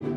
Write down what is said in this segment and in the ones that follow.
Hello!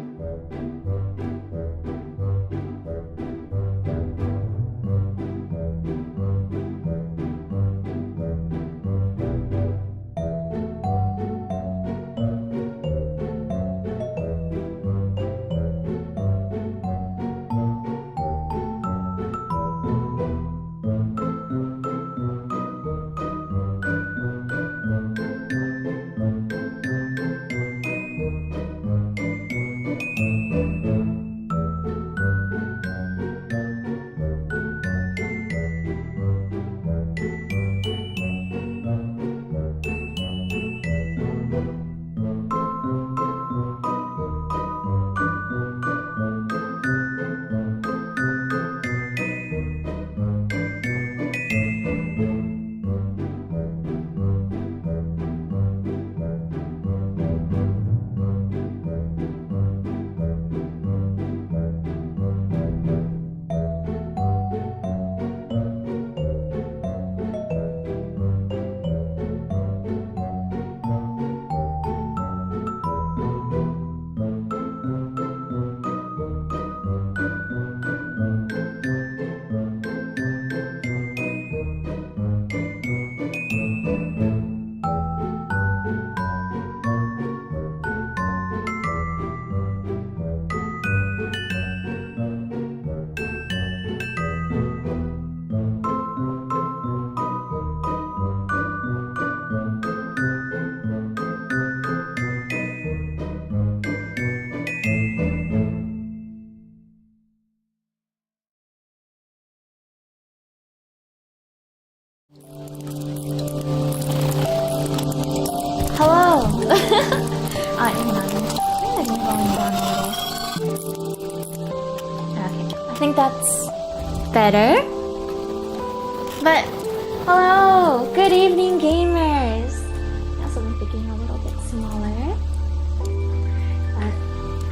I am not. I think I'm going down a little. Okay, I think that's better. But, hello! Good evening, gamers! Also, I'm thinking a little bit smaller.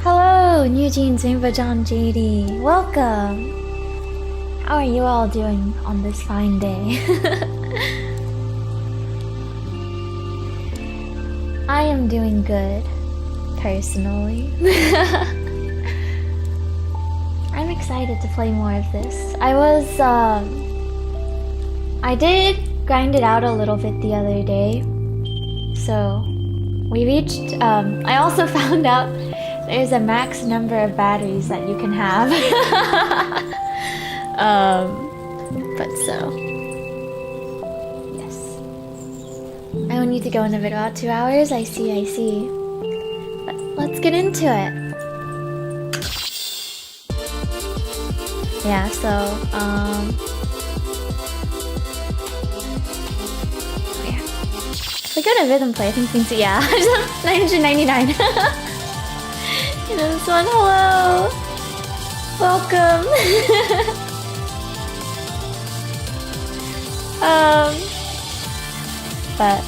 Hello, New Jeans, Rainbow John, JD. Welcome! How are you all doing on this fine day? I am doing good, personally. I'm excited to play more of this. I did grind it out a little bit the other day. So, we reached, I also found out there's a max number of batteries that you can have. But so, yes. I only need to go in about 2 hours. I see. But let's get into it. Yeah, so, yeah. If we go to rhythm play, I think things, yeah, 999. You know, this one, hello! Welcome! But,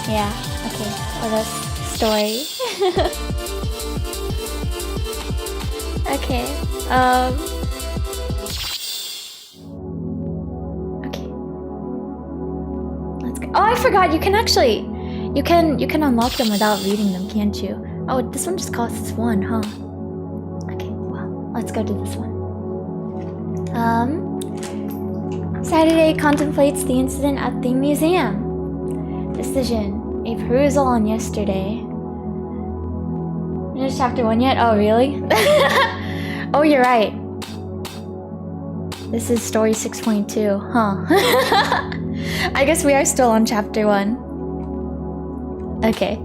yeah, okay, what a story. Okay, okay. Let's go. Oh, I forgot, you can actually, you can unlock them without reading them, can't you? Oh, this one just costs 1, huh? Okay, well, let's go do this one. Saturday contemplates the incident at the museum. Decision. A perusal on yesterday. Finished chapter 1 yet? Oh, really? Oh, you're right. This is story 6.2, huh? I guess we are still on chapter 1. Okay.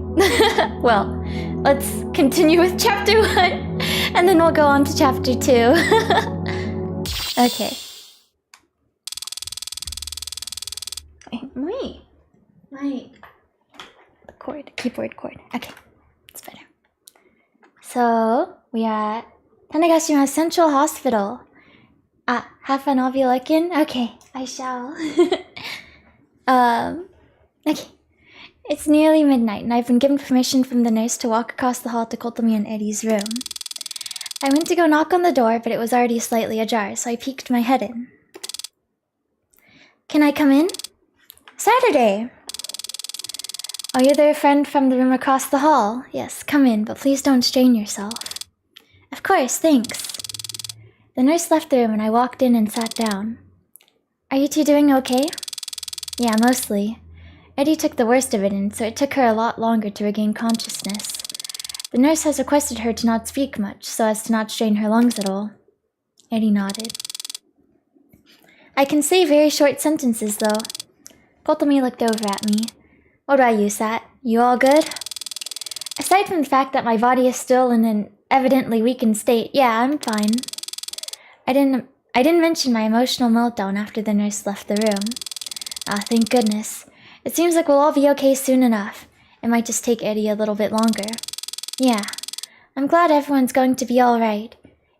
Well, let's continue with chapter 1, and then we'll go on to chapter 2. Okay. Wait. The keyboard cord. Okay, it's better. So, we are at Tanegashima Central Hospital. Have fun, I'll be looking? Okay, I shall. Okay. It's nearly midnight, and I've been given permission from the nurse to walk across the hall to Kotomi and Eddie's room. I went to go knock on the door, but it was already slightly ajar, so I peeked my head in. Can I come in? Saturday! Oh, you're their friend from the room across the hall? Yes, come in, but please don't strain yourself. Of course, thanks. The nurse left the room and I walked in and sat down. Are you two doing okay? Yeah, mostly. Eddie took the worst of it in, so it took her a lot longer to regain consciousness. The nurse has requested her to not speak much, so as to not strain her lungs at all. Eddie nodded. I can say very short sentences, though. Kotomi looked over at me. What about you, Sat? You all good? Aside from the fact that my body is still in an evidently weakened state, yeah, I'm fine. I didn't mention my emotional meltdown after the nurse left the room. Ah, thank goodness. It seems like we'll all be okay soon enough. It might just take Eddie a little bit longer. Yeah, I'm glad everyone's going to be alright,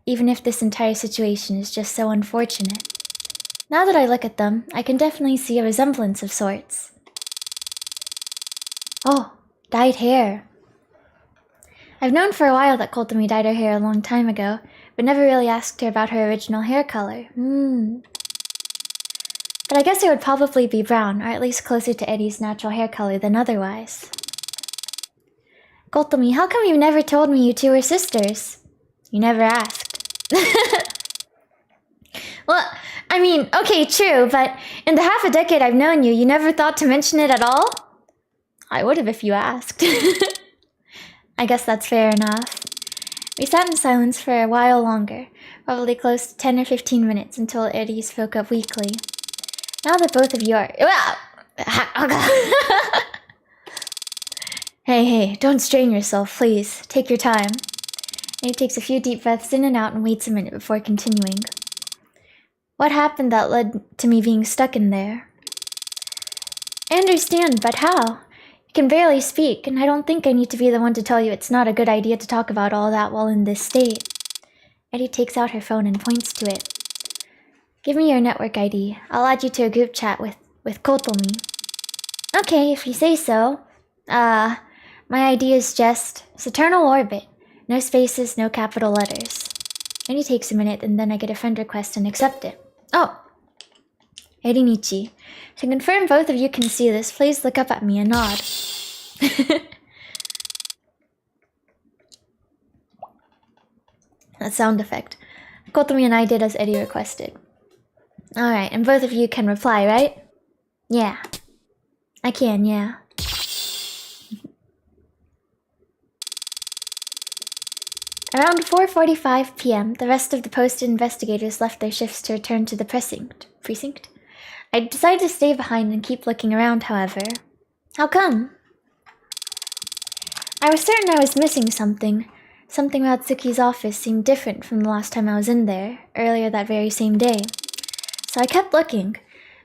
even if this entire situation is just so unfortunate. Now that I look at them, I can definitely see a resemblance of sorts. Oh, dyed hair. I've known for a while that Kotomi dyed her hair a long time ago, but never really asked her about her original hair color. But I guess it would probably be brown, or at least closer to Eddie's natural hair color than otherwise. Kotomi, how come you never told me you two were sisters? You never asked. Well, I mean, okay, true, but in the half a decade I've known you, you never thought to mention it at all? I would have if you asked. I guess that's fair enough. We sat in silence for a while longer, probably close to 10 or 15 minutes until Eddie spoke up weakly. Now that both of you are... Hey, don't strain yourself, please. Take your time. Eddie takes a few deep breaths in and out and waits a minute before continuing. What happened that led to me being stuck in there? I understand, but how? You can barely speak, and I don't think I need to be the one to tell you it's not a good idea to talk about all that while in this state. Eddie takes out her phone and points to it. Give me your network ID. I'll add you to a group chat with Kotomi. Okay, if you say so. My ID is just Saturnal Orbit. No spaces, no capital letters. Eddie takes a minute, and then I get a friend request and accept it. Oh! Erinichi. To confirm both of you can see this, please look up at me and nod. That sound effect. Kotomi and I did as Eddie requested. Alright, and both of you can reply, right? Yeah. I can, yeah. Around 4:45 p.m., the rest of the posted investigators left their shifts to return to the precinct. I decided to stay behind and keep looking around, however. How come? I was certain I was missing something. Something about Tsuki's office seemed different from the last time I was in there, earlier that very same day. So I kept looking.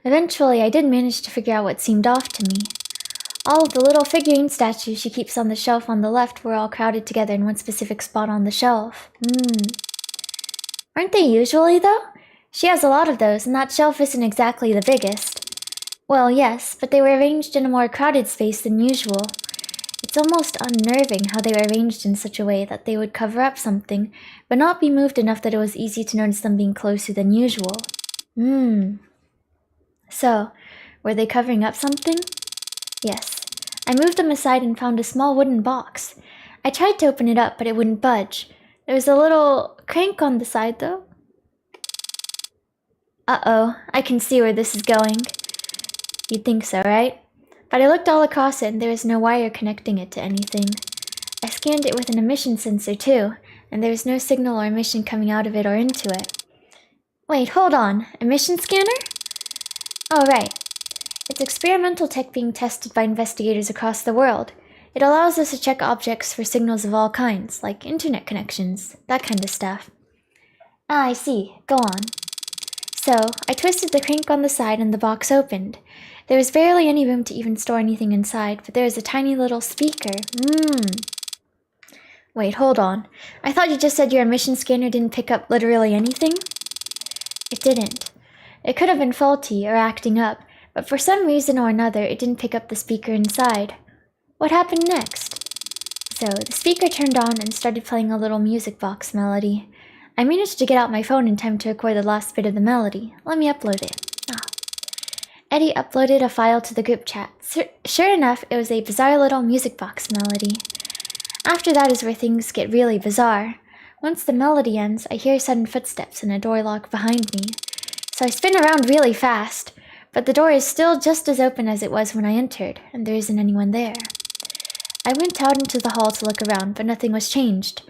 Eventually, I did manage to figure out what seemed off to me. All of the little figurine statues she keeps on the shelf on the left were all crowded together in one specific spot on the shelf. Aren't they usually, though? She has a lot of those, and that shelf isn't exactly the biggest. Well, yes, but they were arranged in a more crowded space than usual. It's almost unnerving how they were arranged in such a way that they would cover up something, but not be moved enough that it was easy to notice them being closer than usual. So, were they covering up something? Yes. I moved them aside and found a small wooden box. I tried to open it up, but it wouldn't budge. There was a little crank on the side, though. Uh-oh, I can see where this is going. You'd think so, right? But I looked all across it and there was no wire connecting it to anything. I scanned it with an emission sensor too, and there was no signal or emission coming out of it or into it. Wait, hold on. Emission scanner? Oh, right. It's experimental tech being tested by investigators across the world. It allows us to check objects for signals of all kinds, like internet connections, that kind of stuff. Ah, I see. Go on. So, I twisted the crank on the side and the box opened. There was barely any room to even store anything inside, but there was a tiny little speaker. Wait, hold on. I thought you just said your emission scanner didn't pick up literally anything? It didn't. It could have been faulty or acting up, but for some reason or another, it didn't pick up the speaker inside. What happened next? So, the speaker turned on and started playing a little music box melody. I managed to get out my phone in time to record the last bit of the melody. Let me upload it. Eddie uploaded a file to the group chat. Sure enough, it was a bizarre little music box melody. After that is where things get really bizarre. Once the melody ends, I hear sudden footsteps and a door lock behind me. So I spin around really fast, but the door is still just as open as it was when I entered, and there isn't anyone there. I went out into the hall to look around, but nothing was changed.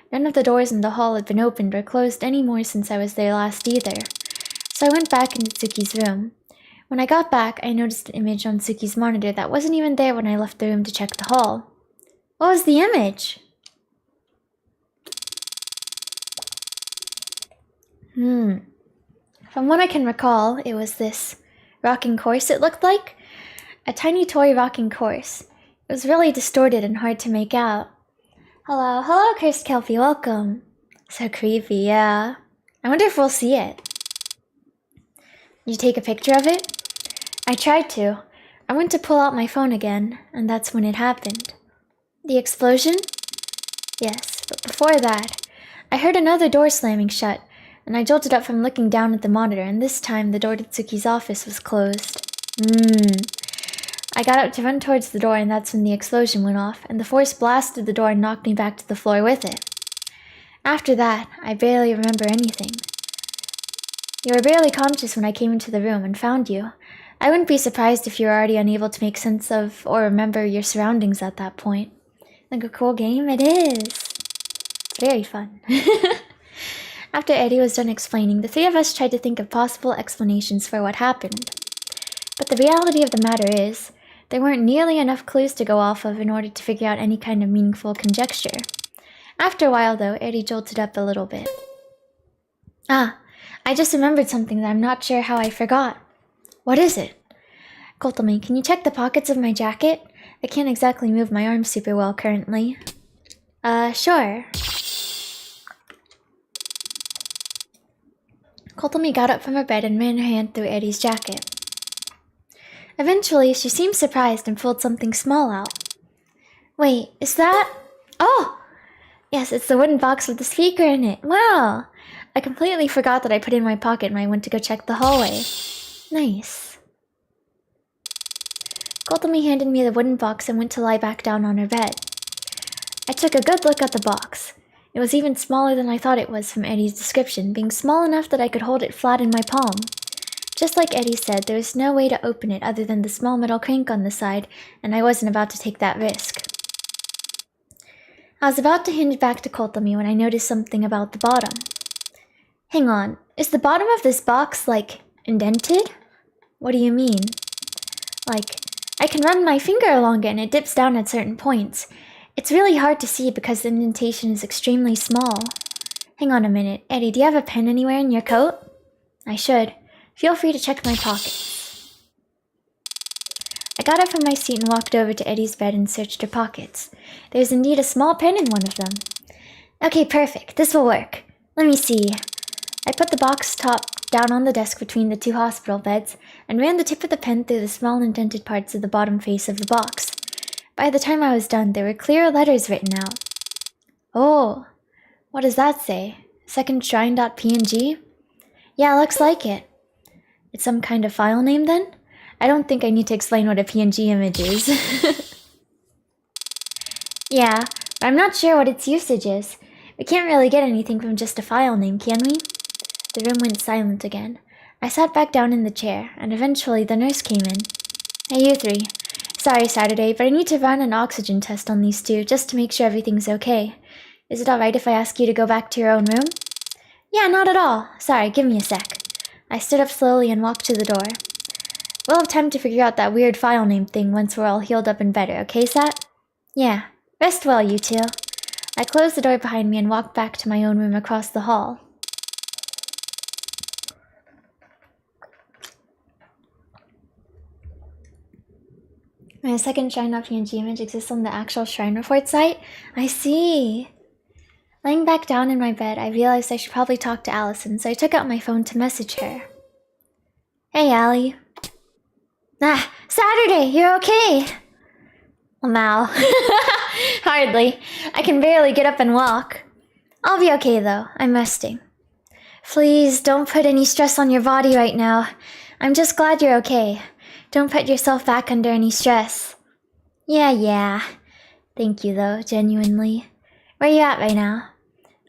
None of the doors in the hall had been opened or closed any more since I was there last either. So I went back into Tsuki's room. When I got back, I noticed an image on Tsuki's monitor that wasn't even there when I left the room to check the hall. What was the image? From what I can recall, it was this rocking horse, it looked like. A tiny toy rocking horse. It was really distorted and hard to make out. Hello, Cursed Kelpie, welcome. So creepy, yeah. I wonder if we'll see it. Did you take a picture of it? I tried to. I went to pull out my phone again, and that's when it happened. The explosion? Yes, but before that, I heard another door slamming shut, and I jolted up from looking down at the monitor, and this time the door to Tsuki's office was closed. I got up to run towards the door, and that's when the explosion went off, and the force blasted the door and knocked me back to the floor with it. After that, I barely remember anything. You were barely conscious when I came into the room and found you. I wouldn't be surprised if you were already unable to make sense of or remember your surroundings at that point. Like a cool game? It is. Very fun. After Eddie was done explaining, the three of us tried to think of possible explanations for what happened. But the reality of the matter is, there weren't nearly enough clues to go off of in order to figure out any kind of meaningful conjecture. After a while, though, Eddie jolted up a little bit. I just remembered something that I'm not sure how I forgot. What is it? Kotomi, can you check the pockets of my jacket? I can't exactly move my arms super well currently. Sure. Kotomi got up from her bed and ran her hand through Eddie's jacket. Eventually, she seemed surprised and pulled something small out. Wait, is that... Oh! Yes, it's the wooden box with the speaker in it. Wow! I completely forgot that I put it in my pocket when I went to go check the hallway. Nice. Kotomi handed me the wooden box and went to lie back down on her bed. I took a good look at the box. It was even smaller than I thought it was from Eddie's description, being small enough that I could hold it flat in my palm. Just like Eddie said, there was no way to open it other than the small metal crank on the side, and I wasn't about to take that risk. I was about to hand it back to Kotomi when I noticed something about the bottom. Hang on, is the bottom of this box, like, indented? What do you mean? Like, I can run my finger along it and it dips down at certain points. It's really hard to see because the indentation is extremely small. Hang on a minute. Eddie, do you have a pen anywhere in your coat? I should. Feel free to check my pockets. I got up from my seat and walked over to Eddie's bed and searched her pockets. There's indeed a small pen in one of them. Okay, perfect. This will work. Let me see. I put the box top down on the desk between the two hospital beds and ran the tip of the pen through the small indented parts of the bottom face of the box. By the time I was done, there were clear letters written out. Oh, what does that say? secondshrine.png? Yeah, looks like it. It's some kind of file name then? I don't think I need to explain what a PNG image is. Yeah, but I'm not sure what its usage is. We can't really get anything from just a file name, can we? The room went silent again. I sat back down in the chair, and eventually the nurse came in. Hey, you three. Sorry, Saturday, but I need to run an oxygen test on these two, just to make sure everything's okay. Is it alright if I ask you to go back to your own room? Yeah, not at all. Sorry, give me a sec. I stood up slowly and walked to the door. We'll have time to figure out that weird file name thing once we're all healed up and better, okay, Sat? Yeah. Rest well, you two. I closed the door behind me and walked back to my own room across the hall. My second Shrine.png image exists on the actual Shrine Report site? I see. Laying back down in my bed, I realized I should probably talk to Allison, so I took out my phone to message her. Hey, Allie. Saturday, you're okay? Well, now. Hardly. I can barely get up and walk. I'll be okay, though. I'm resting. Please, don't put any stress on your body right now. I'm just glad you're okay. Don't put yourself back under any stress. Yeah. Thank you, though, genuinely. Where are you at right now?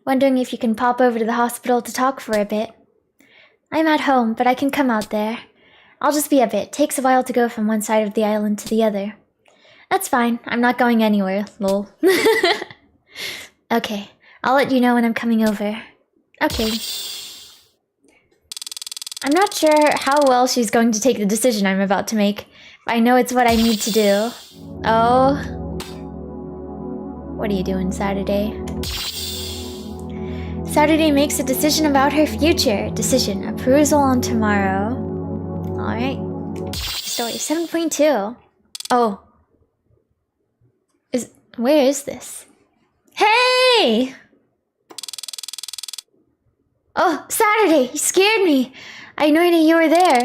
Wondering if you can pop over to the hospital to talk for a bit. I'm at home, but I can come out there. I'll just be a bit. Takes a while to go from one side of the island to the other. That's fine. I'm not going anywhere, lol. Okay, I'll let you know when I'm coming over. Okay. I'm not sure how well she's going to take the decision I'm about to make, but I know it's what I need to do. Oh. What are you doing, Saturday? Saturday makes a decision about her future. Decision. A perusal on tomorrow. Alright. Story 7.2. Oh. Where is this? Hey! Oh, Saturday! You scared me! I had no idea you were there.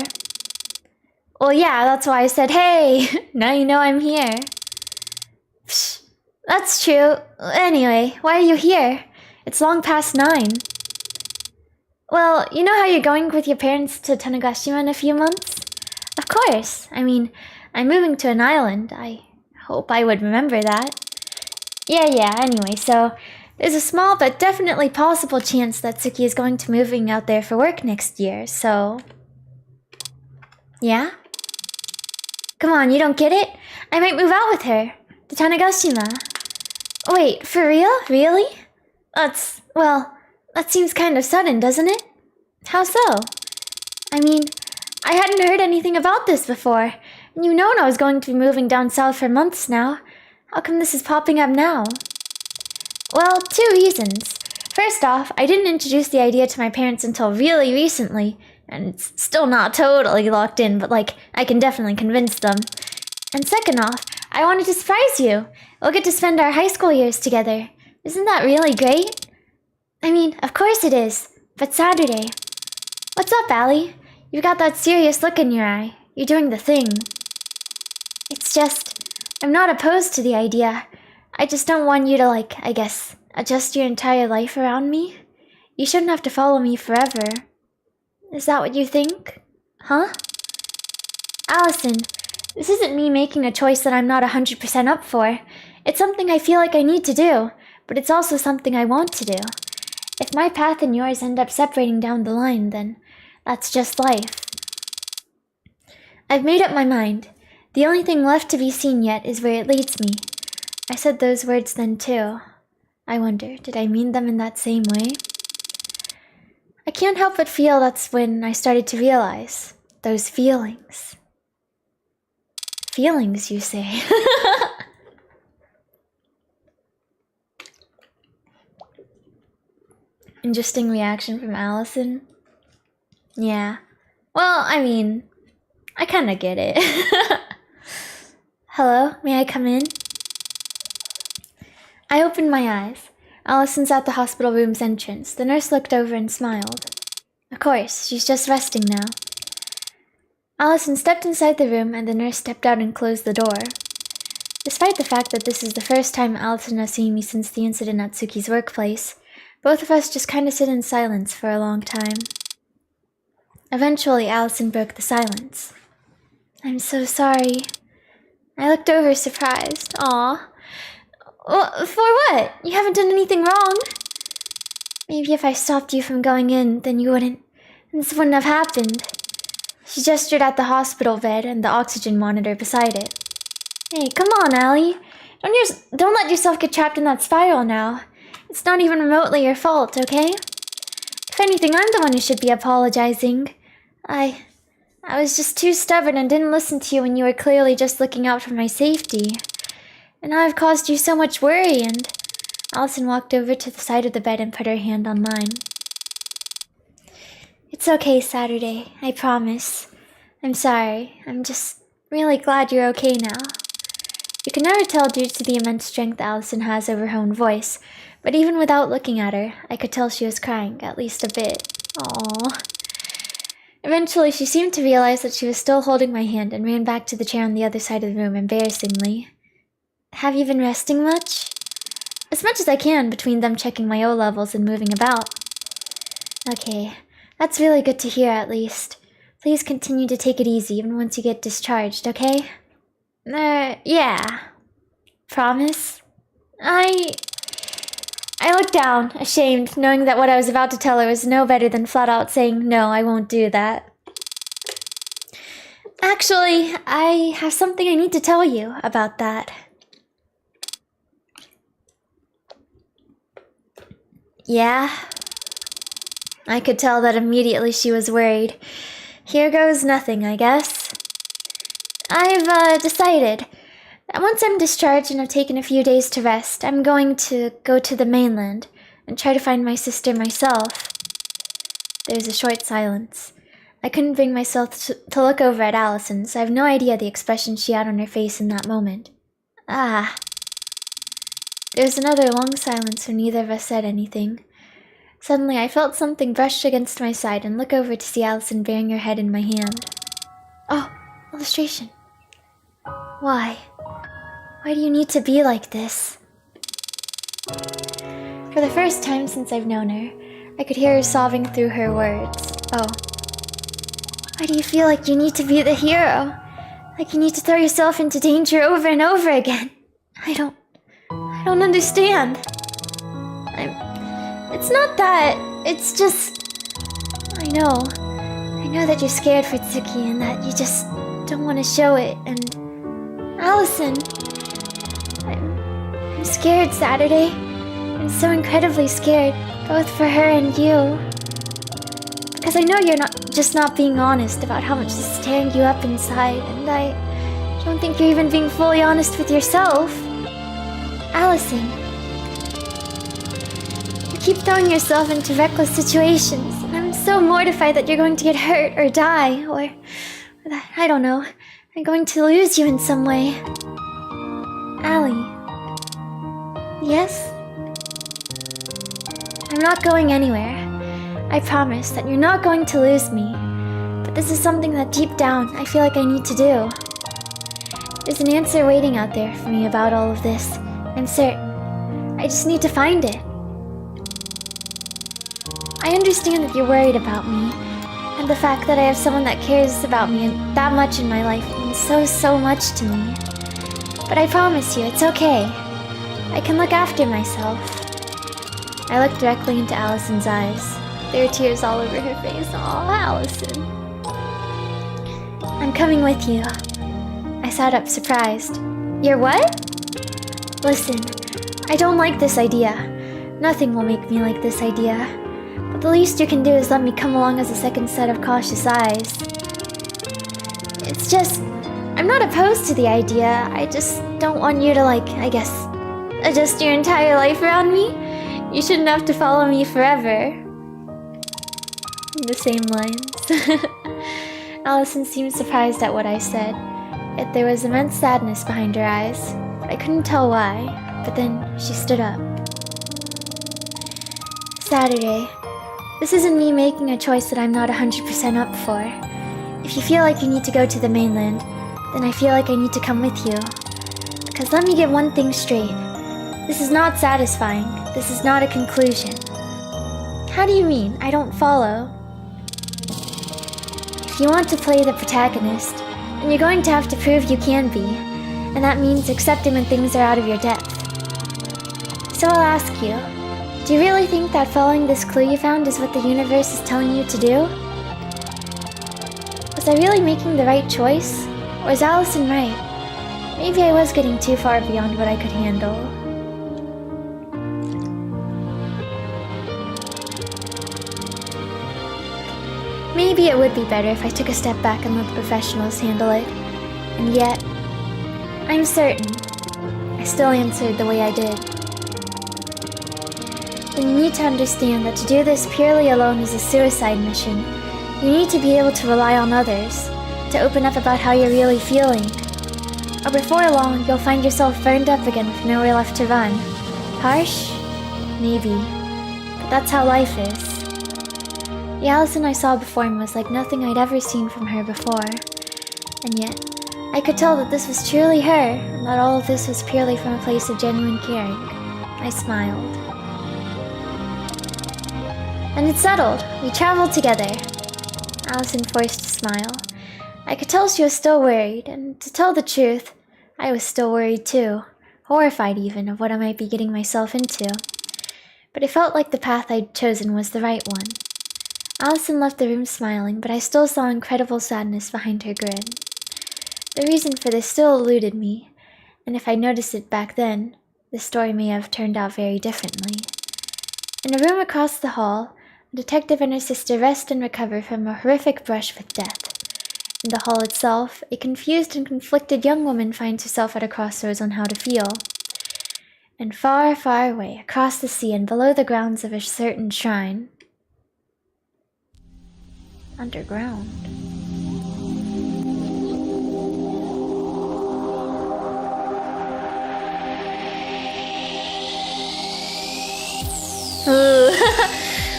Well, yeah, that's why I said, hey! Now you know I'm here. Psh, that's true. Anyway, why are you here? It's long past 9. Well, you know how you're going with your parents to Tanegashima in a few months? Of course. I mean, I'm moving to an island. I hope I would remember that. Yeah, anyway, so there's a small but definitely possible chance that Tsuki is going to moving out there for work next year, so... Yeah? Come on, you don't get it? I might move out with her. To Tanegashima. Wait, for real? Really? Well, that seems kind of sudden, doesn't it? How so? I mean, I hadn't heard anything about this before, and you know I was going to be moving down south for months now. How come this is popping up now? Well, 2 reasons. First off, I didn't introduce the idea to my parents until really recently, and it's still not totally locked in, but I can definitely convince them. And second off, I wanted to surprise you. We'll get to spend our high school years together. Isn't that really great? I mean, of course it is, but Saturday. What's up, Allie? You've got that serious look in your eye. You're doing the thing. It's just, I'm not opposed to the idea. I just don't want you to, I guess, adjust your entire life around me. You shouldn't have to follow me forever. Is that what you think? Huh? Allison, this isn't me making a choice that I'm not 100% up for. It's something I feel like I need to do, but it's also something I want to do. If my path and yours end up separating down the line, then that's just life. I've made up my mind. The only thing left to be seen yet is where it leads me. I said those words then too. I wonder, did I mean them in that same way? I can't help but feel that's when I started to realize. Those feelings. Feelings, you say? Interesting reaction from Allison. Yeah. Well, I mean, I kinda get it. Hello, may I come in? I opened my eyes. Allison's at the hospital room's entrance. The nurse looked over and smiled. Of course, she's just resting now. Allison stepped inside the room and the nurse stepped out and closed the door. Despite the fact that this is the first time Allison has seen me since the incident at Tsuki's workplace, both of us just kinda sit in silence for a long time. Eventually, Allison broke the silence. I'm so sorry. I looked over surprised. Aw. Well, for what? You haven't done anything wrong. Maybe if I stopped you from going in, then this wouldn't have happened. She gestured at the hospital bed and the oxygen monitor beside it. Hey, come on, Allie. Don't let yourself get trapped in that spiral now. It's not even remotely your fault, okay? If anything, I'm the one who should be apologizing. I was just too stubborn and didn't listen to you when you were clearly just looking out for my safety. And now I've caused you so much worry, and... Allison walked over to the side of the bed and put her hand on mine. It's okay, Saturday. I promise. I'm sorry. I'm just really glad you're okay now. You can never tell due to the immense strength Allison has over her own voice, but even without looking at her, I could tell she was crying, at least a bit. Aww. Eventually, she seemed to realize that she was still holding my hand and ran back to the chair on the other side of the room embarrassingly. Have you been resting much? As much as I can between them checking my O levels and moving about. Okay, that's really good to hear at least. Please continue to take it easy even once you get discharged, okay? Yeah. Promise? I looked down, ashamed, knowing that what I was about to tell her was no better than flat out saying, no, I won't do that. Actually, I have something I need to tell you about that. Yeah? I could tell that immediately she was worried. Here goes nothing, I guess. I've decided that once I'm discharged and have taken a few days to rest, I'm going to go to the mainland and try to find my sister myself. There's a short silence. I couldn't bring myself to look over at Allison, so I have no idea the expression she had on her face in that moment. Ah. There's another long silence where neither of us said anything. Suddenly, I felt something brush against my side and look over to see Allison bearing her head in my hand. Oh, illustration. Why? Why do you need to be like this? For the first time since I've known her, I could hear her sobbing through her words. Oh. Why do you feel like you need to be the hero? Like you need to throw yourself into danger over and over again? I don't understand. It's not that. It's just... I know that you're scared for Tsuki and that you just don't want to show it, and... Allison! I'm scared, Saturday. I'm so incredibly scared, both for her and you. Because I know you're not being honest about how much this is tearing you up inside, and I don't think you're even being fully honest with yourself. Allison. You keep throwing yourself into reckless situations, and I'm so mortified that you're going to get hurt or die, or that, I don't know, I'm going to lose you in some way. Allie. Yes? I'm not going anywhere. I promise that you're not going to lose me. But this is something that deep down I feel like I need to do. There's an answer waiting out there for me about all of this. I'm certain. I just need to find it. I understand that you're worried about me, and the fact that I have someone that cares about me that much in my life means so much to me. But I promise you, it's okay. I can look after myself. I looked directly into Allison's eyes. There were tears all over her face. Aw, Allison. I'm coming with you. I sat up, surprised. You're what? Listen, I don't like this idea. Nothing will make me like this idea. But the least you can do is let me come along as a second set of cautious eyes. It's just... I'm not opposed to the idea. I just don't want you to, adjust your entire life around me. You shouldn't have to follow me forever. The same lines. Allison seemed surprised at what I said, yet there was immense sadness behind her eyes. I couldn't tell why, but then she stood up. Saturday. This isn't me making a choice that I'm not 100% up for. If you feel like you need to go to the mainland, then I feel like I need to come with you. Because let me get one thing straight. This is not satisfying. This is not a conclusion. How do you mean? I don't follow. If you want to play the protagonist, then you're going to have to prove you can be, and that means accepting when things are out of your depth. So I'll ask you, do you really think that following this clue you found is what the universe is telling you to do? Was I really making the right choice? Or is Allison right? Maybe I was getting too far beyond what I could handle. Maybe it would be better if I took a step back and let the professionals handle it. And yet, I'm certain I still answered the way I did. Then you need to understand that to do this purely alone is a suicide mission. You need to be able to rely on others, to open up about how you're really feeling. Or before long, you'll find yourself burned up again with nowhere left to run. Harsh? Maybe. But that's how life is. The Allison I saw before me was like nothing I'd ever seen from her before. And yet, I could tell that this was truly her, and that all of this was purely from a place of genuine caring. I smiled. And it's settled. We traveled together. Allison forced a smile. I could tell she was still worried, and to tell the truth, I was still worried too, horrified even of what I might be getting myself into. But it felt like the path I'd chosen was the right one. Allison left the room smiling, but I still saw incredible sadness behind her grin. The reason for this still eluded me, and if I noticed it back then, the story may have turned out very differently. In a room across the hall, a detective and her sister rest and recover from a horrific brush with death. In the hall itself, a confused and conflicted young woman finds herself at a crossroads on how to feel. And far, far away, across the sea and below the grounds of a certain shrine, underground.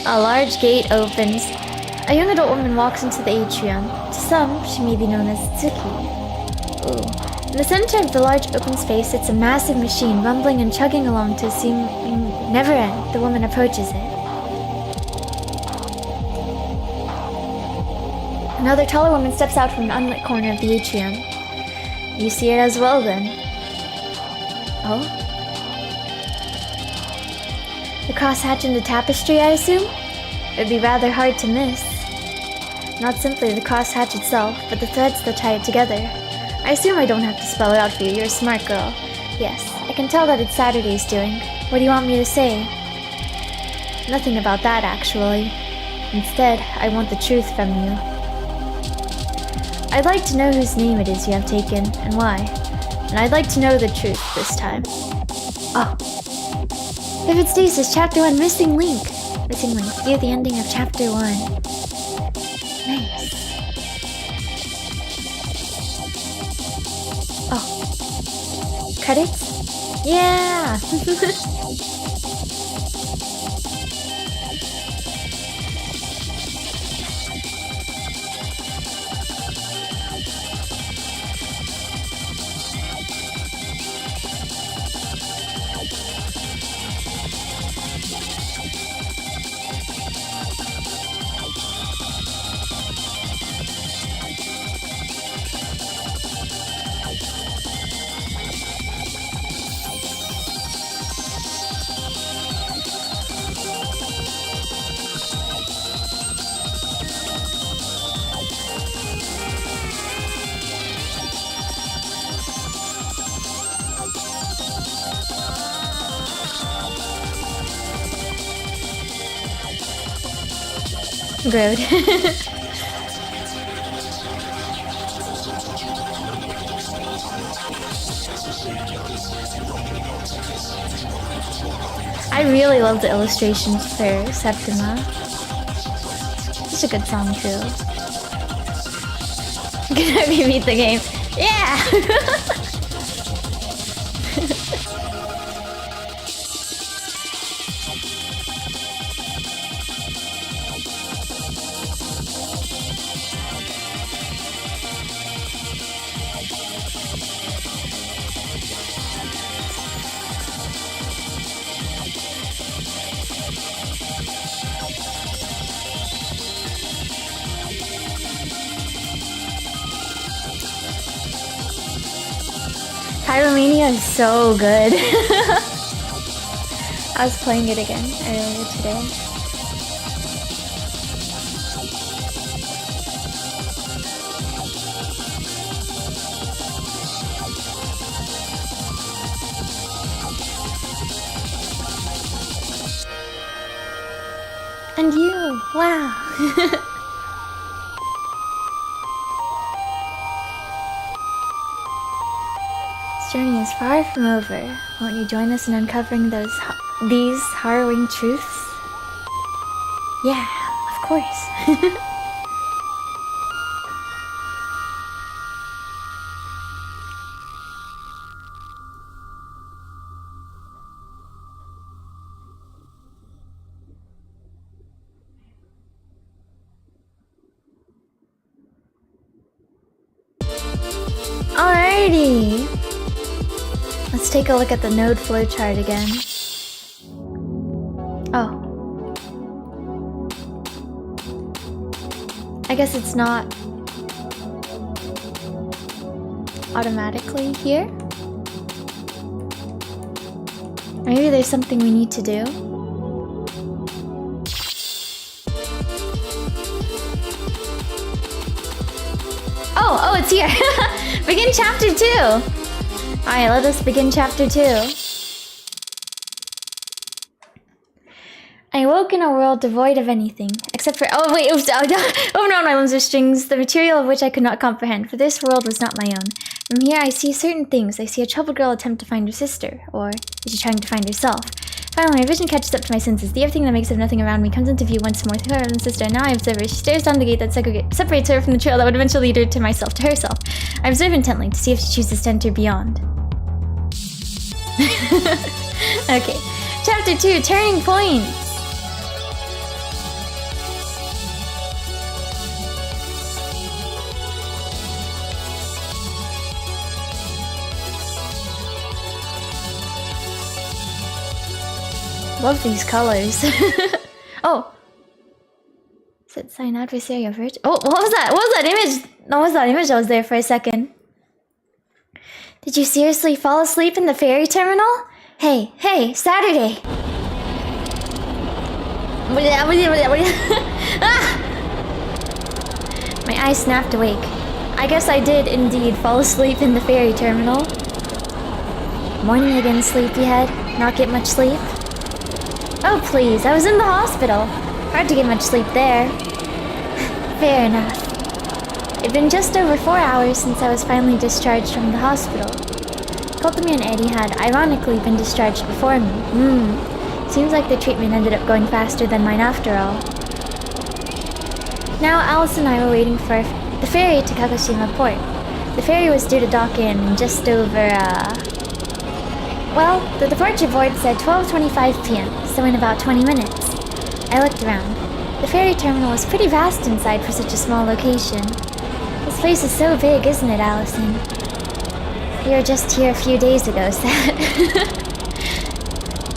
A large gate opens. A young adult woman walks into the atrium. To some, she may be known as Tsuki. In the center of the large open space sits a massive machine, rumbling and chugging along to seeming never end. The woman approaches it. Another taller woman steps out from an unlit corner of the atrium. You see it as well, then. Oh? The crosshatch in the tapestry, I assume? It would be rather hard to miss. Not simply the crosshatch itself, but the threads that tie it together. I assume I don't have to spell it out for you, you're a smart girl. Yes, I can tell that it's Saturday's doing. What do you want me to say? Nothing about that, actually. Instead, I want the truth from you. I'd like to know whose name it is you have taken, and why. And I'd like to know the truth this time. Oh. Vivid Stasis, Chapter 1, Missing Link. Missing Link, view the ending of Chapter 1. Nice. Oh. Credits? Yeah! Rude. I really love the illustrations for Septima. It's a good song too. Can I beat the game? Yeah! Pyromania is so good. I was playing it again earlier today. And you! Wow! Journey is far from over. Won't you join us in uncovering these harrowing truths? Yeah, of course. Alrighty. Let's take a look at the node flowchart again. Oh. I guess it's not automatically here. Maybe there's something we need to do. Oh, it's here. Begin chapter 2. Alright, let us begin chapter 2. I woke in a world devoid of anything, except for— oh wait, oops, oh no, my limbs are strings, the material of which I could not comprehend, for this world was not my own. From here I see certain things. I see a troubled girl attempt to find her sister, or is she trying to find herself? Finally, my vision catches up to my senses. The everything that makes of nothing around me comes into view once more through her and sister, and now I observe her. She stares down the gate that separates her from the trail that would eventually lead her to myself, to herself. I observe intently to see if she chooses to enter beyond. Okay. Chapter 2, Turning Point. Love these colors. Oh. Set sign adversary avert. Oh, what was that? What was that image? What was that image that was there for a second? Did you seriously fall asleep in the ferry terminal? Hey, Saturday. Ah! My eyes snapped awake. I guess I did indeed fall asleep in the ferry terminal. Morning again, sleepyhead. Not get much sleep? Oh please, I was in the hospital. Hard to get much sleep there. Fair enough. It'd been just over 4 hours since I was finally discharged from the hospital. Kotomi and Eddie had ironically been discharged before me. Seems like the treatment ended up going faster than mine after all. Now Alice and I were waiting for the ferry to Kagoshima port. The ferry was due to dock in just over, well, the departure board said 12:25 p.m., so in about 20 minutes. I looked around. The ferry terminal was pretty vast inside for such a small location. This place is so big, isn't it, Allison? We were just here a few days ago, Sat.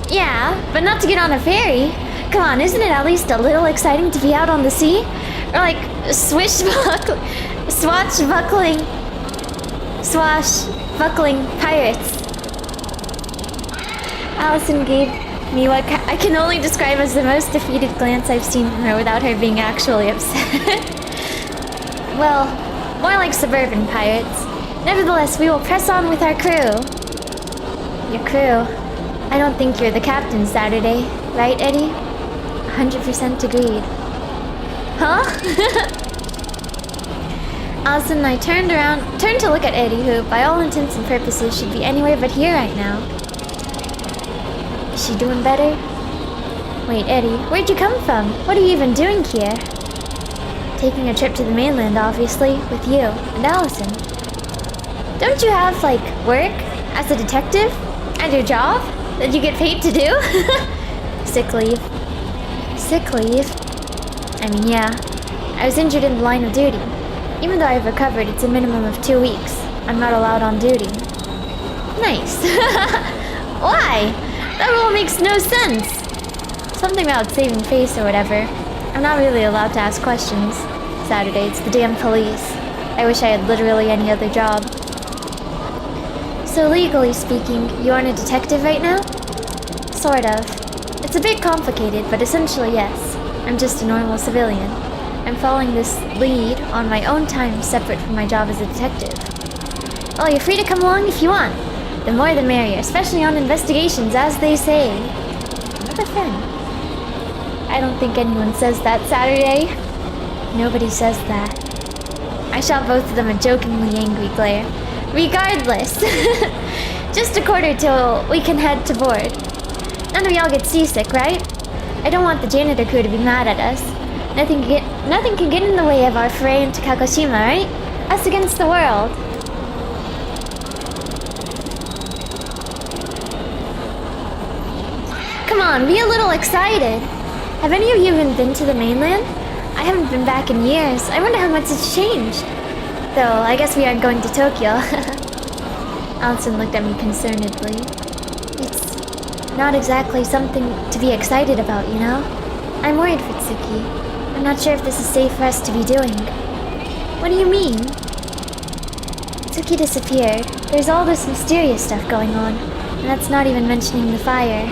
Yeah, but not to get on a ferry. Come on, isn't it at least a little exciting to be out on the sea? Or like swashbuckling pirates. Allison gave me what I can only describe as the most defeated glance I've seen from her without her being actually upset. Well, more like suburban pirates. Nevertheless, we will press on with our crew. Your crew? I don't think you're the captain Saturday, right, Eddie? 100% agreed. Huh? Allison and I turned to look at Eddie, who, by all intents and purposes, should be anywhere but here right now. Is she doing better? Wait, Eddie, where'd you come from? What are you even doing here? Taking a trip to the mainland, obviously, with you and Allison. Don't you have, like, work as a detective? And your job? That you get paid to do? Sick leave. Sick leave? I mean, yeah. I was injured in the line of duty. Even though I've recovered, it's a minimum of 2 weeks. I'm not allowed on duty. Nice. Why? That rule makes no sense. Something about saving face or whatever. I'm not really allowed to ask questions. Saturday, it's the damn police. I wish I had literally any other job. So legally speaking, you aren't a detective right now? Sort of. It's a bit complicated, but essentially yes. I'm just a normal civilian. I'm following this lead on my own time separate from my job as a detective. Well, you're free to come along if you want. The more the merrier, especially on investigations, as they say. Another friend. I don't think anyone says that, Saturday. Nobody says that. I shot both of them a jokingly angry glare. Regardless. Just a quarter till we can head to board. None of y'all get seasick, right? I don't want the janitor crew to be mad at us. Nothing can get in the way of our foray into Kagoshima, right? Us against the world. Come on, be a little excited. Have any of you even been to the mainland? I haven't been back in years. I wonder how much it's changed. Though, I guess we aren't going to Tokyo. Allison looked at me concernedly. It's not exactly something to be excited about, you know? I'm worried for Tsuki. I'm not sure if this is safe for us to be doing. What do you mean? Tsuki disappeared. There's all this mysterious stuff going on, and that's not even mentioning the fire.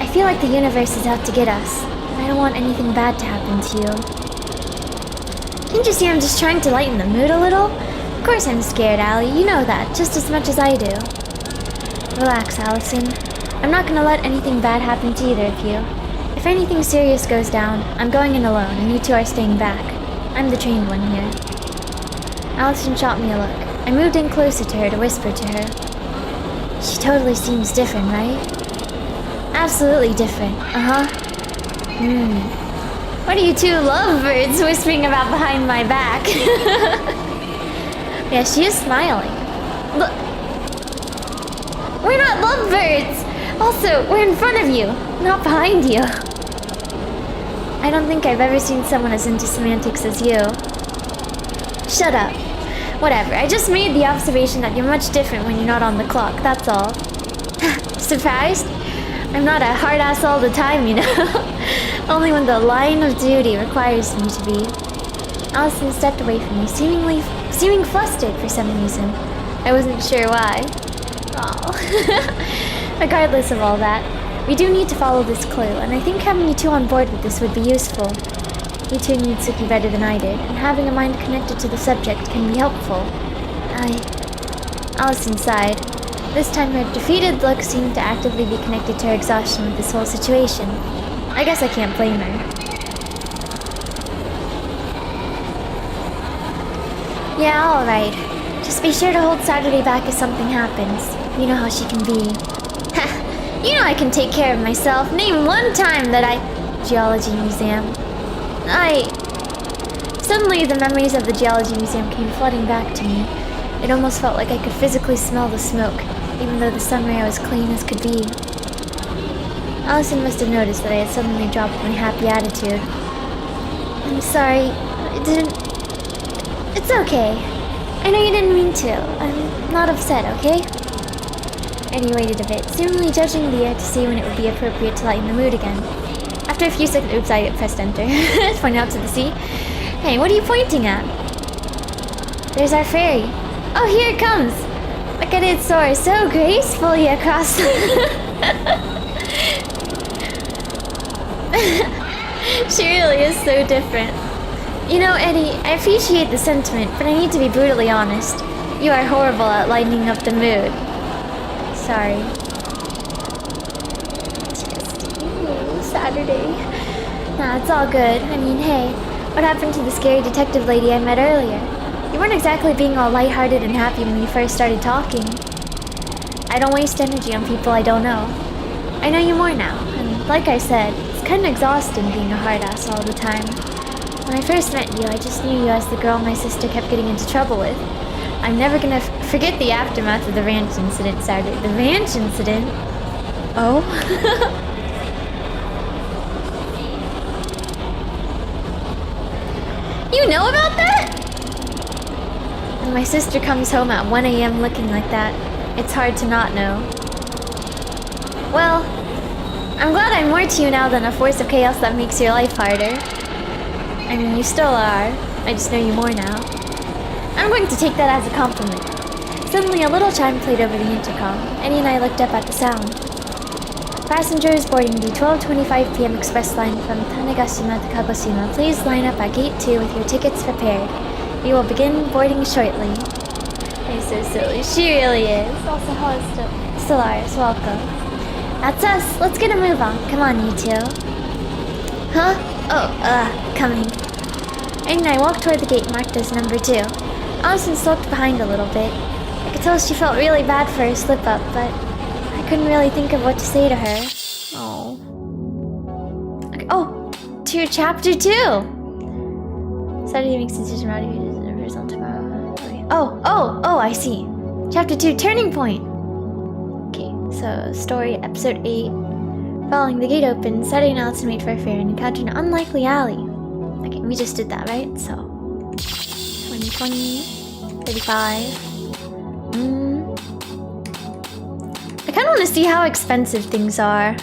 I feel like the universe is out to get us, and I don't want anything bad to happen to you. Can't you see I'm just trying to lighten the mood a little? Of course I'm scared, Allie. You know that, just as much as I do. Relax, Allison. I'm not gonna let anything bad happen to either of you. If anything serious goes down, I'm going in alone, and you two are staying back. I'm the trained one here. Allison shot me a look. I moved in closer to her to whisper to her. She totally seems different, right? Absolutely different. Uh-huh. What are you two lovebirds whispering about behind my back? Yeah, she is smiling. Look. We're not lovebirds! Also, we're in front of you, not behind you. I don't think I've ever seen someone as into semantics as you. Shut up. Whatever, I just made the observation that you're much different when you're not on the clock, that's all. Surprised? I'm not a hard ass all the time, you know. Only when the line of duty requires me to be. Allison stepped away from me, seeming flustered for some reason. I wasn't sure why. Aw. Regardless of all that, we do need to follow this clue, and I think having you two on board with this would be useful. You two need Tsuki better than I did, and having a mind connected to the subject can be helpful. Allison sighed. This time her defeated look seemed to actively be connected to her exhaustion with this whole situation. I guess I can't blame her. Yeah, alright. Just be sure to hold Saturday back if something happens. You know how she can be. Ha! You know I can take care of myself. Name one time that Geology Museum. Suddenly the memories of the Geology Museum came flooding back to me. It almost felt like I could physically smell the smoke, even though the sunray was clean as could be. Allison must have noticed that I had suddenly dropped my happy attitude. I'm sorry. It's okay. I know you didn't mean to. I'm not upset, okay? Eddie waited a bit, seemingly judging the air to see when it would be appropriate to lighten the mood again. After a few seconds, oops, I pressed enter. Pointing out to the sea. Hey, what are you pointing at? There's our ferry. Oh, here it comes! Look at it soar so gracefully across She really is so different. You know, Eddie, I appreciate the sentiment, but I need to be brutally honest. You are horrible at lightening up the mood. Sorry. Saturday. Nah, it's all good. I mean, hey, what happened to the scary detective lady I met earlier? You weren't exactly being all lighthearted and happy when we first started talking. I don't waste energy on people I don't know. I know you more now, and like I said, it's kinda exhausting being a hard ass all the time. When I first met you, I just knew you as the girl my sister kept getting into trouble with. I'm never gonna forget the aftermath of the ranch incident, Saturday. The ranch incident? Oh? You know about that? When my sister comes home at 1 a.m. looking like that, it's hard to not know. Well, I'm glad I'm more to you now than a force of chaos that makes your life harder. I mean, you still are. I just know you more now. I'm going to take that as a compliment. Suddenly, a little chime played over the intercom. Eddie and I looked up at the sound. Passengers boarding the 12:25 p.m. express line from Tanegashima to Kagoshima, please line up at Gate 2 with your tickets prepared. We will begin boarding shortly. You're so silly. She really is. Also, hello, Stellaris. Welcome. That's us. Let's get a move on. Come on, you two. Huh? Oh, coming. Eddie and I walked toward the gate marked as number 2. Allison slipped behind a little bit. I could tell she felt really bad for her slip-up, but I couldn't really think of what to say to her. Oh. Okay. Oh! To chapter 2! Saturday makes a decision about your result tomorrow. Okay. Oh, I see. Chapter 2, Turning Point! Okay, so story, episode 8. Following the gate open, Saturday and Allison wait for a fare and encounter an unlikely alley. Okay, we just did that, right? So, 20, 35. I kind of want to see how expensive things are.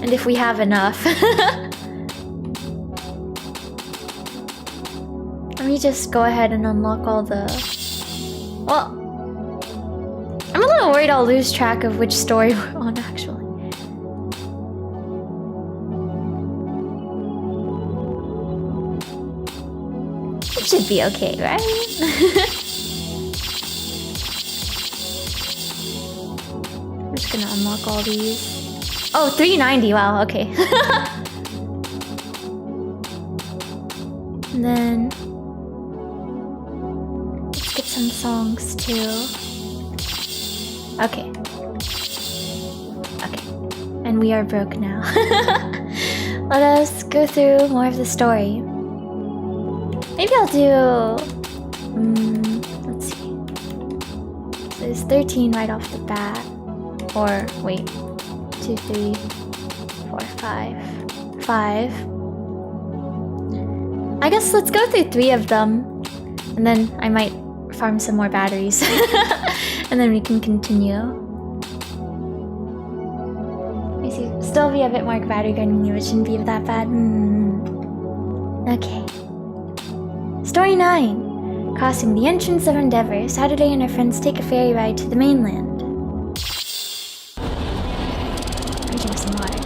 And if we have enough. me just go ahead and unlock all the... Well, I'm a little worried I'll lose track of which story we're on, actually. It should be okay, right? I'm just gonna unlock all these. Oh, 390, wow, okay. And then... let's get some songs, too. Okay. Okay. And we are broke now. Let us go through more of the story. Maybe I'll do... let's see. So there's 13 right off the bat. Or, wait. 2, 3, 4, 5. 5. I guess let's go through 3 of them. And then I might farm some more batteries. And then we can continue. Let me see. Still be a bit more battery grinding here. It shouldn't be that bad. Okay. Story 9. Crossing the entrance of Endeavor, Saturday and her friends take a ferry ride to the mainland. Let me drink some water.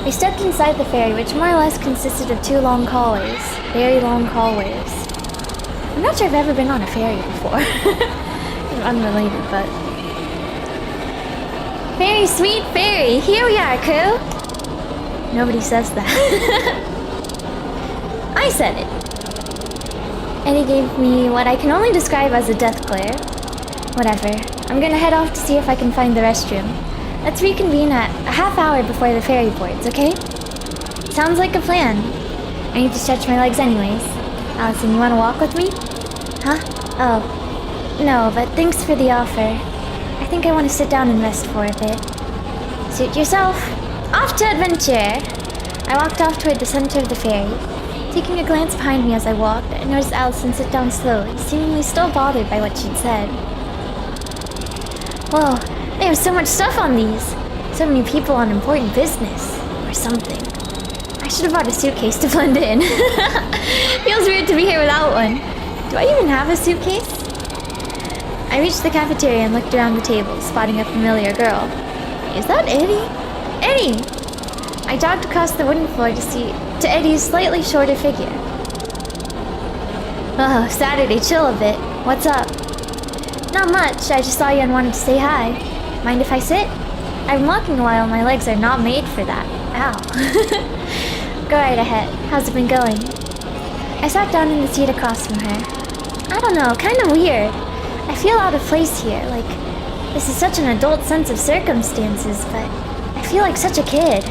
They stepped inside the ferry, which more or less consisted of 2 long hallways. Very long hallways. I'm not sure I've ever been on a ferry before. Unrelated, but... Very sweet fairy, here we are, crew! Nobody says that. I said it. Eddie gave me what I can only describe as a death glare. Whatever. I'm gonna head off to see if I can find the restroom. Let's reconvene at a half hour before the ferry boards, okay? Sounds like a plan. I need to stretch my legs anyways. Allison, you wanna walk with me? Huh? Oh. No, but thanks for the offer. I think I want to sit down and rest for a bit. Suit yourself. Off to adventure! I walked off toward the center of the ferry. Taking a glance behind me as I walked, I noticed Allison sit down slowly, seemingly still bothered by what she'd said. Whoa, they have so much stuff on these! So many people on important business. Or something. I should have brought a suitcase to blend in. Feels weird to be here without one. Do I even have a suitcase? I reached the cafeteria and looked around the table, spotting a familiar girl. Is that Eddie? Eddie! I jogged across the wooden floor to Eddie's slightly shorter figure. Oh, Saturday, chill a bit. What's up? Not much, I just saw you and wanted to say hi. Mind if I sit? I've been walking a while and my legs are not made for that. Ow. Go right ahead. How's it been going? I sat down in the seat across from her. I don't know, kinda weird. I feel out of place here, like, this is such an adult sense of circumstances, but I feel like such a kid.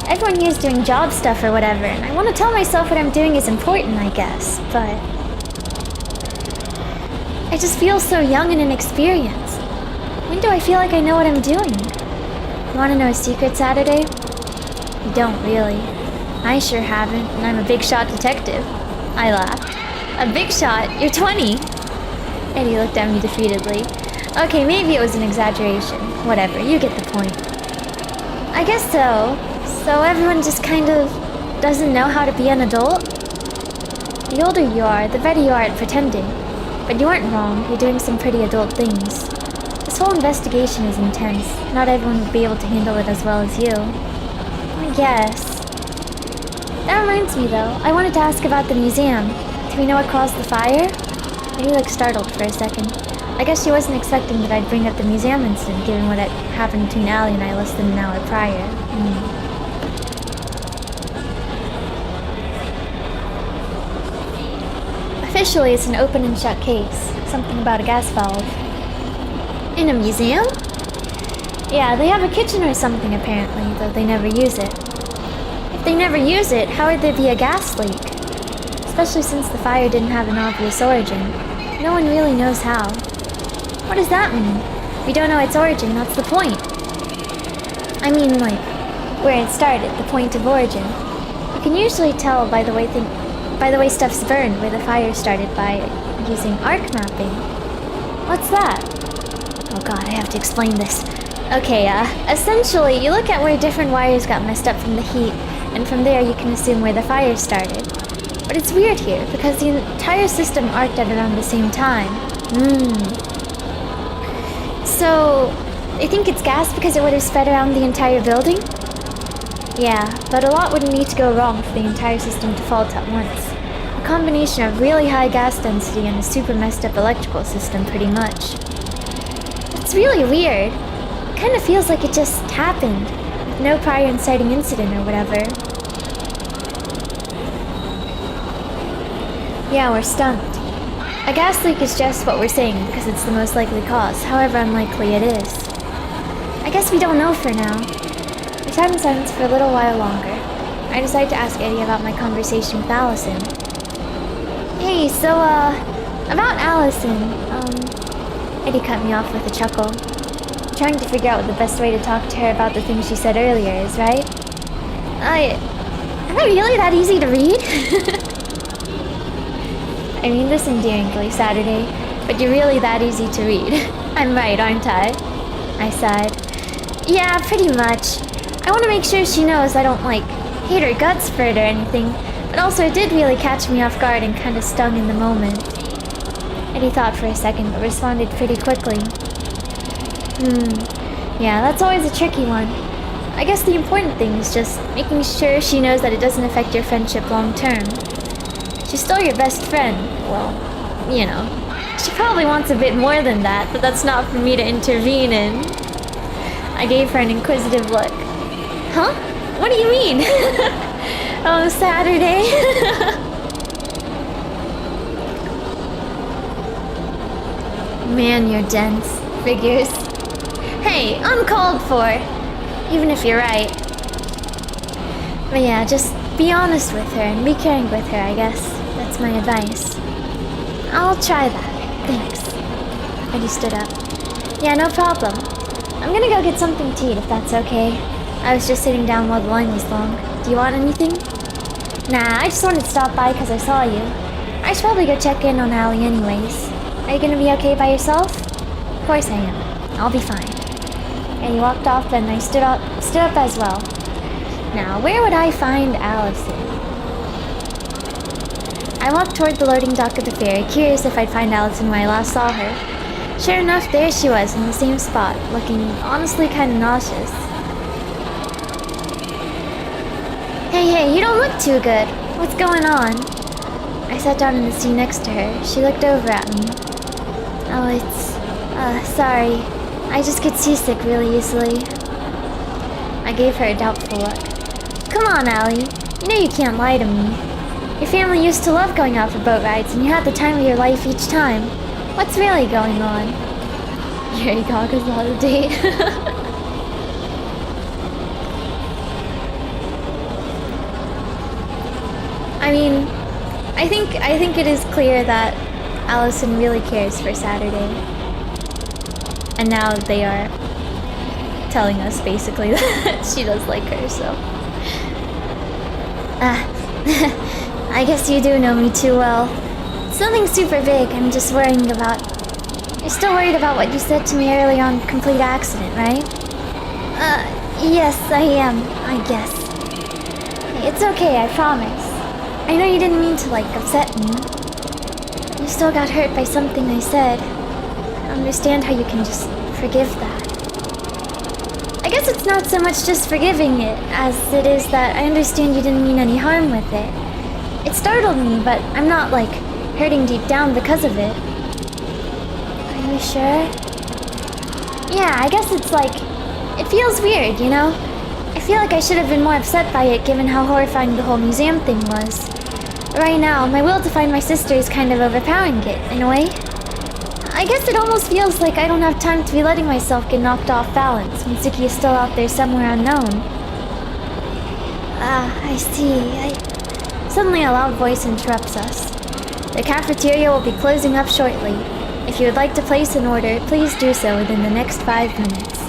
Everyone here is doing job stuff or whatever, and I want to tell myself what I'm doing is important, I guess, but... I just feel so young and inexperienced. When do I feel like I know what I'm doing? You want to know a secret, Saturday? You don't really. I sure haven't, and I'm a big shot detective. I laughed. A big shot? You're 20! Eddie looked at me defeatedly. Okay, maybe it was an exaggeration. Whatever, you get the point. I guess so. So everyone just kind of doesn't know how to be an adult? The older you are, the better you are at pretending. But you aren't wrong, you're doing some pretty adult things. This whole investigation is intense. Not everyone would be able to handle it as well as you. I guess. That reminds me though, I wanted to ask about the museum. Do we know what caused the fire? Eddie looked startled for a second. I guess she wasn't expecting that I'd bring up the museum incident, given what had happened between Allie and I less than an hour prior. Officially, it's an open and shut case. Something about a gas valve. In a museum? Yeah, they have a kitchen or something apparently, though they never use it. If they never use it, how would there be a gas leak? Especially since the fire didn't have an obvious origin. No one really knows how. What does that mean? We don't know its origin, that's the point. I mean, like, where it started, the point of origin. You can usually tell by the way stuff's burned where the fire started by using arc mapping. What's that? Oh god, I have to explain this. Okay, essentially, you look at where different wires got messed up from the heat, and from there you can assume where the fire started. But it's weird here, because the entire system arced at around the same time. So, they think it's gas because it would have spread around the entire building? Yeah, but a lot would need to go wrong for the entire system to fault at once. A combination of really high gas density and a super messed up electrical system, pretty much. It's really weird. It kind of feels like it just happened, with no prior inciting incident or whatever. Yeah, we're stumped. A gas leak is just what we're saying because it's the most likely cause, however unlikely it is. I guess we don't know for now. We sat in silence for a little while longer. I decided to ask Eddie about my conversation with Allison. Hey, so, about Allison, Eddie cut me off with a chuckle. Trying to figure out what the best way to talk to her about the things she said earlier is, right? Am I really that easy to read? I mean this endearingly, Saturday, but you're really that easy to read. I'm right, aren't I? I sighed. Yeah, pretty much. I want to make sure she knows I don't, hate her guts for it or anything, but also it did really catch me off guard and kind of stung in the moment. Eddie thought for a second, but responded pretty quickly. Yeah, that's always a tricky one. I guess the important thing is just making sure she knows that it doesn't affect your friendship long term. She's still your best friend. Well, you know. She probably wants a bit more than that, but that's not for me to intervene in. I gave her an inquisitive look. Huh? What do you mean? Oh, Saturday. Man, you're dense. Figures. Hey, uncalled for. Even if you're right. But yeah, just be honest with her and be caring with her, I guess. That's my advice. I'll try that. Thanks. Eddie stood up. Yeah, no problem. I'm gonna go get something to eat if that's okay. I was just sitting down while the line was long. Do you want anything? Nah, I just wanted to stop by because I saw you. I should probably go check in on Allie anyways. Are you gonna be okay by yourself? Of course I am. I'll be fine. And he walked off and I stood up as well. Now, where would I find Allison? I walked toward the loading dock of the ferry, curious if I'd find Allison when I last saw her. Sure enough, there she was in the same spot, looking honestly kind of nauseous. Hey, you don't look too good. What's going on? I sat down in the seat next to her. She looked over at me. Oh, sorry. I just get seasick really easily. I gave her a doubtful look. Come on, Allie. You know you can't lie to me. Your family used to love going out for boat rides, and you had the time of your life each time. What's really going on? Yuri Gaga's not a date. I mean, I think it is clear that Allison really cares for Saturday. And now they are telling us basically that she does like her, so. I guess you do know me too well. It's nothing super big, I'm just worrying about. You're still worried about what you said to me earlier on complete accident, right? Yes, I am, I guess. It's okay, I promise. I know you didn't mean to, upset me. You still got hurt by something I said. I understand how you can just forgive that. I guess it's not so much just forgiving it, as it is that I understand you didn't mean any harm with it. It startled me, but I'm not, hurting deep down because of it. Are you sure? Yeah, I guess it's it feels weird, you know? I feel like I should have been more upset by it given how horrifying the whole museum thing was. Right now, my will to find my sister is kind of overpowering it, in a way. I guess it almost feels like I don't have time to be letting myself get knocked off balance when Suki is still out there somewhere unknown. I see. Suddenly a loud voice interrupts us. The cafeteria will be closing up shortly. If you would like to place an order, please do so within the next 5 minutes.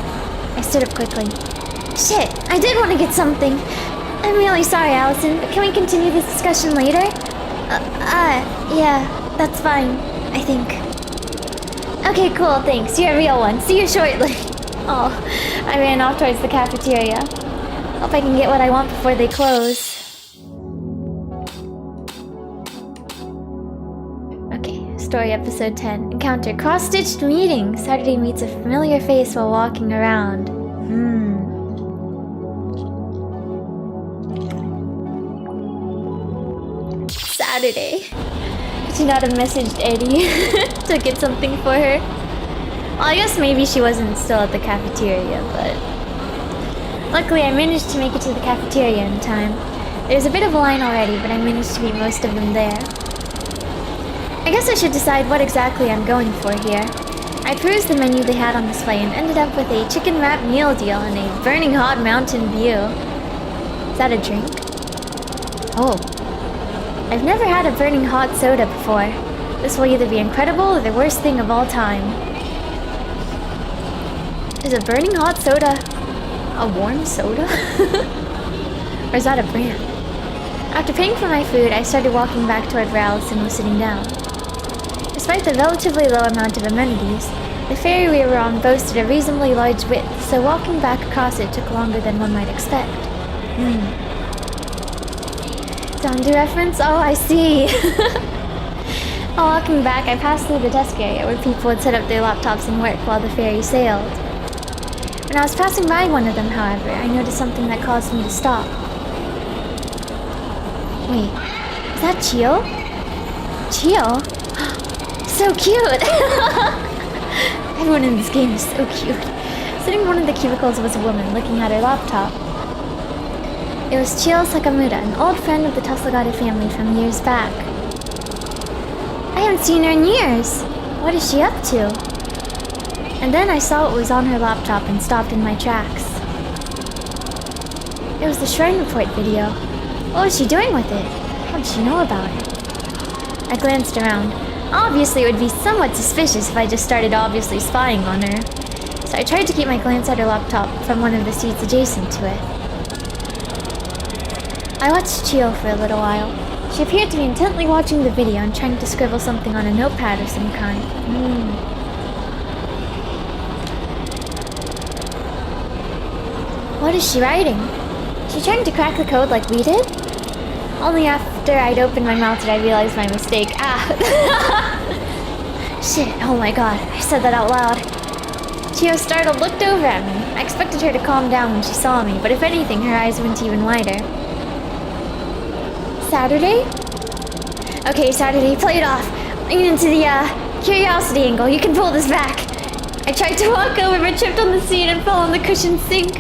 I stood up quickly. Shit, I did want to get something. I'm really sorry, Allison, but can we continue this discussion later? Yeah, that's fine, I think. Okay, cool, thanks. You're a real one. See you shortly. Oh, I ran off towards the cafeteria. Hope I can get what I want before they close. Okay, story episode 10. Encounter cross-stitched meeting. Saturday meets a familiar face while walking around. Saturday. Could she not have messaged Eddie to get something for her? Well, I guess maybe she wasn't still at the cafeteria, but... Luckily, I managed to make it to the cafeteria in time. There's a bit of a line already, but I managed to meet most of them there. I guess I should decide what exactly I'm going for here. I perused the menu they had on display and ended up with a chicken wrap meal deal and a burning hot mountain view. Is that a drink? Oh. I've never had a burning hot soda before. This will either be incredible or the worst thing of all time. Is a burning hot soda a warm soda? Or is that a brand? After paying for my food, I started walking back toward where Allison was sitting down. Despite the relatively low amount of amenities, the ferry we were on boasted a reasonably large width, so walking back across it took longer than one might expect. Donda reference? Oh, I see. While walking back, I passed through the desk area where people would set up their laptops and work while the ferry sailed. When I was passing by one of them, however, I noticed something that caused me to stop. Wait, is that Chio? Chio? So cute! Everyone in this game is so cute. Sitting in one of the cubicles was a woman looking at her laptop. It was Chio Sakamura, an old friend of the Tasagata family from years back. I haven't seen her in years! What is she up to? And then I saw what was on her laptop and stopped in my tracks. It was the Shrine Report video. What was she doing with it? How did she know about it? I glanced around. Obviously, it would be somewhat suspicious if I just started obviously spying on her. So I tried to keep my glance at her laptop from one of the seats adjacent to it. I watched Chio for a little while. She appeared to be intently watching the video and trying to scribble something on a notepad of some kind. What is she writing? Is she trying to crack the code like we did? Only after I'd opened my mouth did I realize my mistake. Shit, oh my god, I said that out loud. Chio startled, looked over at me. I expected her to calm down when she saw me, but if anything, her eyes went even wider. Saturday? Okay, Saturday, play it off. Lean into the, curiosity angle. You can pull this back. I tried to walk over, but tripped on the seat and fell on the cushioned sink.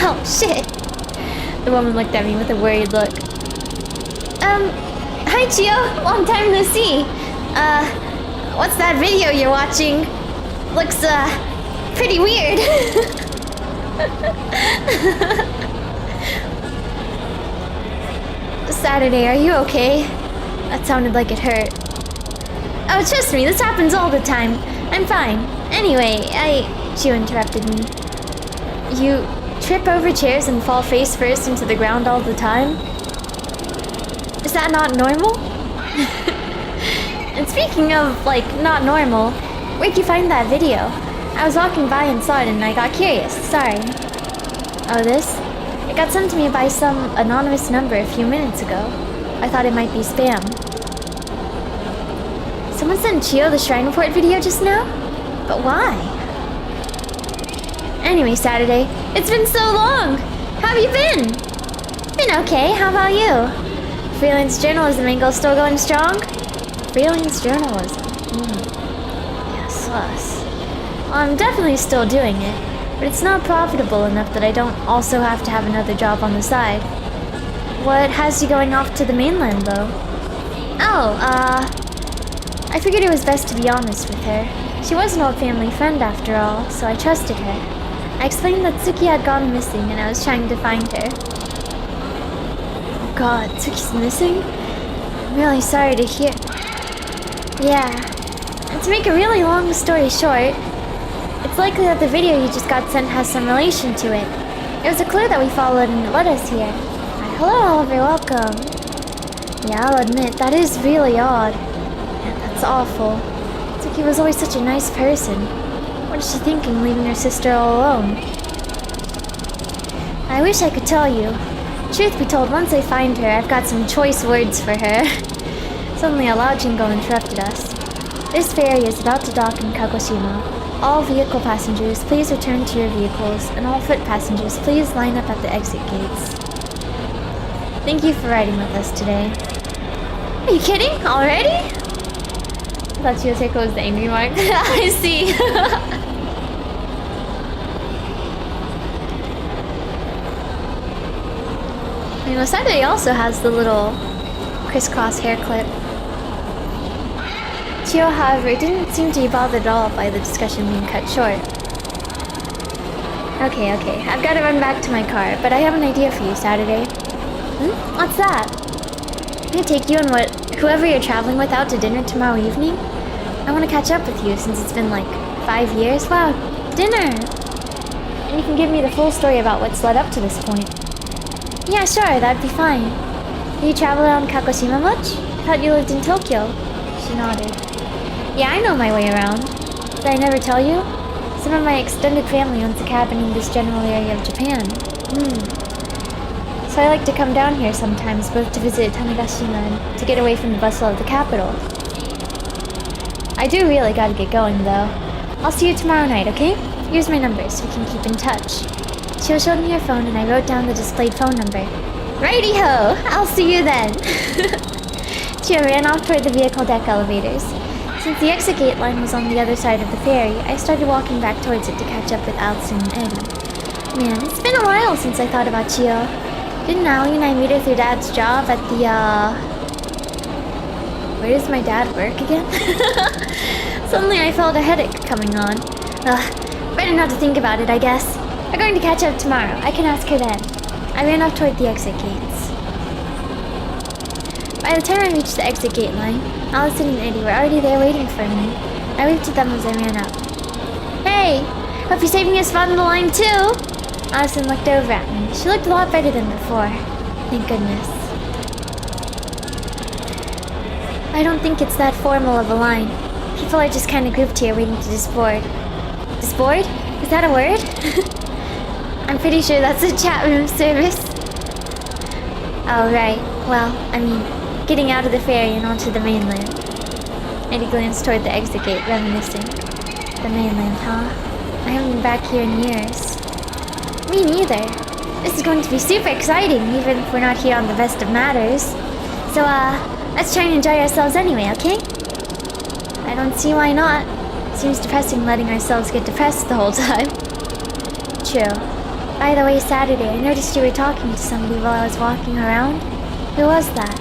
Ow, shit. The woman looked at me with a worried look. Hi, Chio. Long time no see. What's that video you're watching? Looks, pretty weird. Saturday, are you okay? That sounded like it hurt. Oh, trust me, this happens all the time. I'm fine. Anyway, Chio interrupted me. You trip over chairs and fall face first into the ground all the time? Is that not normal? And speaking of, like, not normal, where'd you find that video? I was walking by and saw it and I got curious. Sorry. Oh, this? It got sent to me by some anonymous number a few minutes ago. I thought it might be spam. Someone sent Chio the Shrine Report video just now? But why? Anyway, Saturday, it's been so long! How have you been? Been okay, how about you? Freelance journalism angle still going strong? Freelance journalism? Yes, us. Well, I'm definitely still doing it, but it's not profitable enough that I don't also have to have another job on the side. What has you going off to the mainland, though? Oh, I figured it was best to be honest with her. She was an old family friend after all, so I trusted her. I explained that Tsuki had gone missing and I was trying to find her. Oh god, Tsuki's missing? I'm really sorry to hear. Yeah. And to make a really long story short, it's likely that the video you just got sent has some relation to it. It was a clue that we followed and it led us here. Hello, Oliver, welcome. Yeah, I'll admit, that is really odd. Yeah, that's awful. Tsuki was always such a nice person. What is she thinking, leaving her sister all alone? I wish I could tell you. Truth be told, once I find her, I've got some choice words for her. Suddenly a loud jingle interrupted us. This ferry is about to dock in Kagoshima. All vehicle passengers, please return to your vehicles, and all foot passengers, please line up at the exit gates. Thank you for riding with us today. Are you kidding? Already? I thought Chiyoteko was the angry mark. I see. I know Saturday also has the little crisscross hair clip. Chiyo, however, didn't seem to be bothered at all by the discussion being cut short. Okay, I've got to run back to my car, but I have an idea for you, Saturday. What's that? I'm gonna take you and whoever you're traveling with out to dinner tomorrow evening. I want to catch up with you since it's been like 5 years. Wow, dinner! And you can give me the full story about what's led up to this point. Yeah, sure, that'd be fine. Do you travel around Kagoshima much? I thought you lived in Tokyo. She nodded. Yeah, I know my way around. Did I never tell you? Some of my extended family owns a cabin in this general area of Japan. So I like to come down here sometimes, both to visit Tanegashima and to get away from the bustle of the capital. I do really gotta get going, though. I'll see you tomorrow night, okay? Here's my number so we can keep in touch. She showed me her phone and I wrote down the displayed phone number. Righty-ho! I'll see you then! Chiyo ran off toward the vehicle deck elevators. Since the exit gate line was on the other side of the ferry, I started walking back towards it to catch up with Allison and Eddie. Man, it's been a while since I thought about Chiyo. Didn't Allie and I meet her through Dad's job at the, Where does my dad work again? Suddenly I felt a headache coming on. Better not to think about it, I guess. We're going to catch up tomorrow. I can ask her then. I ran off toward the exit gates. By the time I reached the exit gate line, Allison and Eddie were already there waiting for me. I waved to them as I ran up. Hey! Hope you're saving a spot on the line too! Allison looked over at me. She looked a lot better than before. Thank goodness. I don't think it's that formal of a line. People are just kind of grouped here waiting to disboard. Disboard? Is that a word? I'm pretty sure that's a chat room service. Oh, right. Well, I mean, getting out of the ferry and onto the mainland. Eddie glanced toward the exit gate, reminiscing. The mainland, huh? I haven't been back here in years. Me neither. This is going to be super exciting, even if we're not here on the best of matters. So, let's try and enjoy ourselves anyway, okay? I don't see why not. Seems depressing letting ourselves get depressed the whole time. True. By the way, Saturday, I noticed you were talking to somebody while I was walking around. Who was that?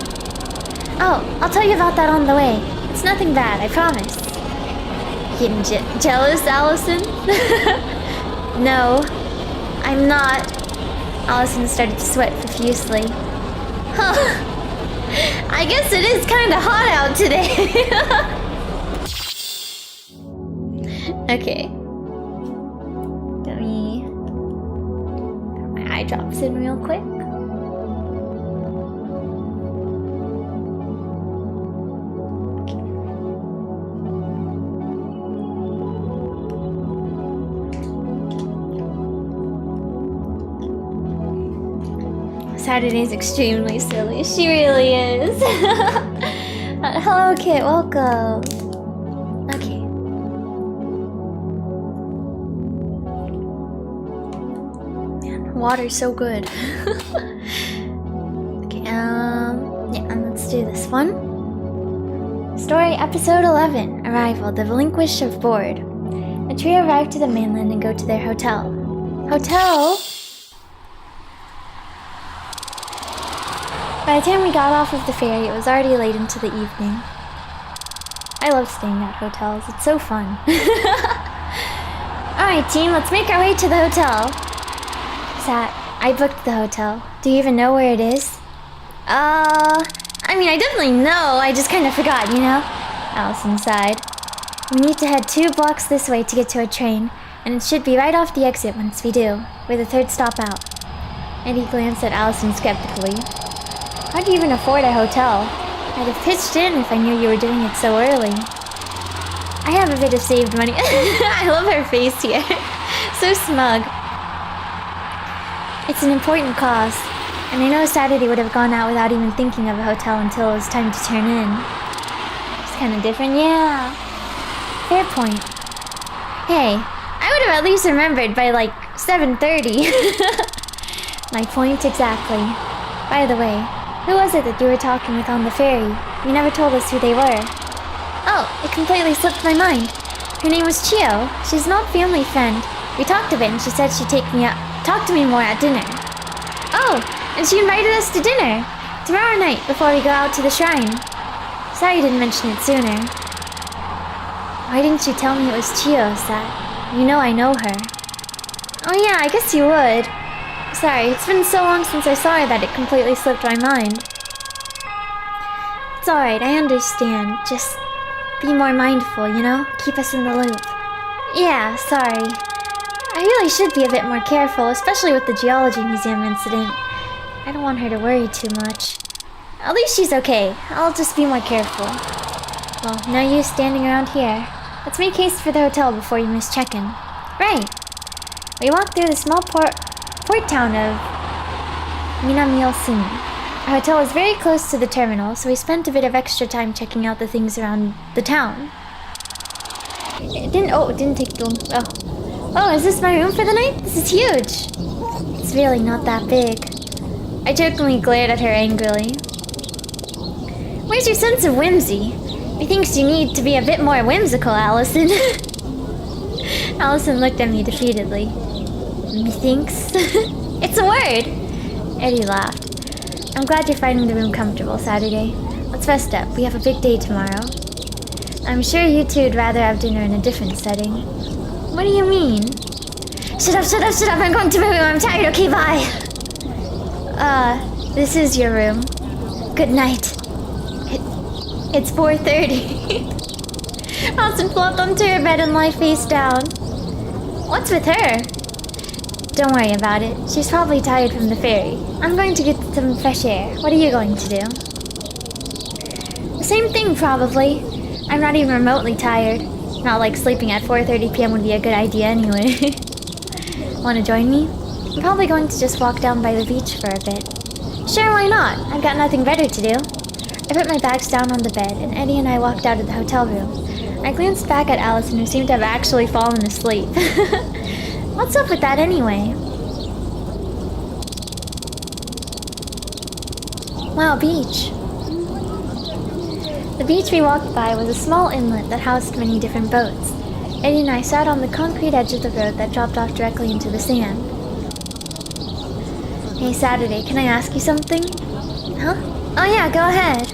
Oh, I'll tell you about that on the way. It's nothing bad, I promise. Getting jealous, Allison? No, I'm not. Allison started to sweat profusely. Huh. I guess it is kind of hot out today. Okay. Let me put my eye drops in real quick. Saturday's extremely silly. She really is. Hello, Kit. Welcome. Okay. Man, water's so good. Okay. Yeah, and let's do this one. Story episode 11. Arrival. The Relinquish of Board. The trio arrive to the mainland and go to their hotel. Hotel? By the time we got off of the ferry, it was already late into the evening. I love staying at hotels. It's so fun. Alright, team, let's make our way to the hotel. Sat, I booked the hotel. Do you even know where it is? I mean, I definitely know. I just kind of forgot, you know? Allison sighed. We need to head 2 blocks this way to get to a train, and it should be right off the exit once we do. We're the 3rd stop out. Eddie glanced at Allison skeptically. How do you even afford a hotel? I'd have pitched in if I knew you were doing it so early. I have a bit of saved money. I love her face here. So smug. It's an important cause, and I know Saturday would have gone out without even thinking of a hotel until it was time to turn in. It's kind of different, yeah. Fair point. Hey, I would have at least remembered by like 7:30. My point exactly. By the way, who was it that you were talking with on the ferry? You never told us who they were. Oh, it completely slipped my mind. Her name was Chio. She's an old family friend. We talked a bit and she said she'd talk to me more at dinner. Oh, and she invited us to dinner. Tomorrow night before we go out to the shrine. Sorry you didn't mention it sooner. Why didn't you tell me it was Chio, Sat? You know I know her. Oh yeah, I guess you would. Sorry, it's been so long since I saw her that it completely slipped my mind. It's alright, I understand. Just be more mindful, you know? Keep us in the loop. Yeah, sorry. I really should be a bit more careful, especially with the geology museum incident. I don't want her to worry too much. At least she's okay. I'll just be more careful. Well, no use standing around here. Let's make haste for the hotel before you miss check-in. Right. We walked through the small port town of Minamiosumi. Our hotel was very close to the terminal, so we spent a bit of extra time checking out the things around the town. It didn't take long. Oh, is this my room for the night? This is huge. It's really not that big. I jokingly glared at her angrily. Where's your sense of whimsy? Methinks you need to be a bit more whimsical, Allison. Allison looked at me defeatedly. Methinks? It's a word! Eddie laughed. I'm glad you're finding the room comfortable, Saturday. Let's rest up. We have a big day tomorrow. I'm sure you two would rather have dinner in a different setting. What do you mean? Shut up! I'm going to my room. I'm tired. Okay, bye. This is your room. Good night. It's 4:30. Allison flopped onto her bed and lay face down. What's with her? Don't worry about it. She's probably tired from the ferry. I'm going to get some fresh air. What are you going to do? The same thing, probably. I'm not even remotely tired. Not like sleeping at 4:30 p.m. would be a good idea anyway. Want to join me? I'm probably going to just walk down by the beach for a bit. Sure, why not? I've got nothing better to do. I put my bags down on the bed, and Eddie and I walked out of the hotel room. I glanced back at Allison, who seemed to have actually fallen asleep. What's up with that anyway? Wow, beach. The beach we walked by was a small inlet that housed many different boats. Eddie and I sat on the concrete edge of the road that dropped off directly into the sand. Hey, Saturday, can I ask you something? Huh? Oh yeah, go ahead.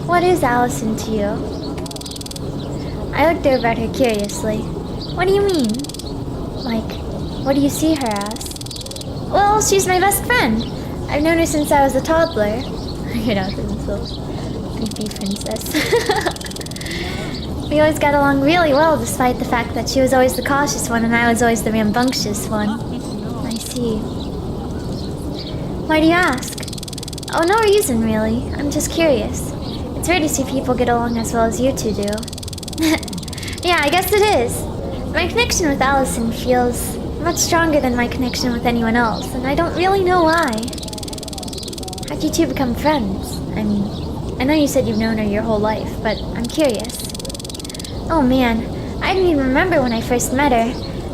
What is Allison to you? I looked over at her curiously. What do you mean? Like, what do you see her as? Well, she's my best friend. I've known her since I was a toddler. You know, this little creepy princess. We always got along really well, despite the fact that she was always the cautious one and I was always the rambunctious one. I see. Why do you ask? Oh, no reason, really. I'm just curious. It's rare to see people get along as well as you two do. Yeah, I guess it is. My connection with Allison feels much stronger than my connection with anyone else, and I don't really know why. How'd you two become friends? I mean, I know you said you've known her your whole life, but I'm curious. Oh man, I didn't even remember when I first met her.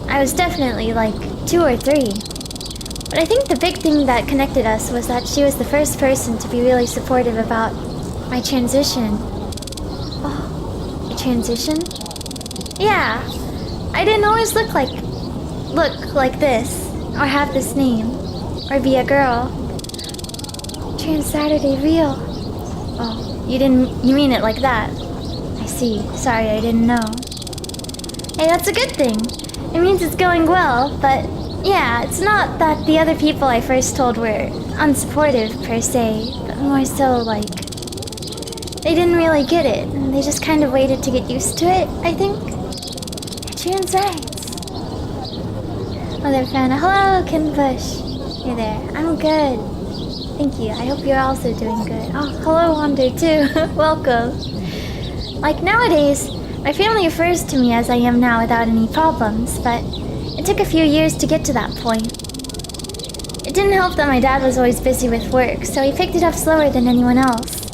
I was definitely like 2 or 3. But I think the big thing that connected us was that she was the first person to be really supportive about my transition. Oh, a transition? Yeah. I didn't always look like this, or have this name, or be a girl. Trans Saturday real. Oh, you mean it like that. I see. Sorry, I didn't know. Hey, that's a good thing. It means it's going well, but yeah, it's not that the other people I first told were unsupportive per se, but more so like they didn't really get it, and they just kind of waited to get used to it, I think. Trans rights. Mother fan. Hello, Ken Bush. Hey there. I'm good. Thank you. I hope you're also doing good. Oh, hello, Wonder too. Welcome. Like nowadays, My family refers to me as I am now without any problems, but it took a few years to get to that point. It didn't help that my dad was always busy with work, so he picked it up slower than anyone else.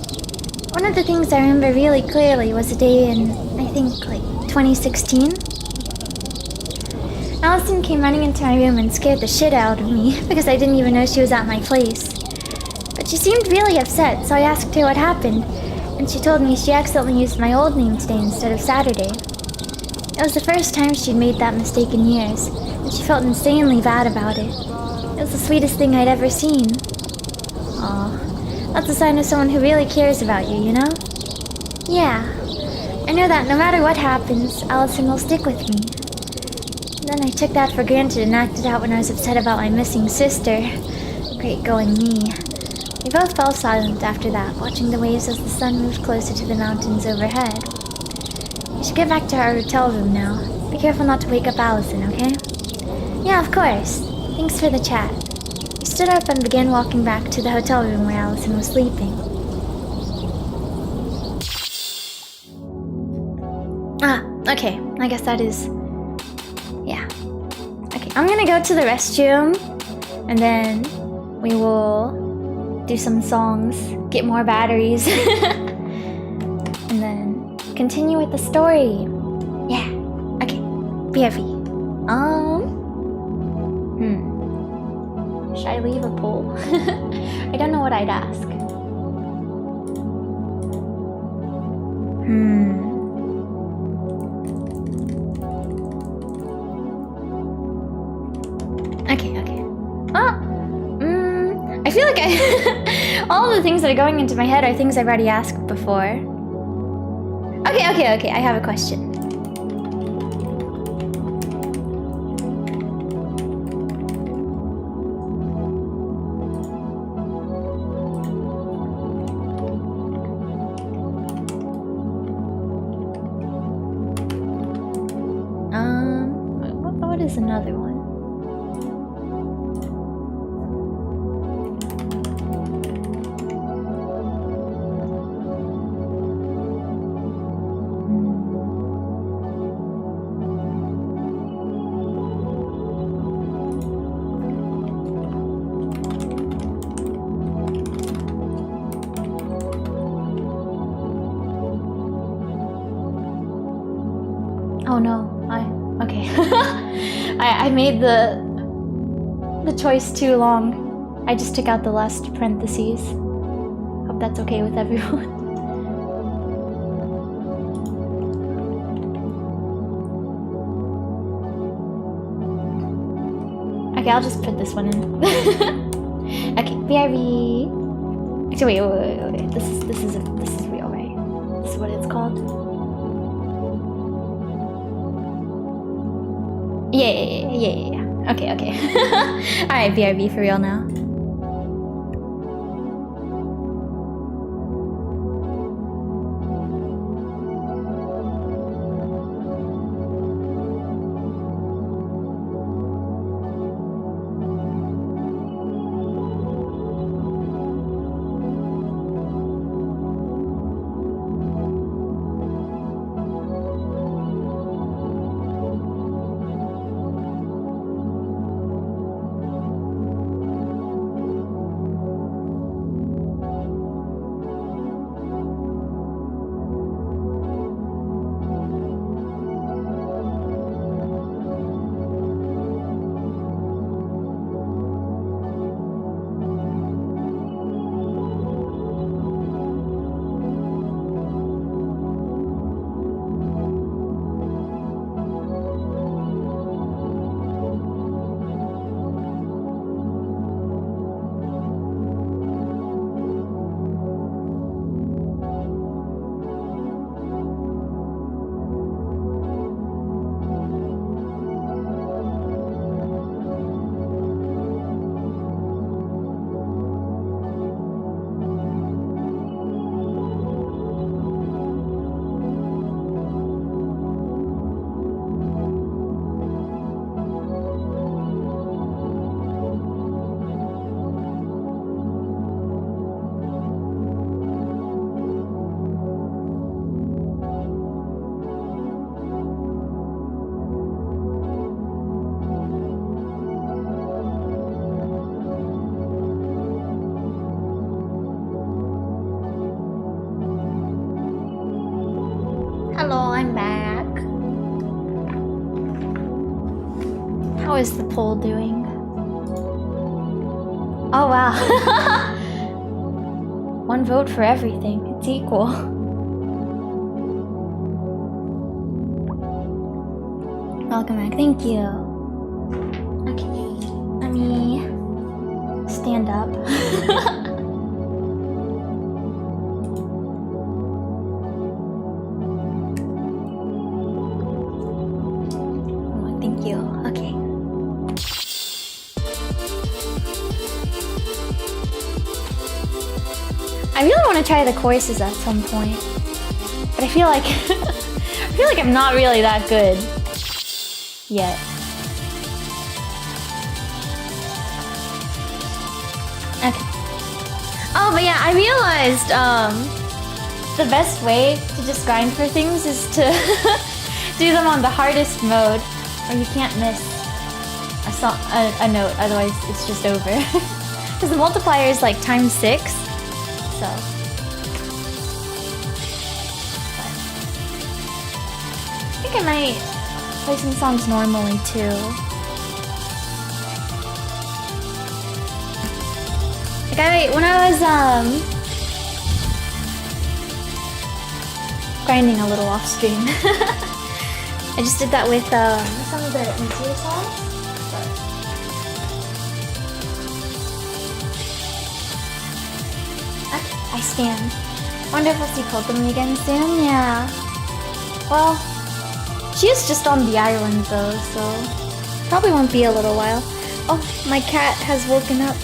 One of the things I remember really clearly was a day in, I think, like 2016. Allison came running into my room and scared the shit out of me because I didn't even know she was at my place. But she seemed really upset, so I asked her what happened, and she told me she accidentally used my old name today instead of Saturday. It was the first time she'd made that mistake in years, and she felt insanely bad about it. It was the sweetest thing I'd ever seen. Aw, that's a sign of someone who really cares about you, you know? Yeah, I know that no matter what happens, Allison will stick with me. Then I took that for granted and acted out when I was upset about my missing sister. Great going me. We both fell silent after that, watching the waves as the sun moved closer to the mountains overhead. We should get back to our hotel room now. Be careful not to wake up Allison, okay? Yeah, of course. Thanks for the chat. We stood up and began walking back to the hotel room where Allison was sleeping. Ah, okay. I guess that is... yeah. Okay, I'm gonna go to the restroom, and then we will do some songs, get more batteries, and then continue with the story. Yeah. Okay. BRB. Should I leave a poll? I don't know what I'd ask. Okay. I feel like all the things that are going into my head are things I've already asked before. Okay, I have a question. What is another one? Oh no, okay. I made the choice too long. I just took out the last parentheses. Hope that's okay with everyone. Okay, I'll just put this one in. Okay, BRB. Actually, wait. This is real, right? This is what it's called. Yeah. Okay. Alright, BRB for real now. I'm back. How is the poll doing? Oh wow. One vote for everything. It's equal. Welcome back. Thank you. Okay. Let me stand up. Oh, thank you. Okay. I really want to try the choruses at some point, but I feel like I'm not really that good yet. Okay. Oh, but yeah, I realized the best way to just grind for things is to do them on the hardest mode, or you can't miss a note, otherwise it's just over. Because the multiplier is like times 6, so. But I think I might play some songs normally too. Like when I was grinding a little off stream, I just did that with some of the easier songs. Okay, I stand. Wonder if I'll see Kokomi again soon. Yeah. Well, she is just on the island though, so probably won't be a little while. Oh, my cat has woken up.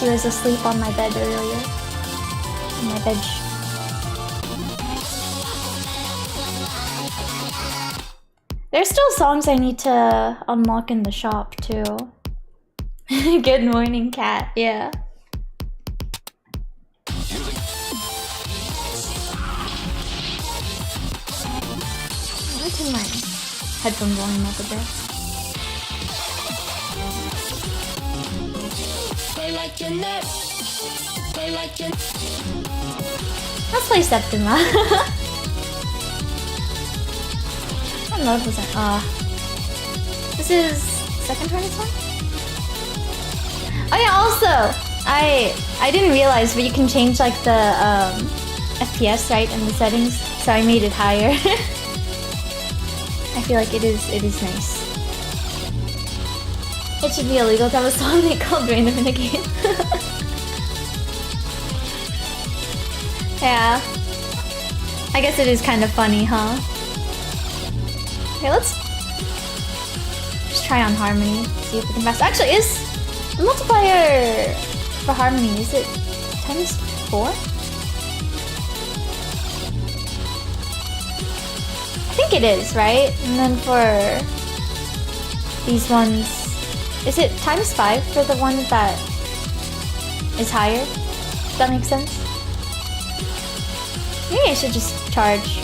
She was asleep on my bed earlier. On my bed. There's still songs I need to unlock in the shop too. Good morning, cat. Yeah. I'll turn my headphone volume up a bit. Let's play Septima. What mode was that? This is second turn song? Oh yeah, also I didn't realize, but you can change like the FPS right in the settings, so I made it higher. I feel like it is nice. It should be illegal to have a song they called random in a game. Yeah. I guess it is kind of funny, huh? Okay, let's just try on harmony. See if we can pass. Actually, is the multiplier for harmony, is it times 4? I think it is, right? And then for these ones, is it times 5 for the one that is higher? Does that make sense? Maybe I should just charge.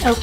Oh.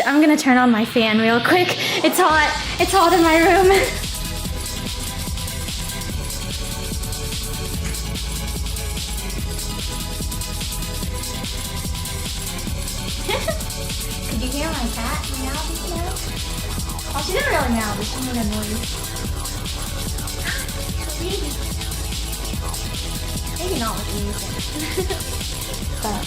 I'm gonna turn on my fan real quick. It's hot. It's hot in my room. Could you hear my cat meow just now? Oh, she didn't really meow, but she made a noise. Maybe not with music. But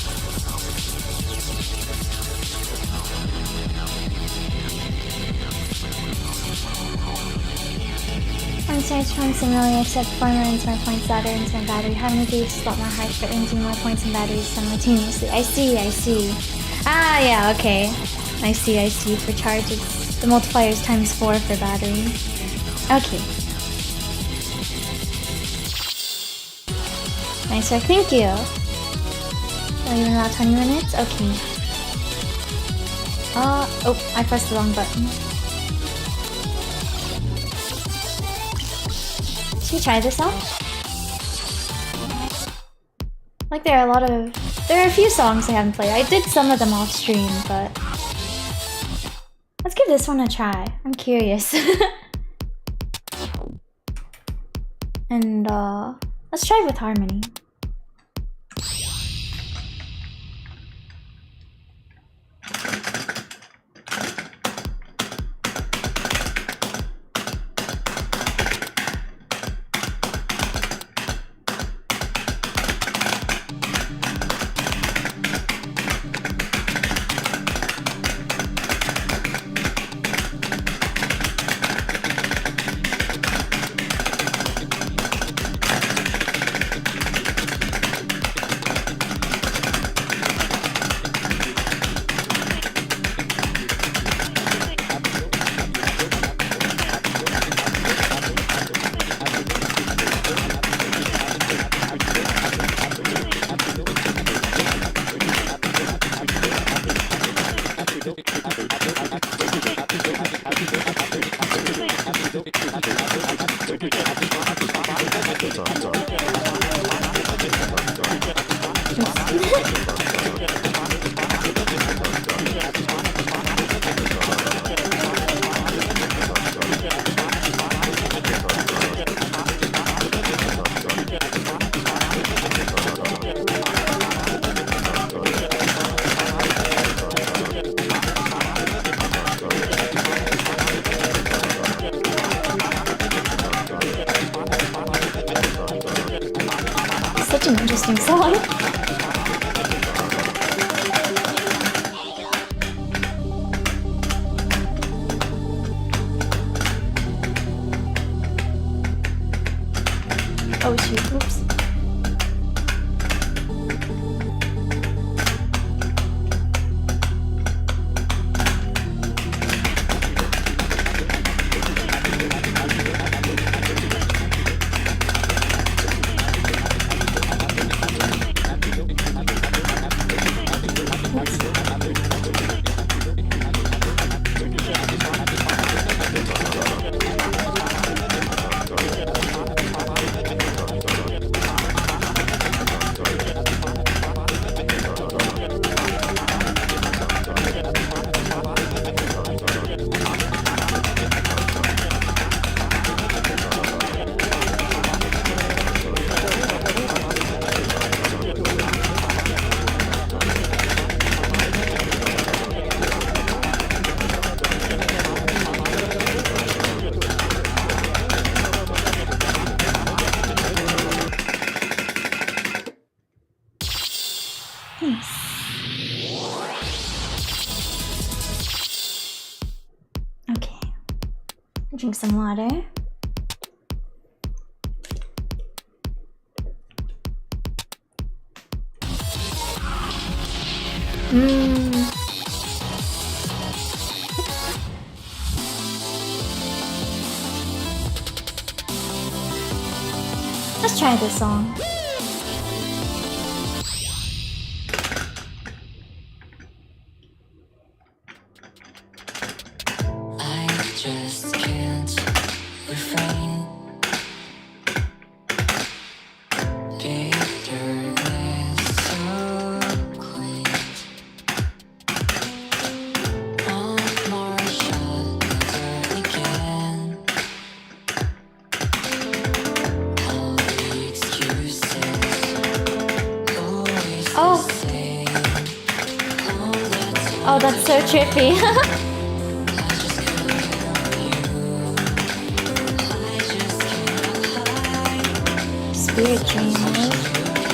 Points similarly except former ends my points, latter ends my battery. Having a gauge slot more high for ending more points and batteries simultaneously. I see. Ah, yeah, okay. I see. For charges, the multiplier is times 4 for battery. Okay. Nice work, thank you. Oh, even about 20 minutes? Okay. Oh, I pressed the wrong button. Should we try this out? Like there are a few songs I haven't played. I did some of them off stream, but let's give this one a try. I'm curious. And let's try with harmony. Such an interesting song. Oh shoot, oops. Okay. Drink some water. Let's try this song. Just can't refrain. Bitterness so quaint. Oh. Oh, that's so trippy. Spirit dream.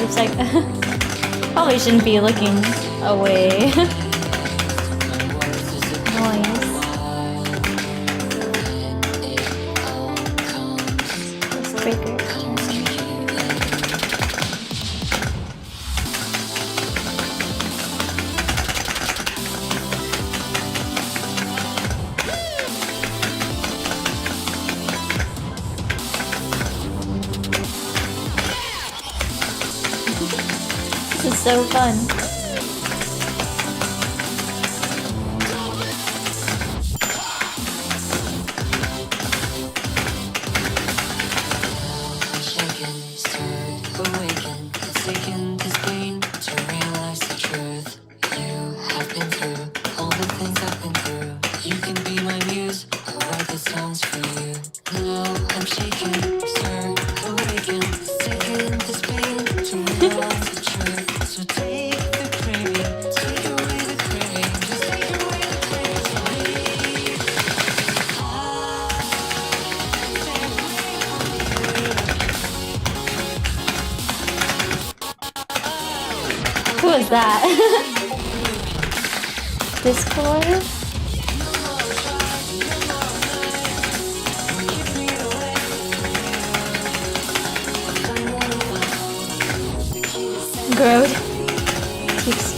Looks like probably shouldn't be looking away. Noise. This breaker. This is so fun. Shaken, stirred, awakened, forsaken this pain to realize the truth. You have been through all the things I've been through. You can be my muse. I'll write the songs for you. Now I'm shaken, stirred, awakened, forsaken this pain to realize the truth. So take the craving, take away the craving, just take away the craving for me. Who is that? Discord? Growth. Text.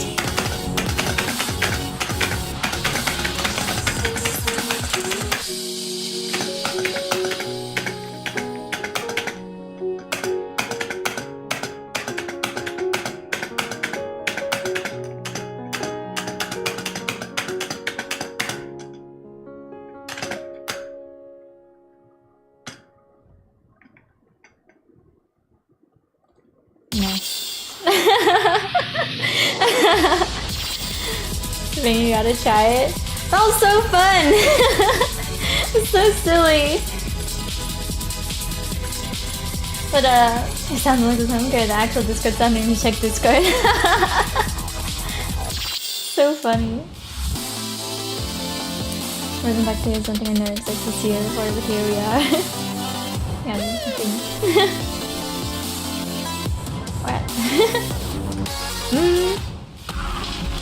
Maybe you gotta try it. That was so fun! It's so silly. But it sounds like it's good. The actual Discord sound made me check Discord. So funny. Welcome back to something I noticed like this year before, but here we are. Yeah, nothing. What?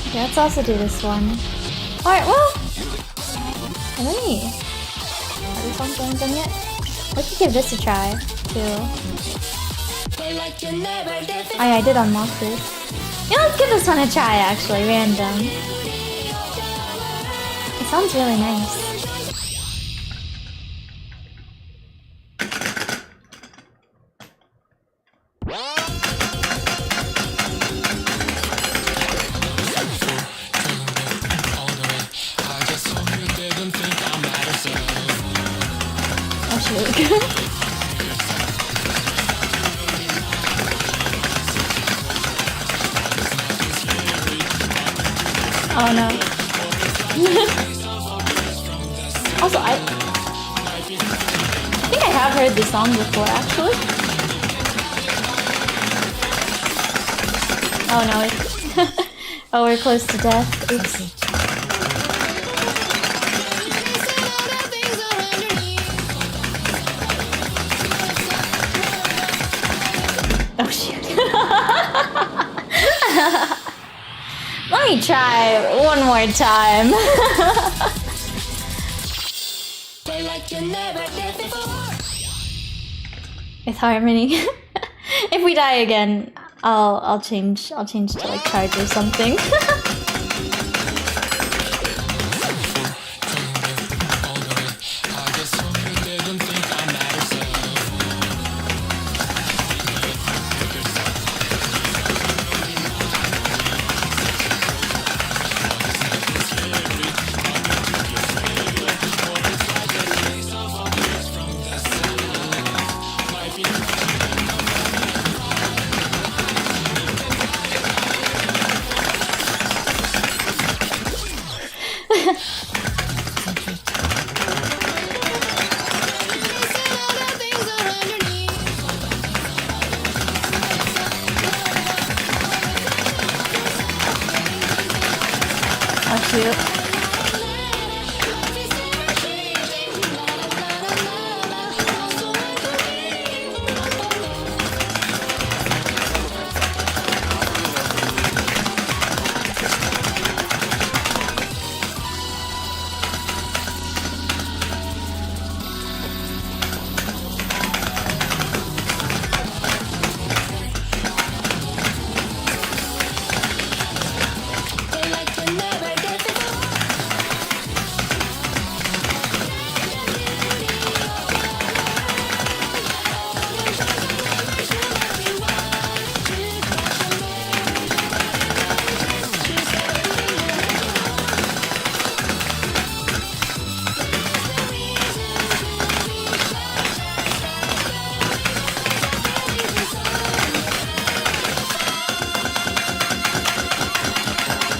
Okay, let's also do this one. Alright, well. Let me. Are these ones going done yet? Let's give this a try, too. Oh yeah, I did unlock this. Yeah, let's give this one a try, actually. Random. It sounds really nice. Oh no. Also, I think I have heard this song before, actually. Oh no, it's oh, we're close to death. Oops. Oh shit. Let me try one more time. With harmony. If we die again, I'll change to like charge or something. cute.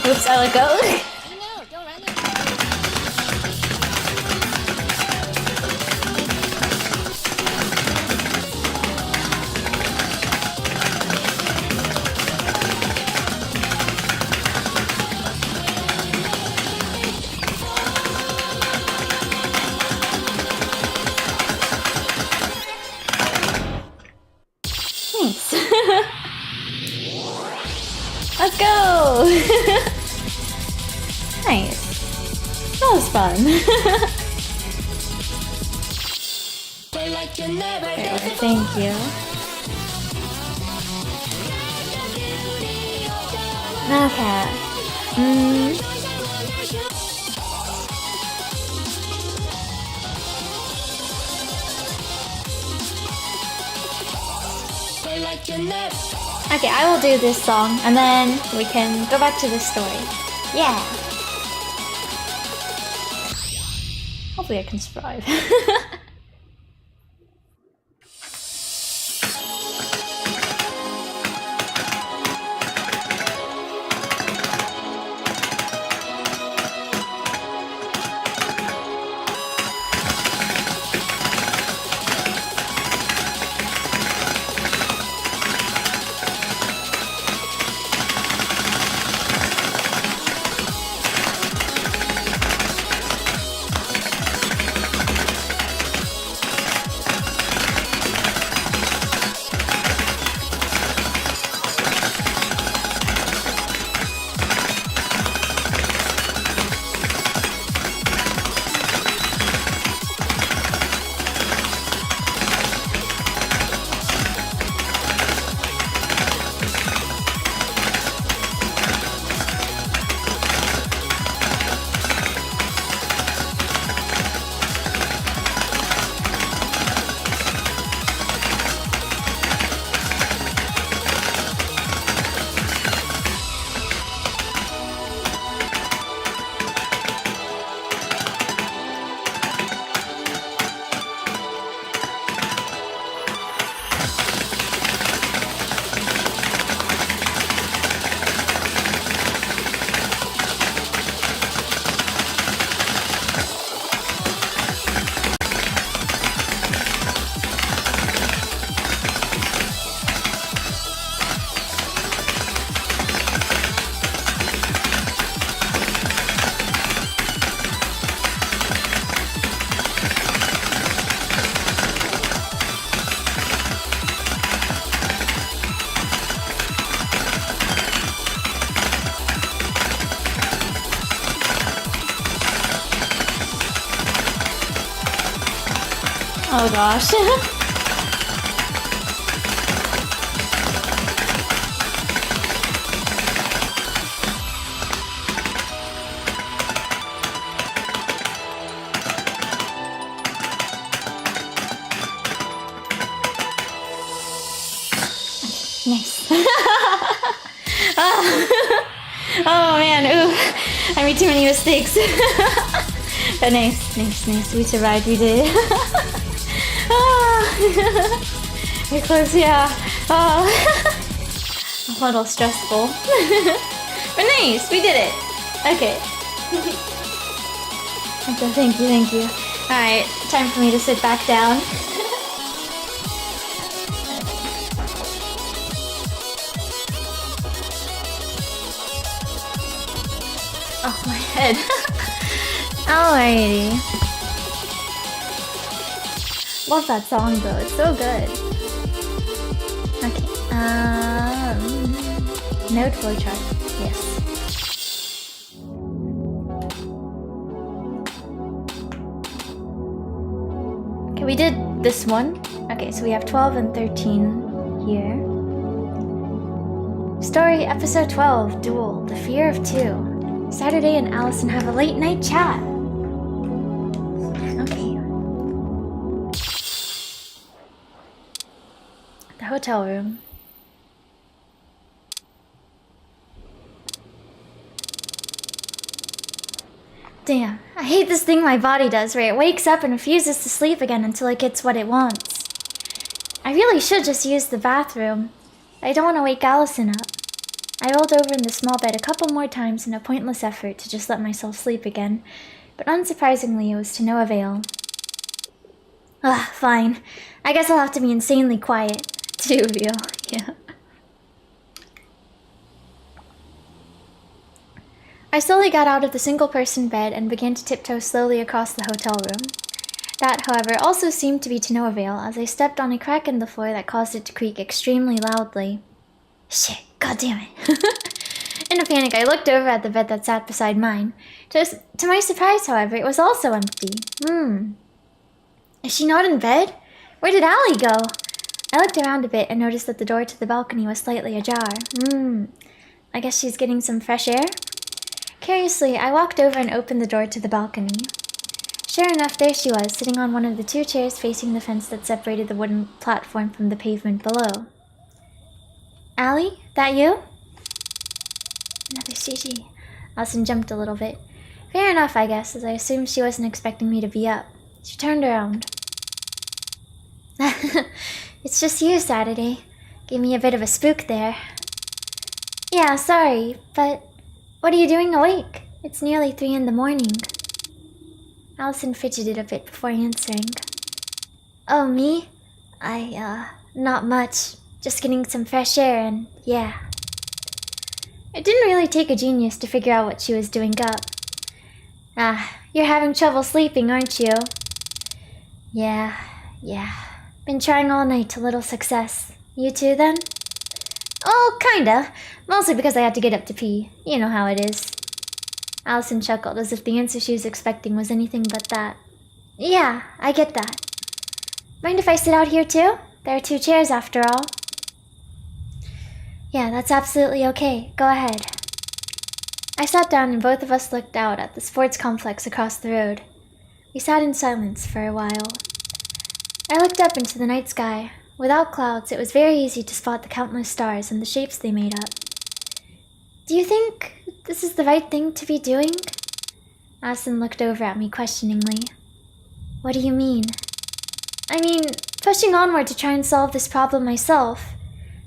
Oops, I let go. Thanks. Let's go! Nice. That was fun. Okay, thank you. Okay. Okay, I will do this song and then we can go back to the story. Yeah. Hopefully I can survive. Oh gosh. Nice. Oh man, ooh. I made too many mistakes. But nice. We survived, we did. We're close, yeah. Oh. A little stressful. But nice, we did it. Okay. Okay, thank you. Alright, time for me to sit back down. Oh, my head. Alrighty. Love that song though, it's so good. Okay, node flowchart, yes. Okay, we did this one. Okay, so we have 12 and 13 here. Story episode 12, Duel, The Fear of Two. Saturday and Allison have a late night chat. Okay. The hotel room. Damn, I hate this thing my body does where it wakes up and refuses to sleep again until it gets what it wants. I really should just use the bathroom. I don't want to wake Allison up. I rolled over in the small bed a couple more times in a pointless effort to just let myself sleep again, but unsurprisingly it was to no avail. Ugh, fine. I guess I'll have to be insanely quiet to do real, yeah. I slowly got out of the single-person bed and began to tiptoe slowly across the hotel room. That, however, also seemed to be to no avail as I stepped on a crack in the floor that caused it to creak extremely loudly. Shit, goddammit. In a panic, I looked over at the bed that sat beside mine. To my surprise, however, it was also empty. Is she not in bed? Where did Allie go? I looked around a bit and noticed that the door to the balcony was slightly ajar. I guess she's getting some fresh air? Curiously, I walked over and opened the door to the balcony. Sure enough, there she was, sitting on one of the two chairs facing the fence that separated the wooden platform from the pavement below. Allie? That you? Another Gigi. Allison jumped a little bit. Fair enough, I guess, as I assumed she wasn't expecting me to be up. She turned around. It's just you, Saturday. Gave me a bit of a spook there. Yeah, sorry, but what are you doing awake? It's nearly 3 in the morning. Allison fidgeted a bit before answering. Oh, me? Not much. Just getting some fresh air and, yeah. It didn't really take a genius to figure out what she was doing up. You're having trouble sleeping, aren't you? Yeah. Been trying all night to little success. You too, then? Oh, kinda. Mostly because I had to get up to pee. You know how it is. Allison chuckled as if the answer she was expecting was anything but that. Yeah, I get that. Mind if I sit out here too? There are 2 chairs after all. Yeah, that's absolutely okay. Go ahead. I sat down and both of us looked out at the sports complex across the road. We sat in silence for a while. I looked up into the night sky. Without clouds, it was very easy to spot the countless stars and the shapes they made up. Do you think this is the right thing to be doing? Allison looked over at me questioningly. What do you mean? I mean, pushing onward to try and solve this problem myself.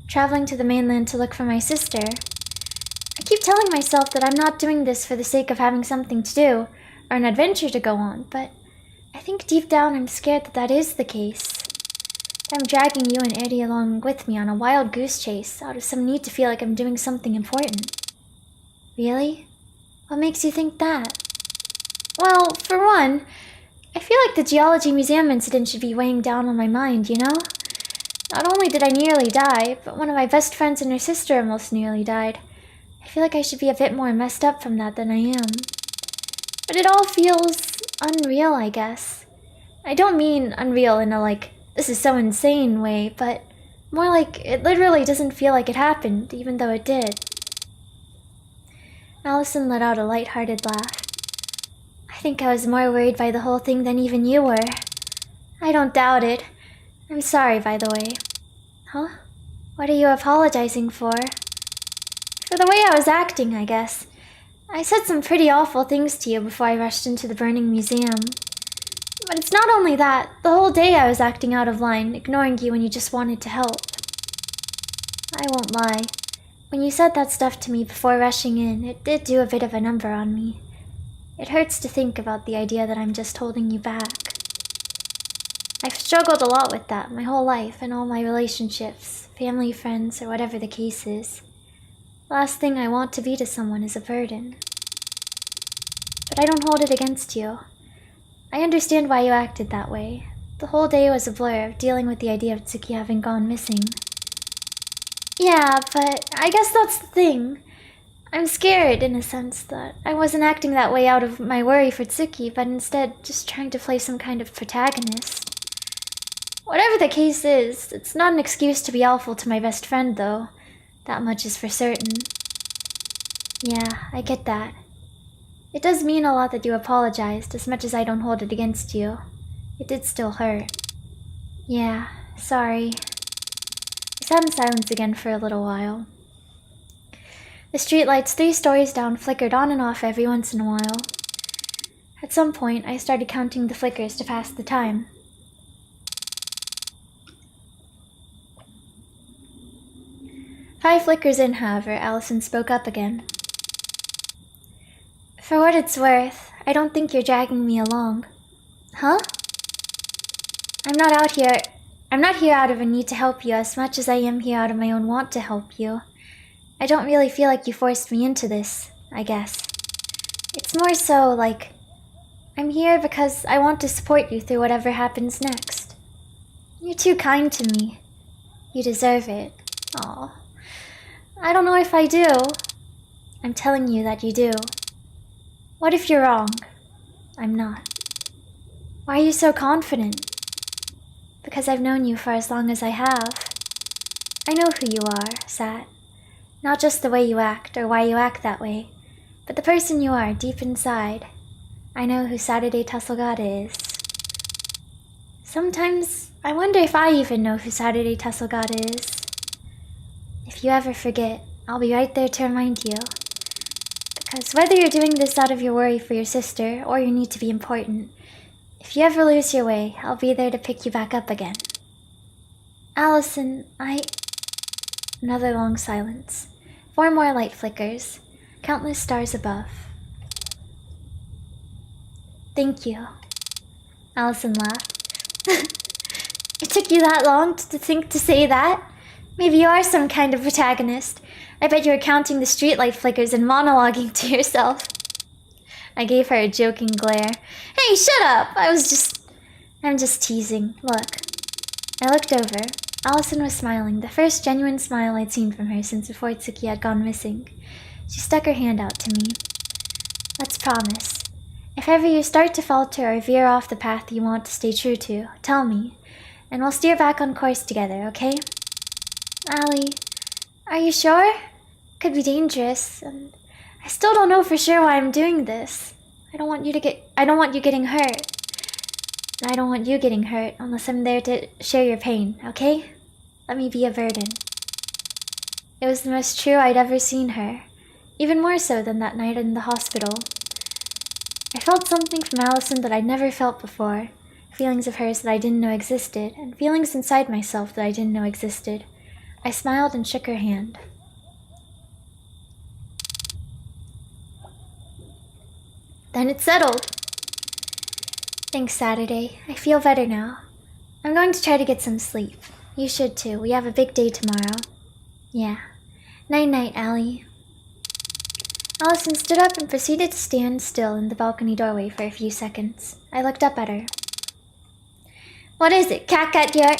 Traveling to the mainland to look for my sister. I keep telling myself that I'm not doing this for the sake of having something to do, or an adventure to go on, but I think deep down I'm scared that that is the case. I'm dragging you and Eddie along with me on a wild goose chase out of some need to feel like I'm doing something important. Really? What makes you think that? Well, for one, I feel like the Geology Museum incident should be weighing down on my mind, you know? Not only did I nearly die, but one of my best friends and her sister almost nearly died. I feel like I should be a bit more messed up from that than I am. But it all feels unreal, I guess. I don't mean unreal in a like, this is so insane way, but more like it literally doesn't feel like it happened, even though it did. Allison let out a light-hearted laugh. I think I was more worried by the whole thing than even you were. I don't doubt it. I'm sorry, by the way. Huh? What are you apologizing for? For the way I was acting, I guess. I said some pretty awful things to you before I rushed into the burning museum. But it's not only that. The whole day I was acting out of line, ignoring you when you just wanted to help. I won't lie. When you said that stuff to me before rushing in, it did do a bit of a number on me. It hurts to think about the idea that I'm just holding you back. I've struggled a lot with that my whole life and all my relationships, family, friends, or whatever the case is. Last thing I want to be to someone is a burden. I don't hold it against you. I understand why you acted that way. The whole day was a blur of dealing with the idea of Tsuki having gone missing. Yeah, but I guess that's the thing. I'm scared, in a sense, that I wasn't acting that way out of my worry for Tsuki, but instead just trying to play some kind of protagonist. Whatever the case is, it's not an excuse to be awful to my best friend, though. That much is for certain. Yeah, I get that. It does mean a lot that you apologized, as much as I don't hold it against you. It did still hurt. Yeah, sorry. I sat in silence again for a little while. The streetlights 3 stories down flickered on and off every once in a while. At some point, I started counting the flickers to pass the time. Five flickers in, however, Allison spoke up again. For what it's worth, I don't think you're dragging me along. Huh? I'm not here out of a need to help you as much as I am here out of my own want to help you. I don't really feel like you forced me into this, I guess. It's more so like, I'm here because I want to support you through whatever happens next. You're too kind to me. You deserve it. Aw. I don't know if I do. I'm telling you that you do. What if you're wrong? I'm not. Why are you so confident? Because I've known you for as long as I have. I know who you are, Sat. Not just the way you act or why you act that way, but the person you are deep inside. I know who Saturday Tusselgata is. Sometimes I wonder if I even know who Saturday Tusselgata is. If you ever forget, I'll be right there to remind you. Because whether you're doing this out of your worry for your sister or your need to be important, if you ever lose your way, I'll be there to pick you back up again. Allison, Another long silence. 4 more light flickers. Countless stars above. Thank you. Allison laughed. It took you that long to think to say that? Maybe you are some kind of protagonist. I bet you were counting the streetlight flickers and monologuing to yourself. I gave her a joking glare. Hey, shut up! I'm just teasing. Look. I looked over. Allison was smiling, the first genuine smile I'd seen from her since before Tsuki had gone missing. She stuck her hand out to me. Let's promise. If ever you start to falter or veer off the path you want to stay true to, tell me, and we'll steer back on course together, okay? Allie, are you sure? Could be dangerous, and I still don't know for sure why I'm doing this. I don't want you getting hurt. I don't want you getting hurt unless I'm there to share your pain, okay? Let me be a burden. It was the most true I'd ever seen her, even more so than that night in the hospital. I felt something from Allison that I'd never felt before, feelings of hers that I didn't know existed, and feelings inside myself that I didn't know existed. I smiled and shook her hand. Then it's settled. Thanks, Saturday. I feel better now. I'm going to try to get some sleep. You should too. We have a big day tomorrow. Yeah. Night-night, Allie. Allison stood up and proceeded to stand still in the balcony doorway for a few seconds. I looked up at her. What is it, cat your...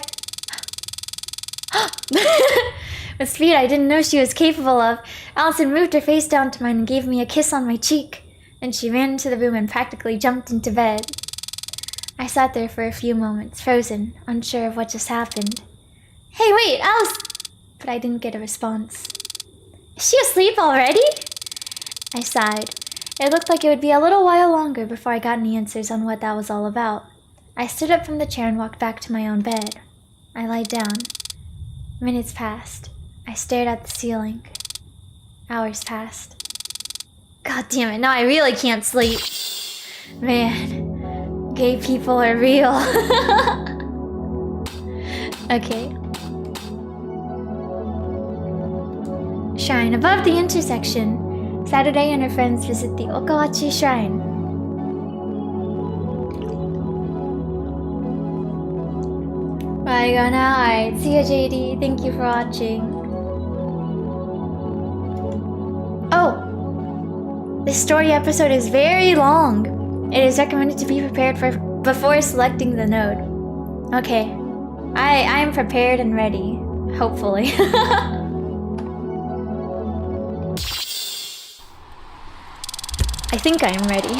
With speed I didn't know she was capable of, Allison moved her face down to mine and gave me a kiss on my cheek. Then she ran into the room and practically jumped into bed. I sat there for a few moments, frozen, unsure of what just happened. Hey, wait, Alice! But I didn't get a response. Is she asleep already? I sighed. It looked like it would be a little while longer before I got any answers on what that was all about. I stood up from the chair and walked back to my own bed. I lied down. Minutes passed. I stared at the ceiling. Hours passed. God damn it, now I really can't sleep. Man, gay people are real. Okay. Shrine above the intersection. Saturday and her friends visit the Okawachi Shrine. Bye, go now. Alright, see ya, JD. Thank you for watching. Oh! This story episode is very long. It is recommended to be prepared for before selecting the node. Okay. I am prepared and ready. Hopefully. I think I am ready.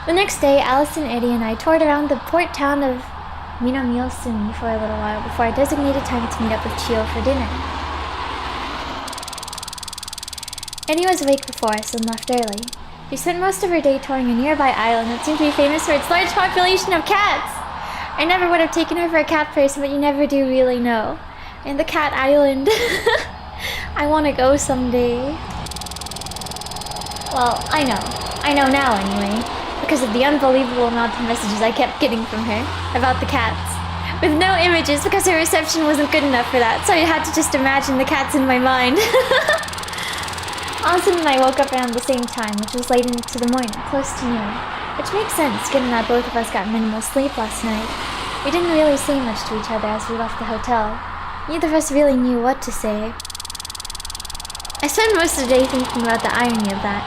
The next day, Allison, Eddie, and I toured around the port town of Minamiosumi for a little while before our designated time to meet up with Chio for dinner. Eddie was awake before us and left early. She spent most of her day touring a nearby island that seemed to be famous for its large population of cats. I never would have taken her for a cat person, but you never do really know. And the cat island. I want to go someday. Well, I know now anyway, because of the unbelievable amount of messages I kept getting from her about the cats. With no images, because her reception wasn't good enough for that, so I had to just imagine the cats in my mind. Allison and I woke up around the same time, which was late into the morning, close to noon. Which makes sense, given that both of us got minimal sleep last night. We didn't really say much to each other as we left the hotel. Neither of us really knew what to say. I spent most of the day thinking about the irony of that.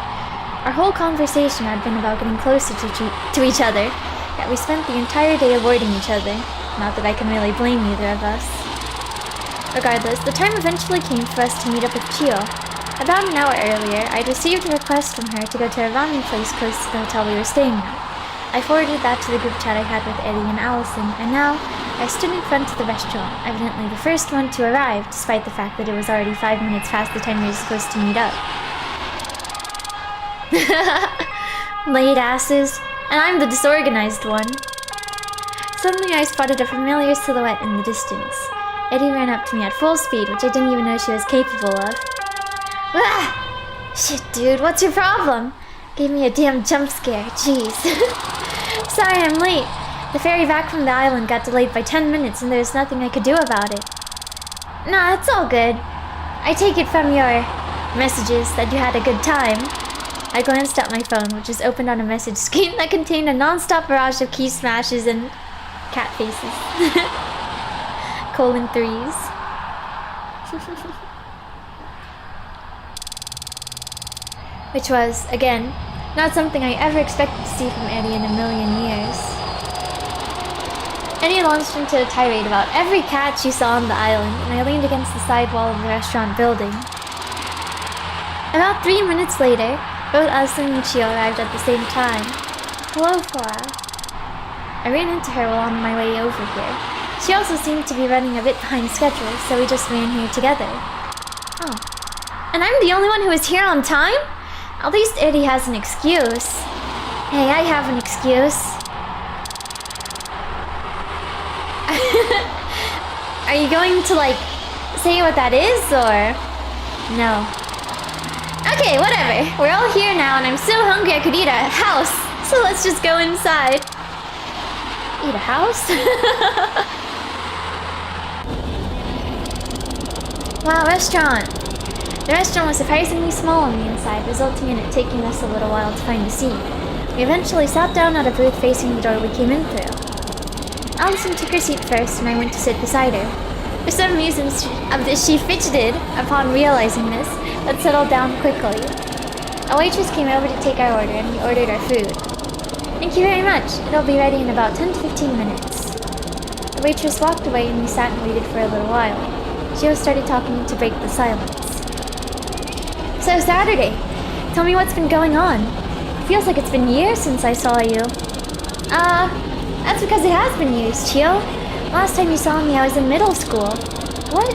Our whole conversation had been about getting closer to each other, yet we spent the entire day avoiding each other. Not that I can really blame either of us. Regardless, the time eventually came for us to meet up with Chio. About an hour earlier, I'd received a request from her to go to a ramen place close to the hotel we were staying at. I forwarded that to the group chat I had with Eddie and Allison, and now I stood in front of the restaurant, evidently the first one to arrive, despite the fact that it was already 5 minutes past the time we were supposed to meet up. Late asses, and I'm the disorganized one. Suddenly I spotted a familiar silhouette in the distance. Eddie ran up to me at full speed, which I didn't even know she was capable of. Ah! Shit, dude, what's your problem? Gave me a damn jump scare, jeez. Sorry I'm late. The ferry back from the island got delayed by 10 minutes and there's nothing I could do about it. Nah, it's all good. I take it from your messages that you had a good time. I glanced at my phone, which was opened on a message screen that contained a non-stop barrage of key smashes and cat faces. Colon 3s. Which was, again, not something I ever expected to see from Eddie in a million years. Eddie launched into a tirade about every cat she saw on the island, and I leaned against the side wall of the restaurant building. About 3 minutes later, both Allison and Chio arrived at the same time. Hello, Flora. I ran into her while on my way over here. She also seemed to be running a bit behind schedule, so we just ran here together. Oh. And I'm the only one who is here on time? At least Eddie has an excuse. Hey, I have an excuse. Are you going to, say what that is, or... No. Okay, whatever. We're all here now, and I'm so hungry I could eat a house. So let's just go inside. Eat a house? Wow, restaurant. The restaurant was surprisingly small on the inside, resulting in it taking us a little while to find a seat. We eventually sat down at a booth facing the door we came in through. Allison took her seat first, and I went to sit beside her. For some reason, she fidgeted upon realizing this, but settled down quickly. A waitress came over to take our order, and we ordered our food. Thank you very much. It'll be ready in about 10 to 15 minutes. The waitress walked away, and we sat and waited for a little while. Gio started talking to break the silence. So Saturday, tell me what's been going on. It feels like it's been years since I saw you. That's because it has been years, Chio. Last time you saw me, I was in middle school. What?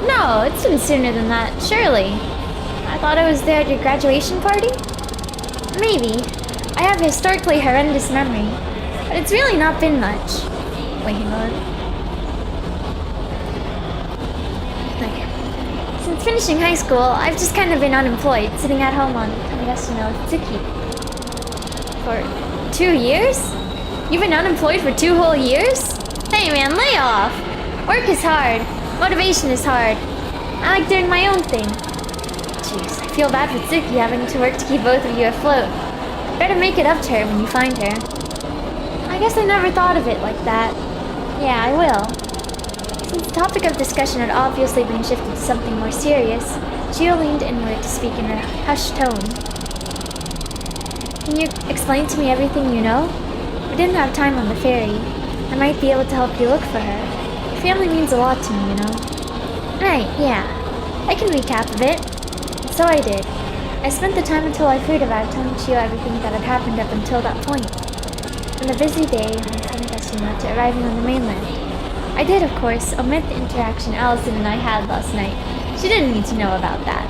No, it's been sooner than that, surely. I thought I was there at your graduation party? Maybe. I have a historically horrendous memory, but it's really not been much. Wait, hang on. Since finishing high school, I've just kind of been unemployed, sitting at home on, Tsuki. For 2 years? You've been unemployed for 2 whole years? Hey man, lay off! Work is hard. Motivation is hard. I like doing my own thing. Jeez, I feel bad for Tsuki having to work to keep both of you afloat. Better make it up to her when you find her. I guess I never thought of it like that. Yeah, I will. Since the topic of discussion had obviously been shifted to something more serious, Chio leaned inward to speak in a hushed tone. Can you explain to me everything you know? We didn't have time on the ferry. I might be able to help you look for her. Your family means a lot to me, you know. Right, yeah. I can recap a bit. And so I did. I spent the time until I freed arrived telling Chio everything that had happened up until that point. From the busy day on Tanegashima to arriving on the mainland. I did, of course, omit the interaction Allison and I had last night. She didn't need to know about that.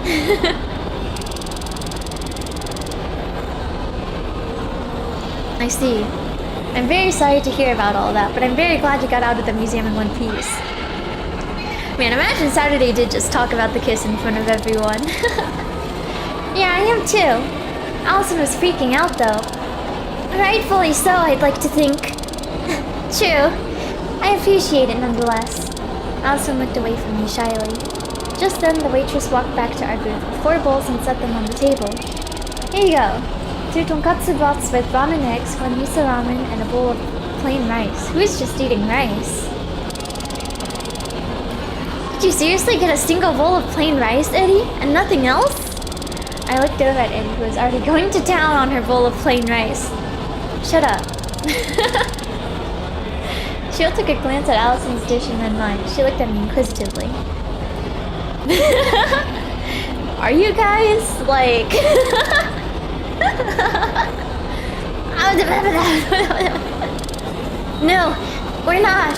I see. I'm very sorry to hear about all that, but I'm very glad you got out of the museum in one piece. Man, imagine Saturday did just talk about the kiss in front of everyone. Yeah, I am too. Allison was freaking out though. Rightfully so, I'd like to think. True. I appreciate it nonetheless. Allison looked away from me shyly. Just then, the waitress walked back to our booth with 4 bowls and set them on the table. Here you go. 2 tonkatsu broths with ramen eggs, 1 miso ramen, and a bowl of plain rice. Who's just eating rice? Did you seriously get a single bowl of plain rice, Eddie? And nothing else? I looked over at Eddie, who was already going to town on her bowl of plain rice. Shut up. Shio took a glance at Allison's dish and then mine. She looked at me inquisitively. Are you guys, like... No, we're not.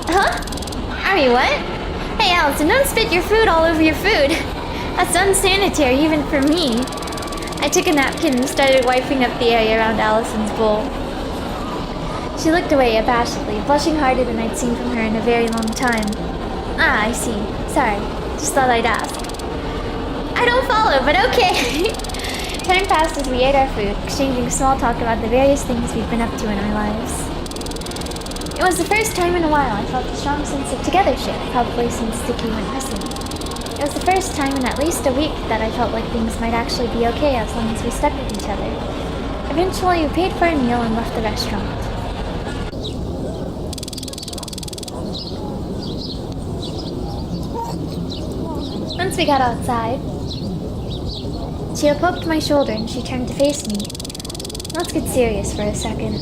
Huh? Are we what? Hey Allison, don't spit your food all over your food. That's unsanitary even for me. I took a napkin and started wiping up the area around Allison's bowl. She looked away abashedly, blushing harder than I'd seen from her in a very long time. Ah, I see. Sorry. Just thought I'd ask. I don't follow, but okay. Time passed as we ate our food, exchanging small talk about the various things we've been up to in our lives. It was the first time in a while I felt a strong sense of togethership, probably since Suki went missing. It was the first time in at least a week that I felt like things might actually be okay as long as we stuck with each other. Eventually, we paid for a meal and left the restaurant. Once we got outside, Chio poked my shoulder and she turned to face me. Let's get serious for a second.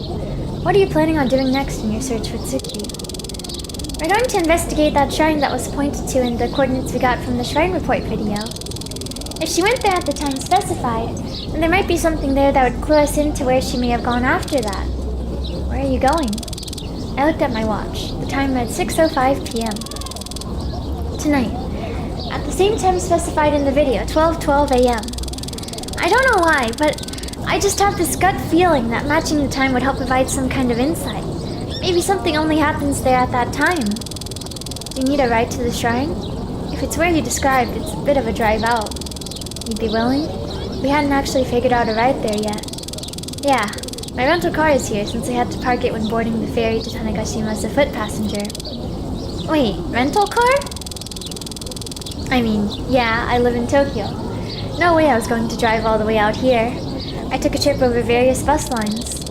What are you planning on doing next in your search for Tsuki? We're going to investigate that shrine that was pointed to in the coordinates we got from the shrine report video. If she went there at the time specified, then there might be something there that would clue us into where she may have gone after that. Where are you going? I looked at my watch. The time read 6:05 p.m. Tonight. At the same time specified in the video, 12:12 a.m. I don't know why, but I just have this gut feeling that matching the time would help provide some kind of insight. Maybe something only happens there at that time. Do you need a ride to the shrine? If it's where you described, it's a bit of a drive out. You'd be willing? We hadn't actually figured out a ride there yet. Yeah, my rental car is here since I had to park it when boarding the ferry to Tanegashima as a foot passenger. Wait, rental car? I mean, yeah, I live in Tokyo. No way I was going to drive all the way out here. I took a trip over various bus lines.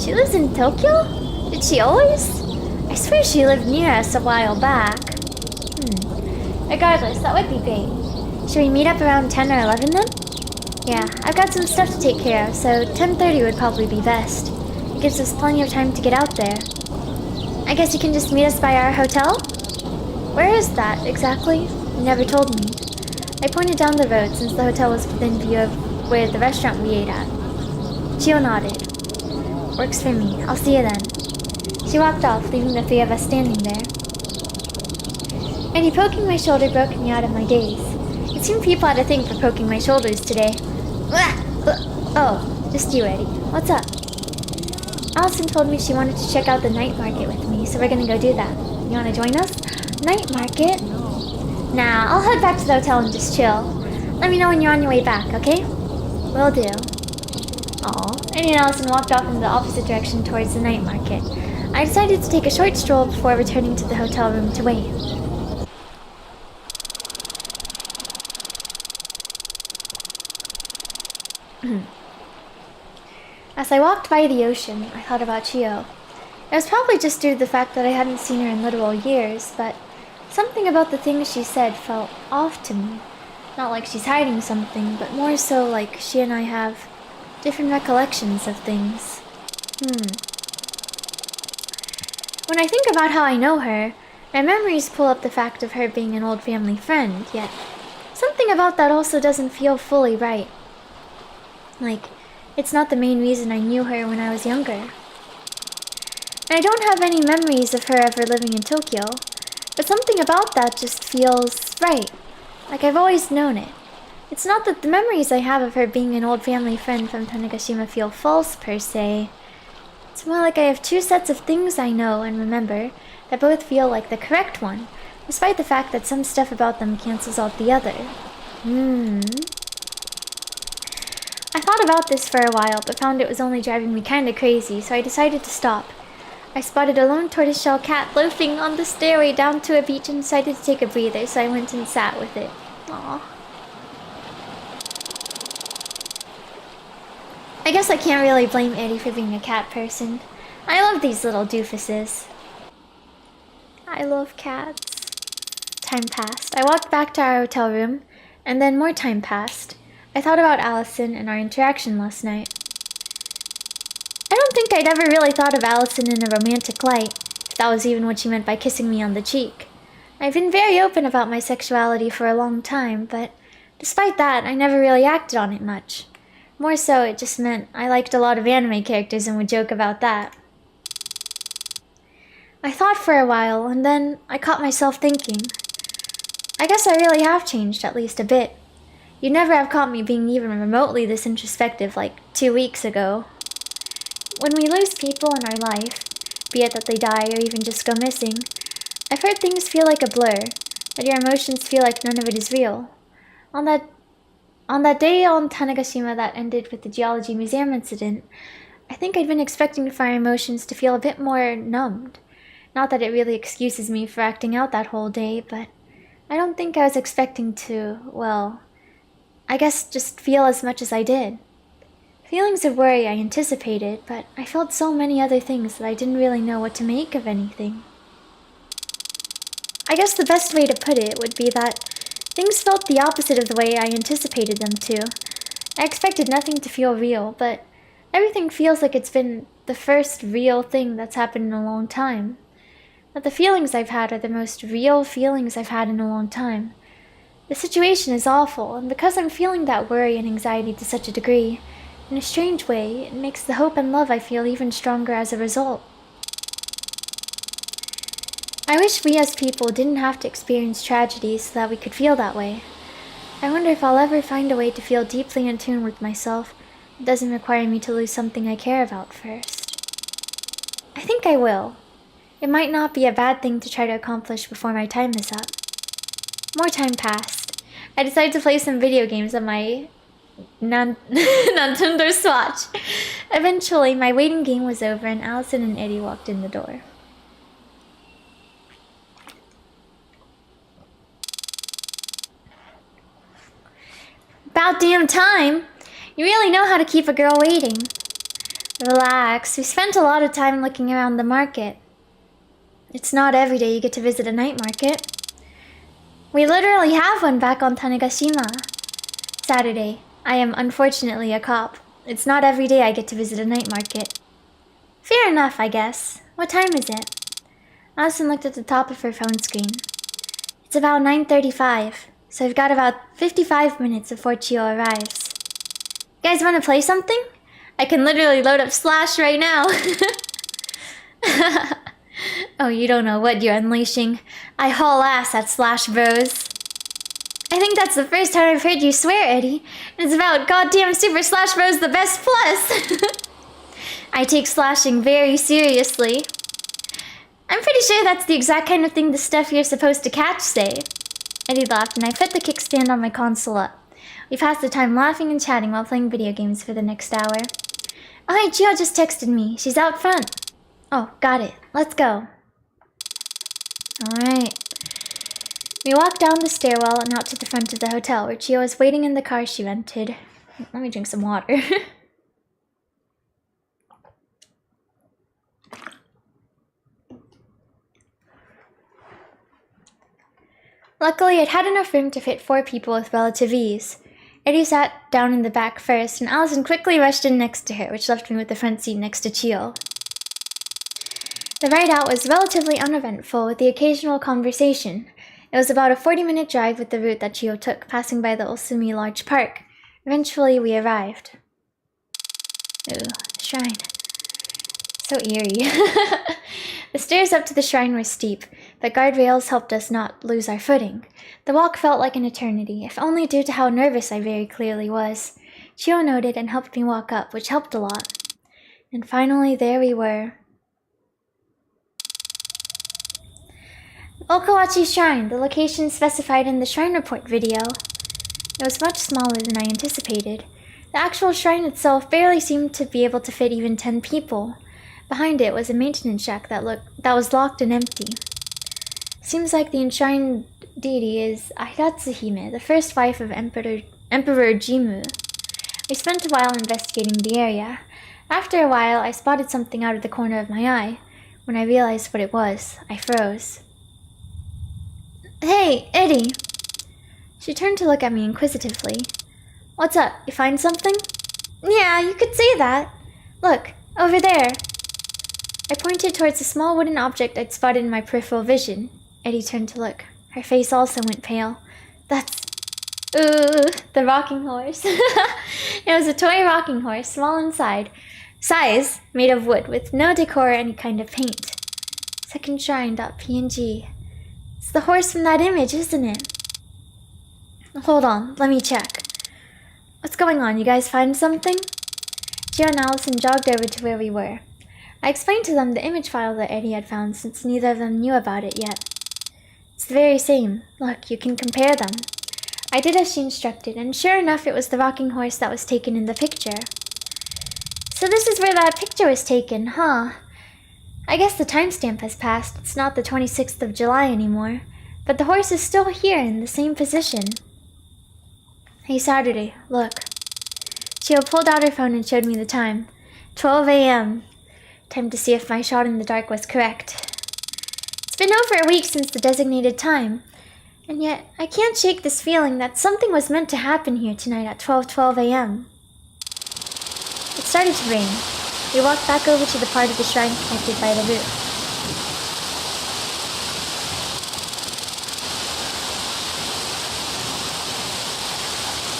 She lives in Tokyo? Did she always? I swear she lived near us a while back. Regardless, that would be great. Should we meet up around 10 or 11 then? Yeah, I've got some stuff to take care of, so 10:30 would probably be best. It gives us plenty of time to get out there. I guess you can just meet us by our hotel? Where is that, exactly? You never told me. I pointed down the road since the hotel was within view of where the restaurant we ate at. Chio nodded. Works for me. I'll see you then. She walked off, leaving the 3 of us standing there. Eddie poking my shoulder broke me out of my daze. It seemed people had a thing for poking my shoulders today. Oh, just you, Eddie. What's up? Allison told me she wanted to check out the night market with me, so we're gonna go do that. You wanna join us? Night market? Nah, I'll head back to the hotel and just chill. Let me know when you're on your way back, okay? Will do. Aw. Eddie and Allison walked off in the opposite direction towards the night market. I decided to take a short stroll before returning to the hotel room to wait. As I walked by the ocean, I thought about Chio. It was probably just due to the fact that I hadn't seen her in literal years, but Something about the things she said felt off to me. Not like she's hiding something, but more so like she and I have different recollections of things. When I think about how I know her, my memories pull up the fact of her being an old family friend, yet something about that also doesn't feel fully right. Like, it's not the main reason I knew her when I was younger. And I don't have any memories of her ever living in Tokyo, but something about that just feels right. Like I've always known it. It's not that the memories I have of her being an old family friend from Tanegashima feel false per se. It's more like I have two sets of things I know and remember that both feel like the correct one, despite the fact that some stuff about them cancels out the other. I thought about this for a while, but found it was only driving me kinda crazy, so I decided to stop. I spotted a lone tortoiseshell cat loafing on the stairway down to a beach and decided to take a breather, so I went and sat with it. Aww. I guess I can't really blame Eddie for being a cat person. I love these little doofuses. I love cats. Time passed. I walked back to our hotel room, and then more time passed. I thought about Allison and our interaction last night. I don't think I'd ever really thought of Allison in a romantic light, if that was even what she meant by kissing me on the cheek. I've been very open about my sexuality for a long time, but despite that, I never really acted on it much. More so, it just meant I liked a lot of anime characters and would joke about that. I thought for a while, and then I caught myself thinking. I guess I really have changed, at least a bit. You'd never have caught me being even remotely this introspective like 2 weeks ago. When we lose people in our life, be it that they die or even just go missing, I've heard things feel like a blur, that your emotions feel like none of it is real. On that day on Tanegashima that ended with the Geology Museum incident, I think I'd been expecting for our emotions to feel a bit more numbed. Not that it really excuses me for acting out that whole day, but I don't think I was expecting to, well, I guess just feel as much as I did. Feelings of worry I anticipated, but I felt so many other things that I didn't really know what to make of anything. I guess the best way to put it would be that things felt the opposite of the way I anticipated them to. I expected nothing to feel real, but everything feels like it's been the first real thing that's happened in a long time. That the feelings I've had are the most real feelings I've had in a long time. The situation is awful, and because I'm feeling that worry and anxiety to such a degree, in a strange way, it makes the hope and love I feel even stronger as a result. I wish we as people didn't have to experience tragedies so that we could feel that way. I wonder if I'll ever find a way to feel deeply in tune with myself that doesn't require me to lose something I care about first. I think I will. It might not be a bad thing to try to accomplish before my time is up. More time passed. I decided to play some video games on my Nintendo Switch. Eventually, my waiting game was over and Allison and Eddie walked in the door. About damn time! You really know how to keep a girl waiting. Relax, we spent a lot of time looking around the market. It's not every day you get to visit a night market. We literally have one back on Tanegashima. Saturday. I am unfortunately a cop. It's not every day I get to visit a night market. Fair enough, I guess. What time is it? Allison looked at the top of her phone screen. It's about 9:35, so I've got about 55 minutes before Chio arrives. You guys want to play something? I can literally load up Slash right now. Oh, you don't know what you're unleashing. I haul ass at Slash Bros. I think that's the first time I've heard you swear, Eddie. It's about goddamn Super Slash Bros the best plus. I take slashing very seriously. I'm pretty sure that's the exact kind of thing the stuff you're supposed to catch say. Eddie laughed and I put the kickstand on my console up. We passed the time laughing and chatting while playing video games for the next hour. Oh hey, Gio just texted me. She's out front. Oh, got it. Let's go. Alright. We walked down the stairwell and out to the front of the hotel where Chio was waiting in the car she rented. Let me drink some water. Luckily, it had enough room to fit 4 people with relative ease. Eddie sat down in the back first, and Allison quickly rushed in next to her, which left me with the front seat next to Chio. The ride out was relatively uneventful, with the occasional conversation. It was about a 40-minute drive with the route that Chio took, passing by the Ulsumi Large Park. Eventually, we arrived. Ooh, the shrine. So eerie. The stairs up to the shrine were steep, but guardrails helped us not lose our footing. The walk felt like an eternity, if only due to how nervous I very clearly was. Chio noted and helped me walk up, which helped a lot. And finally, there we were. Okawachi Shrine, the location specified in the Shrine Report video. It was much smaller than I anticipated. The actual shrine itself barely seemed to be able to fit even 10 people. Behind it was a maintenance shack that was locked and empty. Seems like the enshrined deity is Airatsuhime, the first wife of Emperor Jimmu. We spent a while investigating the area. After a while, I spotted something out of the corner of my eye. When I realized what it was, I froze. Hey, Eddie! She turned to look at me inquisitively. What's up? You find something? Yeah, you could say that. Look, over there. I pointed towards a small wooden object I'd spotted in my peripheral vision. Eddie turned to look. Her face also went pale. That's... the rocking horse. It was a toy rocking horse, small inside. Size, made of wood, with no decor or any kind of paint. Secondshrine.png. It's the horse from that image, isn't it? Hold on, let me check. What's going on? You guys find something? Gio and Allison jogged over to where we were. I explained to them the image file that Eddie had found since neither of them knew about it yet. It's the very same. Look, you can compare them. I did as she instructed, and sure enough it was the rocking horse that was taken in the picture. So this is where that picture was taken, huh? I guess the timestamp has passed. It's not the 26th of July anymore. But the horse is still here in the same position. Hey Saturday, look. Chio pulled out her phone and showed me the time. 12 a.m. Time to see if my shot in the dark was correct. It's been over a week since the designated time. And yet, I can't shake this feeling that something was meant to happen here tonight at 12:12 a.m. It started to rain. We walked back over to the part of the shrine connected by the roof.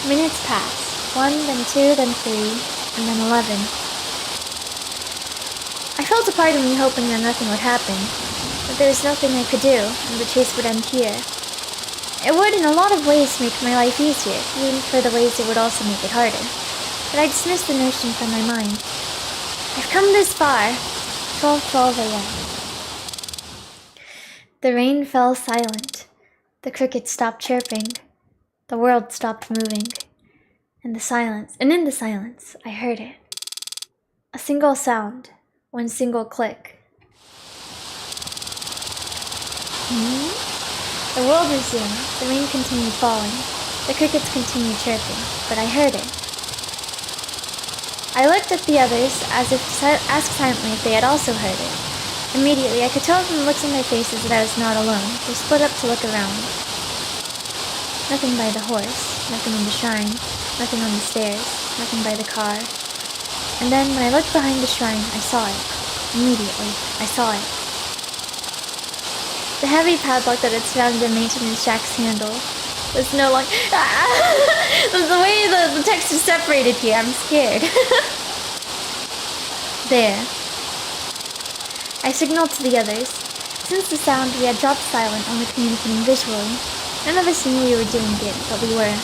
Minutes passed. 1, then 2, then 3, and then 11. I felt a part of me hoping that nothing would happen, that there was nothing I could do, and the chase would end here. It would, in a lot of ways, make my life easier, even for the ways it would also make it harder. But I dismissed the notion from my mind. I've come this far. 12:12 a.m. The rain fell silent. The crickets stopped chirping. The world stopped moving. In the silence, I heard it. A single sound. One single click. The world resumed. The rain continued falling. The crickets continued chirping, but I heard it. I looked at the others as if to ask silently if they had also heard it. Immediately, I could tell from the looks on their faces that I was not alone. They split up to look around. Nothing by the horse, nothing in the shrine, nothing on the stairs, nothing by the car. And then, when I looked behind the shrine, I saw it. Immediately, I saw it. The heavy padlock that had surrounded the maintenance shack's handle was no longer... The way the text is separated here, I'm scared. There. I signaled to the others. Since the sound, we had dropped silent, only communicating visually. None of us knew we were doing it, but we were.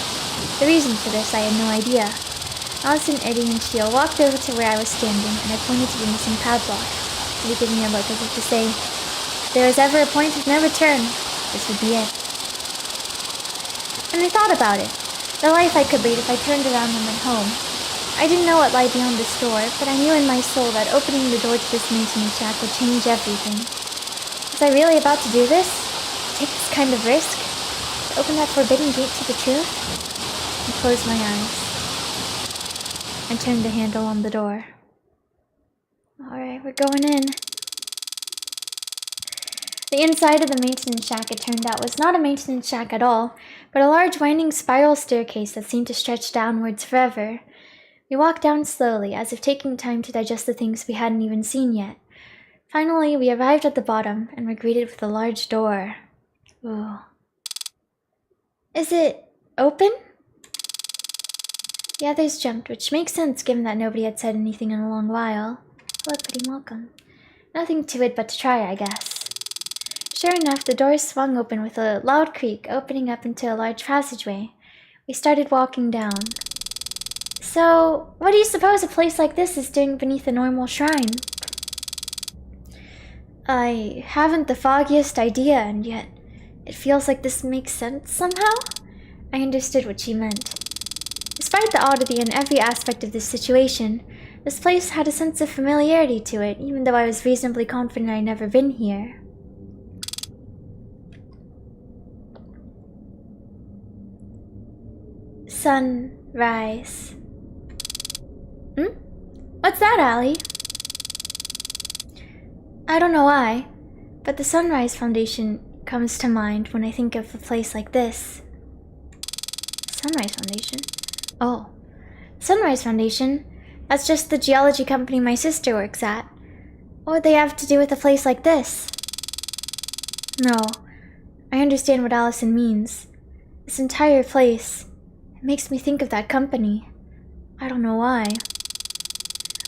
The reason for this, I had no idea. Allison, Eddie, and Chio walked over to where I was standing, and I pointed to the missing padlock. They gave me a look as if to say, if there was ever a point of no return, this would be it. And I thought about it. The life I could lead if I turned around and went home. I didn't know what lay beyond this door, but I knew in my soul that opening the door to this maintenance shack would change everything. Was I really about to do this? Take this kind of risk? To open that forbidden gate to the truth? I closed my eyes. I turned the handle on the door. Alright, we're going in. The inside of the maintenance shack, it turned out, was not a maintenance shack at all, but a large winding spiral staircase that seemed to stretch downwards forever. We walked down slowly, as if taking time to digest the things we hadn't even seen yet. Finally, we arrived at the bottom and were greeted with a large door. Ooh. Is it open? The others jumped, which makes sense given that nobody had said anything in a long while. Hello, pretty welcome. Nothing to it but to try, I guess. Sure enough, the door swung open with a loud creak, opening up into a large passageway. We started walking down. So, what do you suppose a place like this is doing beneath a normal shrine? I haven't the foggiest idea, and yet it feels like this makes sense somehow? I understood what she meant. Despite the oddity in every aspect of this situation, this place had a sense of familiarity to it, even though I was reasonably confident I'd never been here. Sunrise. What's that, Allie? I don't know why, but the Sunrise Foundation comes to mind when I think of a place like this. Sunrise Foundation? Oh. Sunrise Foundation? That's just the geology company my sister works at. What would they have to do with a place like this? No. I understand what Allison means. This entire place, it makes me think of that company. I don't know why.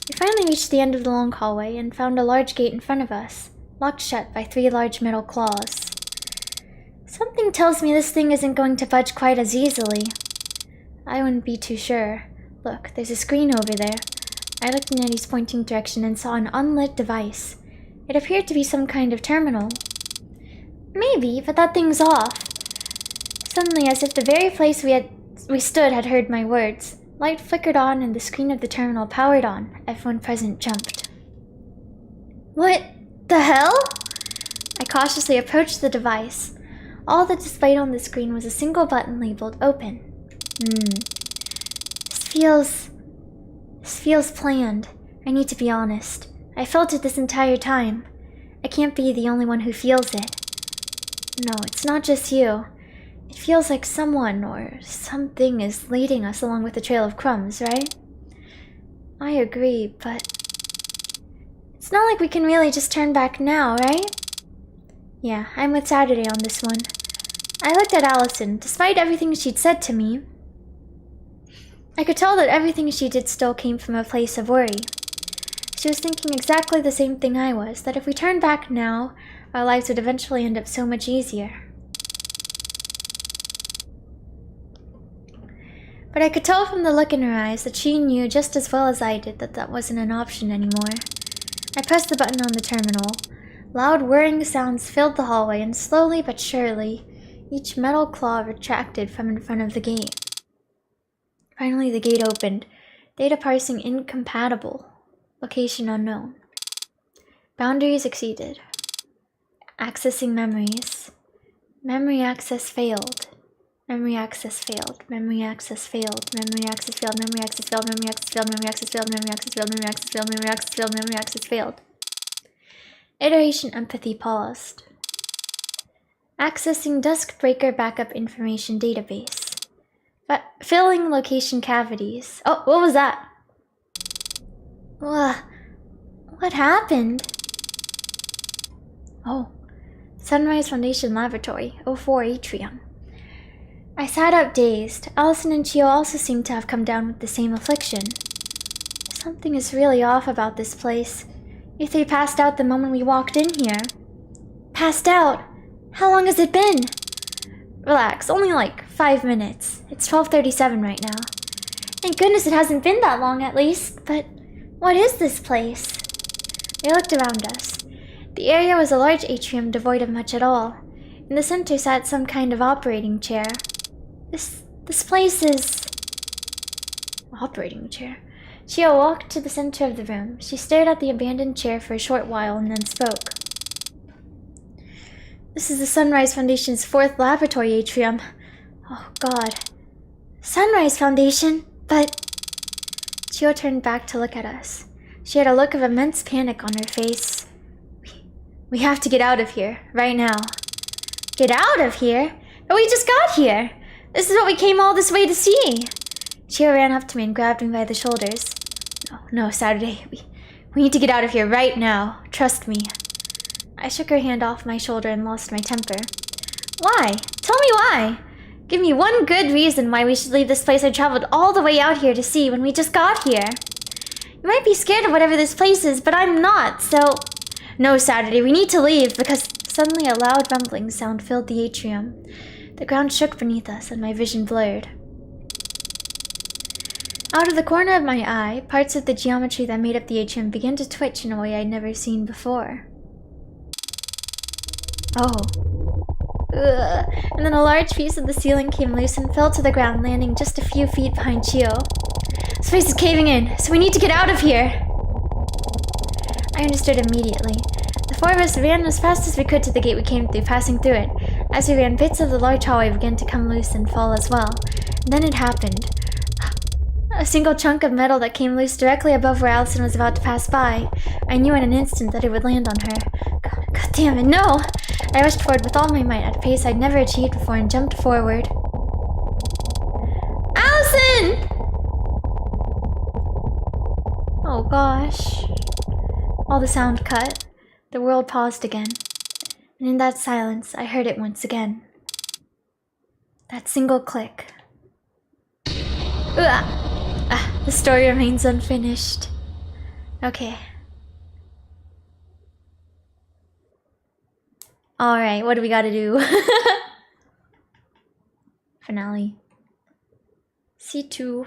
We finally reached the end of the long hallway and found a large gate in front of us, locked shut by 3 large metal claws. Something tells me this thing isn't going to budge quite as easily. I wouldn't be too sure. Look, there's a screen over there. I looked in Eddie's pointing direction and saw an unlit device. It appeared to be some kind of terminal. Maybe, but that thing's off. Suddenly, as if the very place we stood had heard my words, light flickered on and the screen of the terminal powered on. Everyone present jumped. What the hell? I cautiously approached the device. All that displayed on the screen was a single button labeled Open. This feels planned. I need to be honest. I felt it this entire time. I can't be the only one who feels it. No, it's not just you. It feels like someone or something is leading us along with a trail of crumbs, right? I agree, but it's not like we can really just turn back now, right? Yeah, I'm with Saturday on this one. I looked at Allison. Despite everything she'd said to me, I could tell that everything she did still came from a place of worry. She was thinking exactly the same thing I was, that if we turned back now, our lives would eventually end up so much easier. But I could tell from the look in her eyes that she knew just as well as I did that that wasn't an option anymore. I pressed the button on the terminal. Loud whirring sounds filled the hallway, and slowly but surely, each metal claw retracted from in front of the gate. Finally, the gate opened. Data parsing incompatible. Location unknown. Boundaries exceeded. Accessing memories. Memory access failed. Memory access failed. Memory access failed. Memory access failed. Memory access failed. Memory access failed. Memory access failed. Memory access failed. Memory access failed. Memory access failed. Memory access failed. Iteration empathy paused. Accessing Duskbreaker backup information database. But filling location cavities. Oh, what was that? What happened? Oh, Sunrise Foundation Laboratory, 04 Atrium. I sat up dazed. Allison and Chio also seemed to have come down with the same affliction. Something is really off about this place. You three passed out the moment we walked in here. Passed out? How long has it been? Relax, only like 5 minutes. It's 12:37 right now. Thank goodness it hasn't been that long at least, but what is this place? We looked around us. The area was a large atrium devoid of much at all. In the center sat some kind of operating chair. This place is... Operating chair? Chio walked to the center of the room. She stared at the abandoned chair for a short while and then spoke. This is the Sunrise Foundation's 4th laboratory atrium. Oh, God. Sunrise Foundation? But... Chio turned back to look at us. She had a look of immense panic on her face. We have to get out of here, right now. Get out of here? But we just got here! This is what we came all this way to see! Chio ran up to me and grabbed me by the shoulders. No, Saturday. We need to get out of here right now. Trust me. I shook her hand off my shoulder and lost my temper. Why? Tell me why! Give me one good reason why we should leave this place I traveled all the way out here to see when we just got here. You might be scared of whatever this place is, but I'm not, so... No, Saturday, we need to leave, because suddenly a loud rumbling sound filled the atrium. The ground shook beneath us, and my vision blurred. Out of the corner of my eye, parts of the geometry that made up the atrium began to twitch in a way I'd never seen before. Oh. Ugh. And then a large piece of the ceiling came loose and fell to the ground, landing just a few feet behind Chio. This place is caving in, so we need to get out of here! I understood immediately. The four of us ran as fast as we could to the gate we came through, passing through it. As we ran, bits of the large hallway began to come loose and fall as well. And then it happened. A single chunk of metal that came loose directly above where Allison was about to pass by. I knew in an instant that it would land on her. God damn it, no! I rushed forward with all my might at a pace I'd never achieved before and jumped forward. Allison! Oh gosh. All the sound cut. The world paused again. And in that silence, I heard it once again. That single click. The story remains unfinished. Okay. Alright, what do we gotta do? Finale. C2.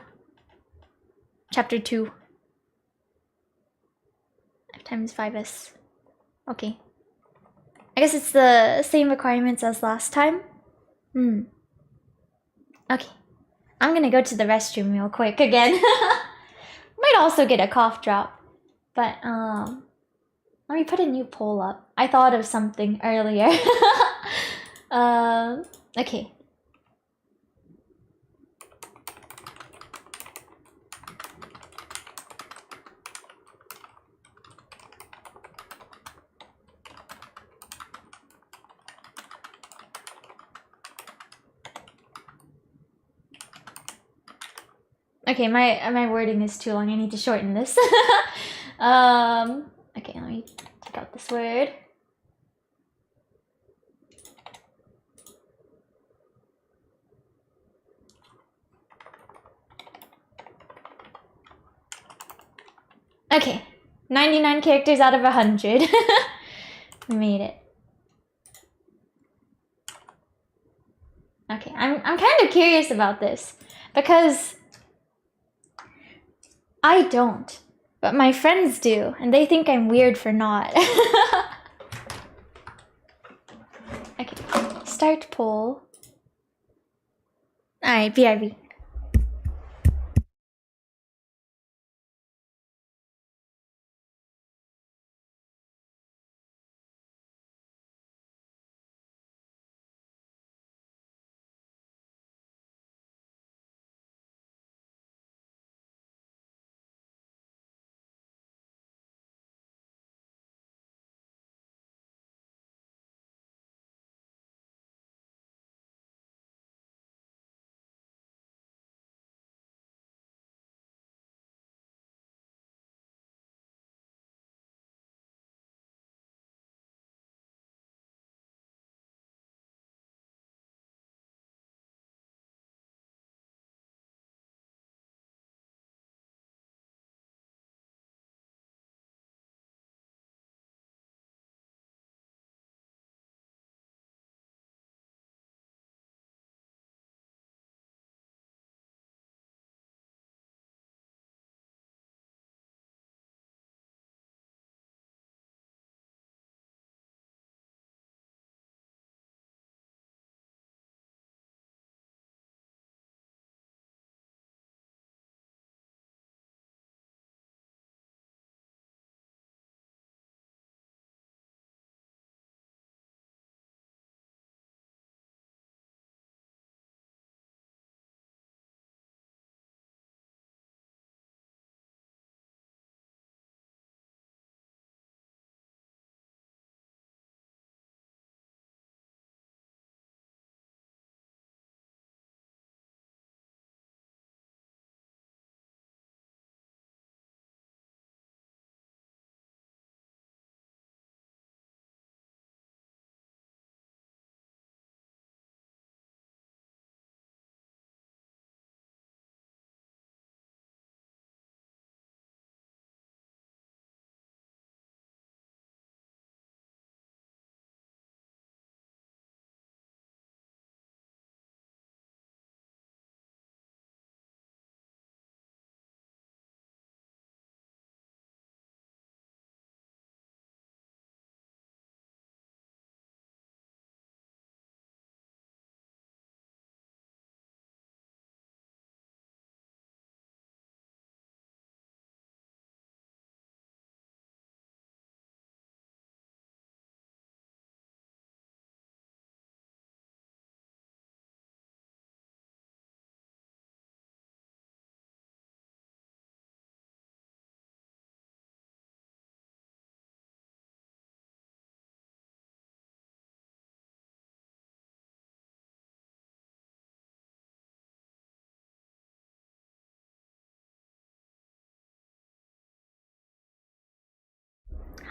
Chapter 2. F times 5s. Okay. I guess it's the same requirements as last time. Okay. I'm gonna go to the restroom real quick again. Might also get a cough drop. But, let me put a new poll up. I thought of something earlier. Okay. Okay, my wording is too long. I need to shorten this. Okay, let me take out this word. Okay, 99 characters out of 100. We made it. Okay, I'm kind of curious about this because I don't, but my friends do, and they think I'm weird for not. Okay, start poll. Alright, BRB.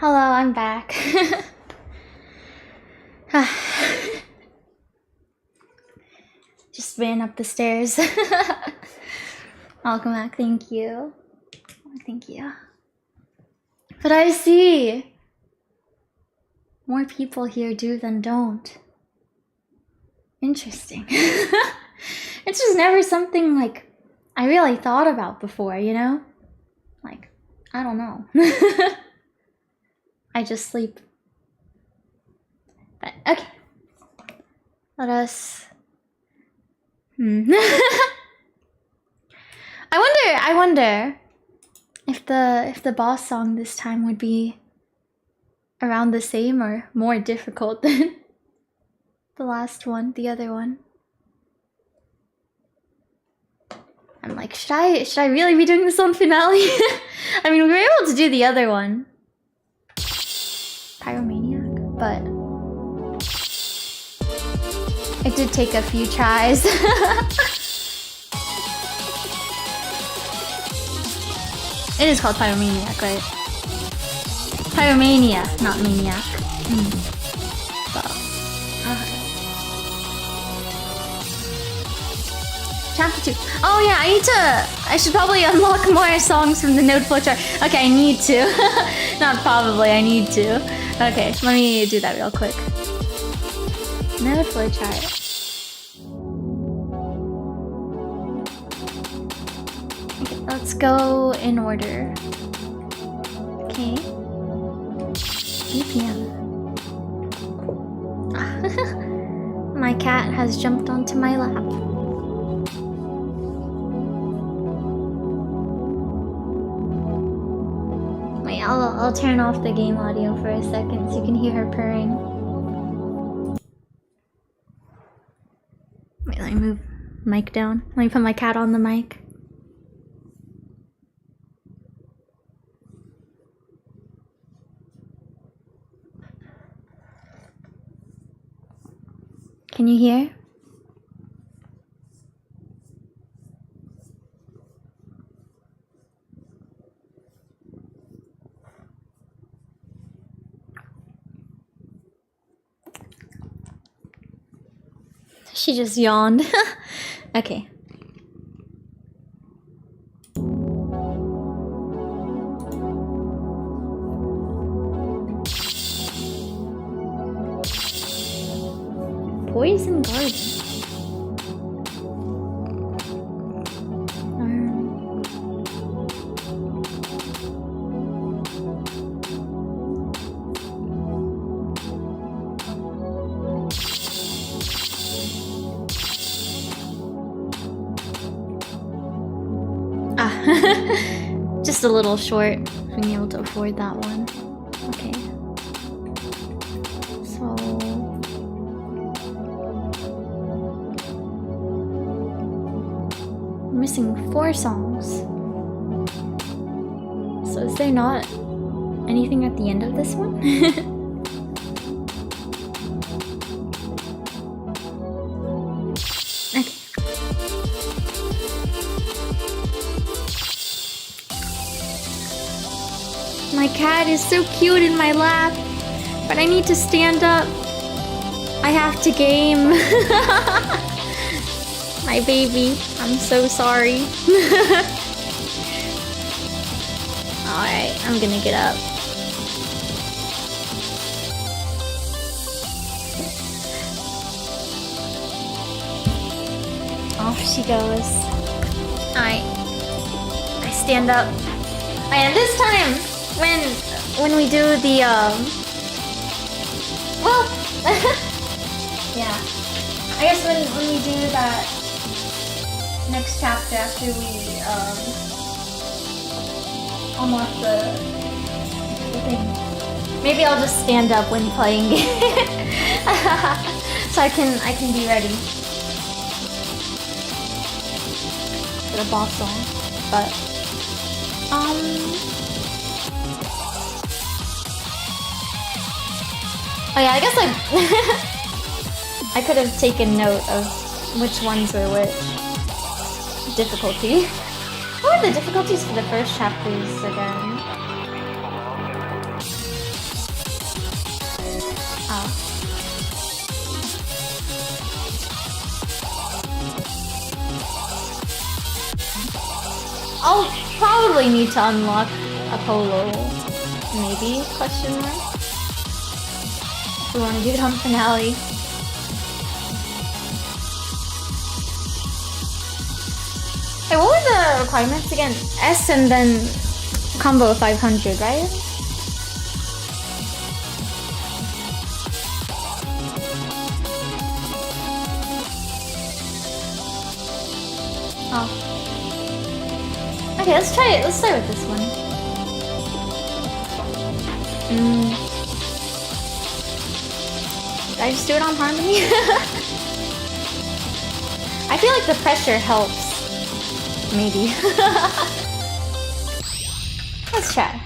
Hello, I'm back. Just ran up the stairs. Welcome back, thank you. Thank you. But I see more people here do than don't. Interesting. It's just never something like I really thought about before, you know? Like, I don't know. I just sleep. But okay. Let us I wonder if the boss song this time would be around the same or more difficult than the last one, the other one. I'm like, should I really be doing this on finale? I mean, we were able to do the other one, Pyromaniac, but it did take a few tries. It is called Pyromaniac, right? Pyromania, not maniac. So, Chapter 2. Oh yeah, I should probably unlock more songs from the node flowchart. Okay, I need to. Not probably, I need to. Okay, let me do that real quick. Node flowchart. Okay, let's go in order. Okay. BPM. My cat has jumped onto my lap. Wait, I'll turn off the game audio for a second so you can hear her purring. Wait, let me move mic down. Let me put my cat on the mic. Can you hear? She just yawned. Okay. Poison garden. Just a little short, being able to afford that one. Okay. So we're missing 4 songs. So is there not anything at the end of this one? Okay. My cat is so cute in my lap, but I need to stand up. I have to game. My baby, I'm so sorry. Alright, I'm gonna get up. Off she goes. Alright, I stand up. And this time, when we do the well yeah, I guess when we do that next chapter after we unlock the thing, maybe I'll just stand up when playing so I can be ready for the boss song. But oh yeah, I guess I could have taken note of which ones were which. Difficulty. What were the difficulties for the first chapters again? I'll probably need to unlock a polo. Maybe? Question mark? If we want to do it on finale. Hey, what were the requirements again? S and then combo 500, right? Oh. Okay, let's try it. Let's start with this one. Did I just do it on harmony? I feel like the pressure helps. Maybe. Let's try.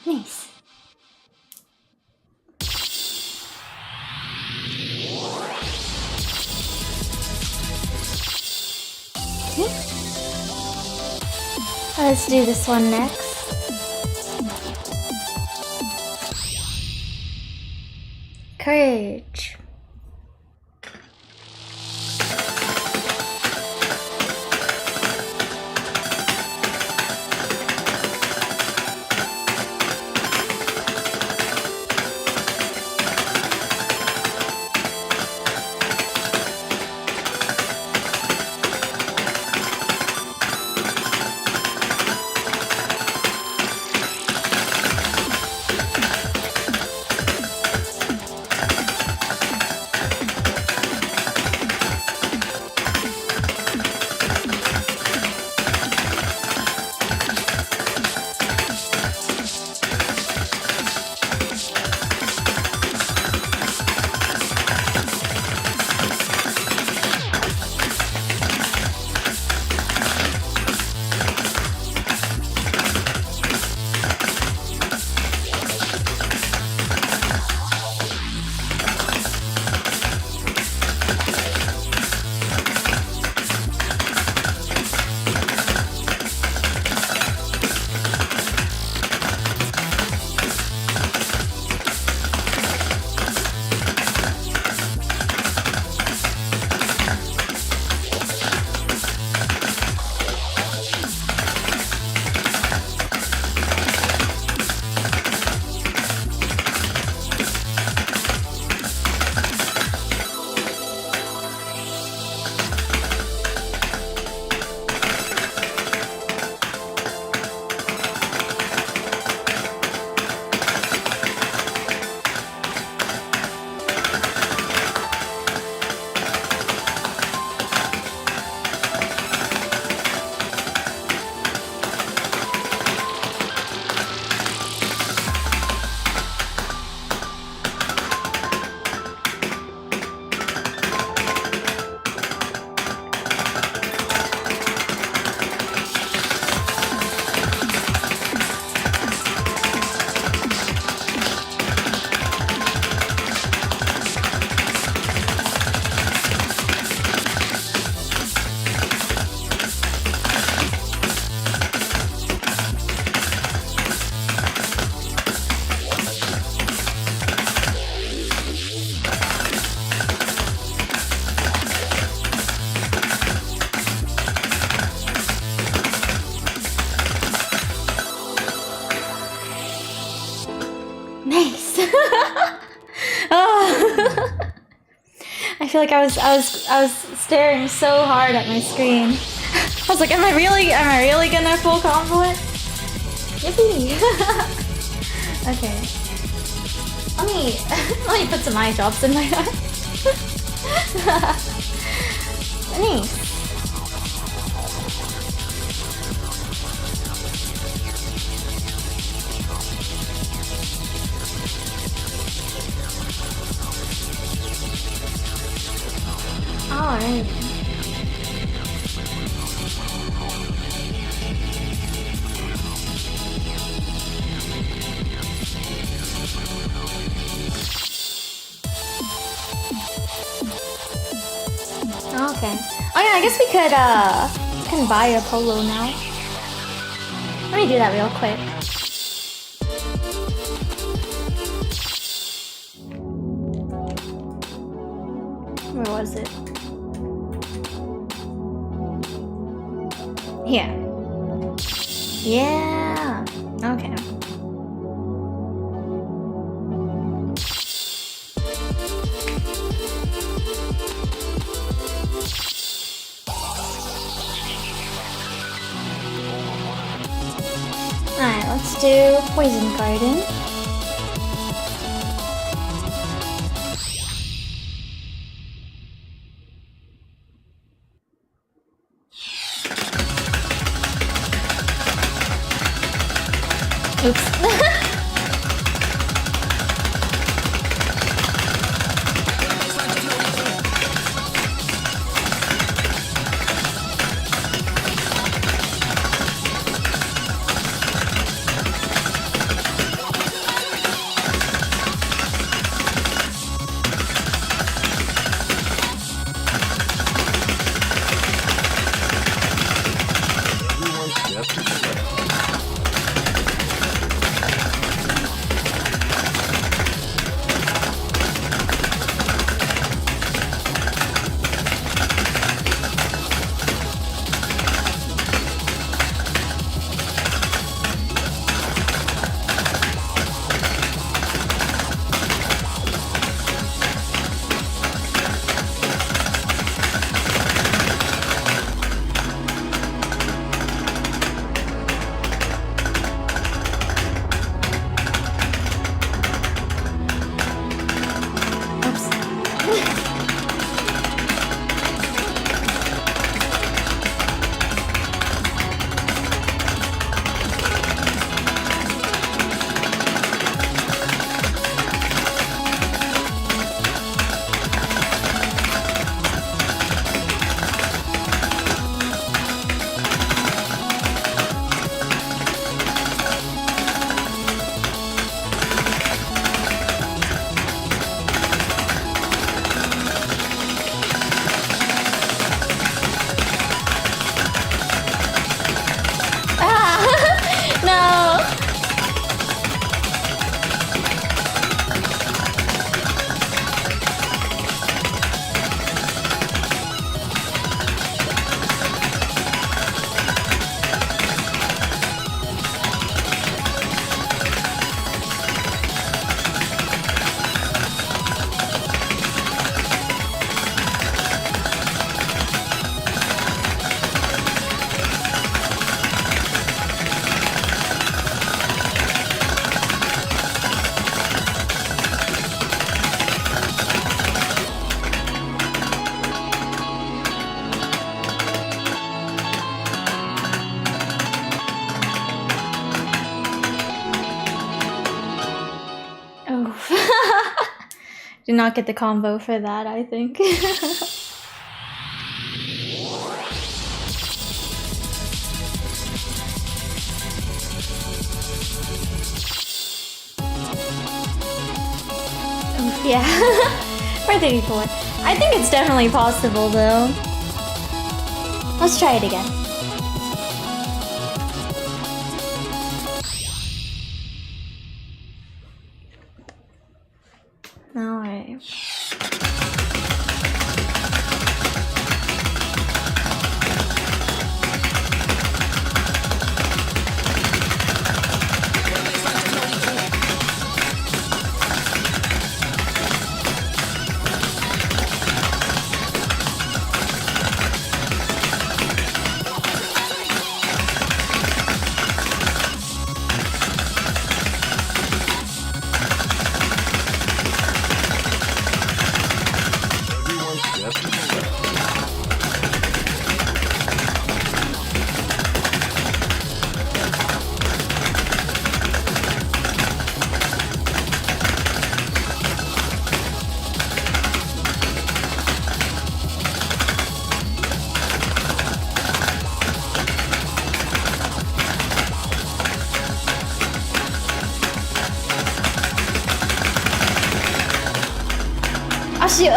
Nice. Okay. Let's do this one next. Courage. Oh. I feel like I was staring so hard at my screen. I was like, am I really gonna full combo it? Yippee! Okay. Let me put some eye drops in my eye. Nice. Alright. Okay. Oh yeah, I guess we can buy a polo now. Let me do that real quick. Where was it? Here. Yeah. Okay. Alright, let's do Poison Garden. Oops. Did not get the combo for that, I think. Oof, yeah. 434. I think it's definitely possible though. Let's try it again. Alright. shoot!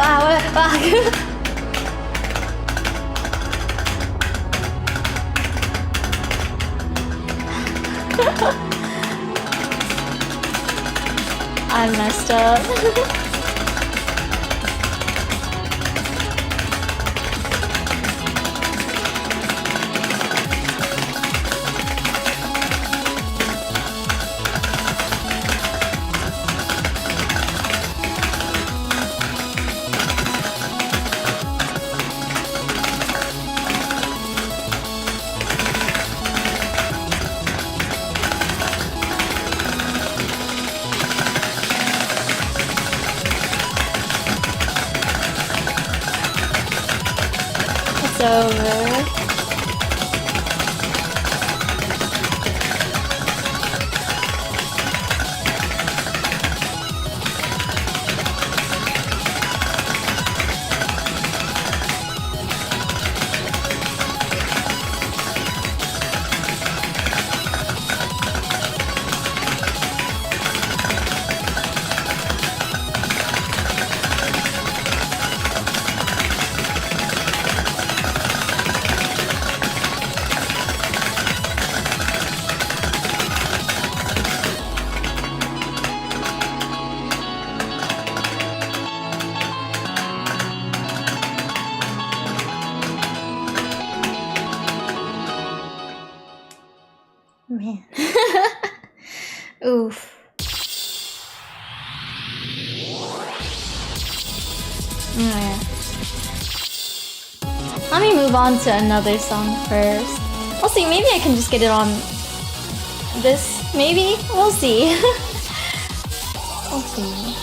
I messed up. It's over. Man. Oof. Oh, yeah. Let me move on to another song first. We'll see, maybe I can just get it on this, maybe? We'll see. We'll see.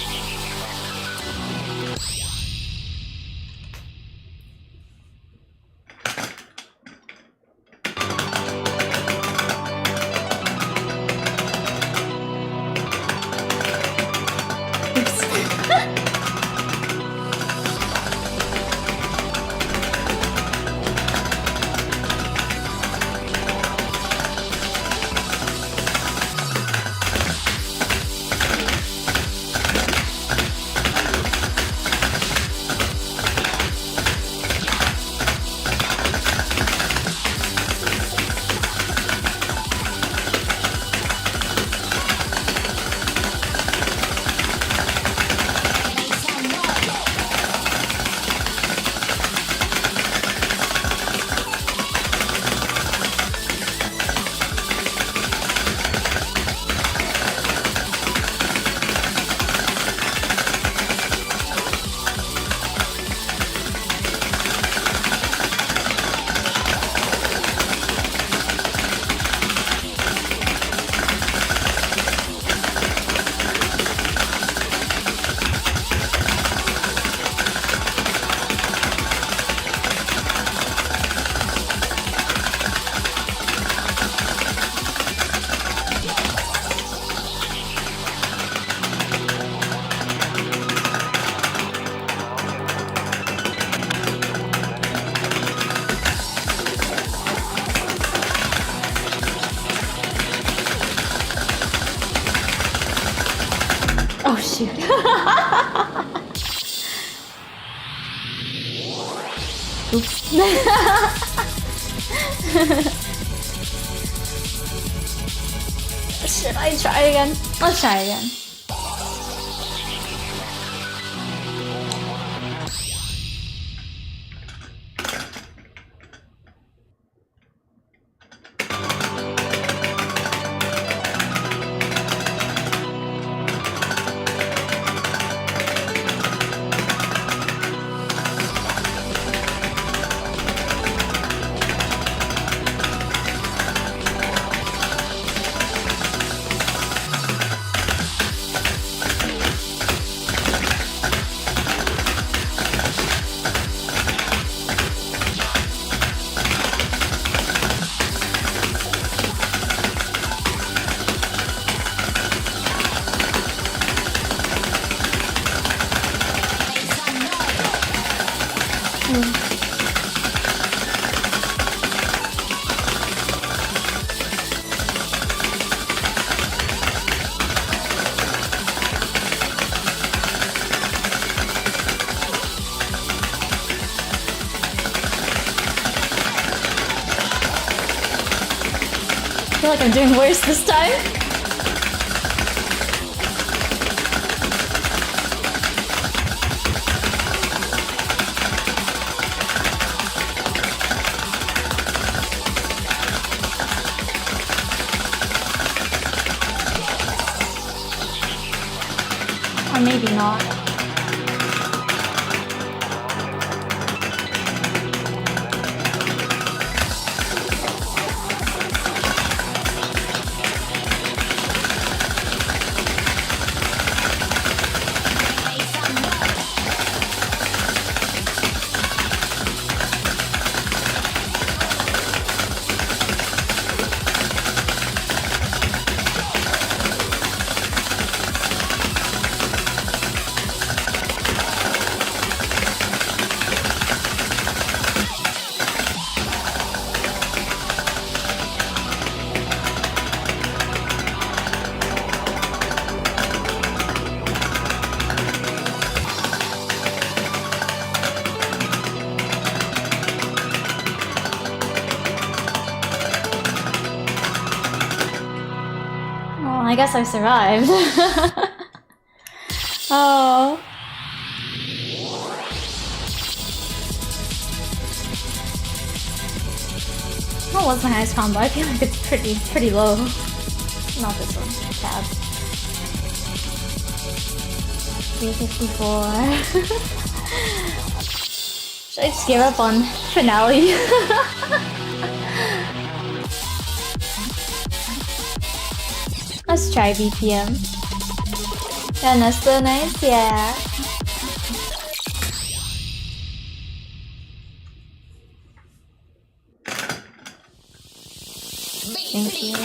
Oh shoot. Oops. Should I try again? Let's try again. like I'm doing worse this time. Or maybe not. I guess I survived. Oh. What was my highest combo? I feel like it's pretty low. Not this one. Tab. 354. Should I just give up on finale? Let's try BPM. Yeah, that's so nice, yeah. Thank you.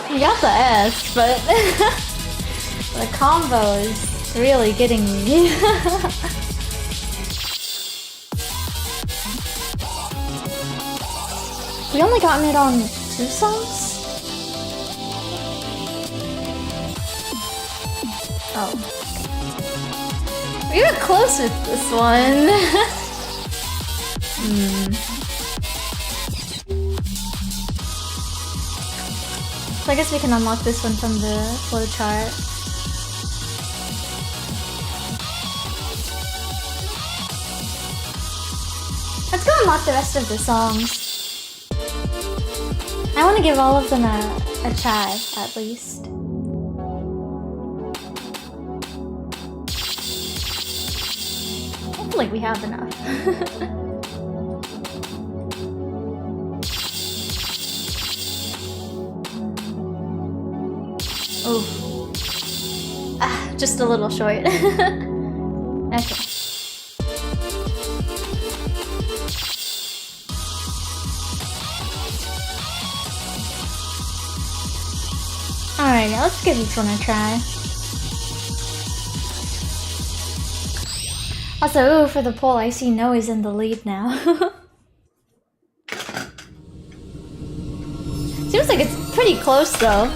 I got the S, but the combo is really getting me. We only gotten it on 2 songs? Oh. We were close with this one. So I guess we can unlock this one from the flowchart. Let's go unlock the rest of the songs. I want to give all of them a try, at least. I feel like we have enough. Oh. Just a little short. Okay. Alright, now let's give this one a try. Also, ooh, for the poll, I see Noe is in the lead now. Seems like it's pretty close though.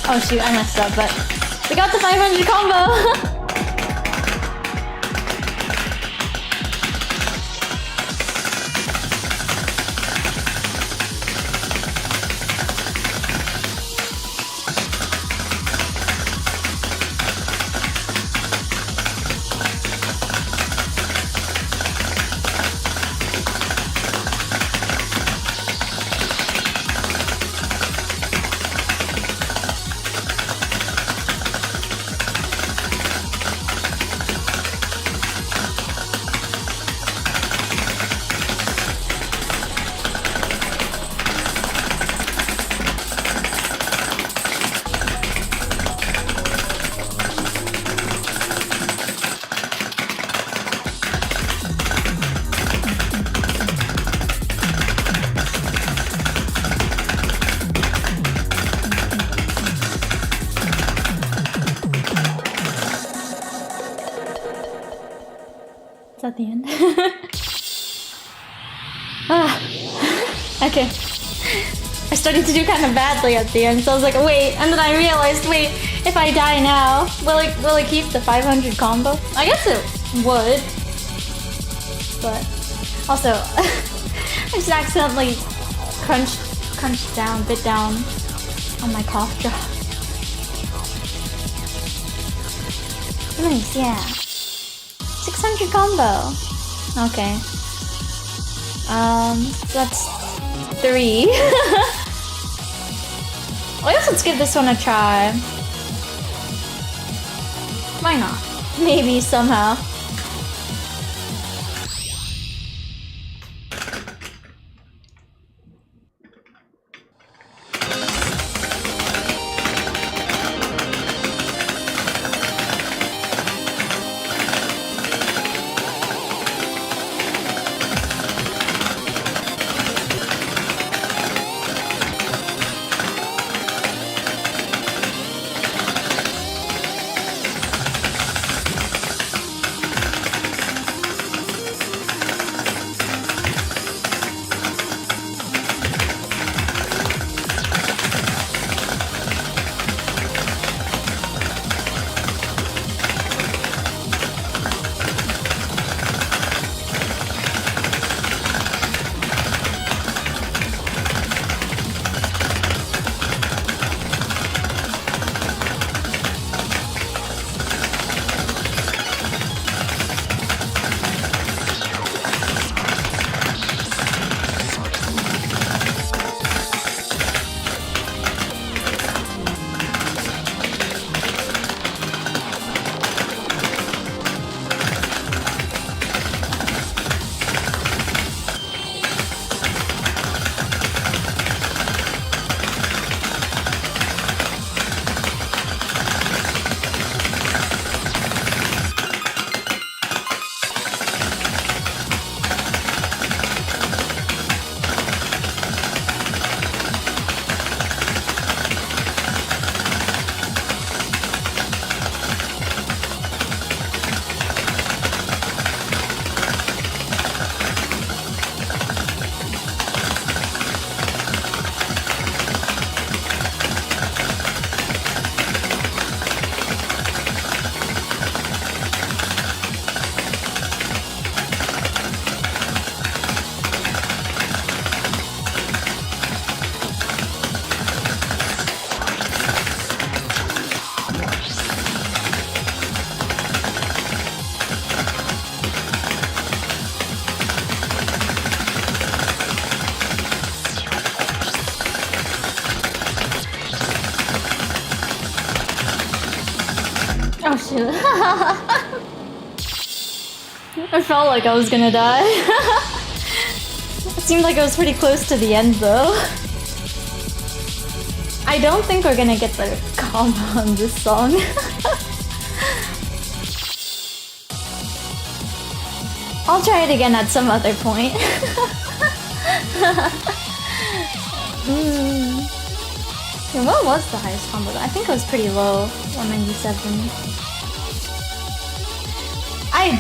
Oh shoot, I messed up, but we got the 500 combo! At the end. Okay. I started to do kind of badly at the end, so I was like, wait, and then I realized, wait, if I die now, will it keep the 500 combo? I guess it would. But also, I just accidentally bit down on my cough drop. Nice, yeah. 600 combo. Okay. So that's 3. I guess let's give this one a try. Why not? Maybe somehow. shoot. I felt like I was gonna die. It seemed like I was pretty close to the end though. I don't think we're gonna get the combo on this song. I'll try it again at some other point. Yeah, what was the highest combo? I think it was pretty low, 197. I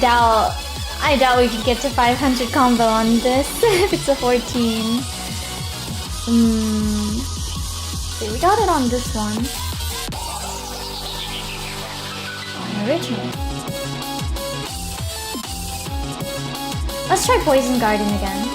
doubt we could get to 500 combo on this if it's a 14. See, we got it on this one. On original. Let's try Poison Garden again.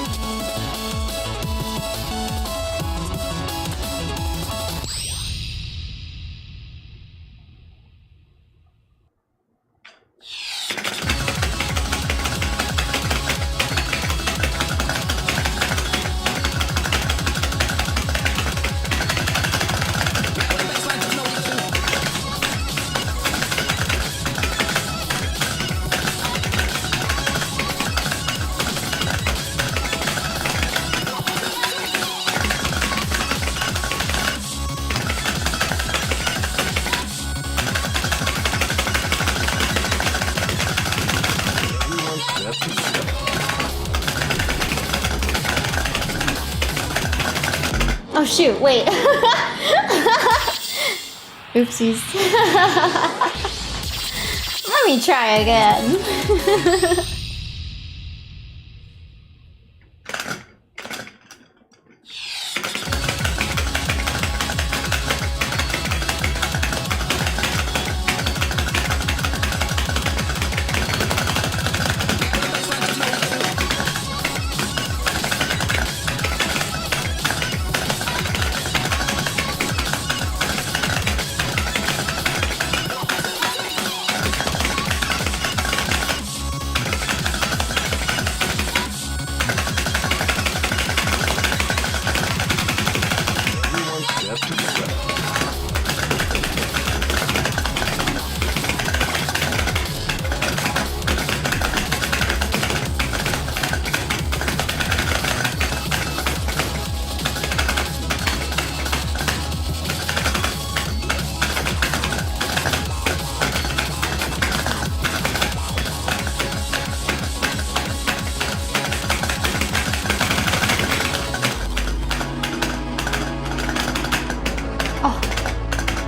Oh shoot, wait. Oopsies. Let me try again.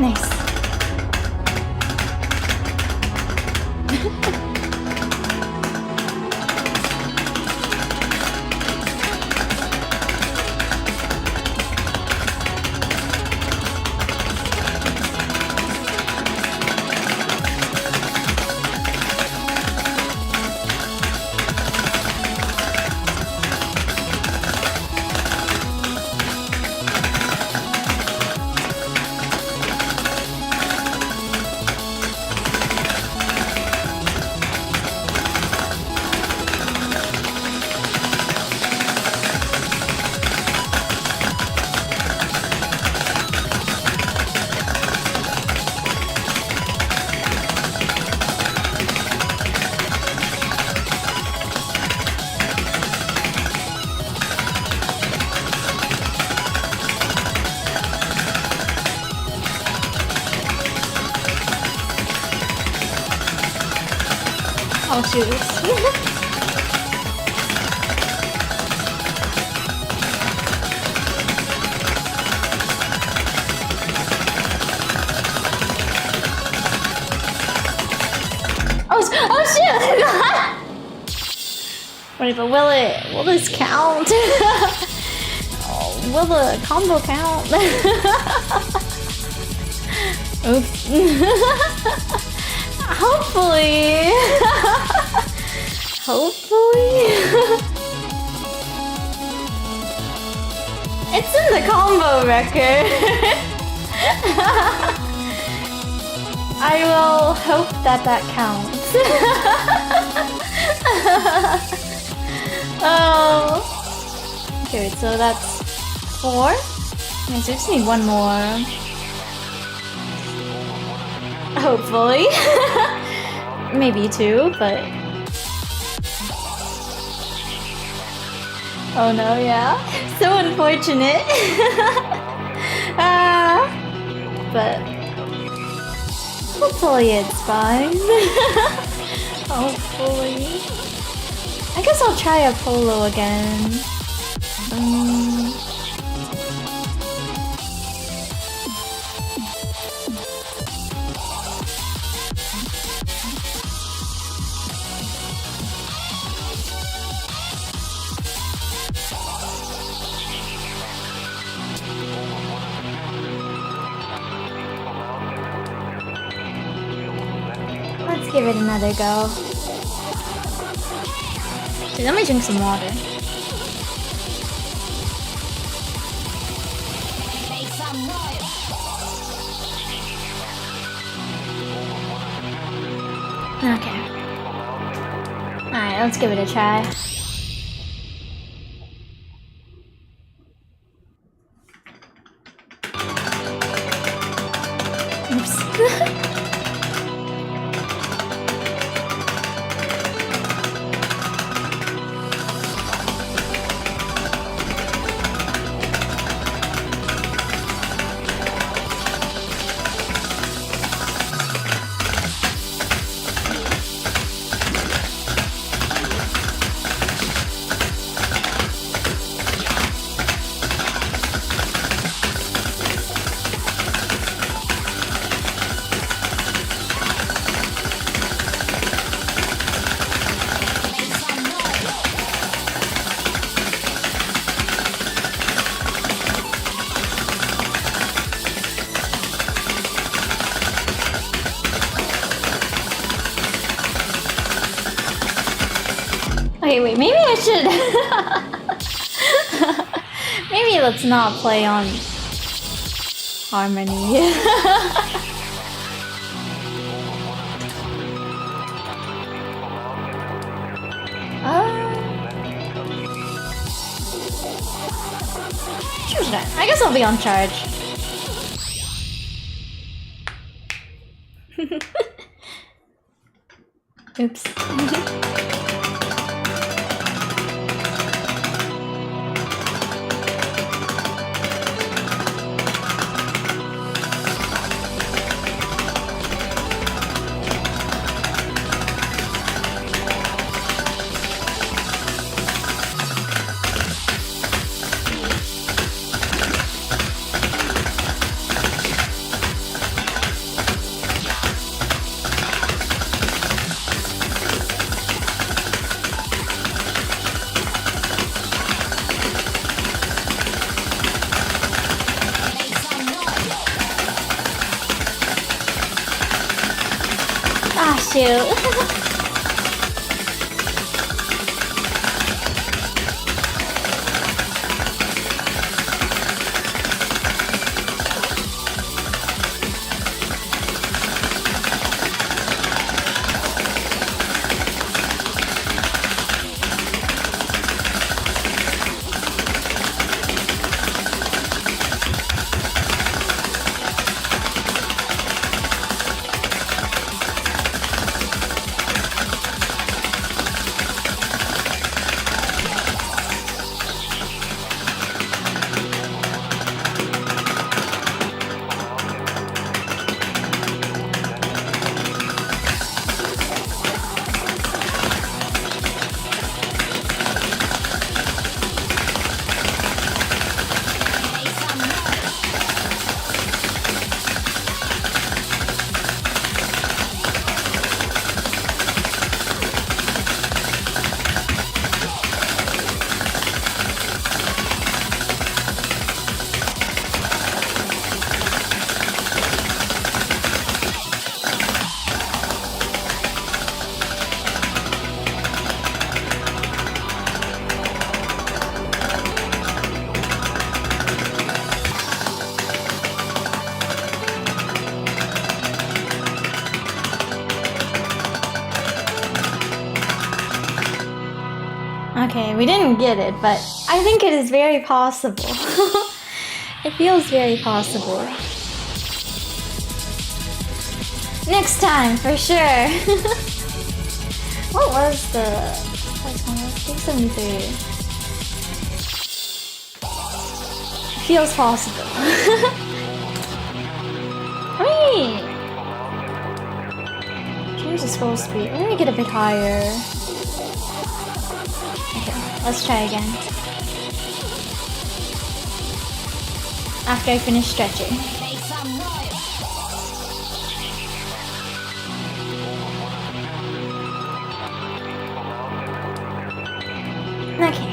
Nice. Oh shoot. Oh shit! Wait, but will this count? Oh, will the combo count? Oops. Hopefully. Hopefully. It's in the combo record. I will hope that counts. Oh. Okay, so that's 4. Okay, so we just need one more. Hopefully. maybe 2, but... Oh no, yeah. So unfortunate. But... hopefully it's fine. Hopefully. I guess I'll try a polo again. Let's give it another go. Dude, let me drink some water. Okay. Alright, let's give it a try. Oops. Okay, wait, maybe I should... maybe let's not play on harmony. Sure, I guess I'll be on charge. Oops. Ah, shoot. Okay, we didn't get it, but I think it is very possible. It feels very possible. Next time, for sure. What was the first one? I think 73. Feels possible. I mean, change the scroll speed. Let me get a bit higher. Okay, let's try again. After I finish stretching. Okay.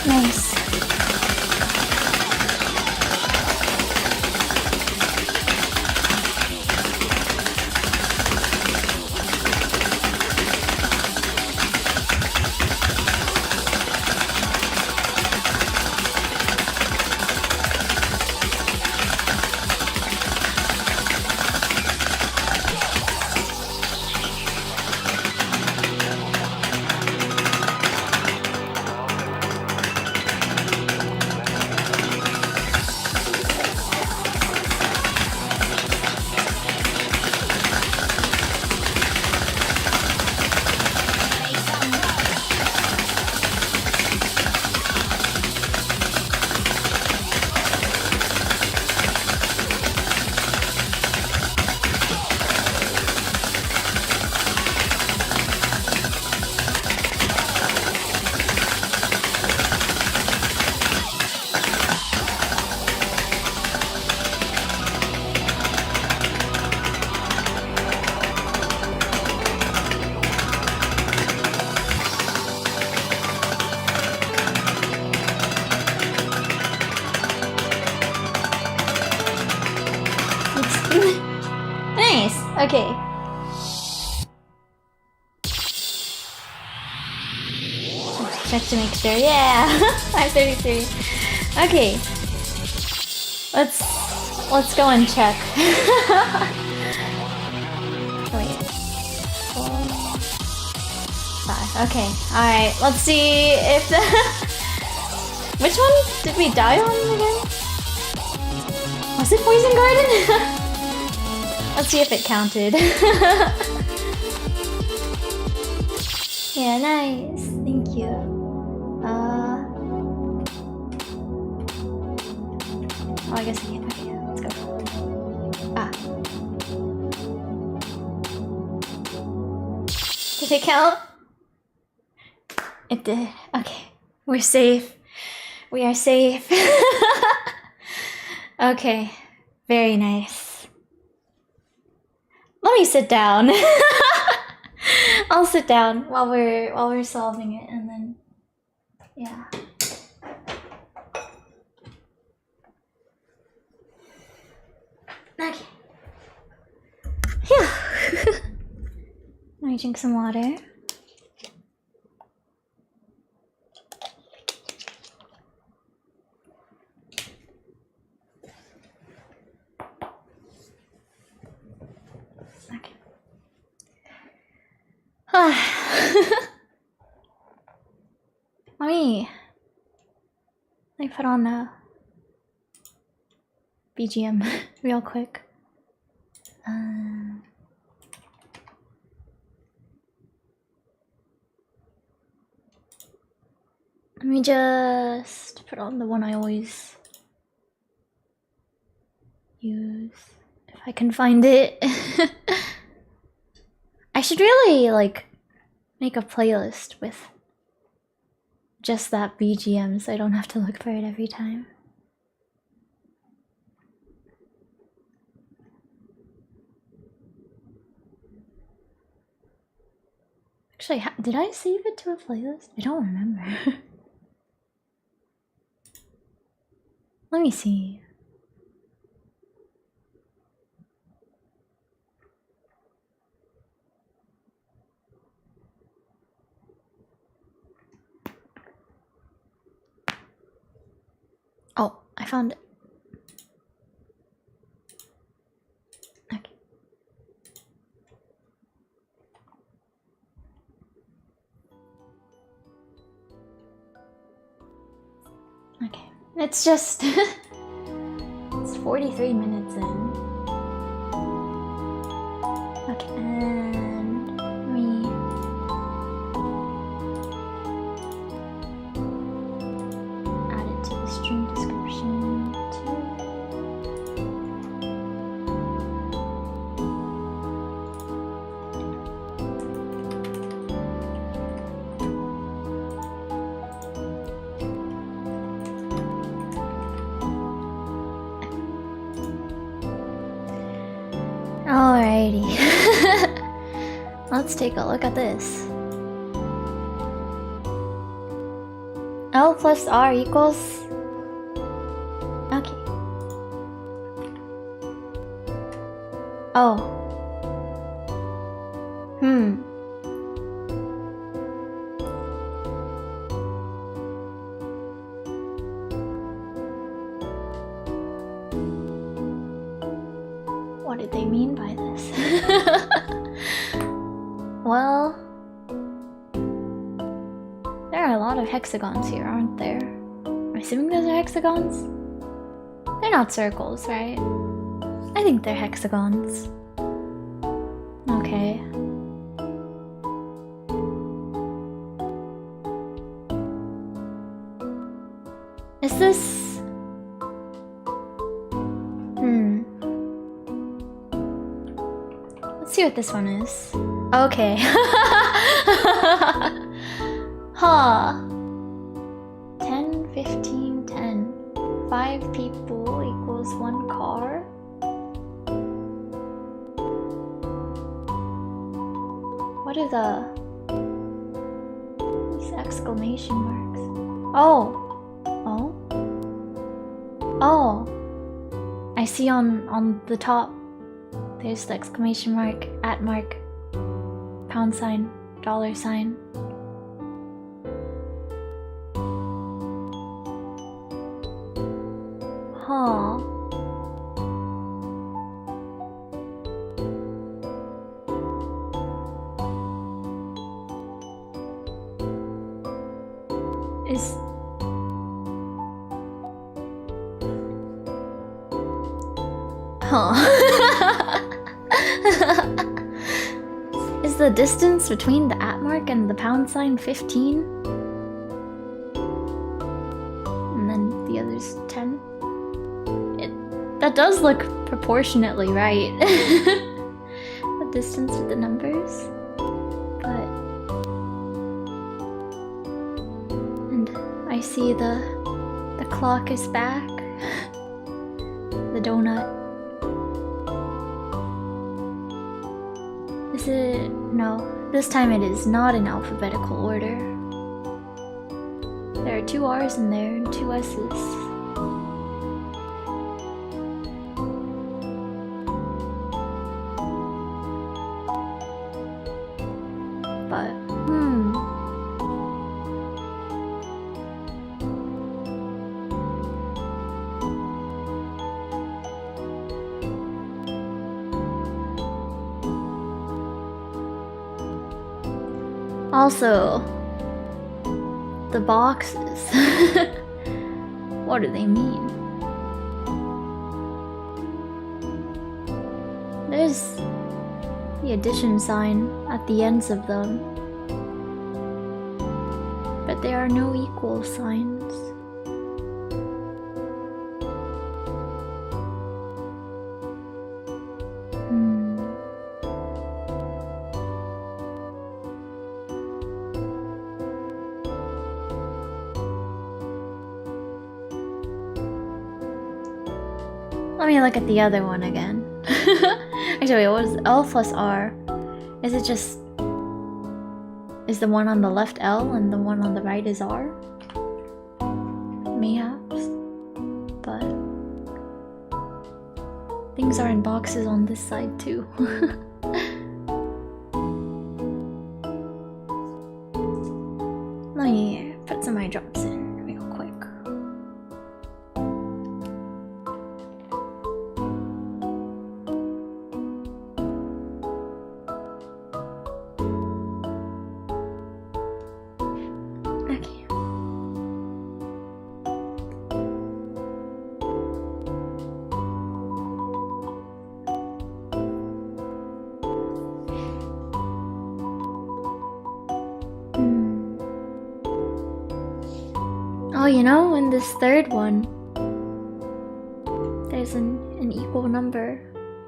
Nice. Nice. Okay. Check to make sure. Yeah. 533. Okay. Let's go and check. Wait. 4, 5. Okay. Alright. Let's see if the which one did we die on again? Was it Poison Garden? Let's see if it counted. Yeah, nice. Thank you. Oh, I guess I can't. Okay, let's go. Ah. Did it count? It did. Okay. We're safe. We are safe. Okay. Very nice. Let me sit down. I'll sit down while we're solving it, and then yeah. Okay. Phew. Let me drink some water. Let me put on a BGM real quick. Let me just put on the one I always use, if I can find it. should really, like, make a playlist with just that BGM so I don't have to look for it every time. Actually, did I save it to a playlist? I don't remember. Let me see. Oh, I found it. Okay. Okay. It's just it's 43 minutes in. Okay, and let me add it to the stream description too. Alrighty. Let's take a look at this. L plus R equals... Okay. Oh. What did they mean by this? Well, there are a lot of hexagons here, aren't there? I'm assuming those are hexagons? They're not circles, right? I think they're hexagons. Okay. Is this... Let's see what this one is. Okay. Huh. 10, 15, 10. 5 people equals 1 car. What are these exclamation marks? Oh. I see on the top. There's the exclamation mark, at mark, pound sign, dollar sign. Huh. Is the distance between the at mark and the pound sign 15? And then the other's 10? That does look proportionately right. The distance with the numbers. But... And I see the clock is back. The donut. Is it? No. This time it is not in alphabetical order. There are 2 R's in there and 2 S's. But, Also, the boxes. What do they mean? There's the addition sign at the ends of them, but there are no equal signs. Let me look at the other one again. Actually, wait, what is L plus R? Is it just... Is the one on the left L and the one on the right is R? Mayhaps. But... things are in boxes on this side too. Let me put some eye drops in real quick. Okay. Oh, you know, in this third one, there's an equal number.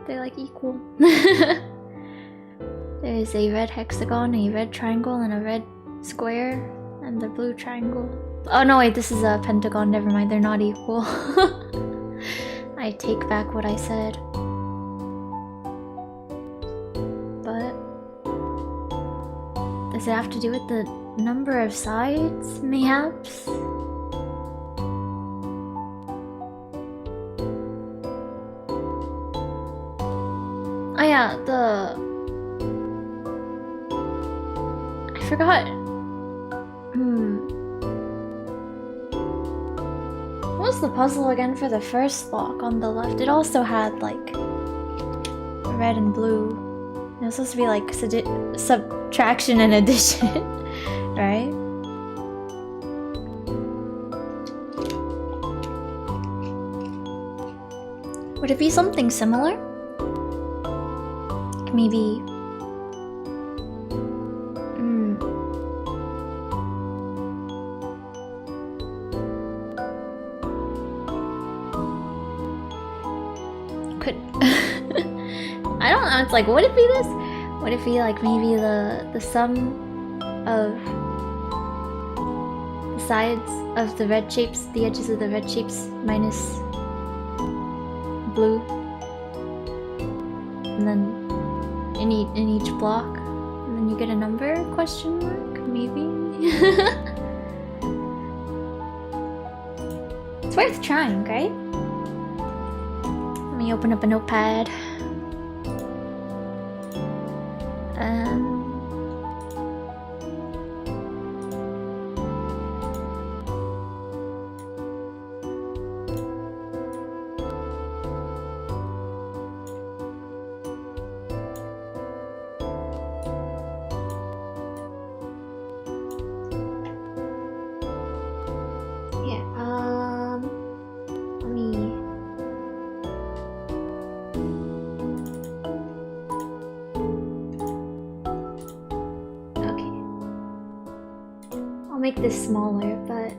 They're like equal. There's a red hexagon, a red triangle, and a red square, and the blue triangle. Oh no, wait, this is a pentagon. Never mind, they're not equal. I take back what I said. But does it have to do with the number of sides, mayhaps? Oh yeah, I forgot. What was the puzzle again for the first block on the left? It also had like red and blue. It was supposed to be like subtraction and addition, right? Would it be something similar? Maybe... Could... I don't know, it's like, would it be this? Would it be like maybe the sum of the sides of the red shapes, the edges of the red shapes, minus blue? And then in each block, and then you get a number? Question mark? Maybe. It's worth trying, right? Let me open up a notepad. Make this smaller, but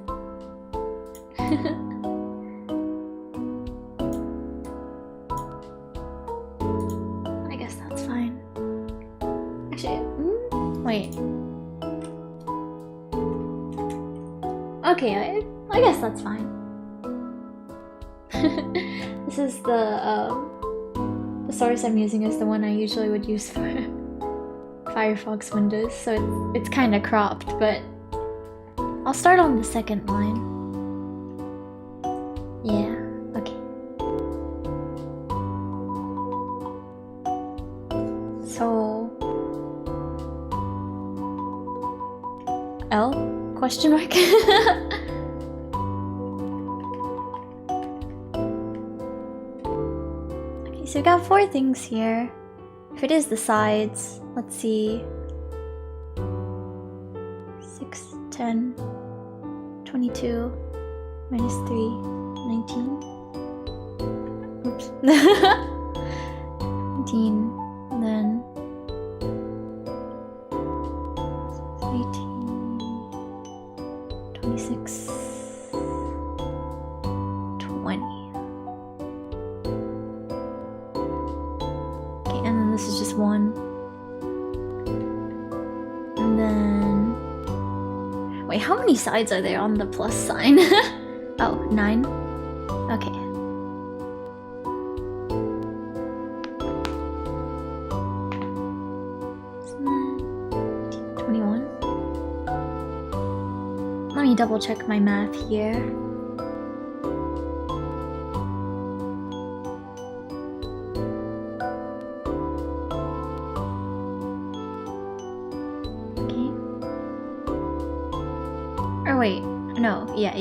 I guess that's fine. Actually, wait. Okay, I guess that's fine. This is the source I'm using is the one I usually would use for Firefox windows, so it's kind of cropped, but I'll start on the second line. Yeah, okay. So... L? Question mark? Okay, so we got 4 things here. If it is the sides, let's see. 6, 10... 22 minus 3, 19. Oops. 19, and then 18, 26, 20. Okay, and then this is just 1. And then... Wait, how many sides are there on the plus sign? Oh, 9? Okay. Let me double check my math here. Okay. Or wait, no, yeah.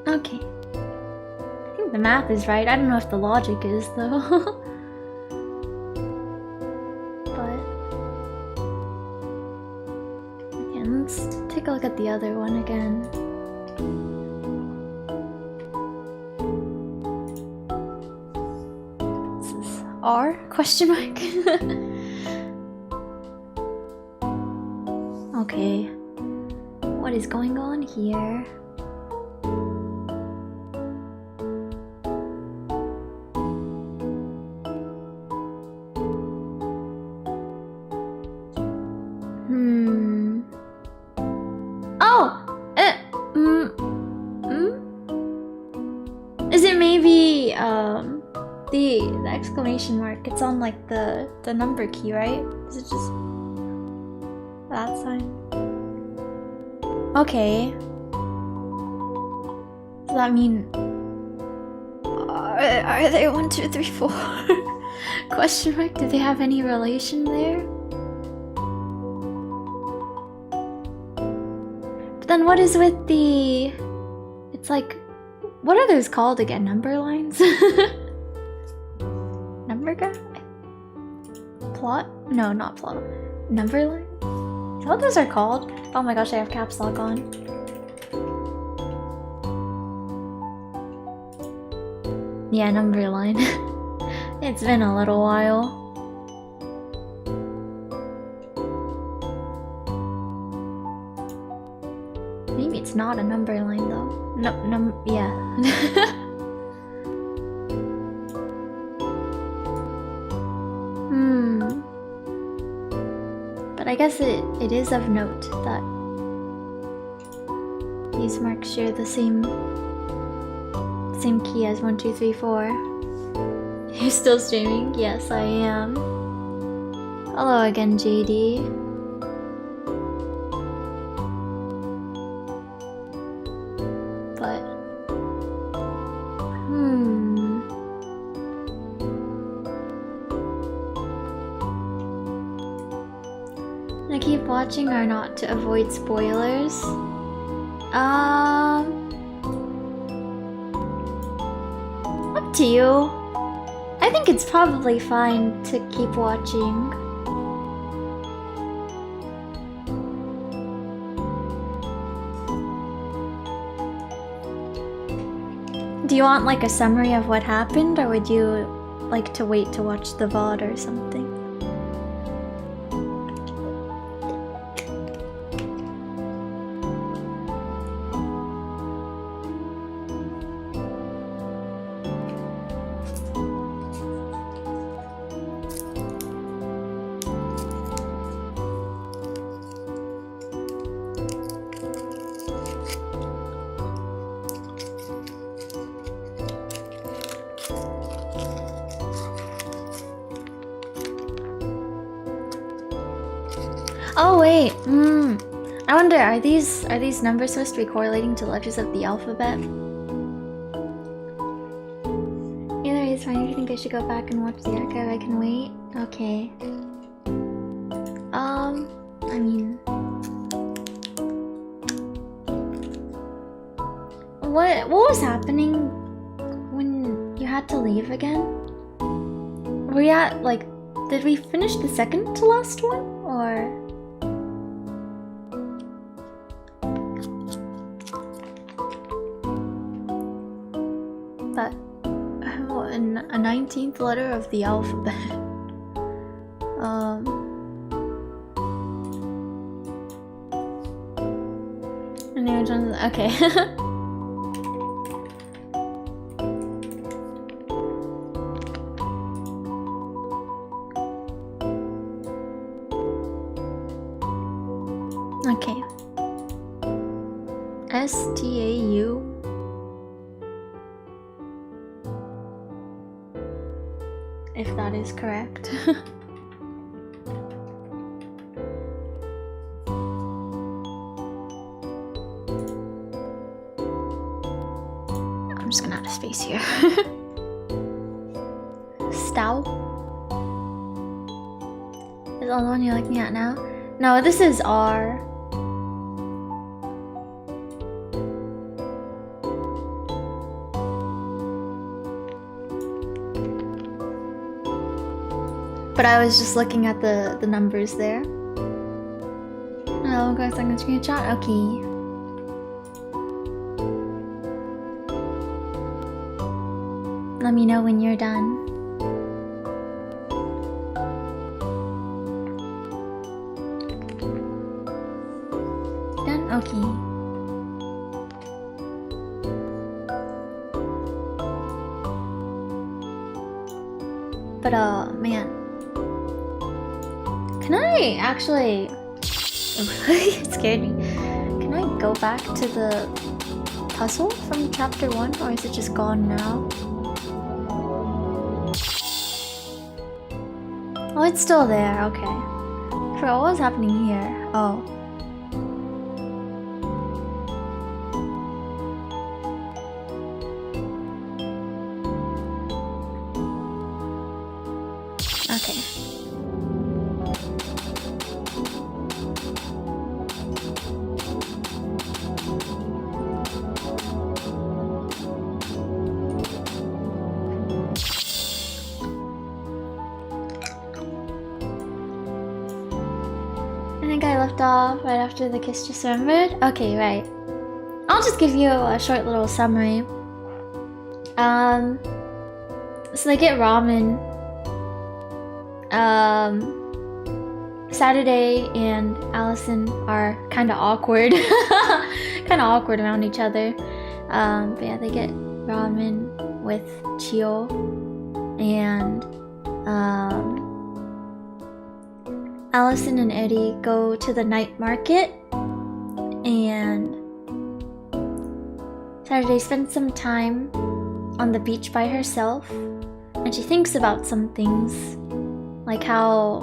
Okay. Okay. I think the math is right. I don't know if the logic is, though. But... yeah, let's take a look at the other one again. This is R? Question mark? Okay. What is going on here? Is it maybe the exclamation mark? It's on like the number key, right? Is it just that sign? Okay. Does that mean are they 1, 2, 3, 4? Question mark? Do they have any relation there? But then what is with the? It's like, what are those called again? Number lines? Number graph? Plot? No, not plot. Number line? Is that what those are called? Oh my gosh, I have caps lock on. Yeah, number line. It's been a little while. Maybe it's not a number line though. No, yeah. But I guess it is of note that these marks share the same key as 1, 2, 3, 4. You're still streaming? Yes, I am. Hello again, JD. But I keep watching or not to avoid spoilers. Up to you. I think it's probably fine to keep watching. Do you want like a summary of what happened, or would you like to wait to watch the VOD or something? Oh wait, I wonder, are these numbers supposed to be correlating to letters of the alphabet? Either way, it's fine. If you think I should go back and watch the archive, I can wait. Okay. I mean, what was happening when you had to leave again? Were you at like Did we finish the second to last one, or? But a 19th letter of the alphabet. Okay. Okay. STAU. If that is correct. I'm just gonna add a space here. Stow? Is that the one you're looking at now? No, this is R. But I was just looking at the numbers there. Oh, guys, I'm gonna screenshot. Okay. Let me know when you're done. Done? Okay. But man. Can I actually... it scared me. Can I go back to the puzzle from chapter 1, or is it just gone now? Oh, it's still there, okay. I forgot what was happening here. Oh. Okay. I think I left off right after the kiss just remembered. Okay, right. I'll just give you a short little summary. So they get ramen. Saturday and Allison are kind of awkward. Kind of awkward around each other. But yeah, they get ramen with Chio. And Allison and Eddie go to the night market, and Saturday spends some time on the beach by herself, and she thinks about some things, like how,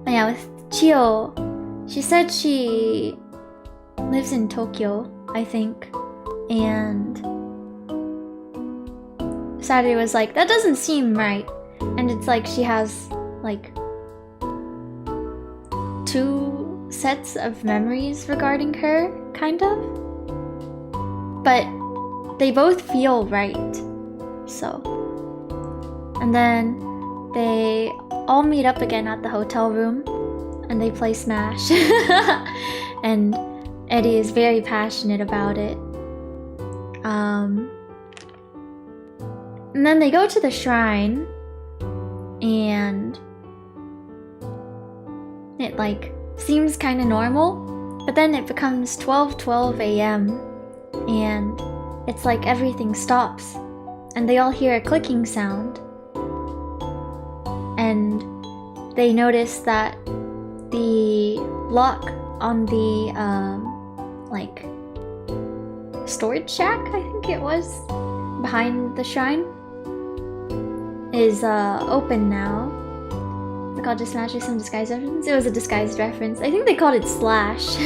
yeah, with Chio, she said she lives in Tokyo, I think, and Saturday was like, that doesn't seem right, and it's like she has like 2 sets of memories regarding her, kind of. But they both feel right. So. And then they all meet up again at the hotel room and they play Smash. And Eddie is very passionate about it. And then they go to the shrine and it like seems kind of normal, but then it becomes 12:12 a.m. and it's like everything stops and they all hear a clicking sound, and they notice that the lock on the like storage shack, I think it was, behind the shrine is open now. They called it Smash with some disguised reference. It was a disguised reference. I think they called it Slash.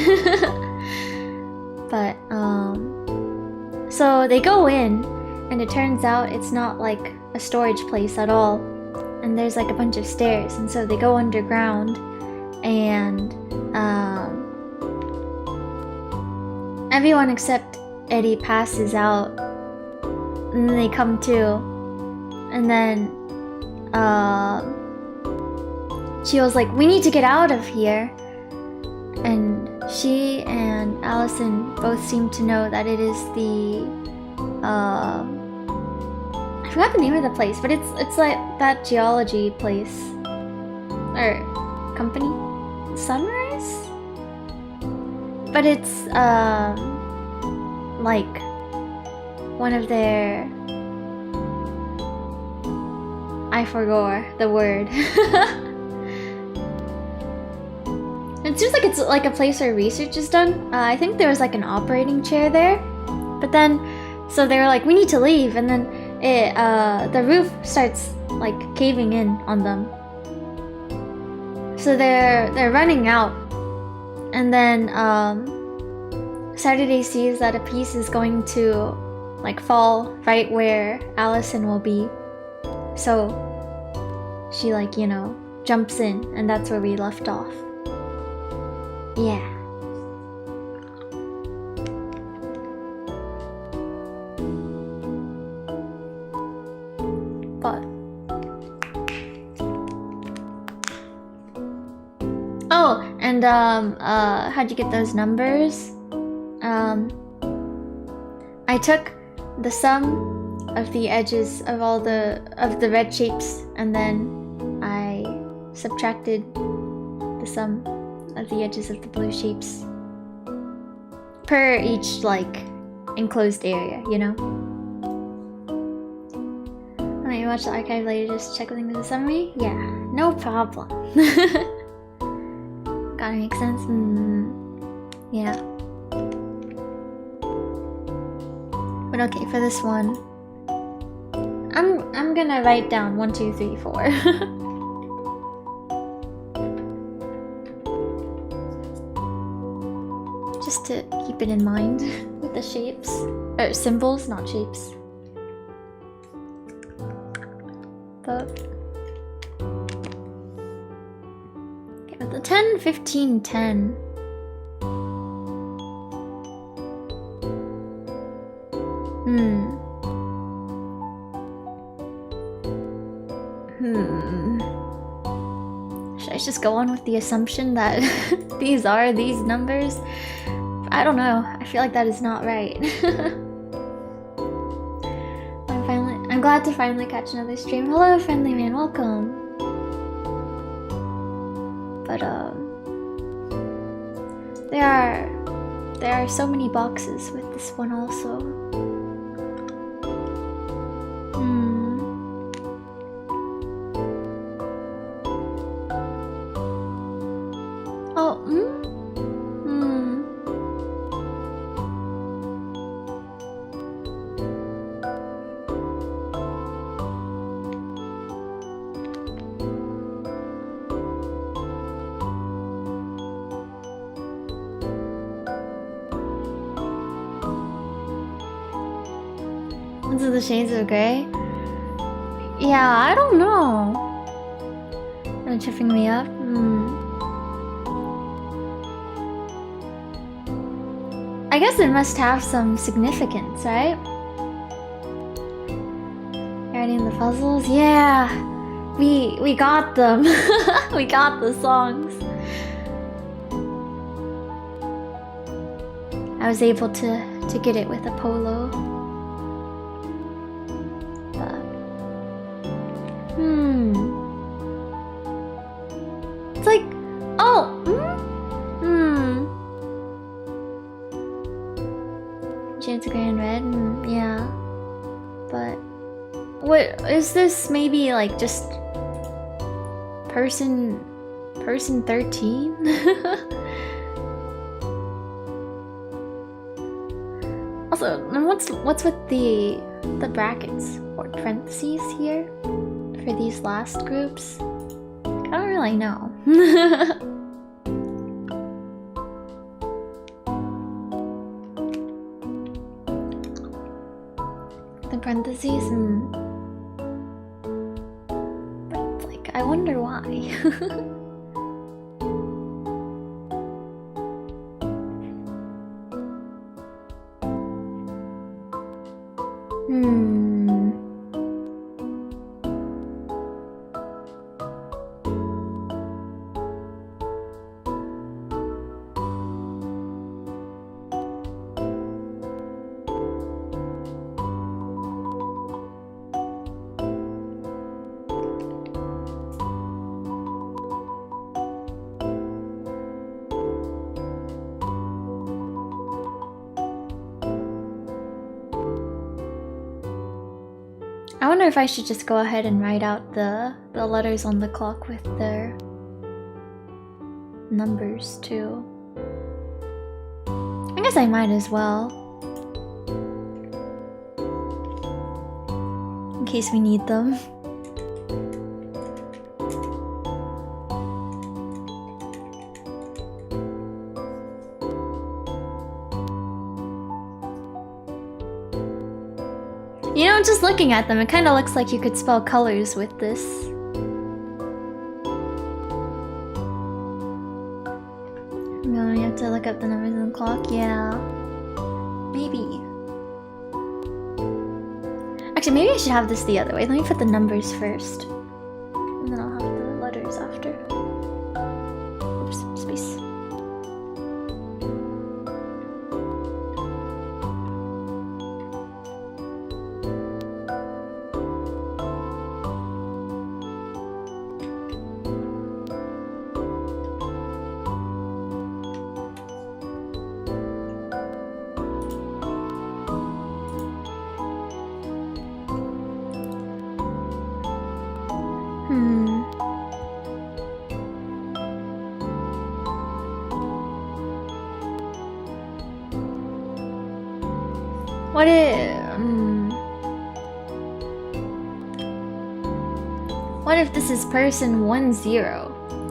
But so they go in, and it turns out it's not like a storage place at all. And there's like a bunch of stairs, and so they go underground, and everyone except Eddie passes out, and then they come to, and then she was like, we need to get out of here. And she and Allison both seem to know that it is the I forgot the name of the place, but it's like that geology place or company, Sunrise. But it's like one of their, I forgot the word. It seems like it's like a place where research is done. I think there was like an operating chair there, but then so they were like, we need to leave, and then the roof starts like caving in on them. So they're running out, and then Saturday sees that a piece is going to like fall right where Allison will be. So she like, you know, jumps in, and that's where we left off. Yeah. But oh, and how'd you get those numbers? I took the sum of the edges of all the red shapes, and then I subtracted the sum of the edges of the blue shapes per each like enclosed area, you know? When you watch the archive later, just check the link to the summary? Yeah, no problem. Gotta make sense? Yeah. But okay, for this one, I'm gonna write down 1, 2, 3, 4. Just to keep it in mind with the shapes. Or symbols, not shapes. But okay, with the 10, 15, 10. Should I just go on with the assumption that these are these numbers? I don't know. I feel like that is not right. I'm glad to finally catch another stream. Hello, friendly man. Welcome. But there are so many boxes with this one also. Into the shades of gray? Yeah, I don't know. Are you tripping me up? I guess it must have some significance, right? Writing the puzzles? Yeah! We got them! We got the songs! I was able to get it with a polo. It's like, oh, Shades of Grey and Red, yeah. But what is this? Maybe like just person 13? Also, what's with the brackets or parentheses here for these last groups? I don't really know. The parentheses, but it's like, I wonder why. wonder if I should just go ahead and write out the letters on the clock with their numbers too. I guess I might as well. In case we need them. You know, just looking at them, it kind of looks like you could spell colors with this. No, you have to look up the numbers on the clock. Yeah. Maybe. Actually, maybe I should have this the other way. Let me put the numbers first. And then I'll have the letters after. Oops, space. What if this is person 10?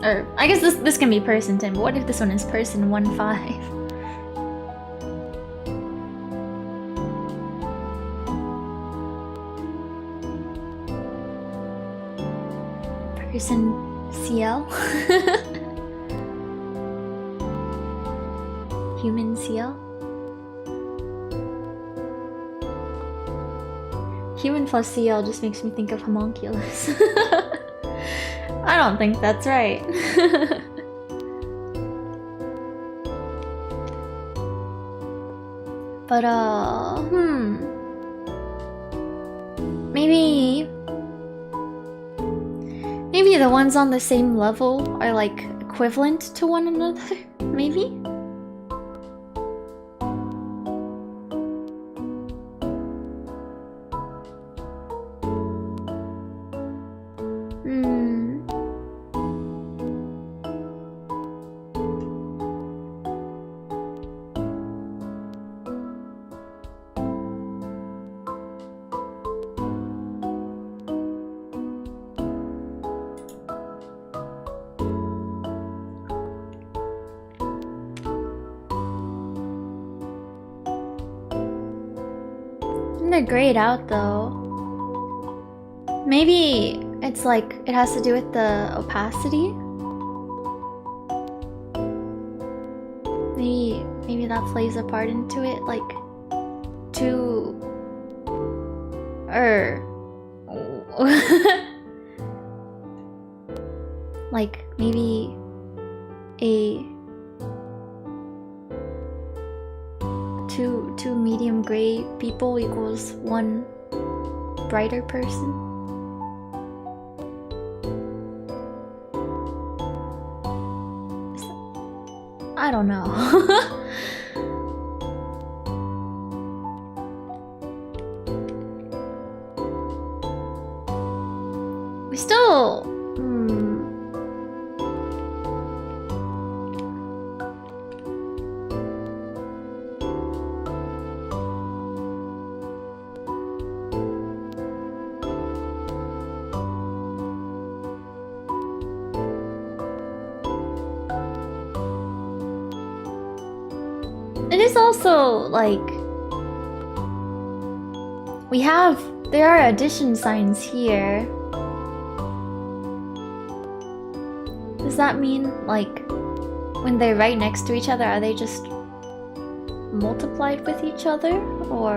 Or I guess this can be person 10, but what if this one is person 15? Person CL? Human CL? Human plus CL just makes me think of homunculus. I don't think that's right. But maybe the ones on the same level are like equivalent to one another? Maybe? They're grayed out though. Maybe it's like it has to do with the opacity. Maybe that plays a part into it, like like maybe two medium gray people equals one brighter person. I don't know. We still it is also like there are addition signs here. Does that mean like when they're right next to each other, are they just multiplied with each other, or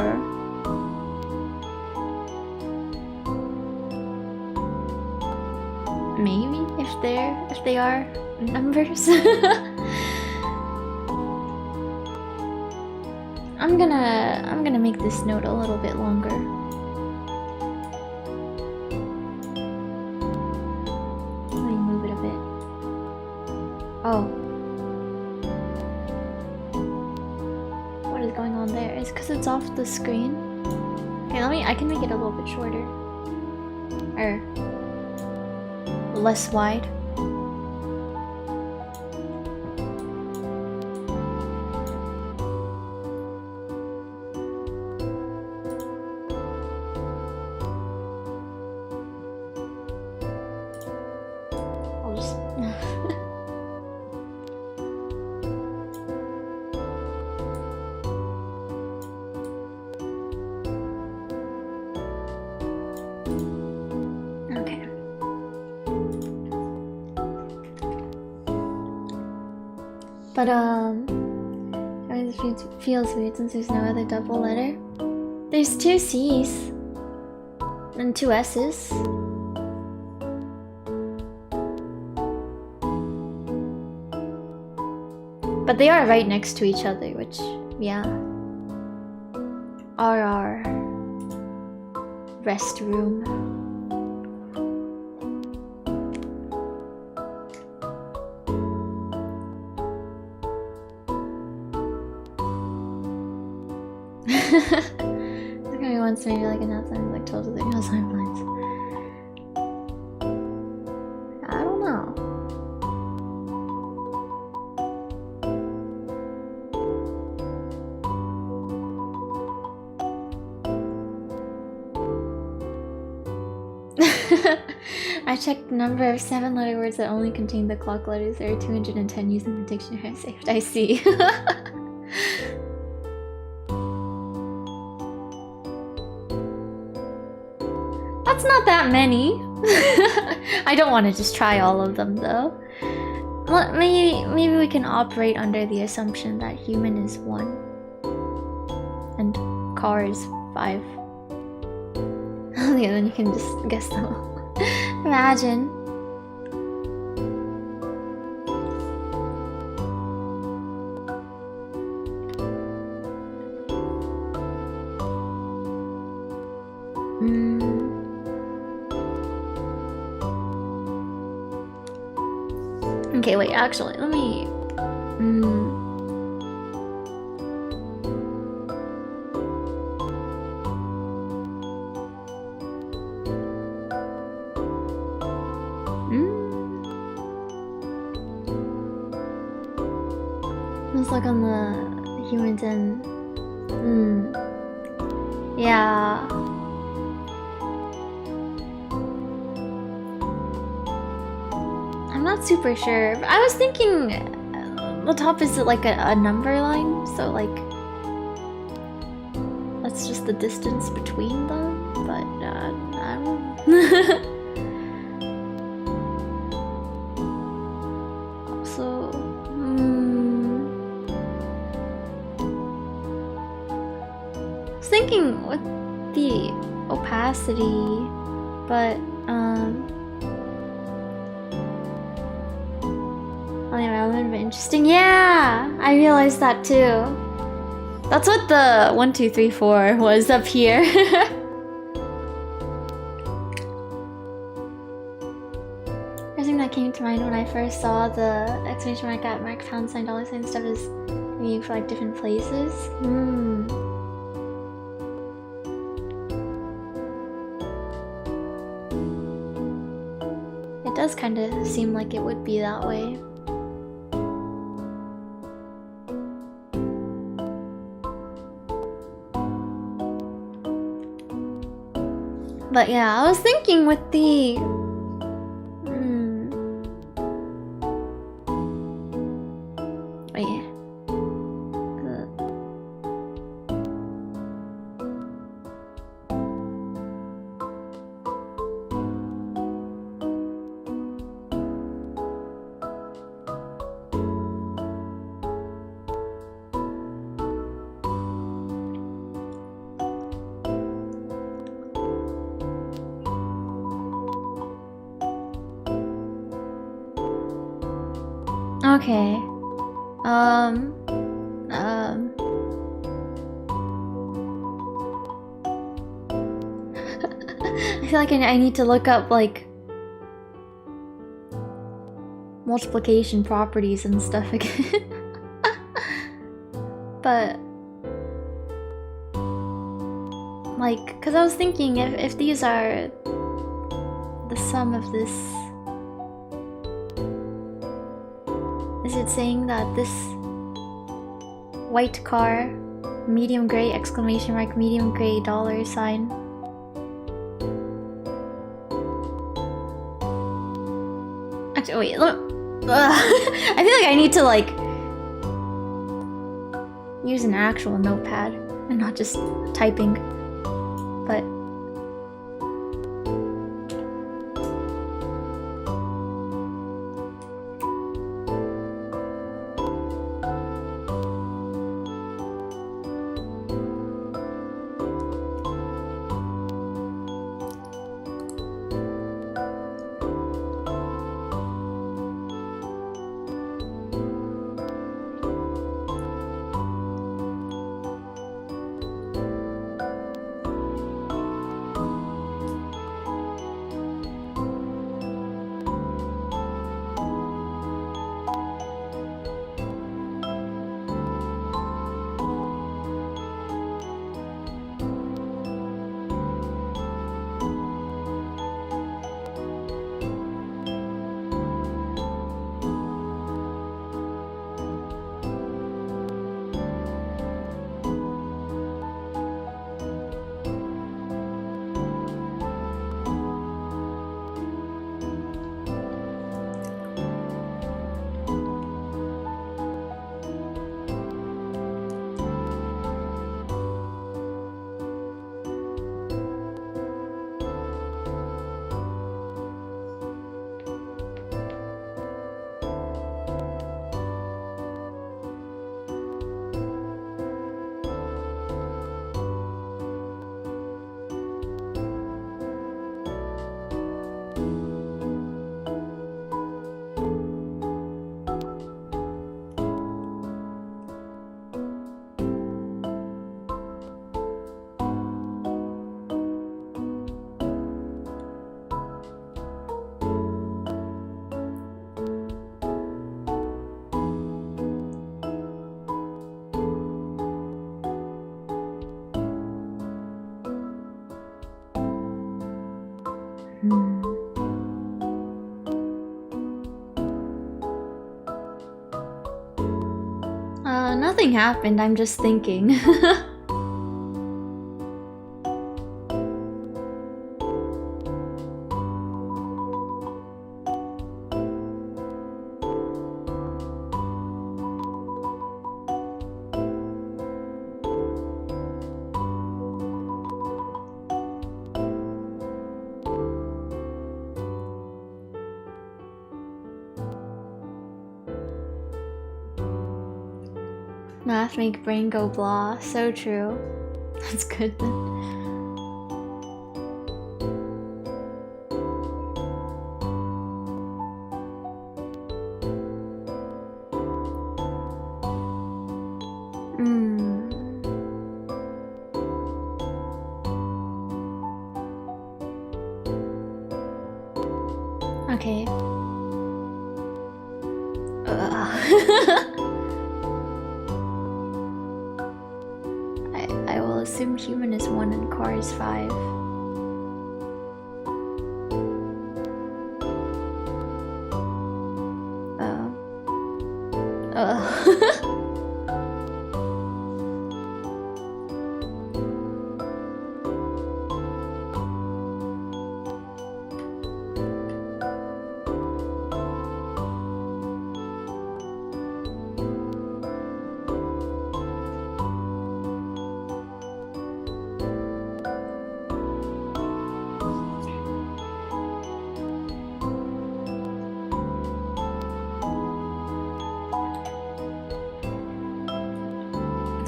maybe if they are numbers? I'm gonna make this note a little bit longer. Let me move it a bit. Oh. What is going on there? It's because it's off the screen. Okay, I can make it a little bit shorter. Or less wide. I'll just okay. But it feels weird since there's no other double letter. There's 2 C's and 2 S's. But they are right next to each other, which, yeah, are our restroom. Like maybe once, maybe like an outside, like told their outside lines. I don't know. I checked the number of 7-letter words that only contain the clock letters. There are 210 using the dictionary I saved. I see. That's not that many. I don't want to just try all of them though. Well, maybe we can operate under the assumption that human is 1 and car is 5. Yeah, then you can just guess them all. Imagine. Okay, wait, actually, let me... Let's look on the humans and... Yeah... I'm not super sure. I was thinking the top is like a number line, so like that's just the distance between them, but I don't know. Also, I was thinking with the opacity, but oh yeah, that would be interesting. Yeah, I realized that too. That's what the 1, 2, 3, 4 was up here. The thing that came to mind when I first saw the exclamation mark at mark pound sign dollar sign stuff is maybe for like different places. It does kind of seem like it would be that way. But yeah, I was thinking with the... Wait. Okay. I feel like I need to look up like multiplication properties and stuff again. But like, cause I was thinking if these are the sum of this. Is it saying that this white car, medium gray exclamation mark, medium gray dollar sign, actually wait, look. I feel like I need to like use an actual notepad and not just typing, but nothing happened, I'm just thinking. Math make brain go blah. So true. That's good then. Okay. I will assume human is 1 and car is 5.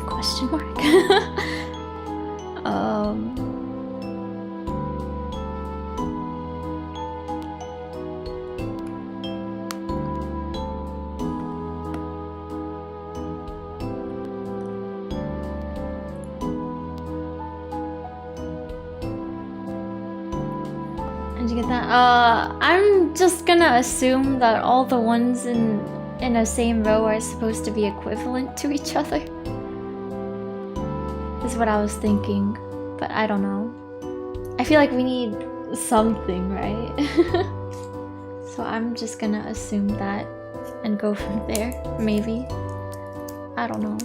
Question mark. Did you get that? I'm just gonna assume that all the ones in a same row are supposed to be equivalent to each other. Is what I was thinking, but I don't know. I feel like we something, right? So I'm just gonna assume that and go from there, maybe. I don't know.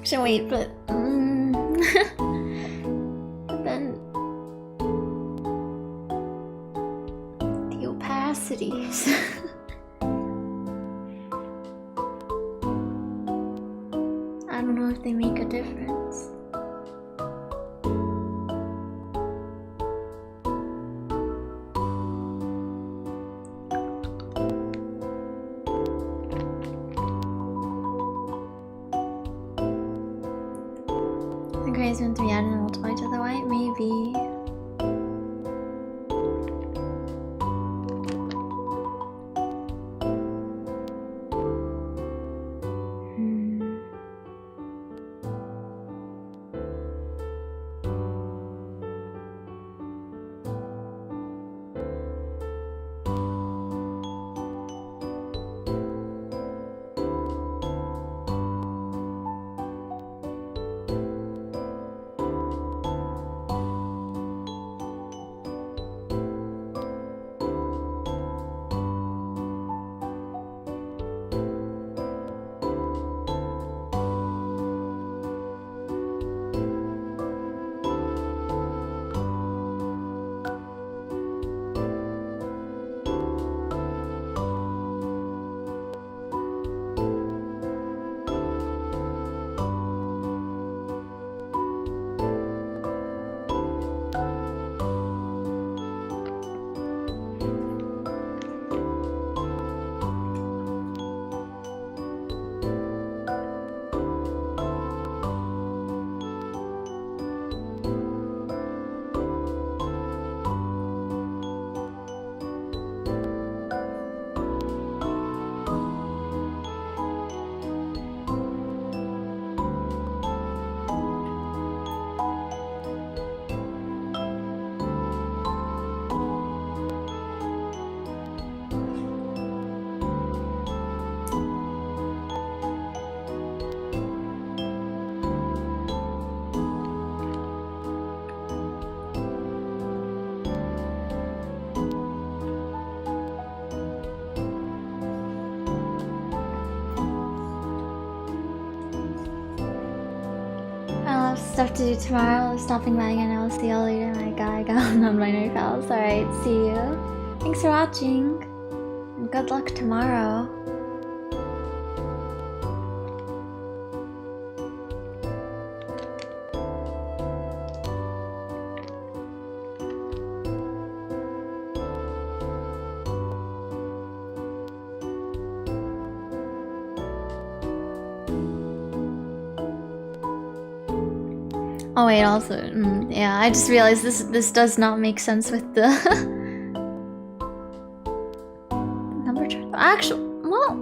So wait, but but then the opacities. I don't know if they make a difference. The grays meant to be added and multiplied to the white, maybe. I have stuff to do tomorrow. Stopping by again. I'll see y'all later. My guy got non-binary files. Alright, see you. Thanks for watching. And good luck tomorrow. Oh wait, also, yeah, I just realized this does not make sense with the number chart. Actually, whoa.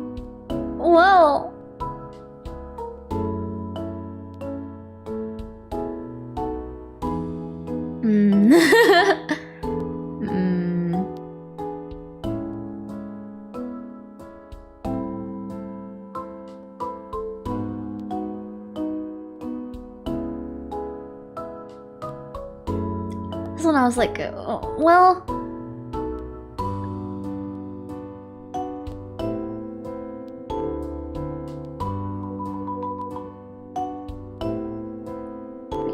This one I was like, oh, well.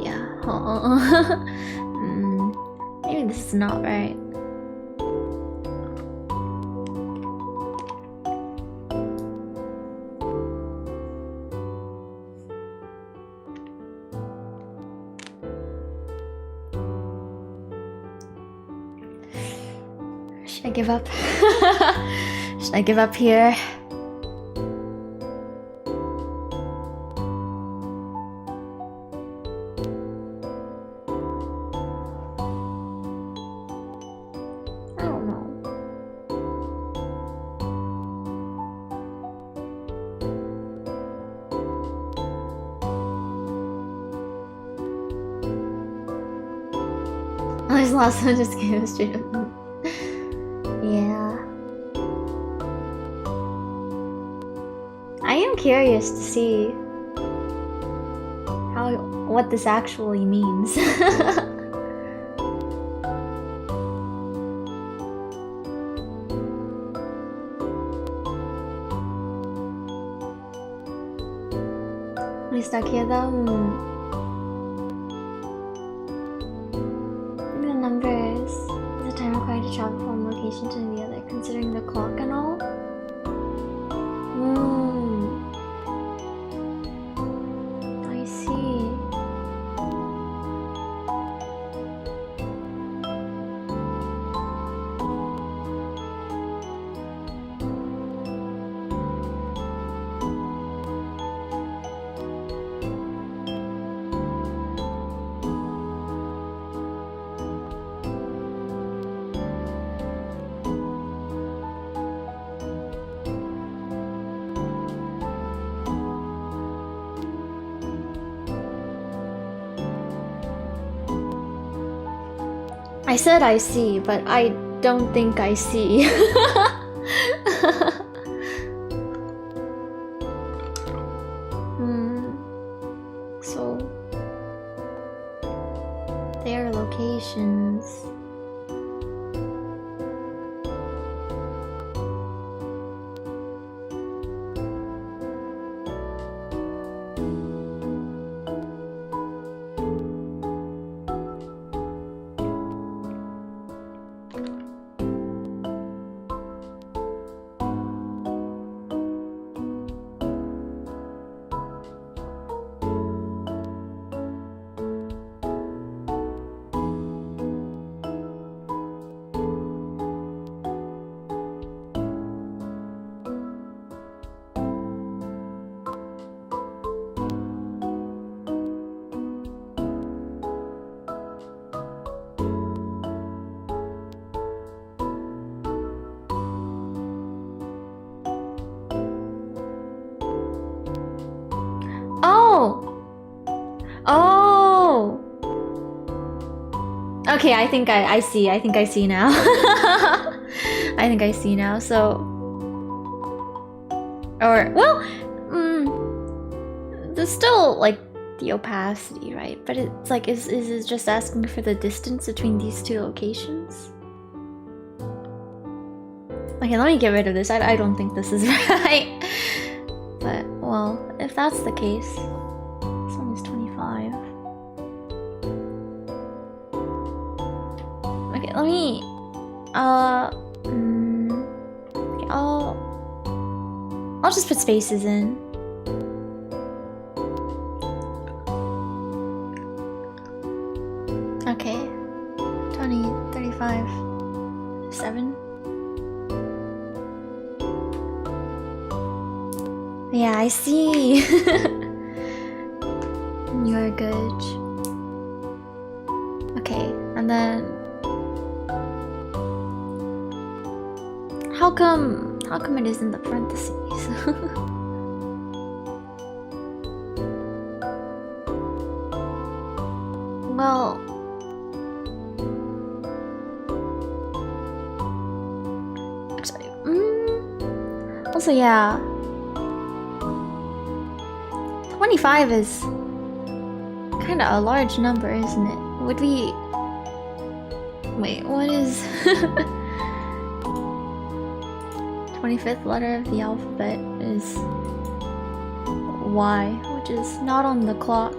Yeah. Maybe this is not right. Should I give up? Should I give up here? I don't know. this last one just gave us straight up. Yeah. I am curious to see what this actually means. Me está queda the numbers is the time required to travel from one location to the other, considering the clock and all. I see. I said I see, but I don't think I see. So their locations. Oh! Okay, I think I see. I think I see now. I think I see now. So, or well, there's still like the opacity, right? But it's like, is it just asking for the distance between these two locations? Okay, let me get rid of this. I don't think this is right. But well, if that's the case, this one is 25. Okay, let me okay, I'll just put spaces in. Okay. 20, 35, 7. Yeah, I see. You're good. Okay, and then how come it is in the parentheses? Well, actually, also yeah, 25 is kind of a large number, isn't it? Would we... Wait, what is... 25th letter of the alphabet is Y, which is not on the clock.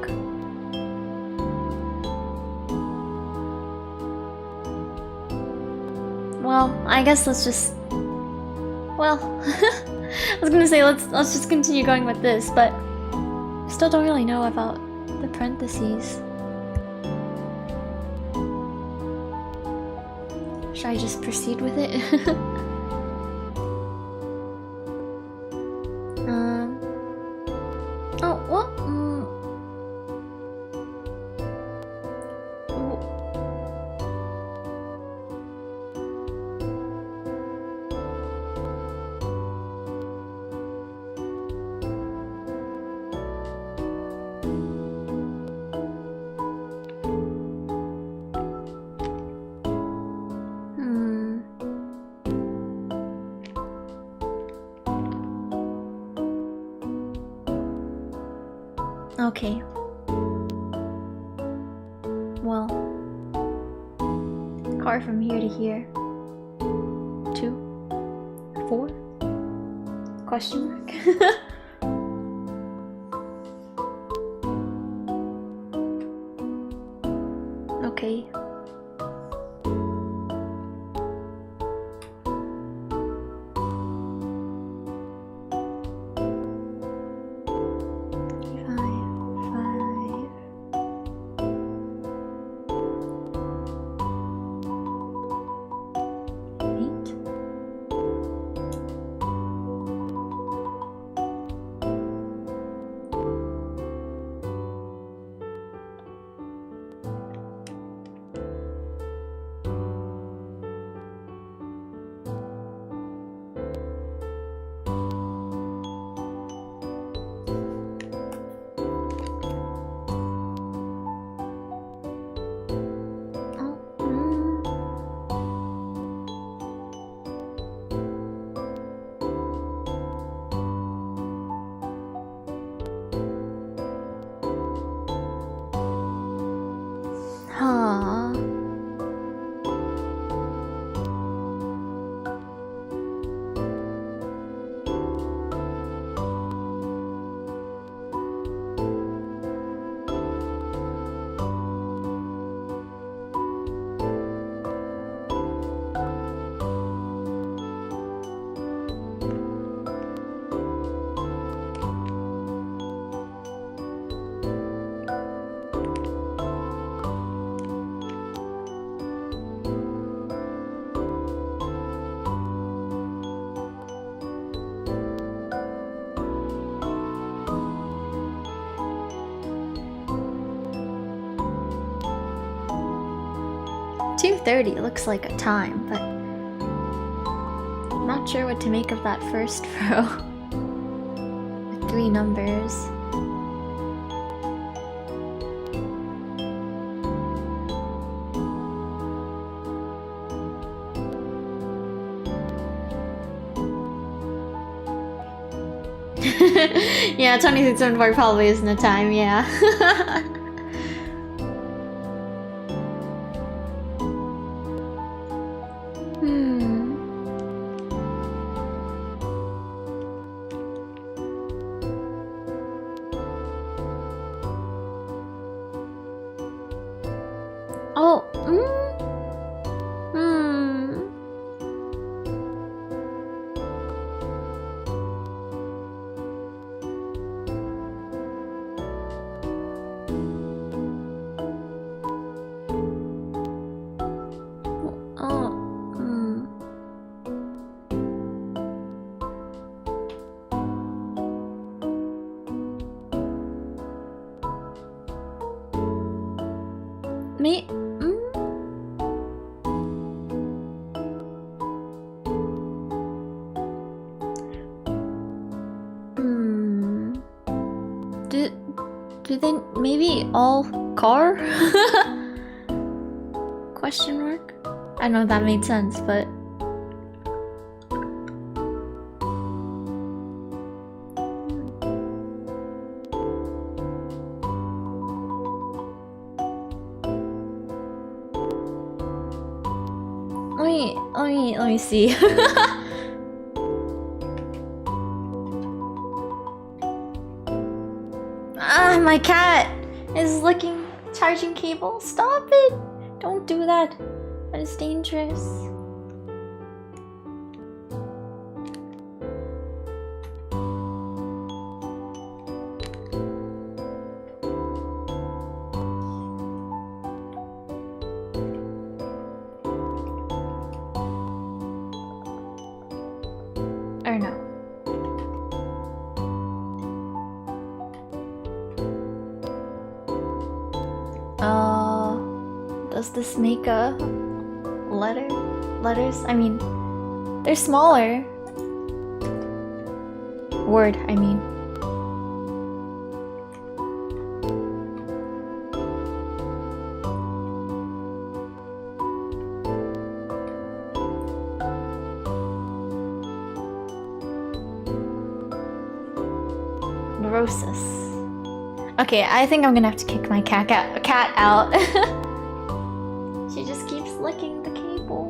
Well, I guess let's just... Well, I was gonna say let's just continue going with this, but I still don't really know about the parentheses. Should I just proceed with it? Oh, what? Okay. Well, car from here to here. 2, 4? Question mark? Okay. Huh. $2:30 looks like a time, but I'm not sure what to make of that first row. With 3 numbers. Yeah, 2674 probably isn't a time, yeah. Oh, me. Do they maybe all car? Question mark? I don't know if that made sense, but let me see. Ah, my cat is licking charging cable. Stop it! Don't do that. That is dangerous. Or no. Does this make a letters? I mean, they're smaller. Word, I mean. Neurosis. Okay, I think I'm gonna have to kick my cat out. She just keeps licking the cable.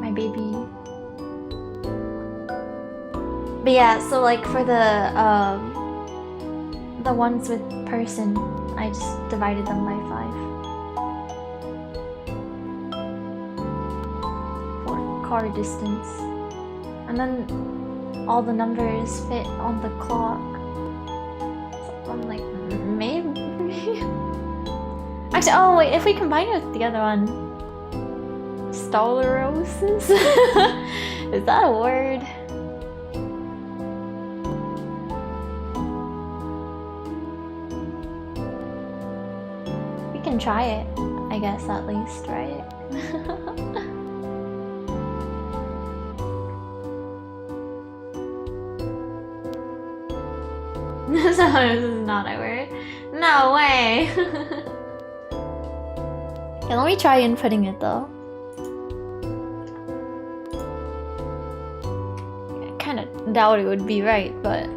My baby. But yeah, so like for the ones with person, I just divided them by 5 for car distance, and then all the numbers fit on the clock. So I'm like, maybe. Actually, oh wait, if we combine it with the other one, stolorosis. Is that a word? We can try it, I guess, at least, right? This is not a word. No way! Okay, let me try inputting it though. I kinda doubt it would be right, but...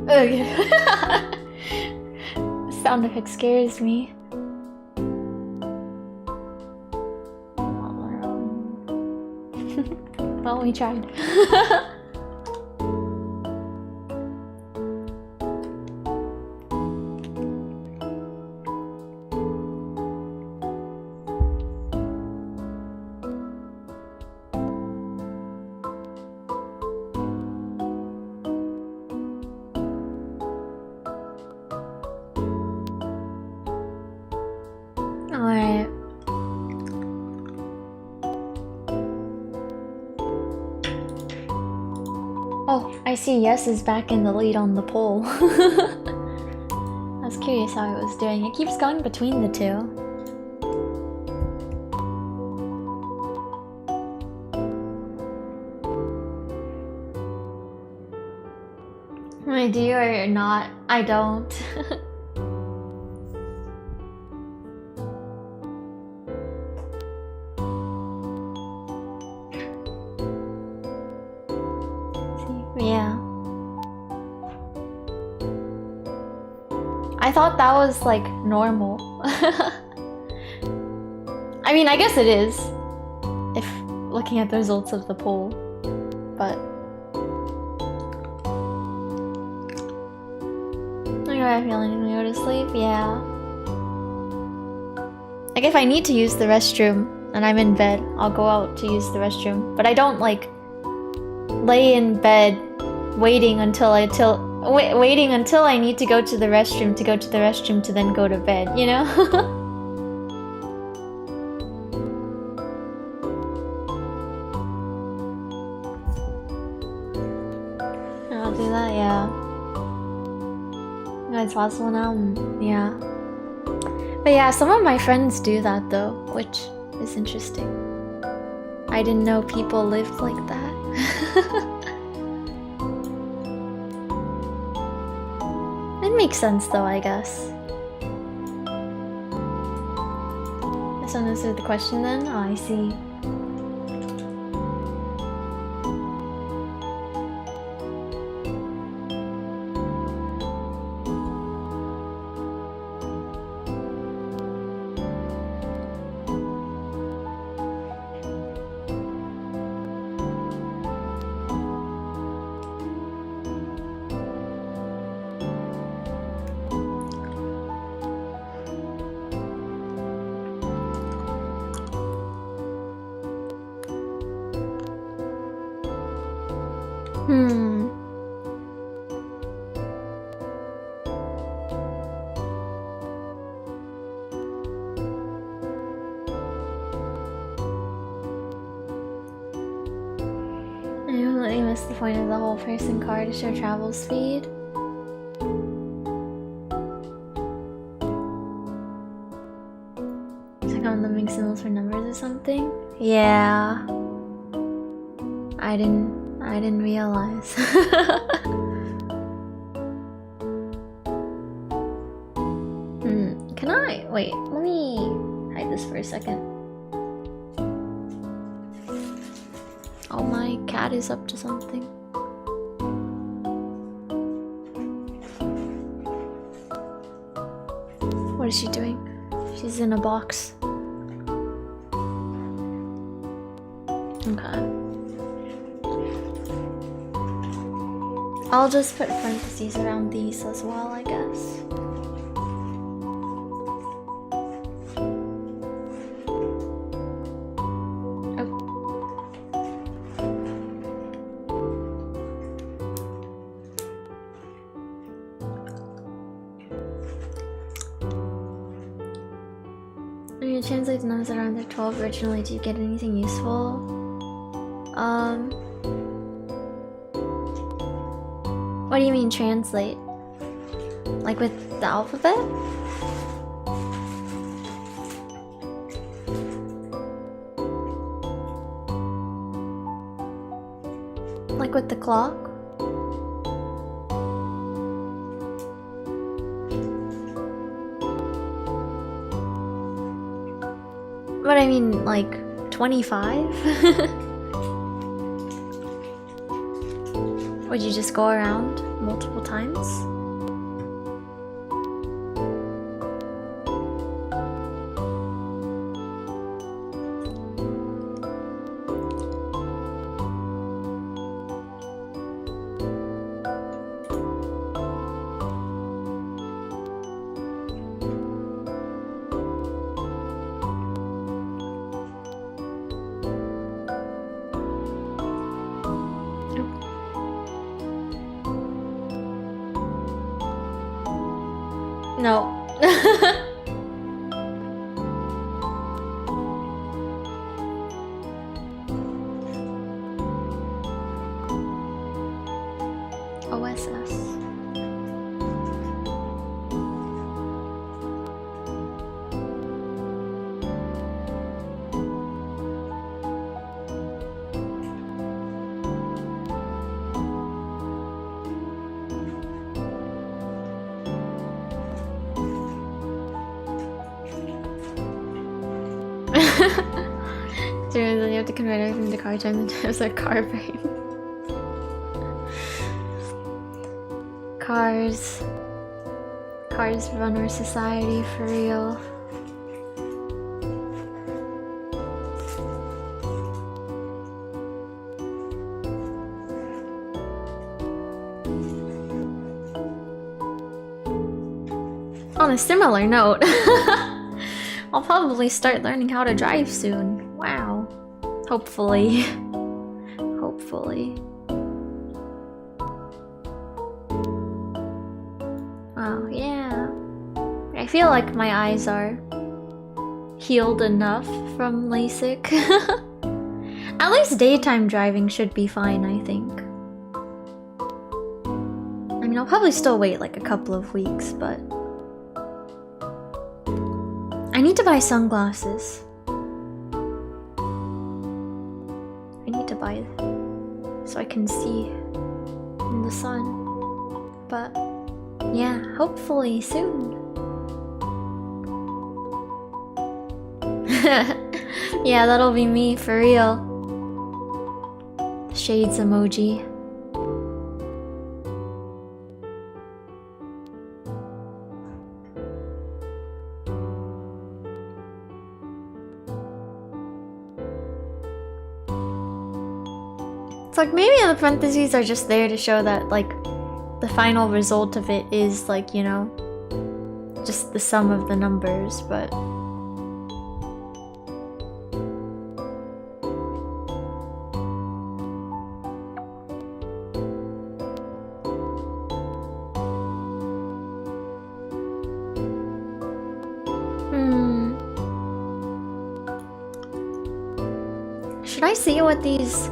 Okay. The sound effect scares me. Well, we tried. Alright. Oh, I see Yes is back in the lead on the poll. I was curious how it was doing. It keeps going between the two. I do or not? I don't. Yeah. I thought that was like normal. I mean, I guess it is, if looking at the results of the poll, but do I feel anything to go to sleep? Yeah. Like if I need to use the restroom and I'm in bed, I'll go out to use the restroom, but I don't like lay in bed waiting until I need to go to the restroom to then go to bed, you know? I'll do that, yeah. No, it's possible now, yeah. But yeah, some of my friends do that though, which is interesting. I didn't know people lived like that. It makes sense though, I guess. This one answered the question then? Oh, I see. I completely missed the point of the whole person car to show travel speed. Check on the mix symbols for numbers or something? Yeah. I didn't realize. Can I wait, let me hide this for a second. Oh, my cat is up to something. What is she doing? She's in a box. Okay. I'll just put parentheses around these as well, I guess. When you translate the numbers around the 12 originally, do you get anything useful? What do you mean translate? Like with the alphabet? Like with the clock? What I mean, like 25? Would you just go around multiple times? No. OSS. Seriously, you have to convert everything to car time and times like car brain. Cars run our society for real. On a similar note, I'll probably start learning how to drive soon. Wow. Hopefully. Hopefully. Wow, yeah. I feel like my eyes are healed enough from LASIK. At least daytime driving should be fine, I think. I mean, I'll probably still wait like a couple of weeks, but I need to buy sunglasses. I need to buy so I can see in the sun. But yeah, hopefully soon. Yeah, that'll be me for real. Shades emoji. It's like maybe the parentheses are just there to show that like the final result of it is like, you know, just the sum of the numbers, but should I see what these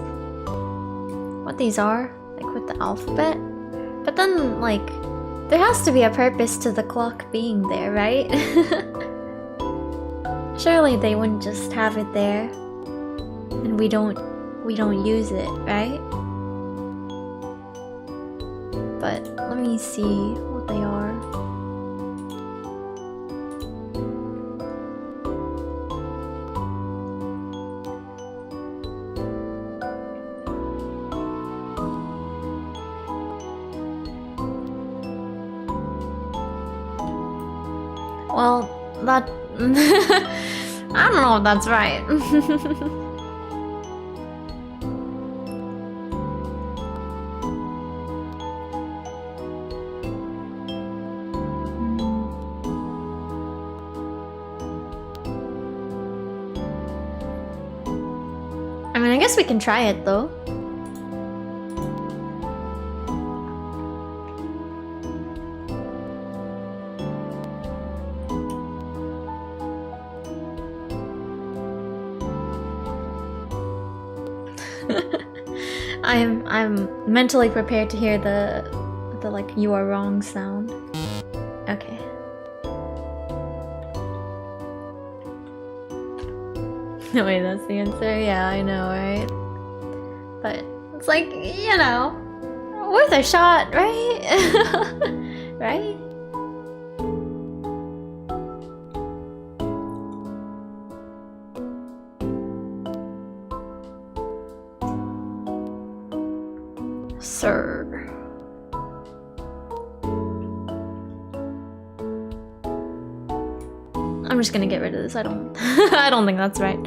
are? Like with the alphabet? But then, like, there has to be a purpose to the clock being there, right? Surely they wouldn't just have it there and we don't use it, right? But let me see what they are. Well, that... I don't know if that's right. I mean, I guess we can try it though. I'm mentally prepared to hear the like "you are wrong" sound. Okay. No way, that's the answer. Yeah, I know, right? But it's like, you know, worth a shot, right? Right? Sir. I'm just gonna get rid of this. I don't I don't think that's right.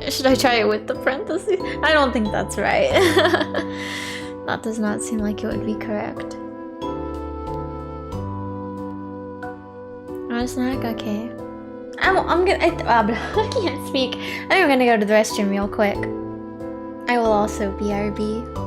Should I try it with the parentheses? I don't think that's right. That does not seem like it would be correct. Oh, snack? Okay. I can't speak. I think I'm gonna go to the restroom real quick. I will also BRB.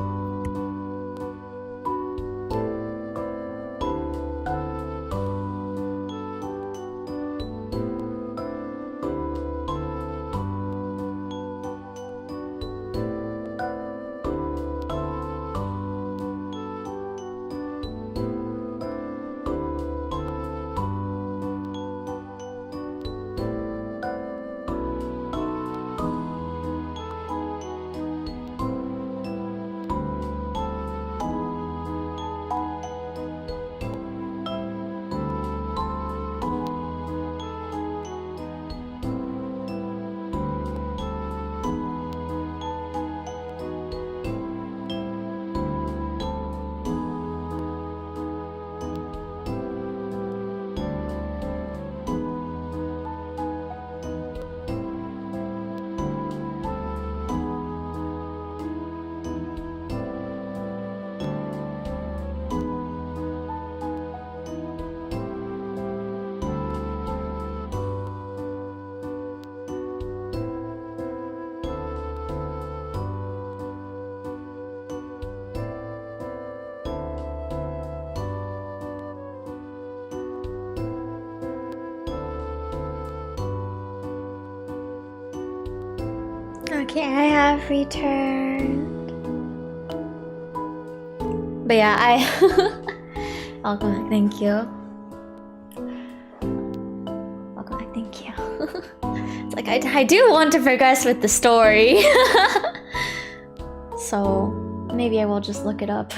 Okay, I have returned. But yeah, welcome back, thank you. Welcome back, thank you. It's like I do want to progress with the story. So maybe I will just look it up.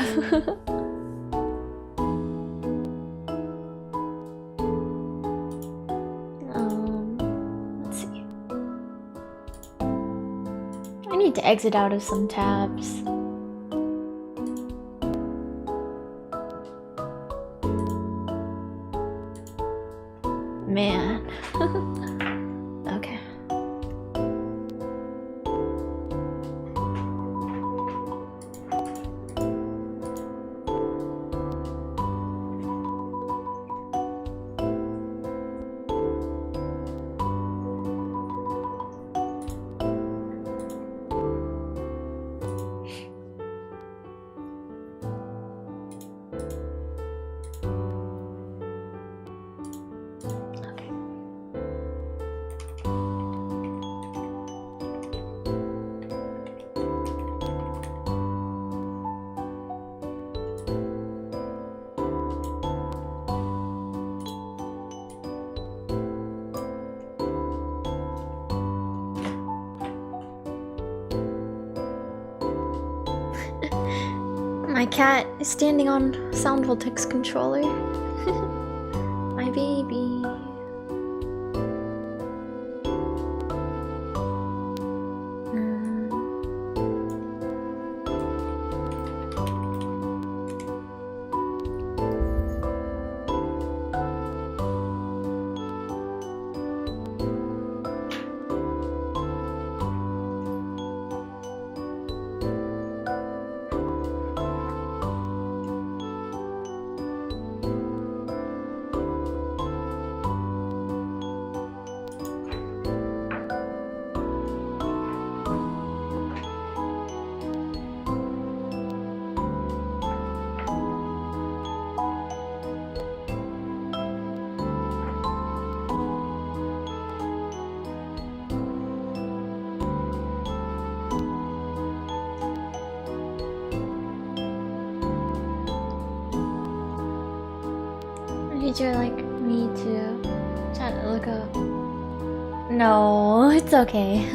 Let's see. I need to exit out of some tabs. Man. Okay. My cat is standing on Sound Voltic's controller. My baby. Did you like me to try to look up? No, it's okay.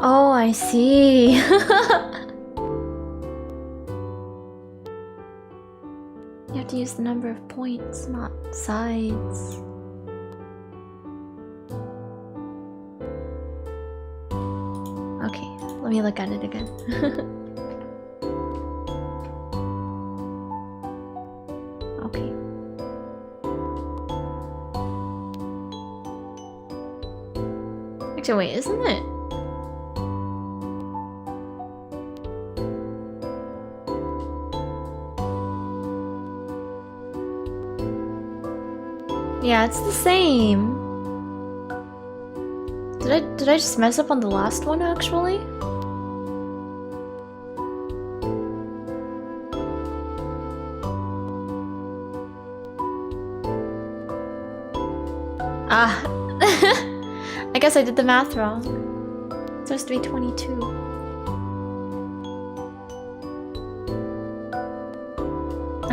Oh, I see. You have to use the number of points, not sides. Okay, let me look at it again. Okay. Actually, wait, isn't it? Yeah, it's the same. Did I just mess up on the last one actually? Ah. I guess I did the math wrong. It's supposed to be 22.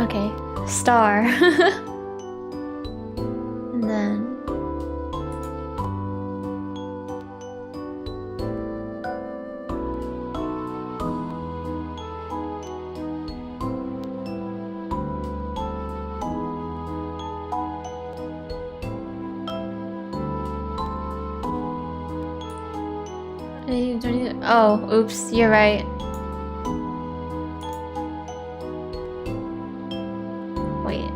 Okay, star. And then oh, oops, you're right. Wait.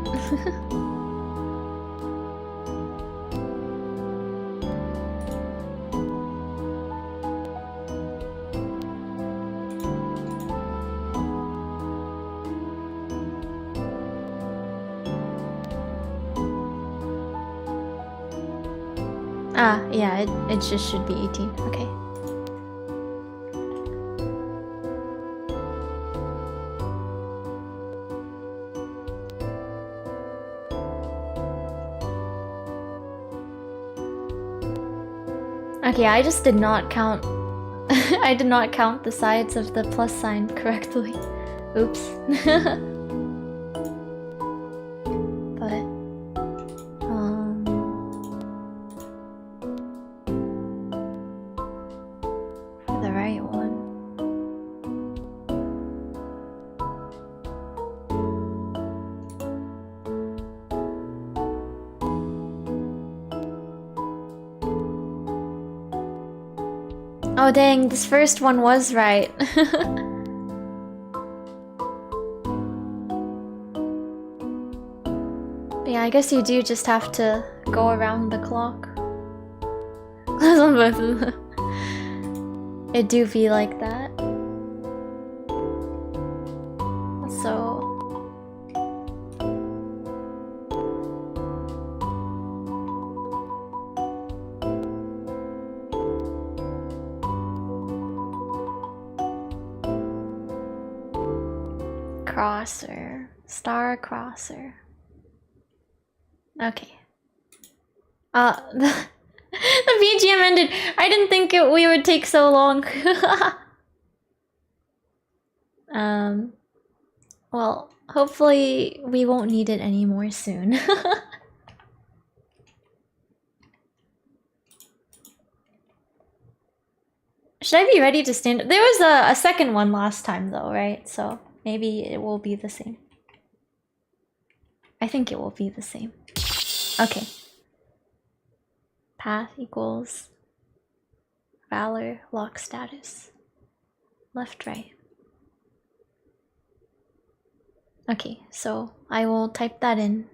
Ah, yeah, it just should be 18. Okay. Okay, I just did not count. I did not count the sides of the plus sign correctly. Oops. Oh dang, this first one was right. But yeah, I guess you do just have to go around the clock. It do be like that. So... Crosser. Star crosser. Okay. The BGM ended. I didn't think we would take so long. Well, hopefully we won't need it anymore soon. Should I be ready to stand up? There was a second one last time though, right? So maybe it will be the same. I think it will be the same. Okay. Path equals valor lock status. Left, right. Okay, so I will type that in.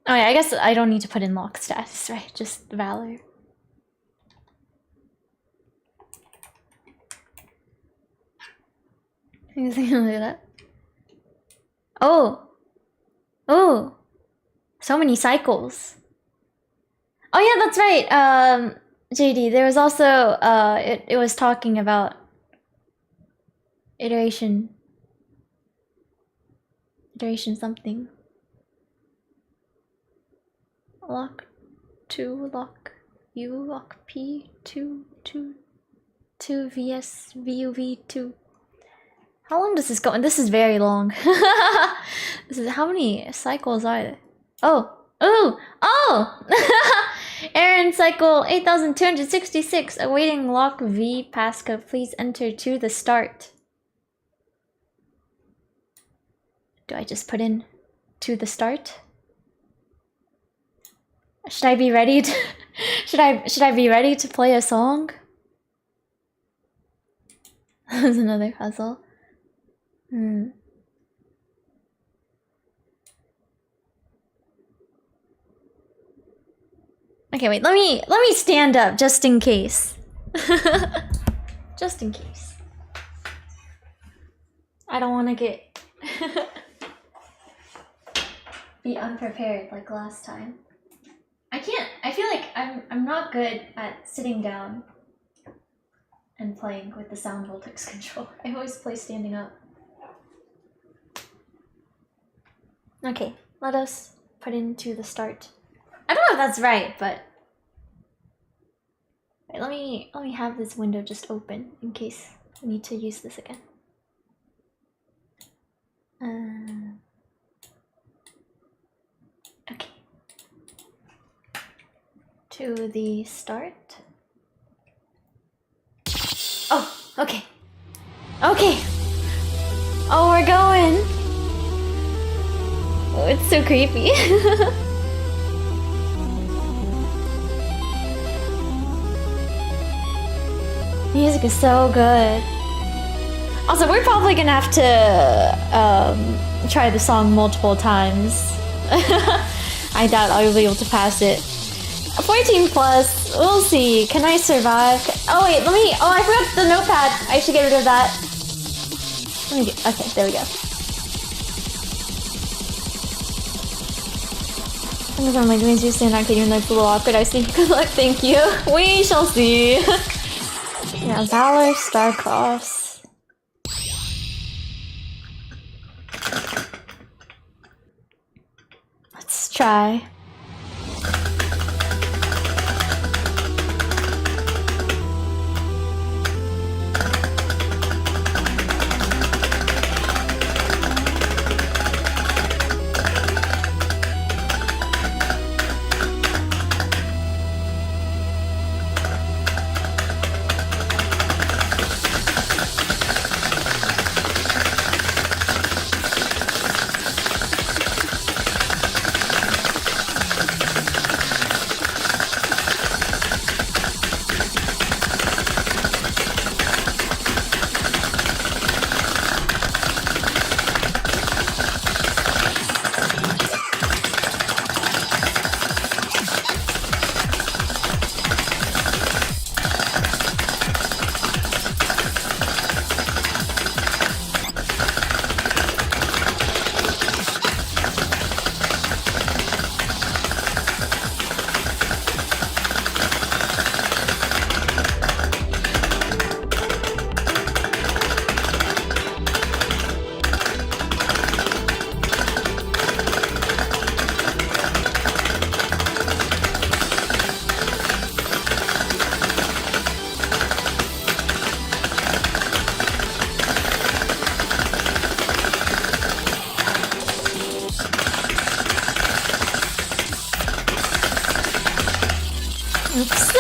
Oh yeah, I guess I don't need to put in lock status, right? Just valor. Anything like that? Oh! Oh! So many cycles. Oh yeah, that's right! JD, there was also, it was talking about iteration something. Lock 2, lock U, lock P, 2, VS, VUV, 2. How long does this go? And this is very long. This is how many cycles are there? Oh! Ooh! Oh! Aaron cycle 8266 awaiting lock V passcode. Please enter to the start. Do I just put in to the start? Should I be ready to should I be ready to play a song? That's another puzzle. Okay, wait, let me stand up just in case. Just in case. I don't want to get be unprepared like last time. I feel like I'm not good at sitting down and playing with the sound voltex controller. I always play standing up. Okay, let us put into the start. I don't know if that's right, but wait, let me have this window just open in case I need to use this again. Okay. To the start. Oh, okay. Okay. Oh, we're going. Oh, it's so creepy. Music is so good. Also, we're probably gonna have to try the song multiple times. I doubt I'll be able to pass it. 14 plus, we'll see. Can I survive? Oh wait, oh, I forgot the notepad. I should get rid of that. Okay, there we go. I'm like, means you stand arcade even though it's a little awkward. I see. Good luck, thank you. We shall see. Yeah, Valor, Starcross. Let's try. Oops.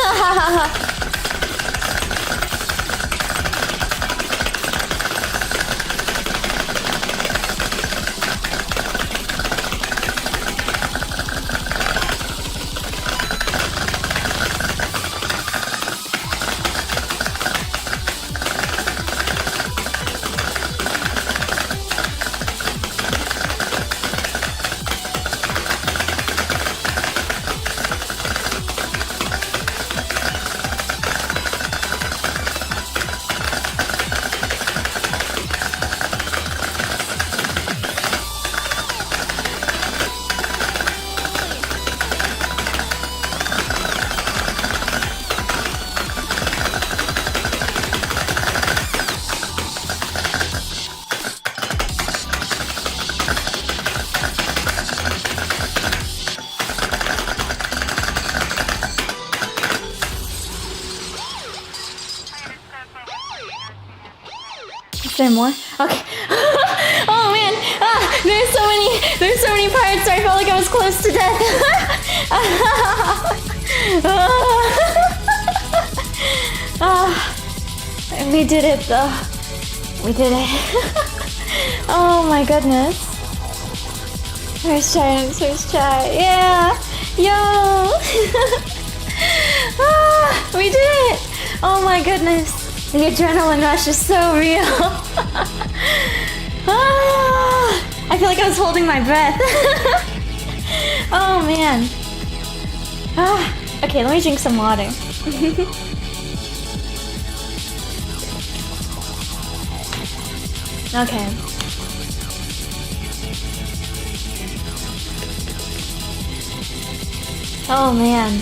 Is there more? Okay. Oh man! There's so many parts where I felt like I was close to death. We did it though. We did it. Oh my goodness. First try. Yeah! Yo! We did it! Oh my goodness. The adrenaline rush is so real. I feel like I was holding my breath. Oh man. Okay, let me drink some water. Okay. Oh man.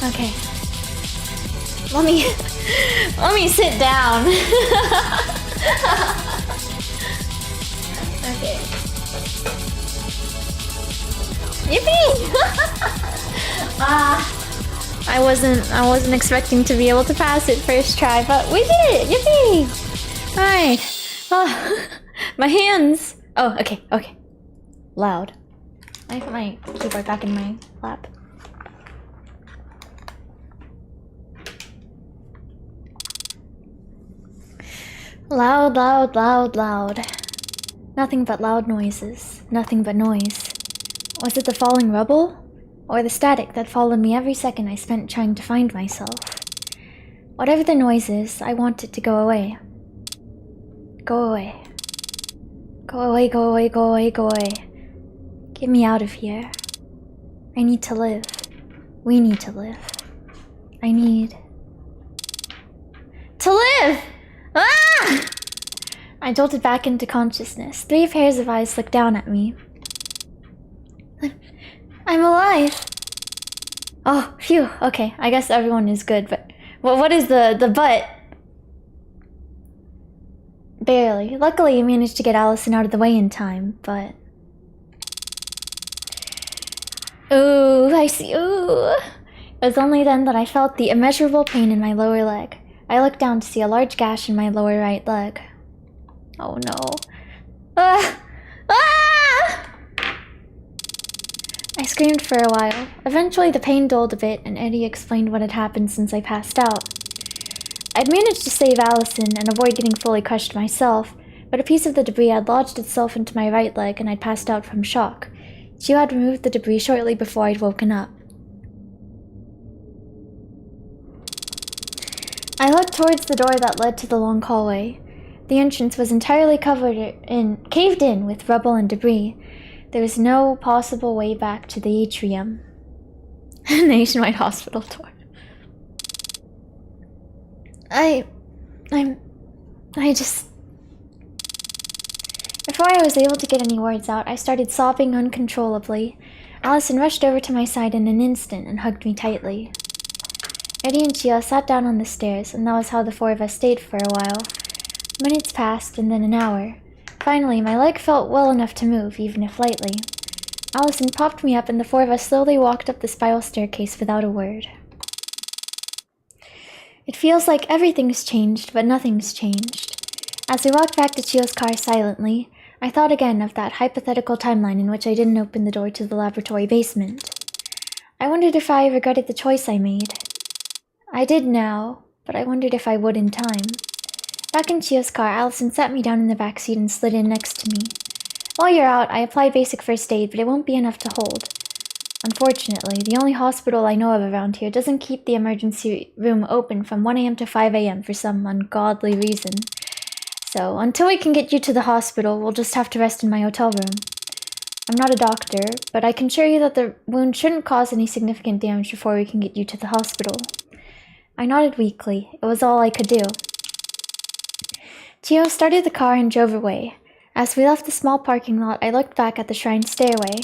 Okay. Let me sit down. Okay. Yippee! I wasn't expecting to be able to pass it first try, but we did it! Yippee! Alright. My hands! Oh, okay. Loud. I put my keyboard back in my lap. Loud. Nothing but loud noises. Nothing but noise. Was it the falling rubble? Or the static that followed me every second I spent trying to find myself? Whatever the noise is, I want it to go away. Go away. Go away. Get me out of here. I need to live. We need to live. I need... to live! Ah! I jolted back into consciousness. 3 pairs of eyes looked down at me. I'm alive! Oh, phew. Okay, I guess everyone is good, but... what is the but? Barely. Luckily, I managed to get Allison out of the way in time, but... Ooh, I see. Ooh. It was only then that I felt the immeasurable pain in my lower leg. I looked down to see a large gash in my lower right leg. Oh no. Ah! I screamed for a while. Eventually the pain dulled a bit and Eddie explained what had happened since I passed out. I'd managed to save Allison and avoid getting fully crushed myself, but a piece of the debris had lodged itself into my right leg and I'd passed out from shock. She had removed the debris shortly before I'd woken up. I looked towards the door that led to the long hallway. The entrance was entirely caved in with rubble and debris. There was no possible way back to the atrium. Nationwide hospital tour. Before I was able to get any words out, I started sobbing uncontrollably. Allison rushed over to my side in an instant and hugged me tightly. Eddie and Chia sat down on the stairs, and that was how the 4 of us stayed for a while. Minutes passed, and then an hour. Finally, my leg felt well enough to move, even if lightly. Allison propped me up, and the 4 of us slowly walked up the spiral staircase without a word. It feels like everything's changed, but nothing's changed. As we walked back to Chio's car silently, I thought again of that hypothetical timeline in which I didn't open the door to the laboratory basement. I wondered if I regretted the choice I made. I did now, but I wondered if I would in time. Back in Chio's car, Allison sat me down in the backseat and slid in next to me. While you're out, I applied basic first aid, but it won't be enough to hold. Unfortunately, the only hospital I know of around here doesn't keep the emergency room open from 1 a.m. to 5 a.m. for some ungodly reason. So, until we can get you to the hospital, we'll just have to rest in my hotel room. I'm not a doctor, but I can assure you that the wound shouldn't cause any significant damage before we can get you to the hospital. I nodded weakly. It was all I could do. Chio started the car and drove away. As we left the small parking lot, I looked back at the shrine stairway,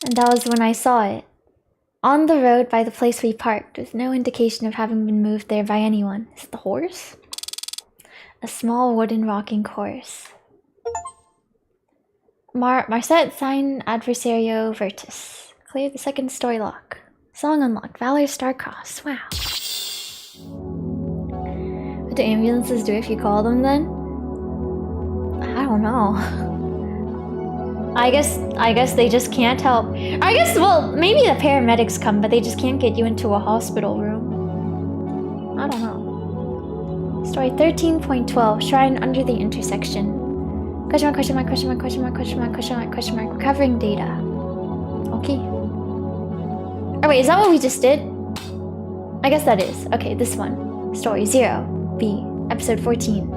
and that was when I saw it. On the road by the place we parked, with no indication of having been moved there by anyone. Is it the horse? A small wooden rocking horse. Marset sign adversario Virtus. Clear the second story lock. Song unlocked. Valor Starcross. Wow. What do ambulances do if you call them then? I don't know. I guess they just can't help. Well, maybe the paramedics come, but they just can't get you into a hospital room. I don't know. Story 13.12, Shrine Under the Intersection. Question mark. Recovering data. Okay. Oh wait, is that what we just did? I guess that is. Okay, this one. Story 0B, episode 14.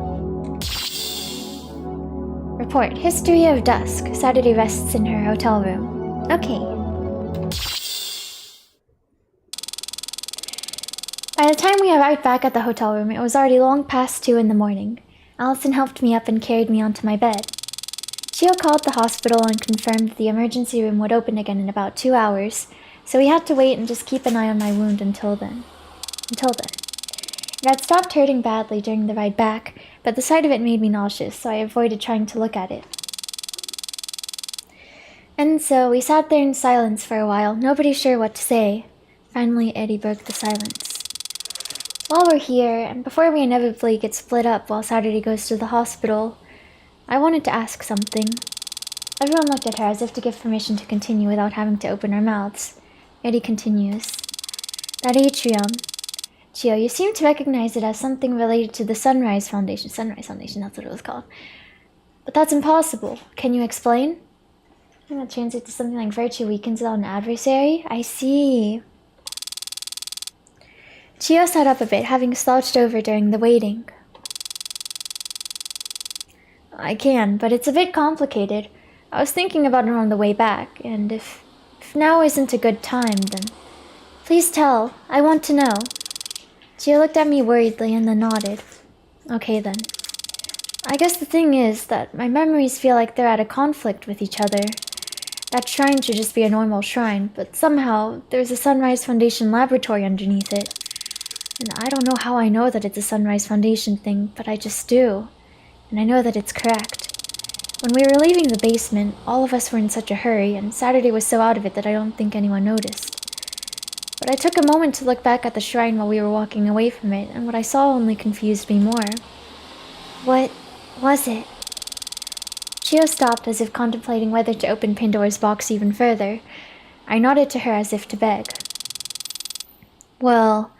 Report. History of Dusk. Saturday rests in her hotel room. Okay. By the time we arrived back at the hotel room, it was already long past 2 in the morning. Allison helped me up and carried me onto my bed. Chio called the hospital and confirmed that the emergency room would open again in about 2 hours, so we had to wait and just keep an eye on my wound until then. It had stopped hurting badly during the ride back, but the sight of it made me nauseous, so I avoided trying to look at it. And so we sat there in silence for a while, nobody sure what to say. Finally, Eddie broke the silence. While we're here, and before we inevitably get split up while Saturday goes to the hospital, I wanted to ask something. Everyone looked at her as if to give permission to continue without having to open our mouths. Eddie continues. That atrium. Chio, you seem to recognize it as something related to the Sunrise Foundation. Sunrise Foundation, that's what it was called. But that's impossible. Can you explain? I think that translates to something like virtue weakens without an adversary. I see. Chio sat up a bit, having slouched over during the waiting. I can, but it's a bit complicated. I was thinking about it on the way back, and if now isn't a good time, then please tell. I want to know. Chio looked at me worriedly and then nodded. Okay then. I guess the thing is that my memories feel like they're at a conflict with each other. That shrine should just be a normal shrine, but somehow there's a Sunrise Foundation laboratory underneath it. And I don't know how I know that it's a Sunrise Foundation thing, but I just do. And I know that it's correct. When we were leaving the basement, all of us were in such a hurry, and Saturday was so out of it that I don't think anyone noticed. But I took a moment to look back at the shrine while we were walking away from it, and what I saw only confused me more. What was it? Chio stopped as if contemplating whether to open Pandora's box even further. I nodded to her as if to beg. Well,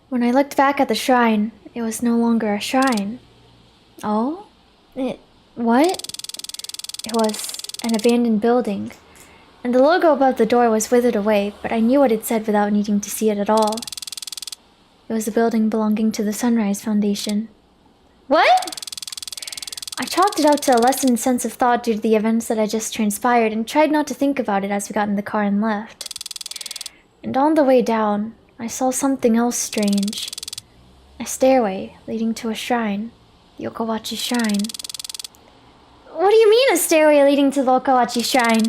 when I looked back at the shrine, it was no longer a shrine. Oh? What? It was an abandoned building, and the logo above the door was withered away, but I knew what it said without needing to see it at all. It was a building belonging to the Sunrise Foundation. What? I chalked it up to a lessened sense of thought due to the events that had just transpired and tried not to think about it as we got in the car and left. And on the way down, I saw something else strange. A stairway leading to a shrine. The Okawachi Shrine. What do you mean, a stairway leading to the Okawachi Shrine?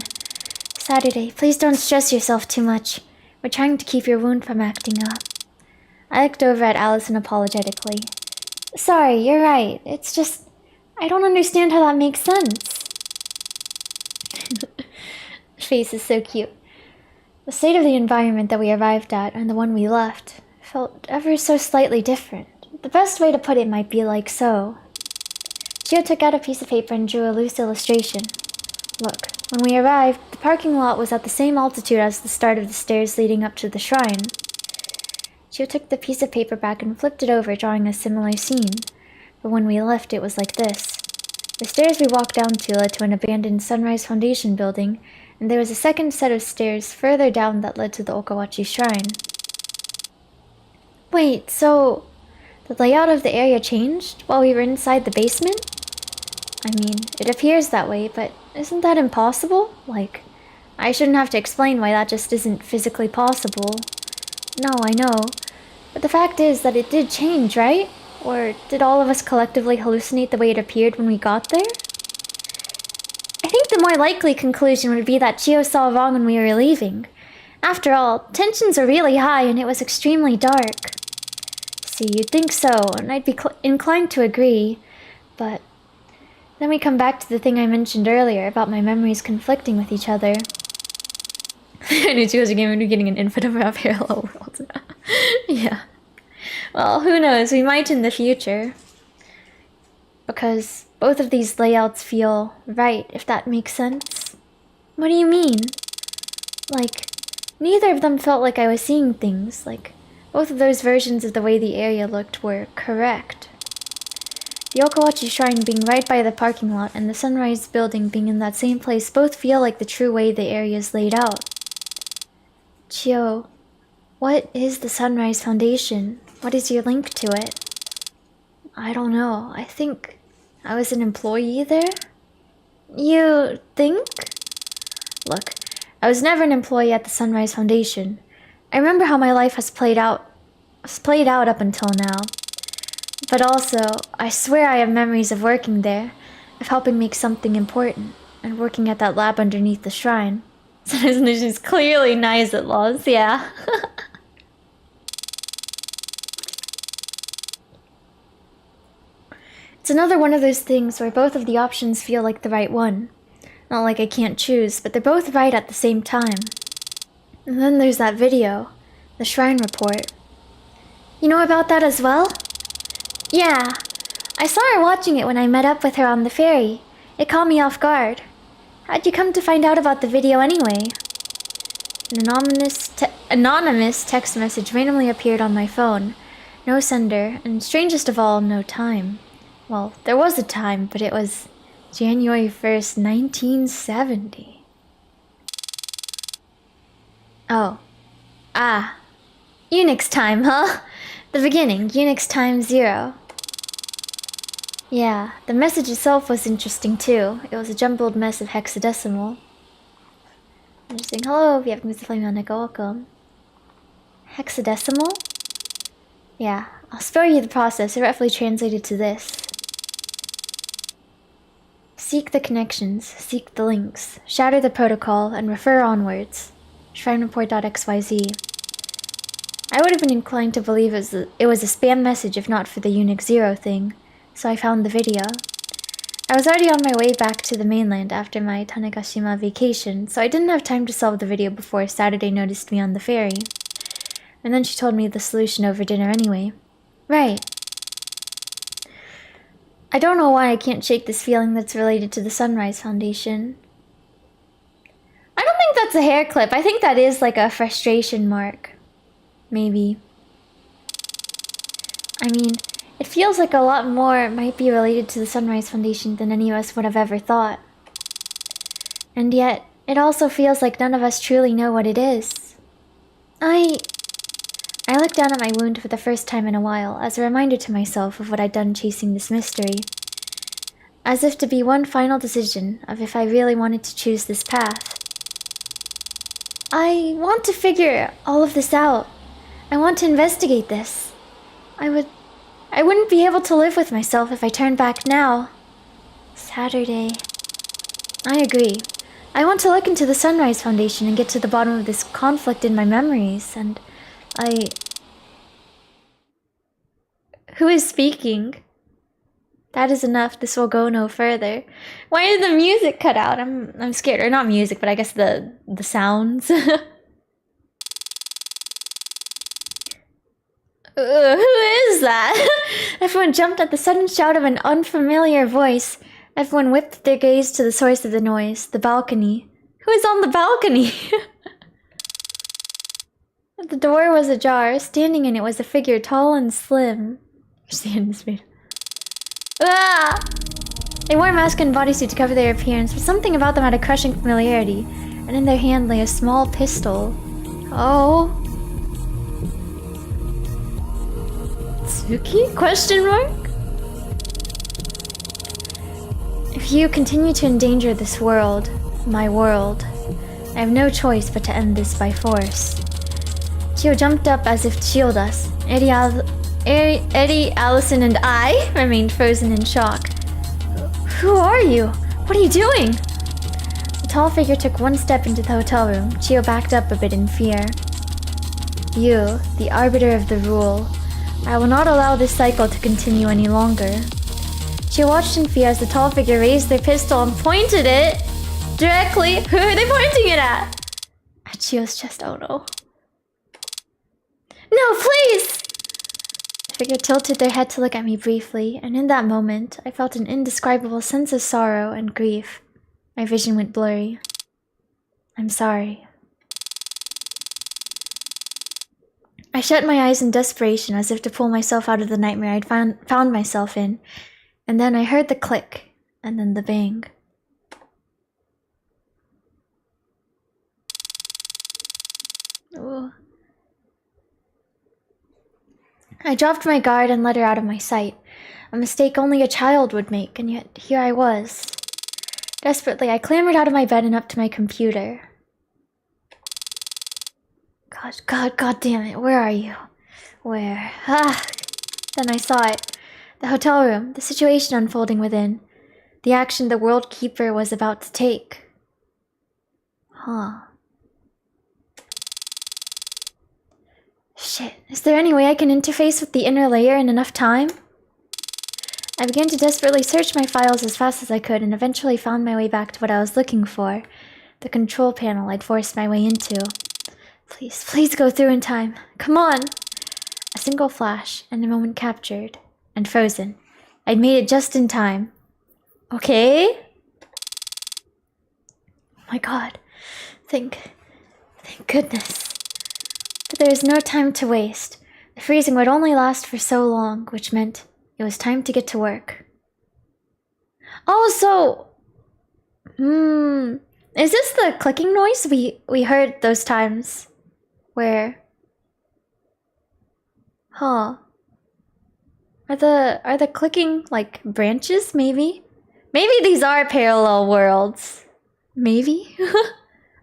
Saturday, please don't stress yourself too much. We're trying to keep your wound from acting up. I looked over at Allison apologetically. Sorry, you're right. It's just, I don't understand how that makes sense. Her face is so cute. The state of the environment that we arrived at and the one we left felt ever so slightly different. The best way to put it might be like so. Chio took out a piece of paper and drew a loose illustration. Look, when we arrived, the parking lot was at the same altitude as the start of the stairs leading up to the shrine. Chio took the piece of paper back and flipped it over, drawing a similar scene. But when we left, it was like this. The stairs we walked down to led to an abandoned Sunrise Foundation building, and there was a second set of stairs further down that led to the Okawachi Shrine. Wait, so the layout of the area changed while we were inside the basement? I mean, it appears that way, but isn't that impossible? Like, I shouldn't have to explain why that just isn't physically possible. No, I know. But the fact is that it did change, right? Or did all of us collectively hallucinate the way it appeared when we got there? I think the more likely conclusion would be that Chio saw wrong when we were leaving. After all, tensions are really high and it was extremely dark. See, you'd think so, and I'd be inclined to agree, but then we come back to the thing I mentioned earlier about my memories conflicting with each other. I knew Chio's game would be getting an infinite of our parallel worlds. Yeah. Well, who knows, we might in the future. Because both of these layouts feel right, if that makes sense. What do you mean? Like, neither of them felt like I was seeing things. Like, both of those versions of the way the area looked were correct. The Okawachi Shrine being right by the parking lot and the Sunrise building being in that same place both feel like the true way the area is laid out. Chio, what is the Sunrise Foundation? What is your link to it? I don't know. I think I was an employee there? You think? Look, I was never an employee at the Sunrise Foundation. I remember how my life has played out up until now. But also, I swear I have memories of working there, of helping make something important, and working at that lab underneath the shrine. Sunrise is clearly nice at laws, yeah. It's another one of those things where both of the options feel like the right one. Not like I can't choose, but they're both right at the same time. And then there's that video, the shrine report. You know about that as well? Yeah, I saw her watching it when I met up with her on the ferry. It caught me off guard. How'd you come to find out about the video anyway? An anonymous text message randomly appeared on my phone. No sender, and strangest of all, no time. Well, there was a time, but it was January 1st, 1970. Oh. Ah. Unix time, huh? The beginning, Unix time 0. Yeah, the message itself was interesting too. It was a jumbled mess of hexadecimal. I'm just saying, hello, if you haven't played on Nico, welcome. Hexadecimal? Yeah, I'll spare you the process, it roughly translated to this. Seek the connections, seek the links, shatter the protocol, and refer onwards. Shrinereport.xyz. I would have been inclined to believe it was a spam message if not for the Unix 0 thing, so I found the video. I was already on my way back to the mainland after my Tanegashima vacation, so I didn't have time to solve the video before Saturday noticed me on the ferry. And then she told me the solution over dinner anyway. Right. I don't know why I can't shake this feeling that's related to the Sunrise Foundation. I don't think that's a hair clip. I think that is like a frustration mark. Maybe. I mean, it feels like a lot more might be related to the Sunrise Foundation than any of us would have ever thought. And yet, it also feels like none of us truly know what it is. I looked down at my wound for the first time in a while as a reminder to myself of what I'd done chasing this mystery. As if to be one final decision of if I really wanted to choose this path. I want to figure all of this out. I want to investigate this. I wouldn't be able to live with myself if I turned back now. Saturday. I agree. I want to look into the Sunrise Foundation and get to the bottom of this conflict in my memories, and Who is speaking? That is enough. This will go no further. Why did the music cut out? I'm scared. Or not music, but I guess the Who is that? Everyone jumped at the sudden shout of an unfamiliar voice. Everyone whipped their gaze to the source of the noise, the balcony. Who is on the balcony? The door was ajar. Standing in it was a figure tall and slim. Your stand is made. Ah! They wore a mask and bodysuit to cover their appearance, but something about them had a crushing familiarity, and in their hand lay a small pistol. Oh. Tsuki? Question mark? If you continue to endanger this world, my world, I have no choice but to end this by force. Chio jumped up as if to shield us. Eddie, Allison, and I remained frozen in shock. Who are you? What are you doing? The tall figure took one step into the hotel room. Chio backed up a bit in fear. You, the arbiter of the rule. I will not allow this cycle to continue any longer. Chio watched in fear as the tall figure raised their pistol and pointed it directly. Who are they pointing it at? At Chio's chest. Oh no. No, please! The figure tilted their head to look at me briefly, and in that moment, I felt an indescribable sense of sorrow and grief. My vision went blurry. I'm sorry. I shut my eyes in desperation as if to pull myself out of the nightmare I'd found myself in, and then I heard the click, and then the bang. Ooh. I dropped my guard and let her out of my sight, a mistake only a child would make, and yet here I was. Desperately, I clambered out of my bed and up to my computer. God damn it, where are you? Where? Ah! Then I saw it. The hotel room, the situation unfolding within. The action the World Keeper was about to take. Huh. Shit, is there any way I can interface with the inner layer in enough time? I began to desperately search my files as fast as I could and eventually found my way back to what I was looking for. The control panel I'd forced my way into. Please go through in time. Come on! A single flash, and a moment captured. And frozen. I'd made it just in time. Okay? Oh my god. Thank goodness. But there was no time to waste. The freezing would only last for so long, which meant it was time to get to work. Oh, so... Is this the clicking noise we heard those times? Where... Huh. Are the clicking, like, branches, maybe? Maybe these are parallel worlds. Maybe?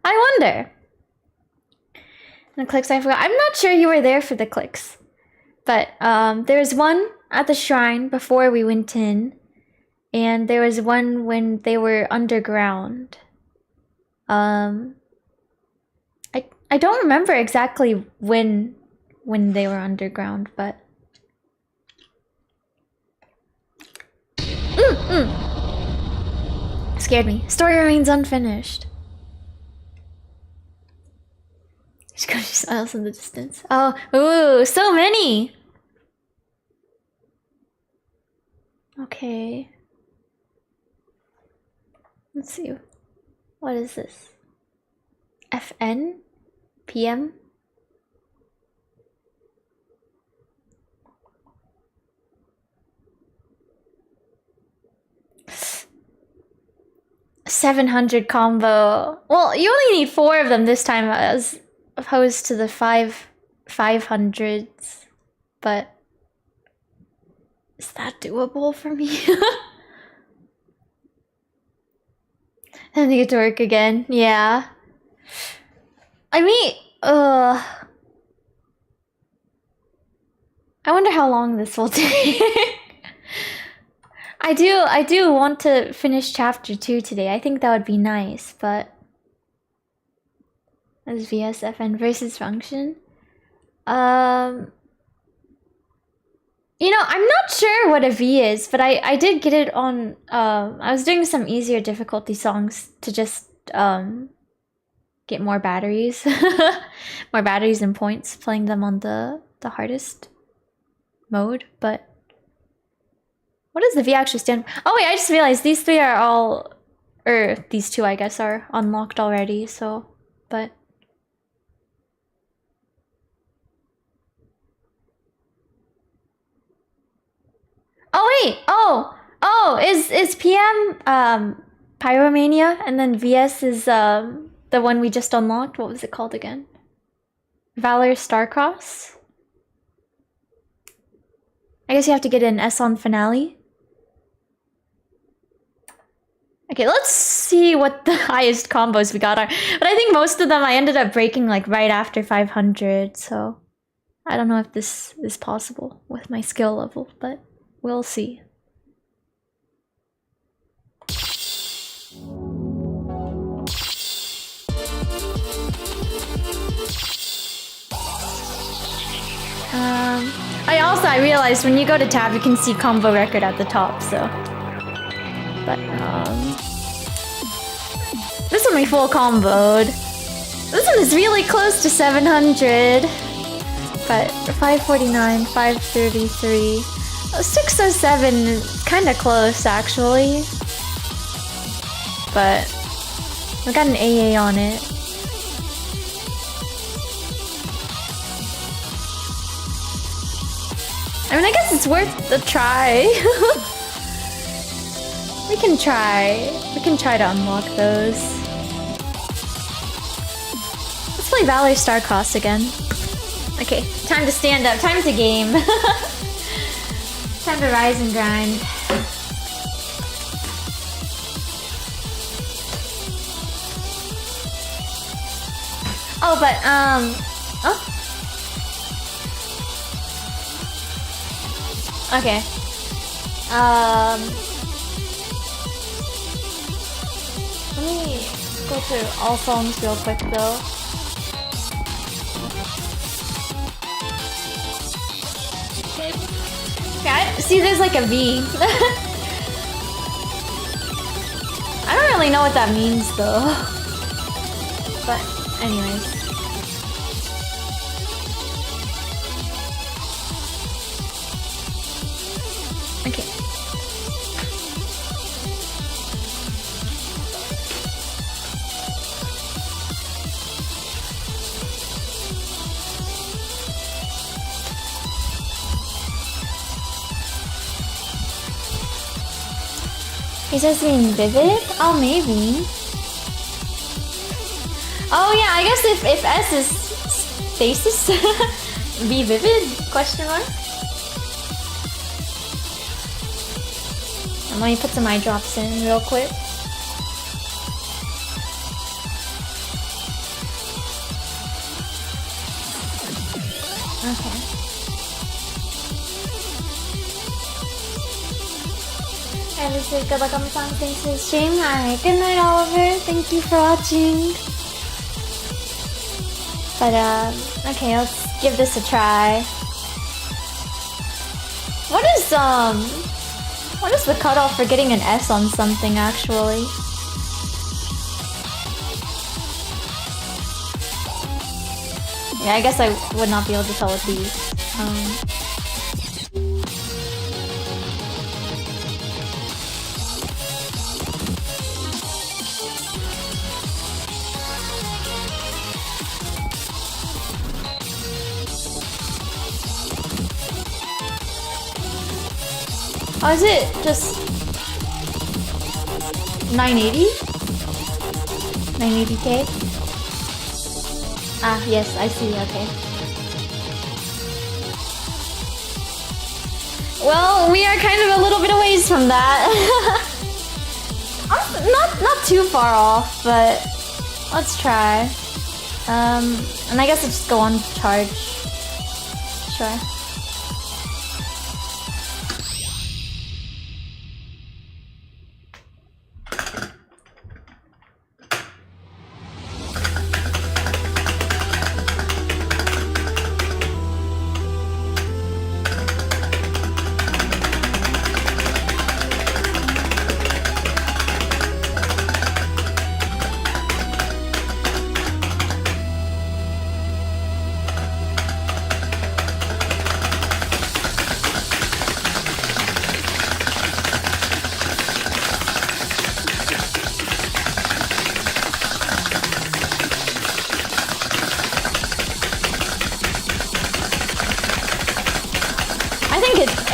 I wonder. The clicks I forgot. I'm not sure you were there for the clicks. But there was one at the shrine before we went in. And there was one when they were underground. I don't remember exactly when they were underground, but... Scared me. Story remains unfinished. Just go to smiles in the distance. Oh, ooh, so many! Okay. Let's see. What is this? FN? PM? $700 combo. Well, you only need 4 of them this time as opposed to the 500s. But is that doable for me? And to get to work again. Yeah. I mean, I wonder how long this will take. I do want to finish chapter 2 today. I think that would be nice, but as VSFN versus function. You know, I'm not sure what a V is, but I did get it on I was doing some easier difficulty songs to just get more batteries. More batteries and points, playing them on the hardest mode, but what does the V actually stand for? Oh wait, I just realized these three are all, or these two I guess are unlocked already, so, but. Oh wait, oh, is PM Pyromania, and then VS is the one we just unlocked. What was it called again? Valor Starcross? I guess you have to get an S on finale. Okay, let's see what the highest combos we got are. But I think most of them I ended up breaking like right after 500, so I don't know if this is possible with my skill level, but we'll see. I realized when you go to tab, you can see combo record at the top, so. But, this one we full comboed. This one is really close to 700. But 549, 533. 607 is kind of close, actually. But, we got an AA on it. I mean, I guess it's worth a try. We can try. We can try to unlock those. Let's play Valor Starcross again. Okay, time to stand up. Time to game. Time to rise and grind. Oh, but, oh? Okay. Let me go through all phones real quick though. Okay, see there's like a V. I don't really know what that means though. But anyways. Okay. Is this being vivid? Oh, maybe. Oh yeah, I guess if S is stasis, be vivid? Question mark. Let me put some eye drops in real quick. Okay. Alright, this is good luck on the song. Thanks for the stream. Alright, good night, Oliver. Thank you for watching. But, okay, let's give this a try. What is the cutoff for getting an S on something, actually? Yeah, I guess I would not be able to tell with these. Oh, is it just 980? 980k? Ah, yes, I see, okay. Well, we are kind of a little bit a ways from that. not too far off, but let's try. And I guess I'll just go on charge. Sure.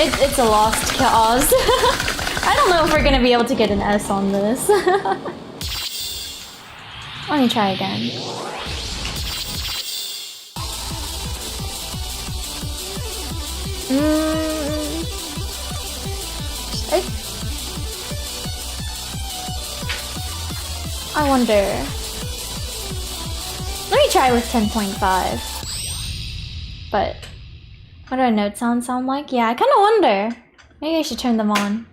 It's a lost cause. I don't know if we're gonna be able to get an S on this. Let me try again. I wonder. Let me try with 10.5. But what do our note sound like? Yeah, I kind of wonder. Maybe I should turn them on.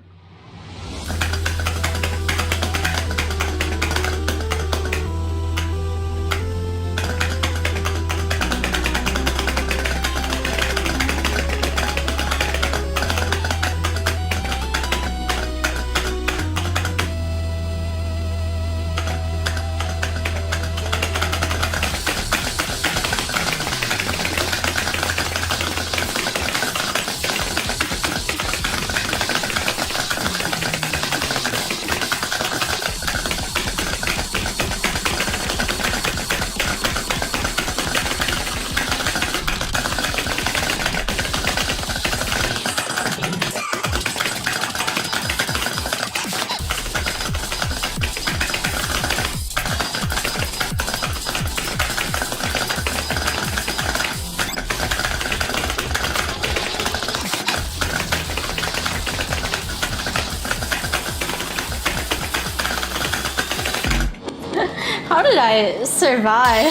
How did I survive?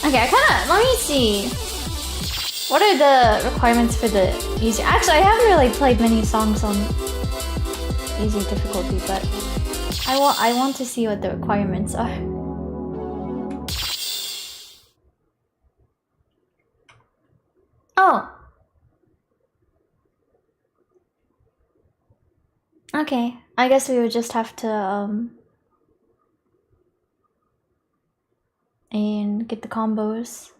Okay, let me see. What are the requirements for the easier? Actually, I haven't really played many songs on easier difficulty, but I want to see what the requirements are. Oh. Okay, I guess we would just have to and get the combos.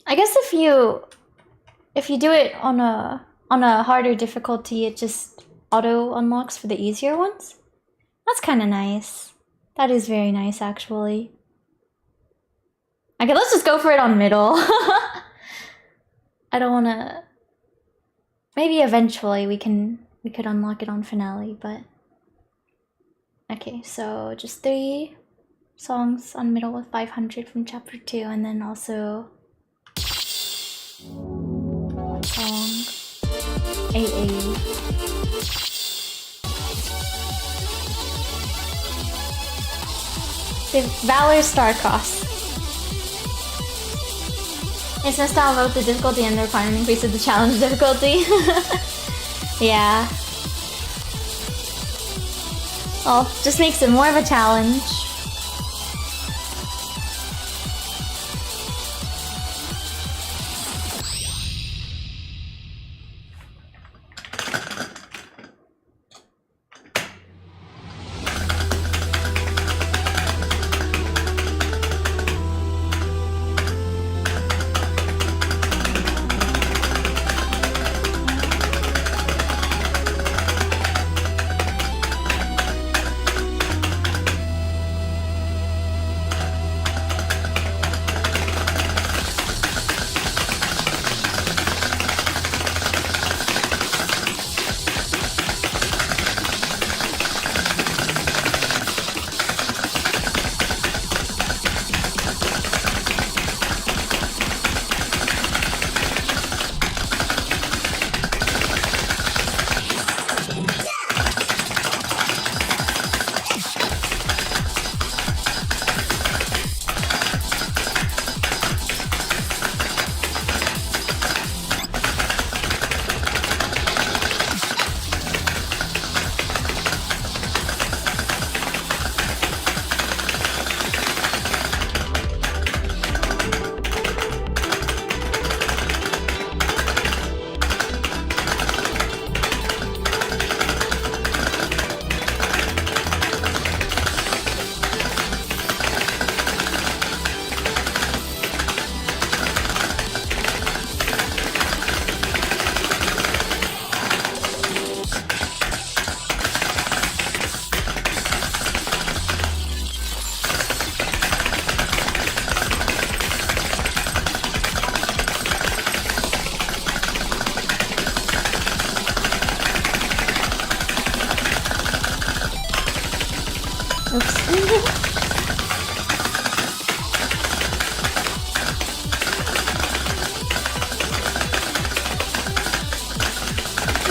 I guess if you do it on a harder difficulty, it just auto unlocks for the easier ones. That's kind of nice. That is very nice, actually. Okay, let's just go for it on middle. I don't want to. Maybe eventually we could unlock it on finale, but okay. So just 3 songs on middle with 500 from chapter 2, and then also song AA. The Valor Starcross. It's no style about the difficulty and the requirement increase of the challenge difficulty. Yeah. Well, just makes it more of a challenge.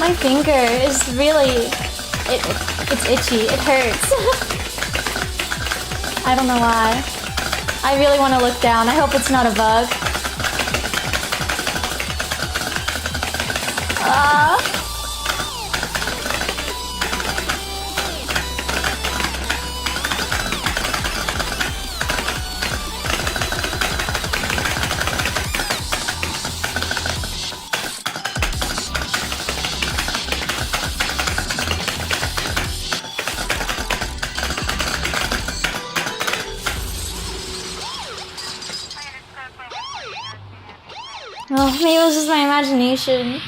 My finger is really... It's itchy. It hurts. I don't know why. I really want to look down. I hope it's not a bug. Oh, maybe it was just my imagination.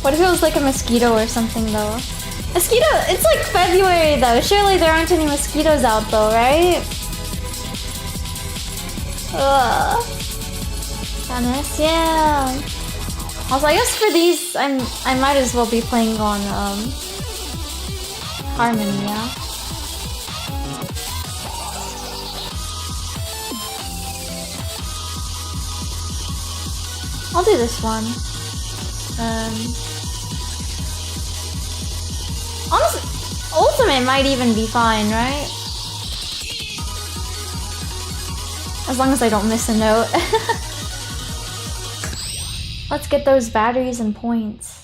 What if it was like a mosquito or something though? Mosquito, it's like February though. Surely there aren't any mosquitoes out though, right? Ugh. Honest, yeah. Also, I guess for these, I might as well be playing on Harmony, yeah. I'll do this one. Honestly, Ultimate might even be fine, right? As long as I don't miss a note. Let's get those batteries and points.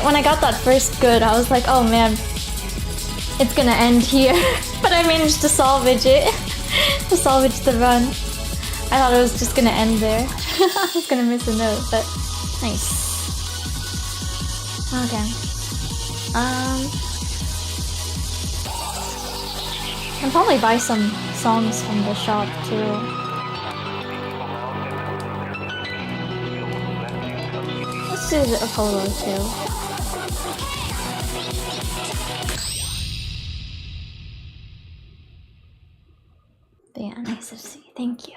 When I got that first good, I was like, oh man, it's gonna end here. But I managed to salvage it. To salvage the run. I thought it was just gonna end there. I was gonna miss a note, but nice. Okay. I'll probably buy some songs from the shop too. Let's do a photo too. Yeah, nice of C. Thank you.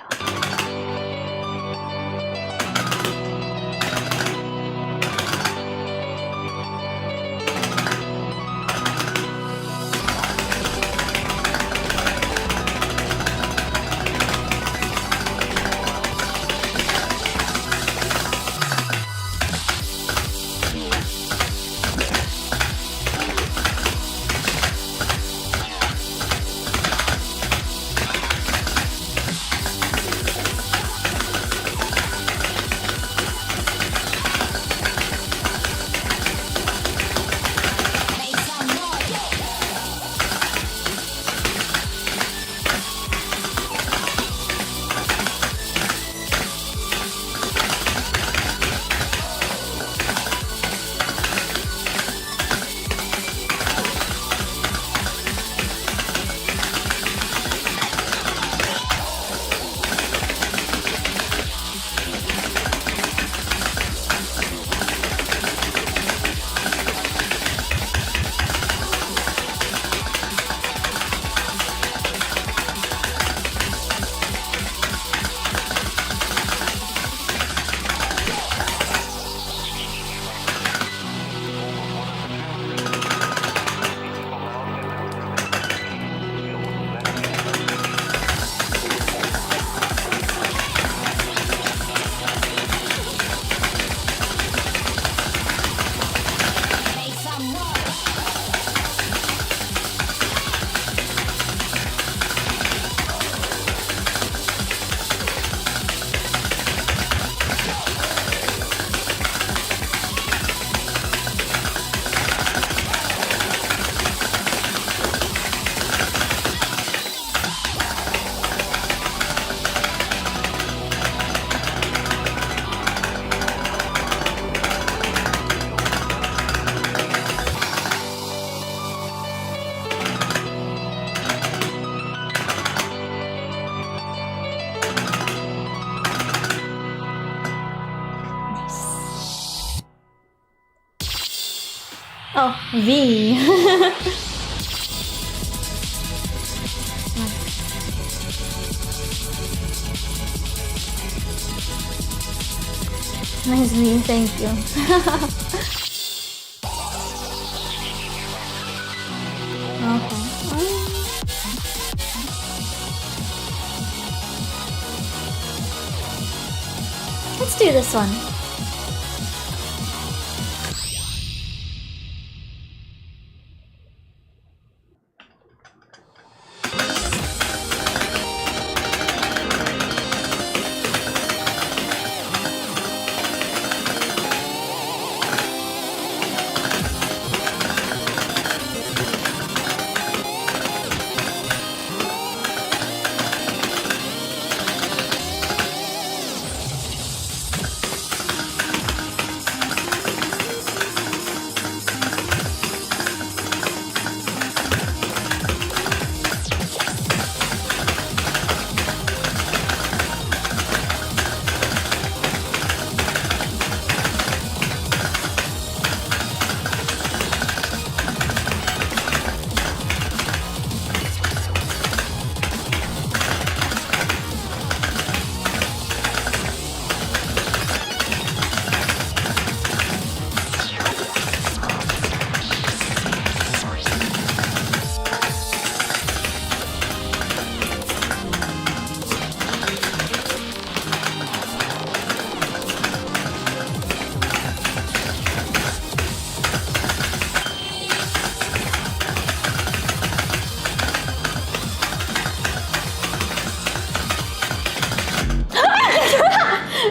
Oh, V. Nice V, thank you. Okay. Let's do this one.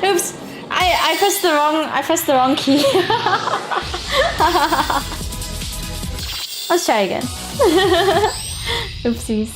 Oops! I pressed the wrong key. Let's try again. Oopsies.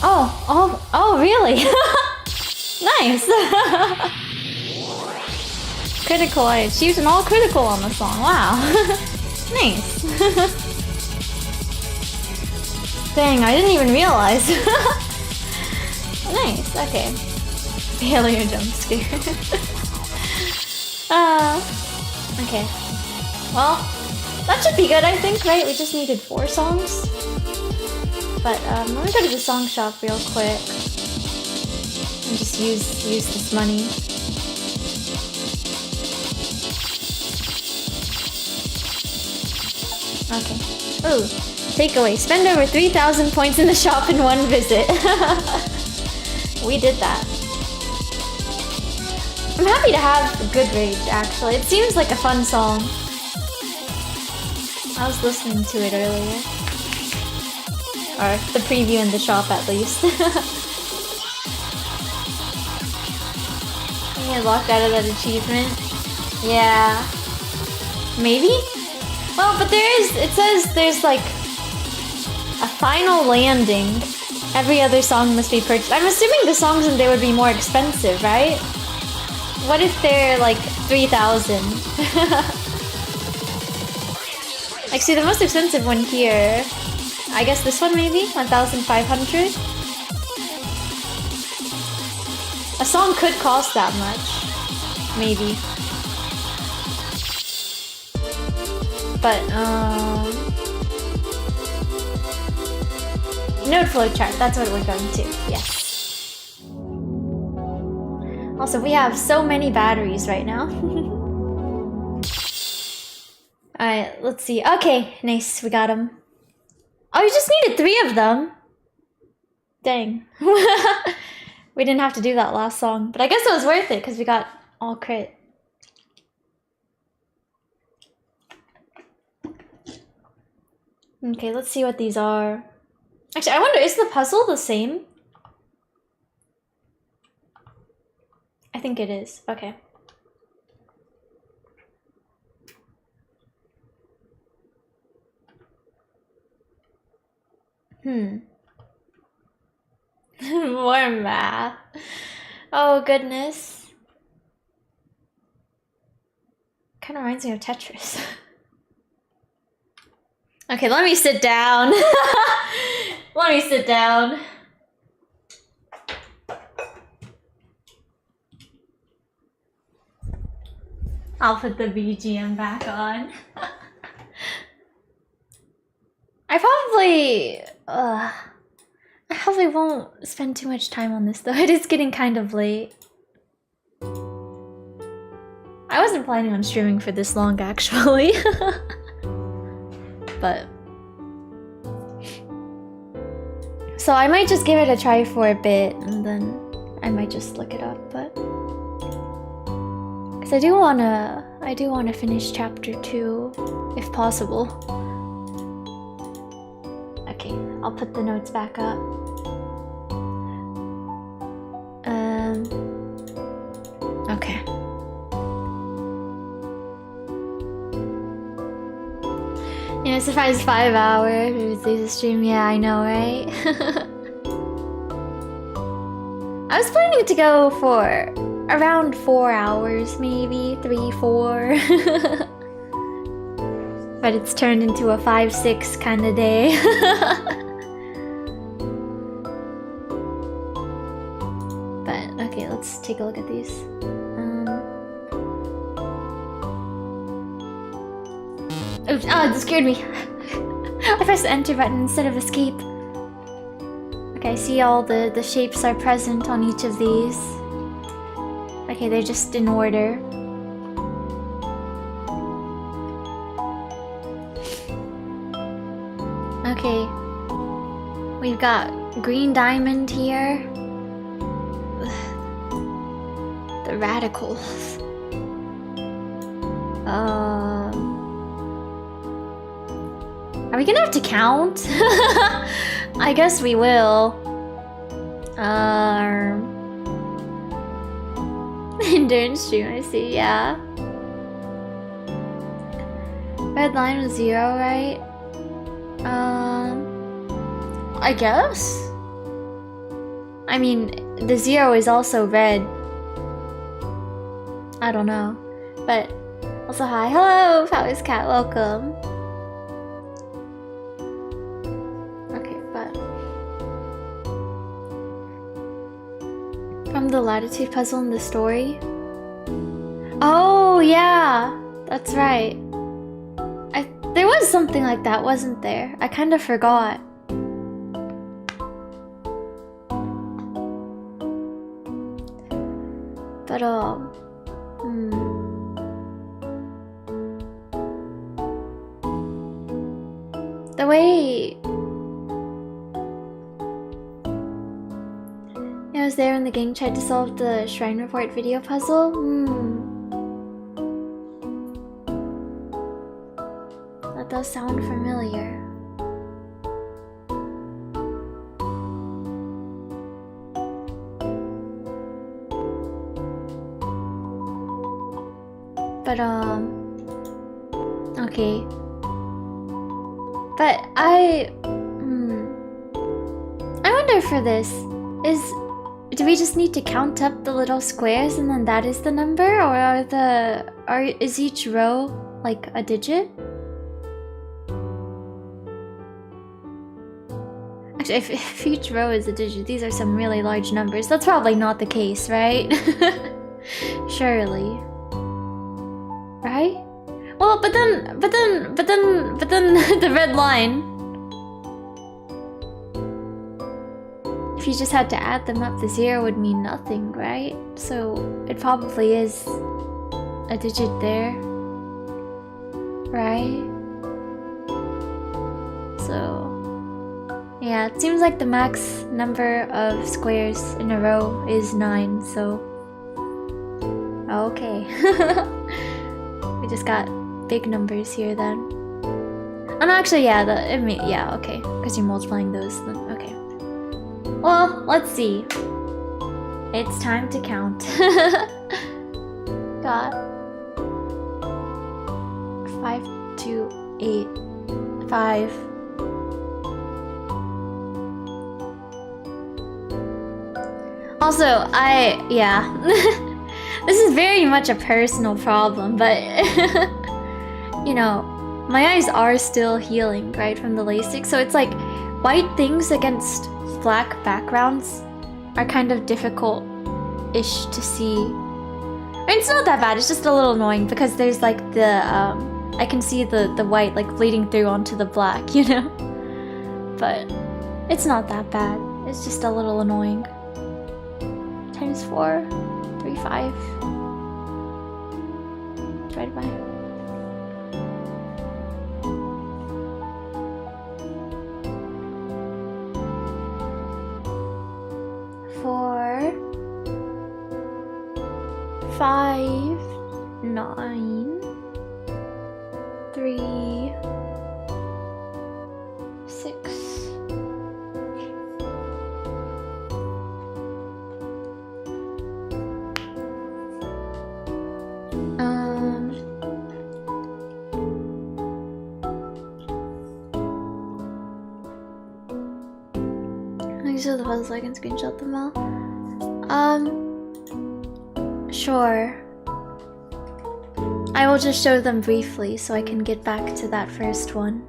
Oh, really? Nice. Critical, I achieved an all critical on the song. Wow. Nice. Dang, I didn't even realize. Nice, okay. Failure jump scare. Okay. Well, that should be good, I think, right? We just needed 4 songs. But let me go to the song shop real quick and just use this money. Okay. Ooh, takeaway. Spend over 3,000 points in the shop in one visit. We did that. I'm happy to have Good Rage, actually. It seems like a fun song. I was listening to it earlier. Or the preview in the shop, at least. I get locked out of that achievement. Yeah. Maybe? Well, but it says there's like a final landing. Every other song must be purchased. I'm assuming the songs in there would be more expensive, right? What if they're like 3,000? Like, see, the most expensive one here, I guess this one maybe? 1,500? A song could cost that much. Maybe. But, node flowchart, that's what we're going to, yes. Also, we have so many batteries right now. Alright, let's see. Okay, nice, we got them. Oh, you just needed 3 of them? Dang. We didn't have to do that last song, but I guess it was worth it because we got all crit. Okay, let's see what these are. Actually, I wonder, is the puzzle the same? I think it is. Okay. More math. Oh, goodness. Kind of reminds me of Tetris. Okay, let me sit down. Let me sit down. I'll put the BGM back on. I probably won't spend too much time on this though. It is getting kind of late. I wasn't planning on streaming for this long actually. But so I might just give it a try for a bit and then I might just look it up, but because I do wanna finish chapter 2 if possible. Okay, I'll put the notes back up. Okay. You know, surprise 5 hours through the stream. Yeah, I know, right? I was planning to go for around 4 hours, maybe 3, 4. But it's turned into a 5, 6 kind of day. But okay, let's take a look at these. Oops, oh, it scared me. I pressed the enter button instead of escape. Okay, I see all the shapes are present on each of these. Okay, they're just in order. Okay. We've got green diamond here. The radicals. Are we gonna have to count? I guess we will. Endurance stream, I see, yeah. Red line was 0, right? I guess? I mean, the 0 is also red. I don't know. But also, hi. Hello, Powers Cat. Welcome. Okay, but from the latitude puzzle in the story. Oh, yeah. That's right. There was something like that, wasn't there? I kind of forgot. But, the way I was there when the gang tried to solve the Shrine Report video puzzle. That does sound familiar. But okay. But I wonder for this, do we just need to count up the little squares and then that is the number, or is each row like a digit? Actually, if each row is a digit, these are some really large numbers. That's probably not the case, right? Surely. Right? Well, but then the red line. If you just had to add them up, the 0 would mean nothing, right? So it probably is a digit there, right? So yeah, it seems like the max number of squares in a row is 9. So okay. We just got big numbers here then. Oh no, actually, yeah, yeah, okay, because you're multiplying those. Then, okay. Well, let's see. It's time to count. Got 5, 2, 8, 5. Also, yeah. This is very much a personal problem, but you know, my eyes are still healing, right, from the LASIK, so it's like white things against black backgrounds are kind of difficult-ish to see. I mean, it's not that bad, it's just a little annoying because there's like the, I can see the white like bleeding through onto the black, you know? But it's not that bad, it's just a little annoying. Times 4, 3, 5. Divided by. Four, 5, 9, 3, 6. Show the puzzle so I can screenshot them all. Sure. I will just show them briefly so I can get back to that first one.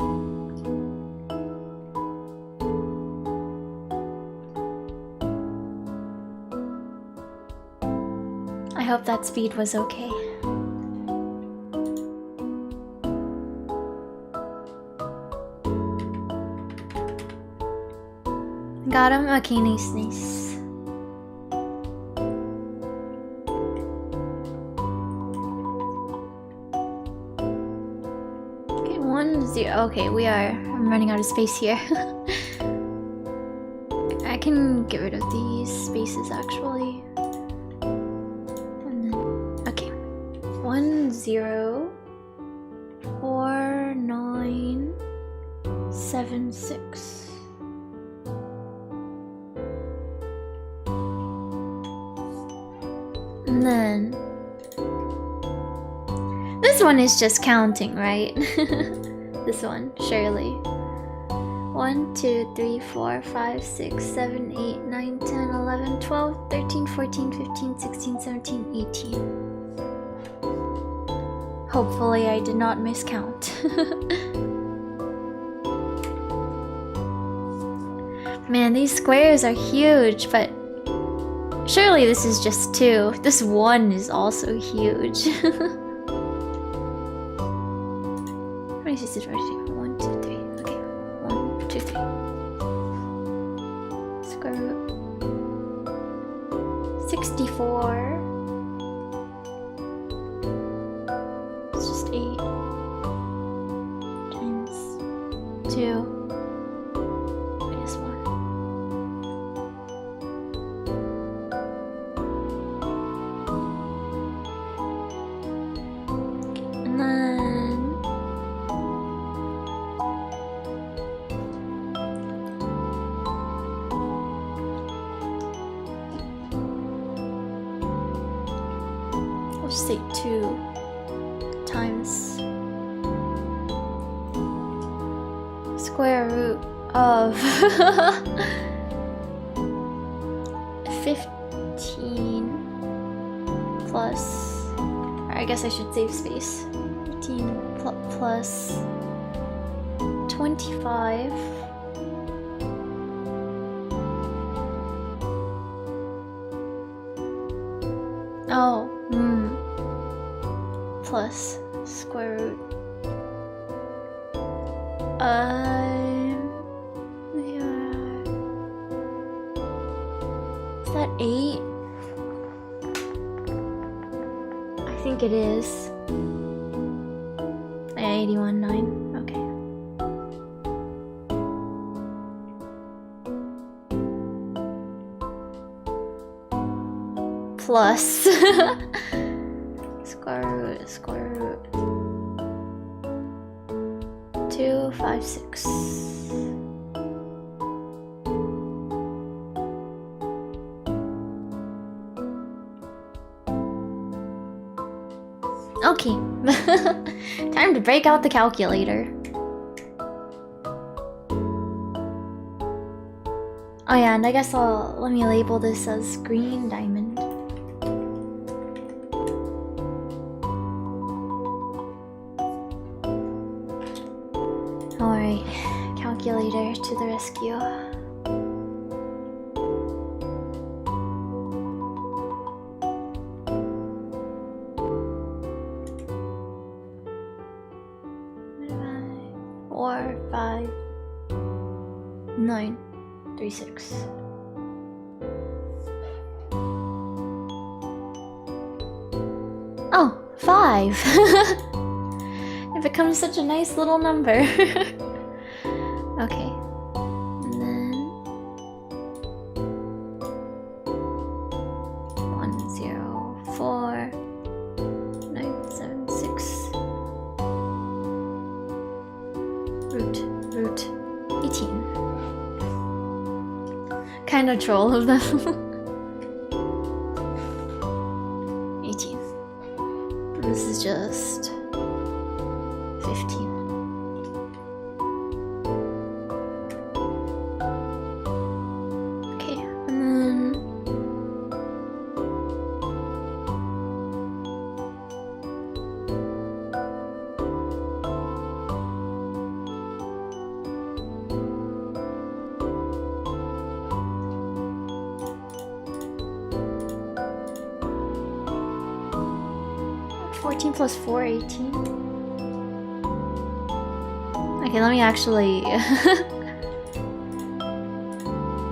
I hope that speed was okay. Got him? Okay, nice, nice. Okay, 1, 0. Okay, I'm running out of space here. I can get rid of these spaces actually. And then, okay. 1, 0, 4, 9, 7, 6. And then this one is just counting, right? This one, surely. 1, 1, 2, 3, 4, 5, 6, 7, 8, 9, 10, 11, 12, 13, 14, 15, 16, 17, 18. Hopefully I did not miscount. Man, these squares are huge, but surely this is just 2. This 1 is also huge. How many is it right here? 1, 2, 3. Okay. 1, 2, 3. Square root 64. It's just 8 times 2 minus 1. And then let's say 2 times square root of 15 plus, or I guess I should save space. 15 plus 25 plus square root. Yeah. Is that 8? I think it is. Yeah, 81, 9. Okay. Plus square root 2, 5, 6. Okay. Time to break out the calculator. Oh yeah, and I guess let me label this as green diamond. Alright, calculator to the rescue. Four, 5, 9, 3, 6. Oh, 5. It becomes such a nice little number. Okay. And then 1, 0, 4, 9, 7, 6. Root 18. Kind of troll of them. 18. This is just 15. Okay, and then 14 plus 4, 18. Okay, let me actually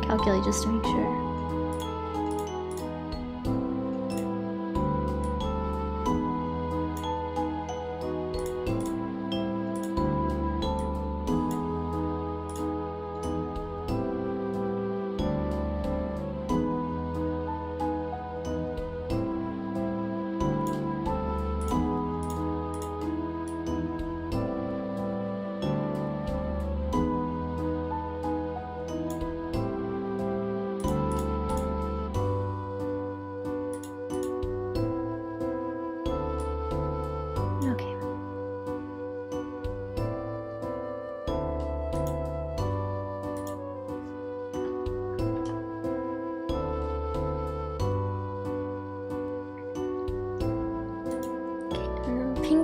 calculate just to make sure.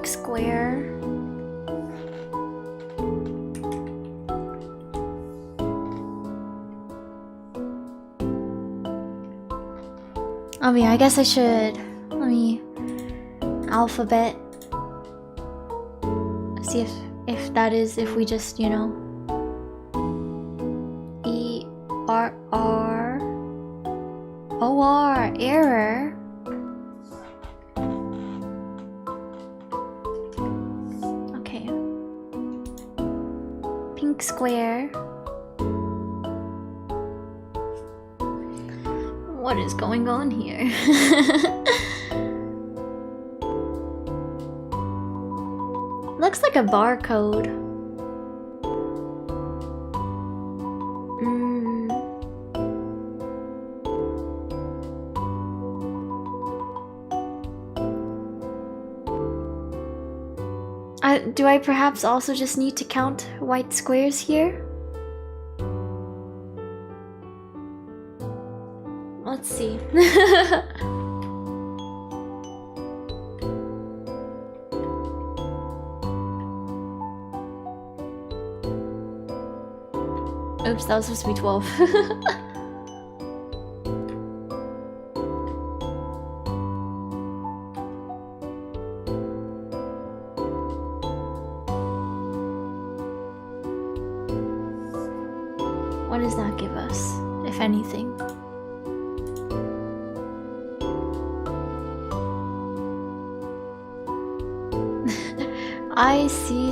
pink square. Oh yeah, I guess I should. Let me alphabet. See if that is if we just, you know, E-R-R O-R error. Okay. Pink square. What is going on here? Looks like a barcode. Do I perhaps also just need to count white squares here? Let's see. Oops, that was supposed to be 12. What does that give us, if anything? I-C-C-C-L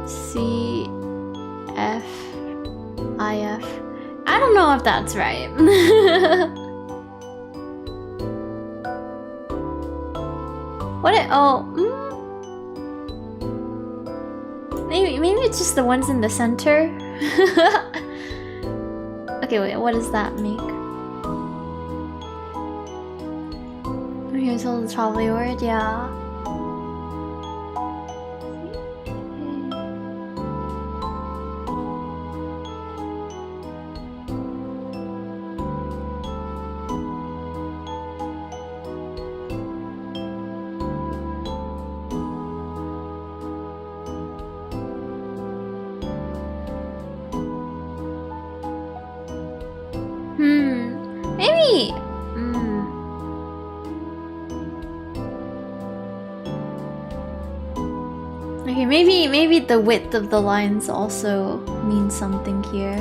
C-F-I-F. I don't know if that's right. What it, oh, maybe it's just the ones in the center. Okay, wait, what does that make? Here's all the probably word, yeah. Maybe. Okay, maybe the width of the lines also means something here.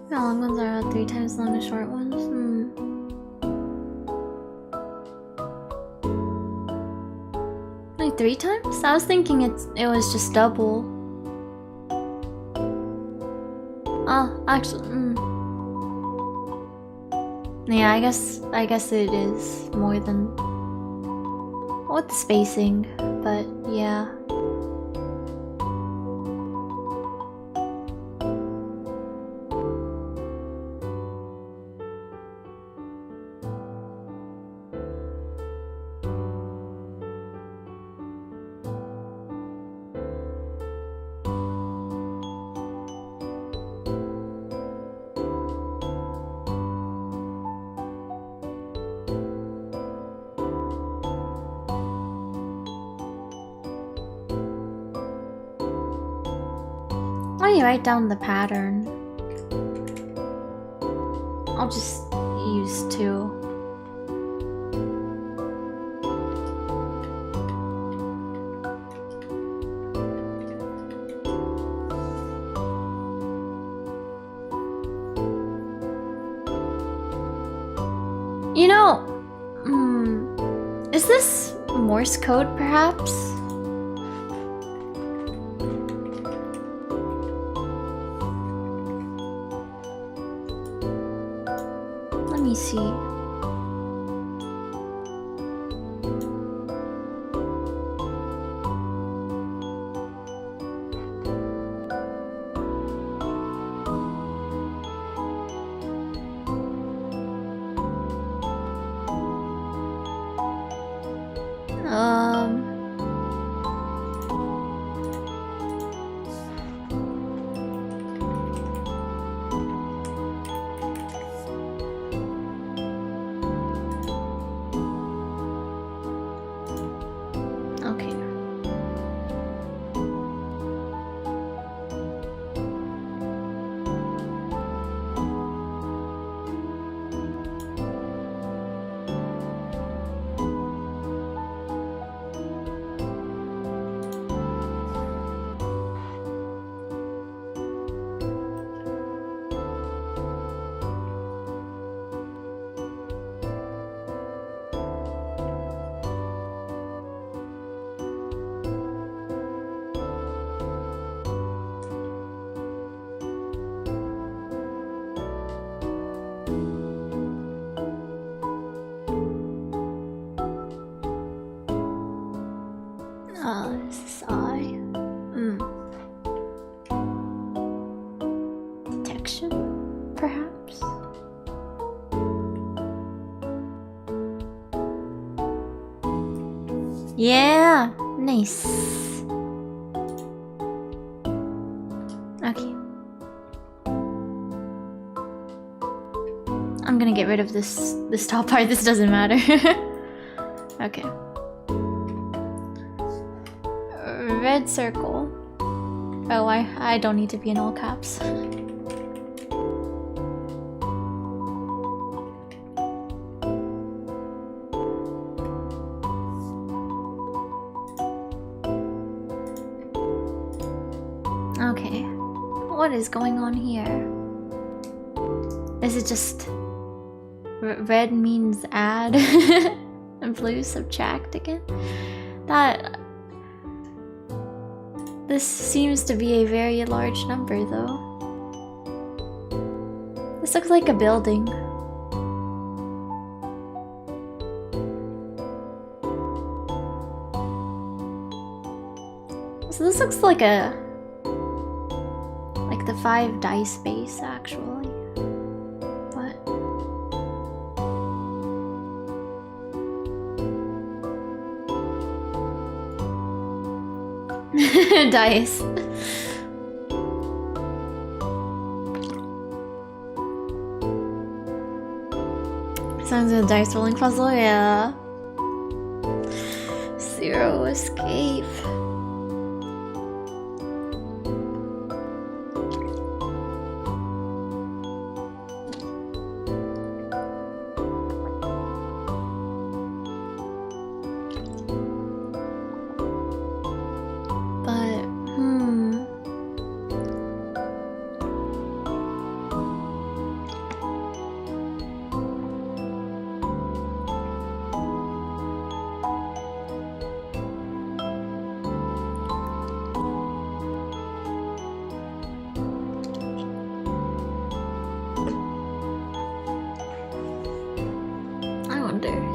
The long ones are about 3 times long as short ones. Like 3 times? I was thinking it was just double. Oh, actually, yeah, I guess it is more than with the spacing, but yeah. Why don't you write down the pattern? I'll just use 2. You know, is this Morse code perhaps? Let me see. Okay. This is I. Detection, perhaps? Yeah, nice. Okay. I'm gonna get rid of this top part. This doesn't matter. Okay. Red circle. Oh, I don't need to be in all caps. Okay. What is going on here? Is it just red means add and blue subtract again? This seems to be a very large number, though. This looks like a building. So this looks like the 5 dice base, actually. What? Dice. Sounds like a dice rolling puzzle, yeah. Zero escape.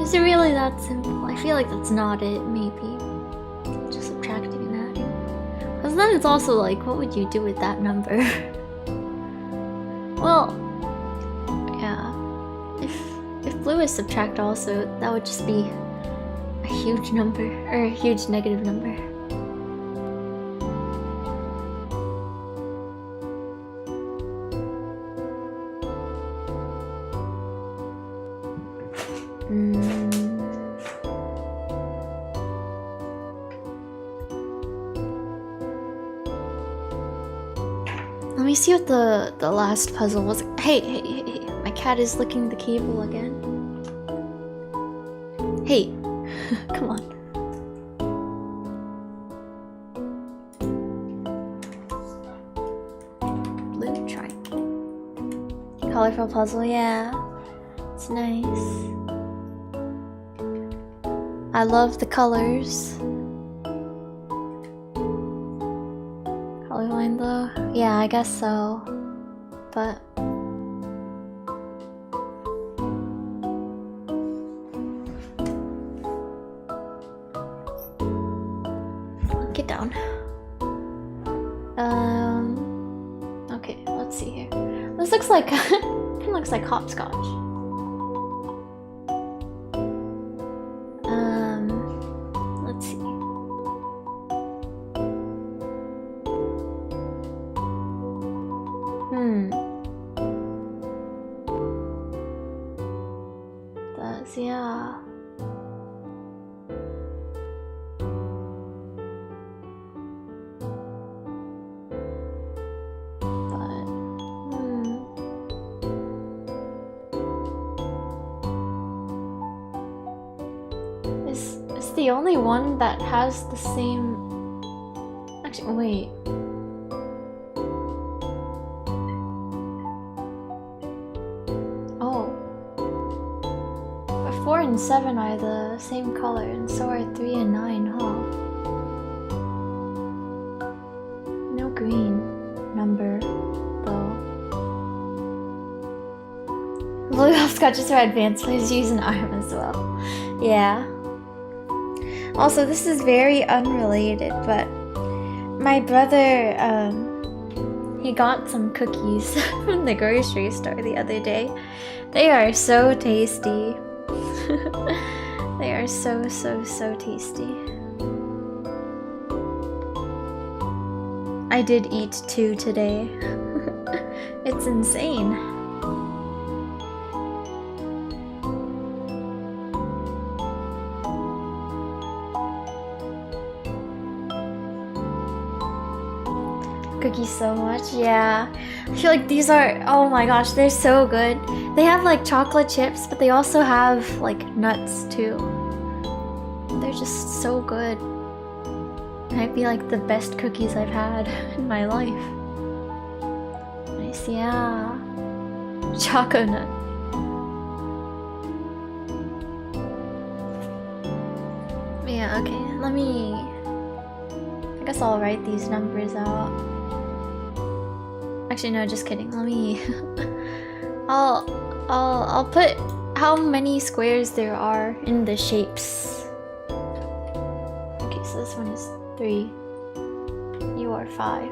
Is it really that simple? I feel like that's not it, maybe. Just subtracting and adding. Because then it's also like, what would you do with that number? Well, yeah. If blue is subtract also, that would just be a huge number, or a huge negative number. Let me see what the last puzzle was. Hey, my cat is licking the cable again. Hey, come on. Blue triangle. Colorful puzzle, yeah. It's nice. I love the colors. Colorblind though? Yeah, I guess so. But get down. Okay, let's see here. This looks like it looks like hopscotch. Let's see. Does, yeah. Is the only one that has the same... Actually, wait. Oh. But 4 and 7 are the same color, and so are 3 and 9, huh? No green number, though. Blue hopscotches are advanced, please use an arm as well. Yeah. Also, this is very unrelated, but my brother, he got some cookies from the grocery store the other day. They are so tasty. They are so tasty. I did eat 2 today. It's insane. Cookies so much, yeah. I feel like these are, oh my gosh, they're so good. They have like chocolate chips, but they also have like nuts too. They're just so good. Might be like the best cookies I've had in my life. Nice, yeah. Choco nut. Yeah, okay, let me... I guess I'll write these numbers out. Actually, no, just kidding. Let me... I'll put how many squares there are in the shapes. Okay, so this one is 3. You are 5.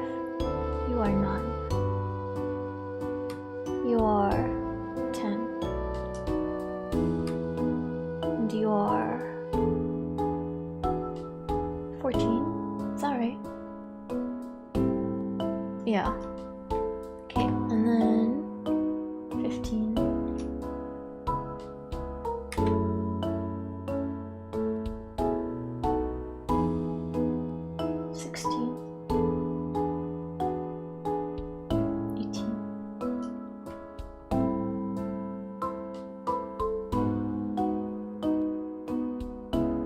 You are 9. You are 10. And you are 14. Is that right? Yeah. Okay, and then 15. 16. 18.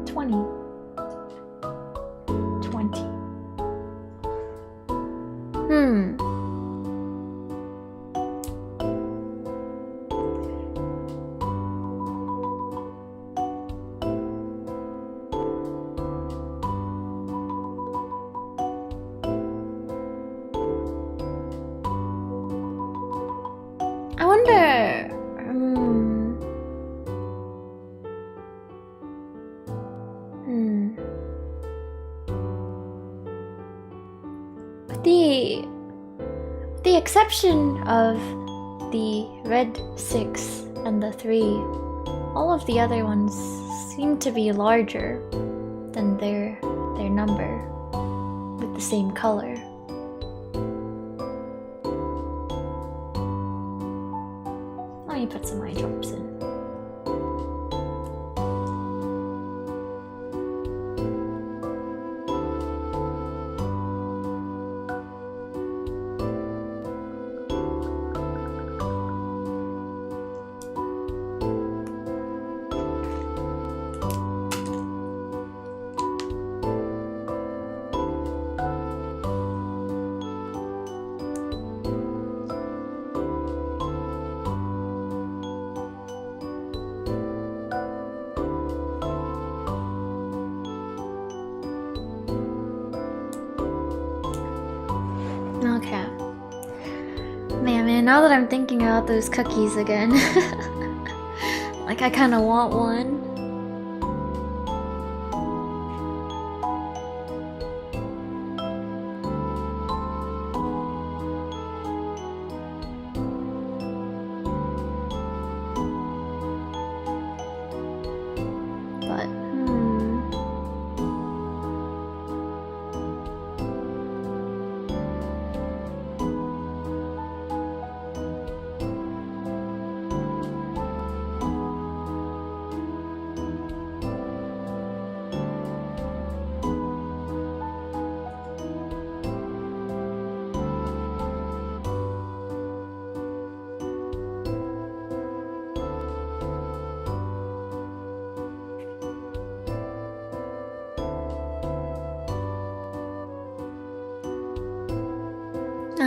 20. 20. I wonder... With the exception of the red 6 and the 3, all of the other ones seem to be larger than their number with the same color. Let me put some eye drops in. now that I'm thinking about those cookies again, like I kind of want one. But,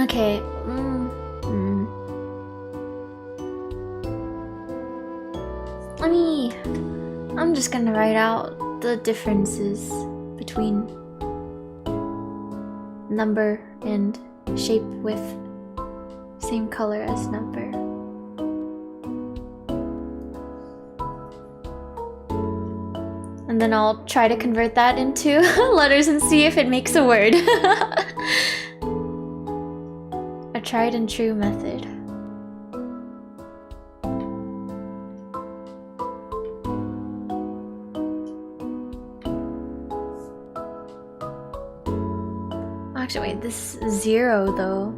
okay. I'm just gonna write out the differences between number and shape with same color as number. And then I'll try to convert that into letters and see if it makes a word. A tried and true method. Actually, wait, this 0 though.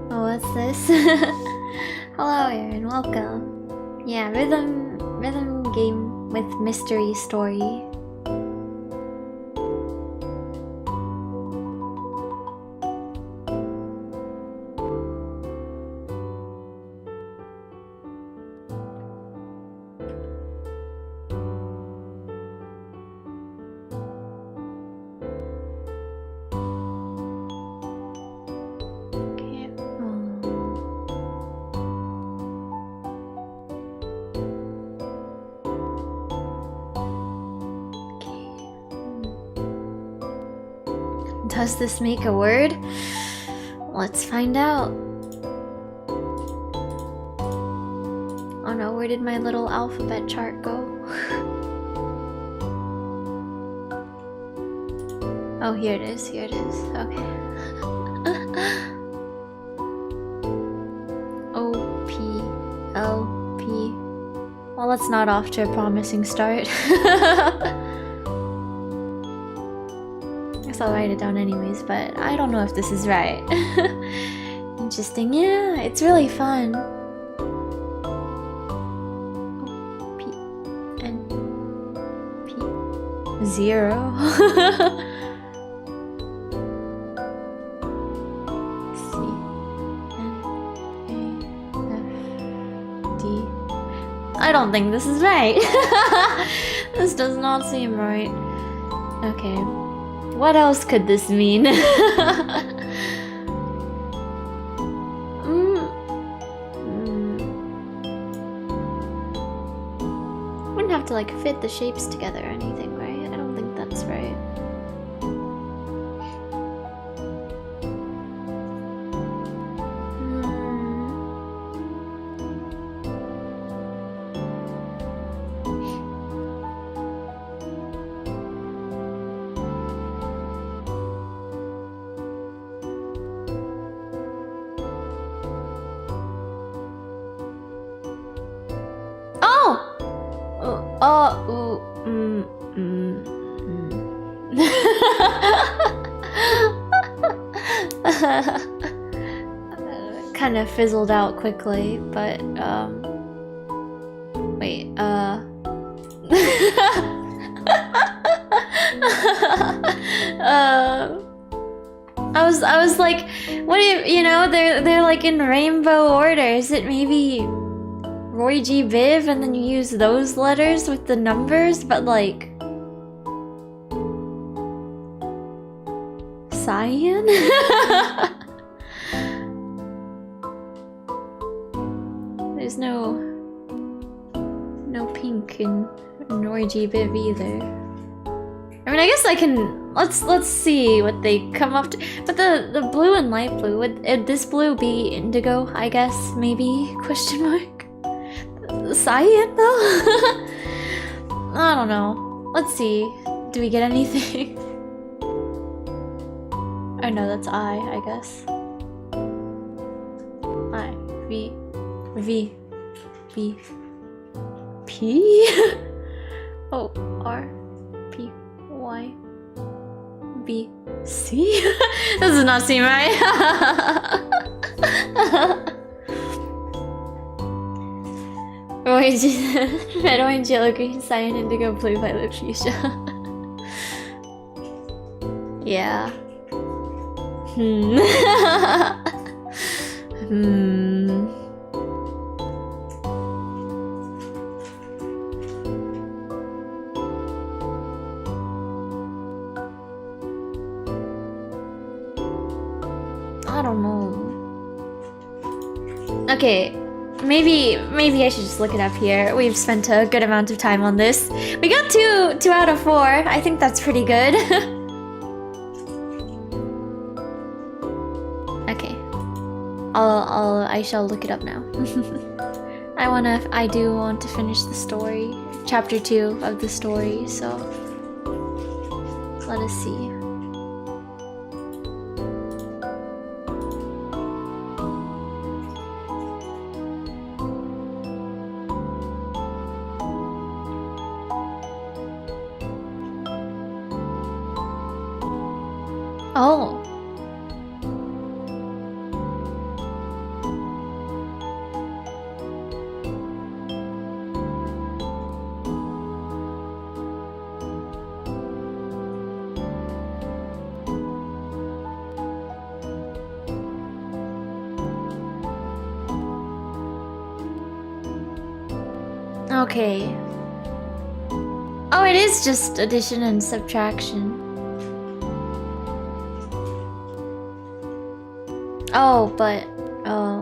Oh, what's this? Hello, Aaron. Welcome. Yeah, rhythm game with mystery story. Does this make a word? Let's find out. Oh no, where did my little alphabet chart go? Oh, here it is, okay. O, P, L, P. Well, that's not off to a promising start. I'll write it down anyways, but I don't know if this is right. Interesting. Yeah, it's really fun. P N P 0. C N A F D. I don't think this is right. This does not seem right. Okay. What else could this mean? Wouldn't have to like fit the shapes together or anything, right? I don't think that's right. Kind of fizzled out quickly, but wait, I was like, what do you know, they're like in rainbow order. Is it maybe Roy G. Biv and then you use those letters with the numbers, but like cyan? There's no pink in Roy G. Biv either. I mean, I guess I can let's see what they come up to. But the blue and light blue, would this blue be indigo? I guess maybe question mark. Cyan though. I don't know. Let's see. Do we get anything? Oh no, that's I guess. I V P O R P Y B C. This does not seem right. Orange, red, orange, yellow, green, cyan, indigo, blue, violet, fuchsia. Yeah. I don't know. Okay, maybe I should just look it up here. We've spent a good amount of time on this. We got two out of 4. I think that's pretty good. Okay, I shall look it up now. I do want to finish the story, chapter 2 of the story. So let us see. Oh. Okay. Oh, it is just addition and subtraction. Oh, but oh,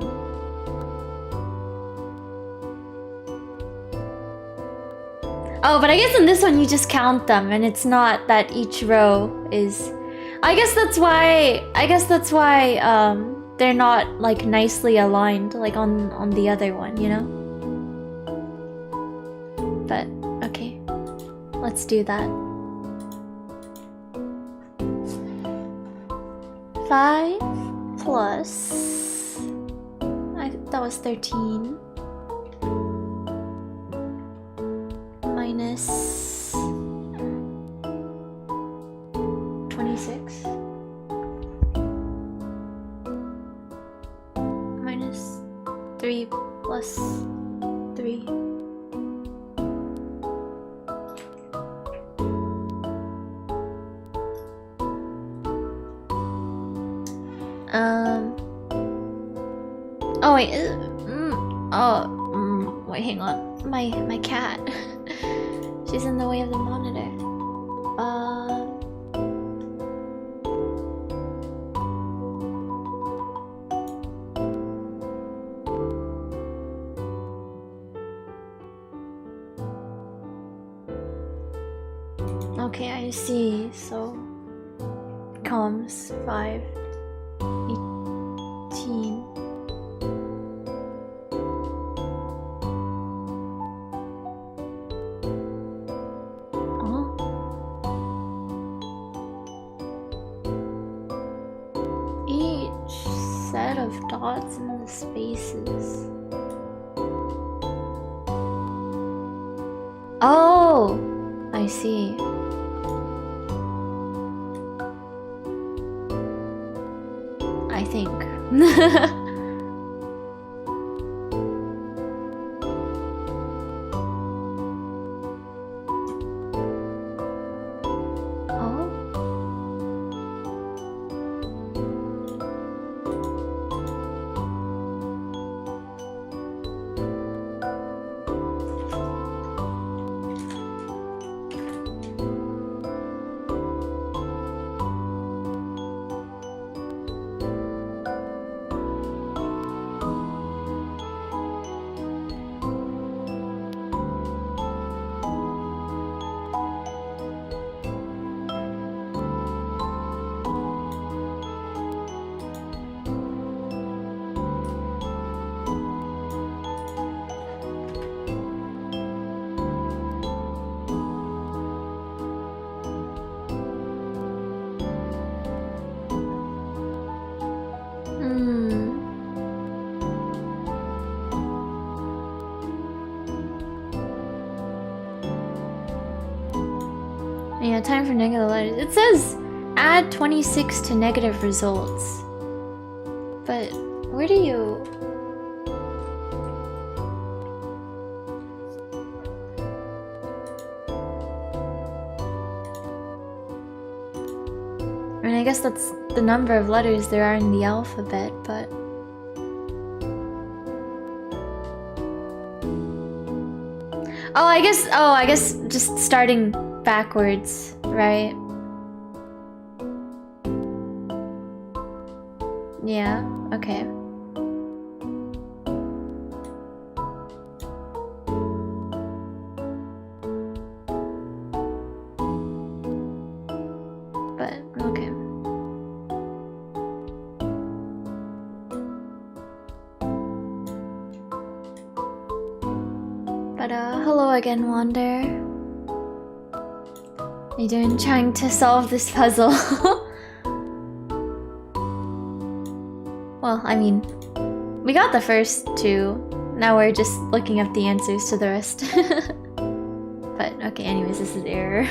but I guess in this one you just count them, and it's not that each row is. I guess that's why they're not like nicely aligned like on the other one, you know? But okay. Let's do that. 5 plus that was 13 minus 26 minus 3 plus 3 oh wait, wait, hang on. My cat. She's in the way of the monitor. Okay, I see. So columns 5, 18. Of dots in the spaces. Oh, I see. I think. Yeah, time for negative letters. It says add 26 to negative results. But where do you... I mean, I guess that's the number of letters there are in the alphabet, but... Oh, I guess just starting backwards, right? Yeah, okay. But, okay. But, hello again, Wander. How you doing? Trying to solve this puzzle. Well, I mean, we got the first two. Now we're just looking up the answers to the rest. But, okay, anyways, this is error.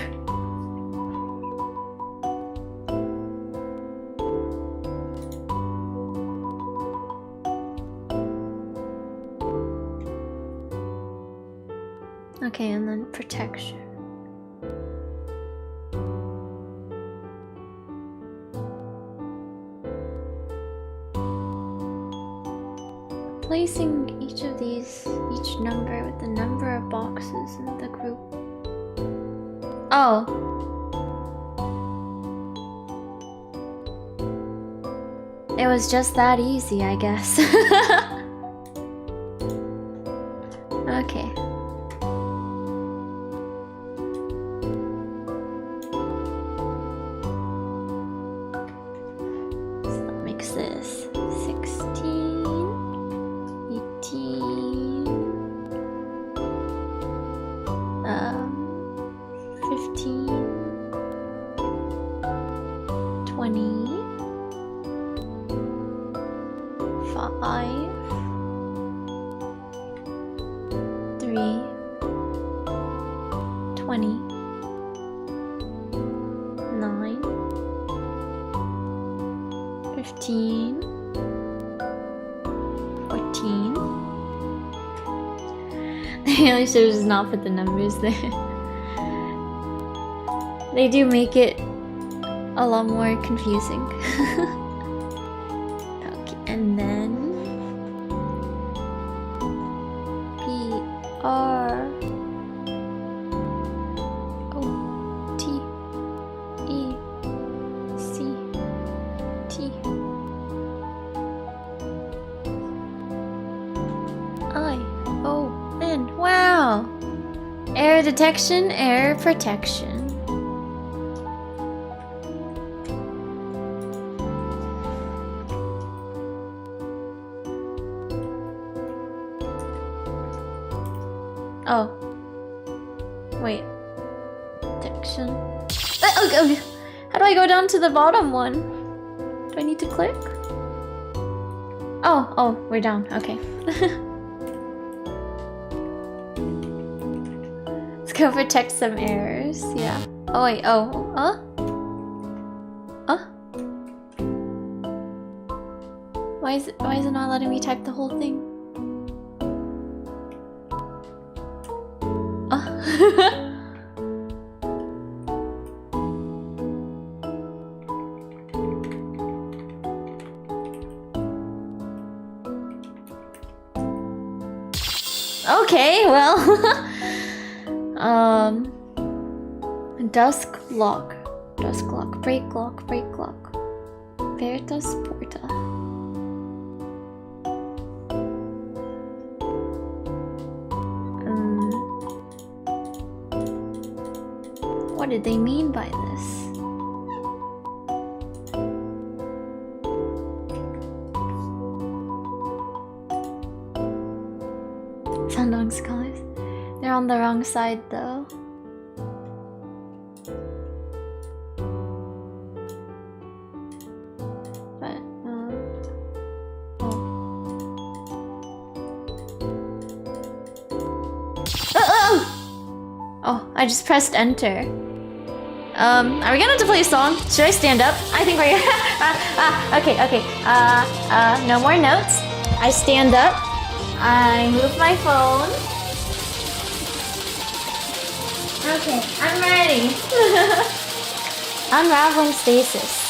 Okay, and then protection. Placing each of these, each number with the number of boxes in the group. Oh. It was just that easy, I guess. Okay. So that makes this 16. 15, 20, 5, 3, 20, 9, 15, 14. They really should have just not put the numbers there. They do make it a lot more confusing. Okay, and then P R O T E C T I O N. Wow! Error detection, error protection. Oh. Wait. Protection. Okay. How do I go down to the bottom one? Do I need to click? Oh, we're down. Okay. Let's go protect some errors. Yeah. Oh, wait. Oh. Why is it not letting me type the whole thing? Okay, well. Dusk lock, break lock, Veritas porta. What did they mean by this? Sandong skies. They're on the wrong side though. But, Oh, I just pressed enter. Are we gonna have to play a song? Should I stand up? I think we're okay, okay. No more notes. I stand up. I move my phone. Okay, I'm ready. Unraveling stasis.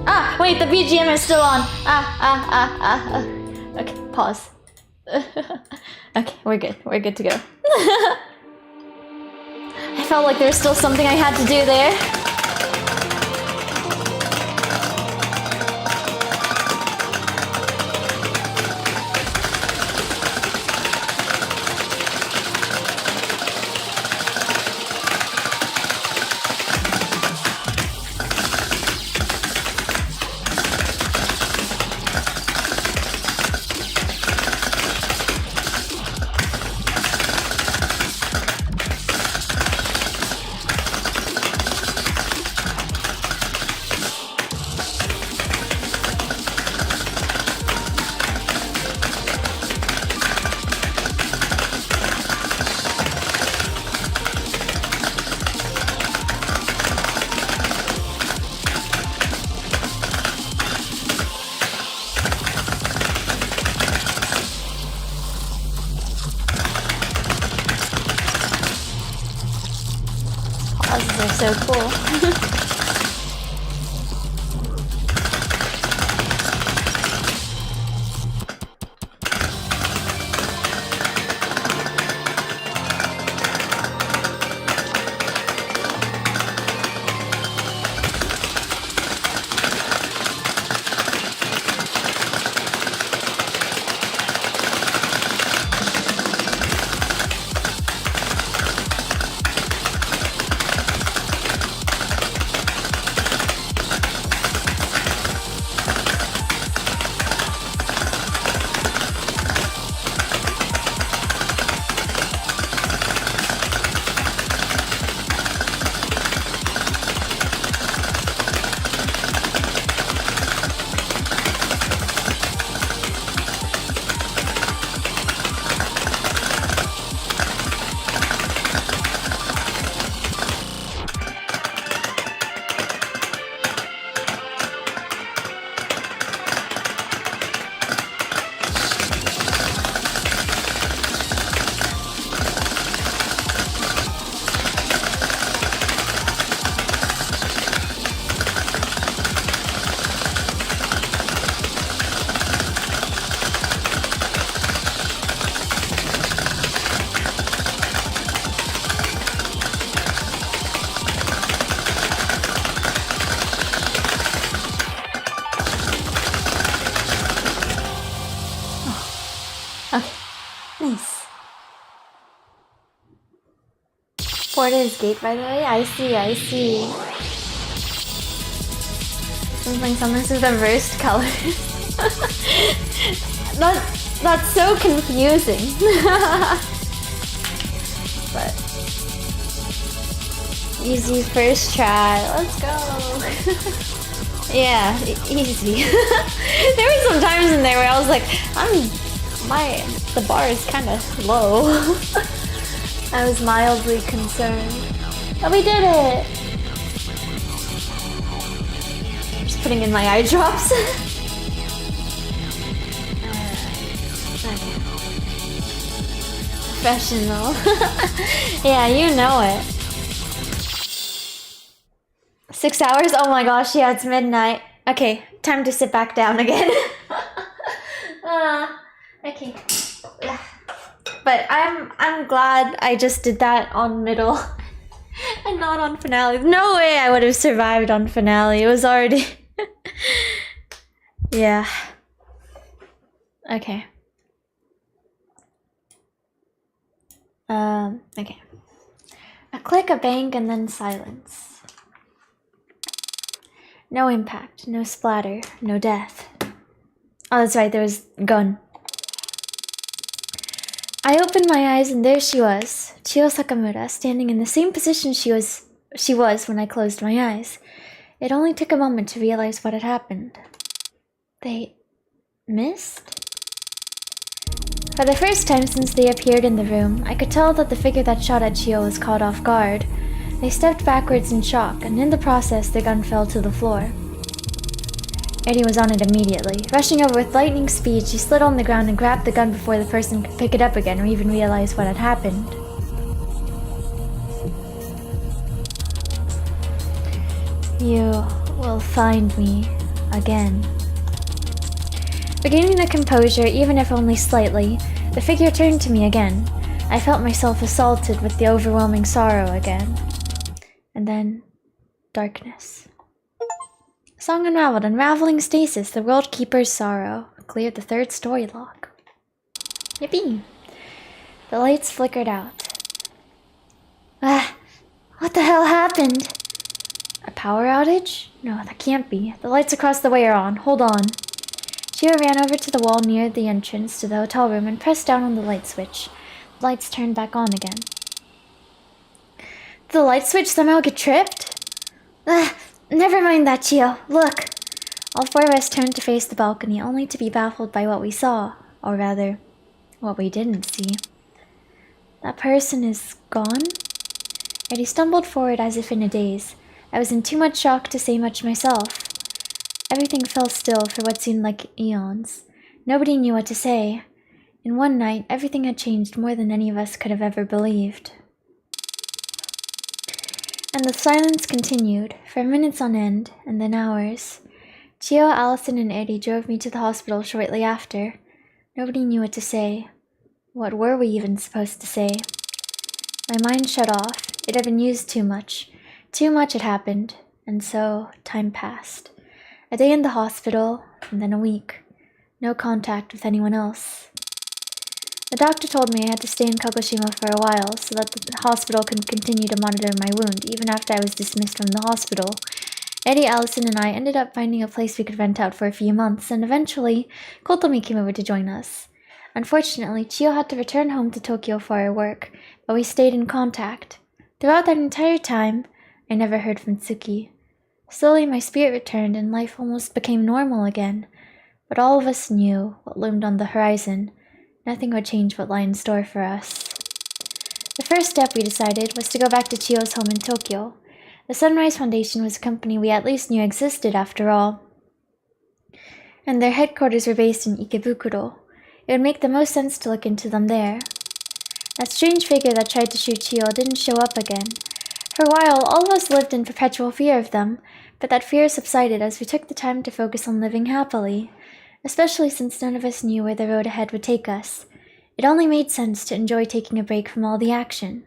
Ah, wait, the BGM is still on. Okay, pause. Okay, we're good. We're good to go. I felt like there was still something I had to do there. Pauses are so cool. Okay, nice. Porta is gate, by the way. I see, I see. Something, this is the reversed colors. That's so confusing. But easy first try. Let's go. Yeah, easy. There were some times in there where I was like, the bar is kind of low. I was mildly concerned. But we did it! Just putting in my eye drops. Professional. Yeah, you know it. 6 hours? Oh my gosh, yeah, it's midnight. Okay, time to sit back down again. Okay. But I'm glad I just did that on middle and not on finale. No way I would have survived on finale. It was already yeah. Okay. Okay. A click, a bang, and then silence. No impact, no splatter, no death. Oh, that's right, there was gun. I opened my eyes and there she was, Chio Sakamura, standing in the same position she was when I closed my eyes. It only took a moment to realize what had happened. They missed? For the first time since they appeared in the room, I could tell that the figure that shot at Chio was caught off guard. They stepped backwards in shock, and in the process, their gun fell to the floor. Eddie was on it immediately. Rushing over with lightning speed, she slid on the ground and grabbed the gun before the person could pick it up again or even realize what had happened. You will find me again. Regaining the composure, even if only slightly, the figure turned to me again. I felt myself assaulted with the overwhelming sorrow again. And then, darkness. Song unraveled, unraveling stasis, the world keeper's sorrow. Cleared the third story lock. Yippee! The lights flickered out. What the hell happened? A power outage? No, that can't be. The lights across the way are on. Hold on. Chio ran over to the wall near the entrance to the hotel room and pressed down on the light switch. The lights turned back on again. Did the light switch somehow get tripped? Never mind that, Chio. Look. All four of us turned to face the balcony, only to be baffled by what we saw. Or rather, what we didn't see. That person is gone? Eddie stumbled forward as if in a daze. I was in too much shock to say much myself. Everything fell still for what seemed like eons. Nobody knew what to say. In one night, everything had changed more than any of us could have ever believed. And the silence continued, for minutes on end, and then hours. Chio, Allison, and Eddie drove me to the hospital shortly after. Nobody knew what to say. What were we even supposed to say? My mind shut off. It had been used too much. Too much had happened, and so time passed. A day in the hospital, and then a week. No contact with anyone else. The doctor told me I had to stay in Kagoshima for a while so that the hospital could continue to monitor my wound even after I was dismissed from the hospital. Eddie, Allison, and I ended up finding a place we could rent out for a few months, and eventually, Kotomi came over to join us. Unfortunately, Chio had to return home to Tokyo for her work, but we stayed in contact. Throughout that entire time, I never heard from Tsuki. Slowly my spirit returned and life almost became normal again. But all of us knew what loomed on the horizon. Nothing would change what lay in store for us. The first step, we decided, was to go back to Chio's home in Tokyo. The Sunrise Foundation was a company we at least knew existed after all. And their headquarters were based in Ikebukuro. It would make the most sense to look into them there. That strange figure that tried to shoot Chio didn't show up again. For a while, all of us lived in perpetual fear of them, but that fear subsided as we took the time to focus on living happily, especially since none of us knew where the road ahead would take us. It only made sense to enjoy taking a break from all the action.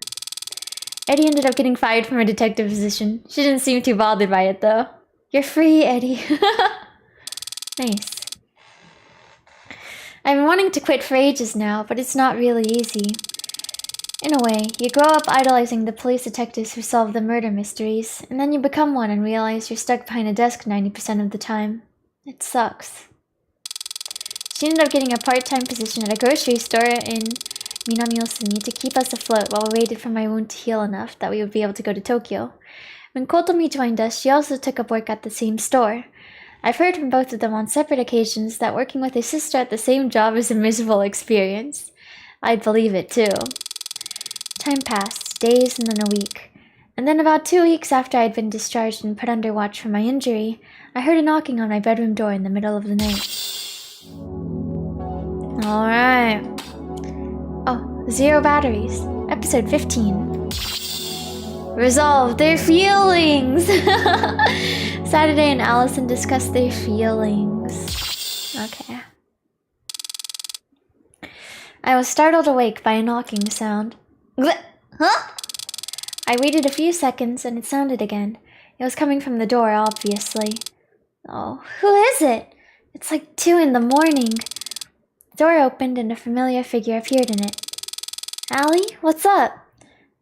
Eddie ended up getting fired from her detective position. She didn't seem too bothered by it, though. You're free, Eddie. Nice. I've been wanting to quit for ages now, but it's not really easy. In a way, you grow up idolizing the police detectives who solve the murder mysteries, and then you become one and realize you're stuck behind a desk 90% of the time. It sucks. She ended up getting a part-time position at a grocery store in Minami Osumi to keep us afloat while we waited for my wound to heal enough that we would be able to go to Tokyo. When Kotomi joined us, she also took up work at the same store. I've heard from both of them on separate occasions that working with a sister at the same job is a miserable experience. I'd believe it too. Time passed, days and then a week. And then about 2 weeks after I'd been discharged and put under watch for my injury, I heard a knocking on my bedroom door in the middle of the night. Alright. Oh, Zero Batteries. Episode 15. Resolve their feelings! Saturday and Allison discussed their feelings. Okay. I was startled awake by a knocking sound. Huh? I waited a few seconds and it sounded again. It was coming from the door, obviously. Oh, who is it? It's like 2 in the morning. The door opened and a familiar figure appeared in it. Allie, what's up?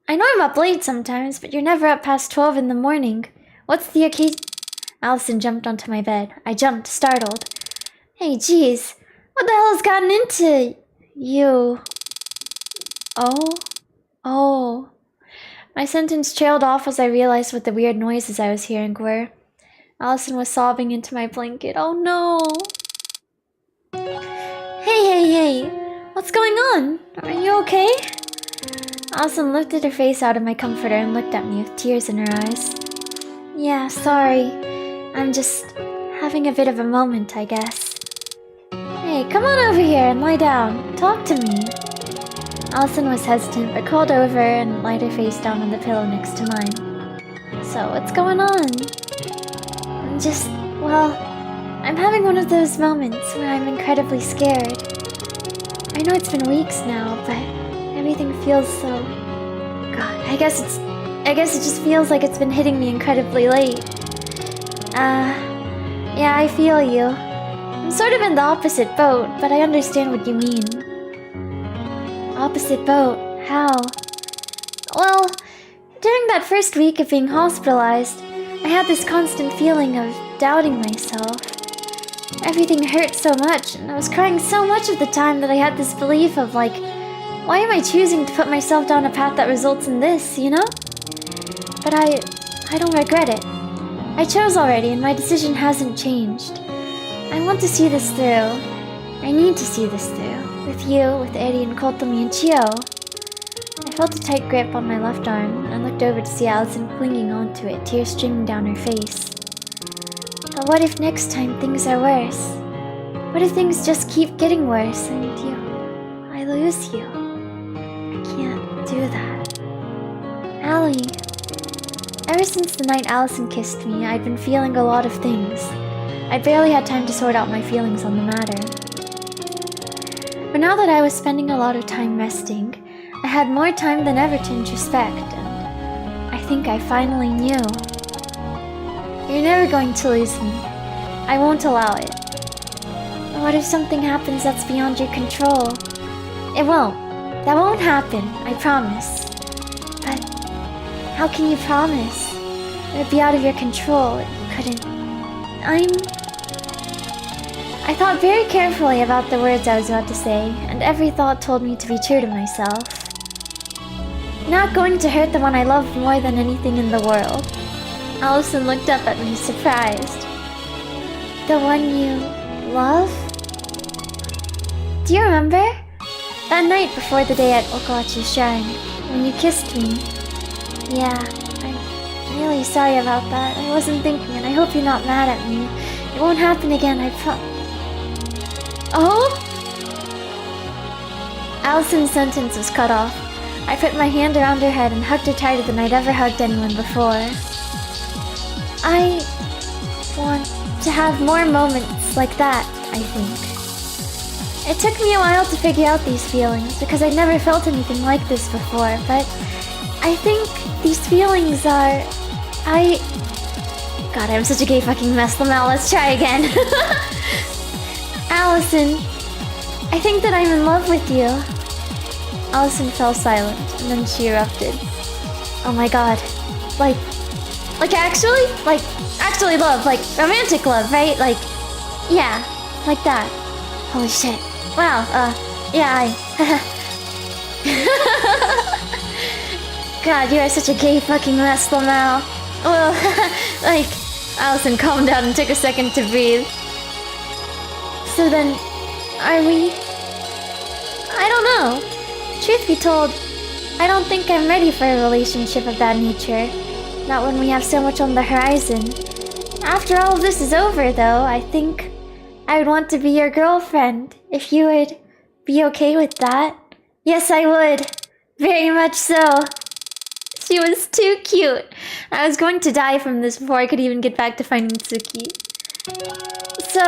I know I'm up late sometimes, but you're never up past 12 in the morning. What's the occasion? Allison jumped onto my bed. I jumped, startled. Hey, geez. What the hell has gotten into you? Oh. My sentence trailed off as I realized what the weird noises I was hearing were. Allison was sobbing into my blanket. Oh no. Hey. What's going on? Are you okay? Allison lifted her face out of my comforter and looked at me with tears in her eyes. Yeah, sorry. I'm just having a bit of a moment, I guess. Hey, come on over here and lie down. Talk to me. Allison was hesitant, but crawled over and laid her face down on the pillow next to mine. So, what's going on? I'm having one of those moments where I'm incredibly scared. I know it's been weeks now, but everything feels so... God, I guess it just feels like it's been hitting me incredibly late. Yeah, I feel you. I'm sort of in the opposite boat, but I understand what you mean. Opposite boat? How? Well, during that first week of being hospitalized, I had this constant feeling of doubting myself. Everything hurt so much, and I was crying so much of the time that I had this belief of like, why am I choosing to put myself down a path that results in this, you know? But I don't regret it. I chose already, and my decision hasn't changed. I want to see this through. I need to see this through. With you, with Eri and Kotomi and Chio. I felt a tight grip on my left arm and looked over to see Allison clinging onto it, tears streaming down her face. But what if next time things are worse? What if things just keep getting worse and I lose you? I can't do that. Allie. Ever since the night Allison kissed me, I'd been feeling a lot of things. I barely had time to sort out my feelings on the matter. But now that I was spending a lot of time resting, I had more time than ever to introspect, and I think I finally knew. You're never going to lose me. I won't allow it. But what if something happens that's beyond your control? It won't. That won't happen, I promise. But how can you promise? It would be out of your control. You couldn't. I thought very carefully about the words I was about to say, and every thought told me to be true to myself. Not going to hurt the one I love more than anything in the world. Allison looked up at me, surprised. The one you love? Do you remember? That night before the day at Okawachi's shrine, when you kissed me. Yeah, I'm really sorry about that. I wasn't thinking, and I hope you're not mad at me. It won't happen again, Oh? Allison's sentence was cut off. I put my hand around her head and hugged her tighter than I'd ever hugged anyone before. I want to have more moments like that, I think. It took me a while to figure out these feelings, because I'd never felt anything like this before, but I think these feelings are... God, I'm such a gay fucking mess. Lamel, let's try again. Allison, I think that I'm in love with you. Allison fell silent, and then she erupted. Oh my god. Like actually love, like romantic love, right? Like, yeah, like that. Holy shit. Wow, yeah, God, you are such a gay fucking mess, Lamel. Well, like, Allison calmed down and took a second to breathe. So then, are we... I don't know. Truth be told, I don't think I'm ready for a relationship of that nature. Not when we have so much on the horizon. After all of this is over, though, I think I would want to be your girlfriend, if you would be okay with that. Yes, I would. Very much so. She was too cute. I was going to die from this before I could even get back to finding Tsuki. So,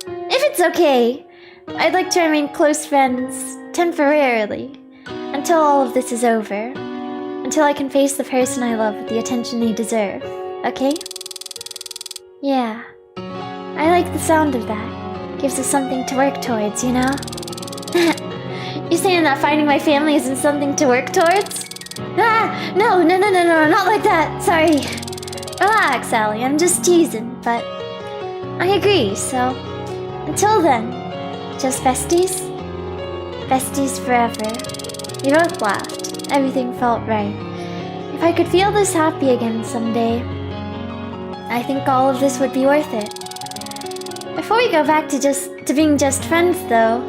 if it's okay, I'd like to remain close friends temporarily until all of this is over. Until I can face the person I love with the attention they deserve. Okay? Yeah. I like the sound of that. Gives us something to work towards, you know? You saying that finding my family isn't something to work towards? Ah! No, not like that. Sorry. Relax, Allie. I'm just teasing, but I agree, so until then, just besties? Besties forever. We both laughed. Everything felt right. If I could feel this happy again someday, I think all of this would be worth it. Before we go back to being just friends though,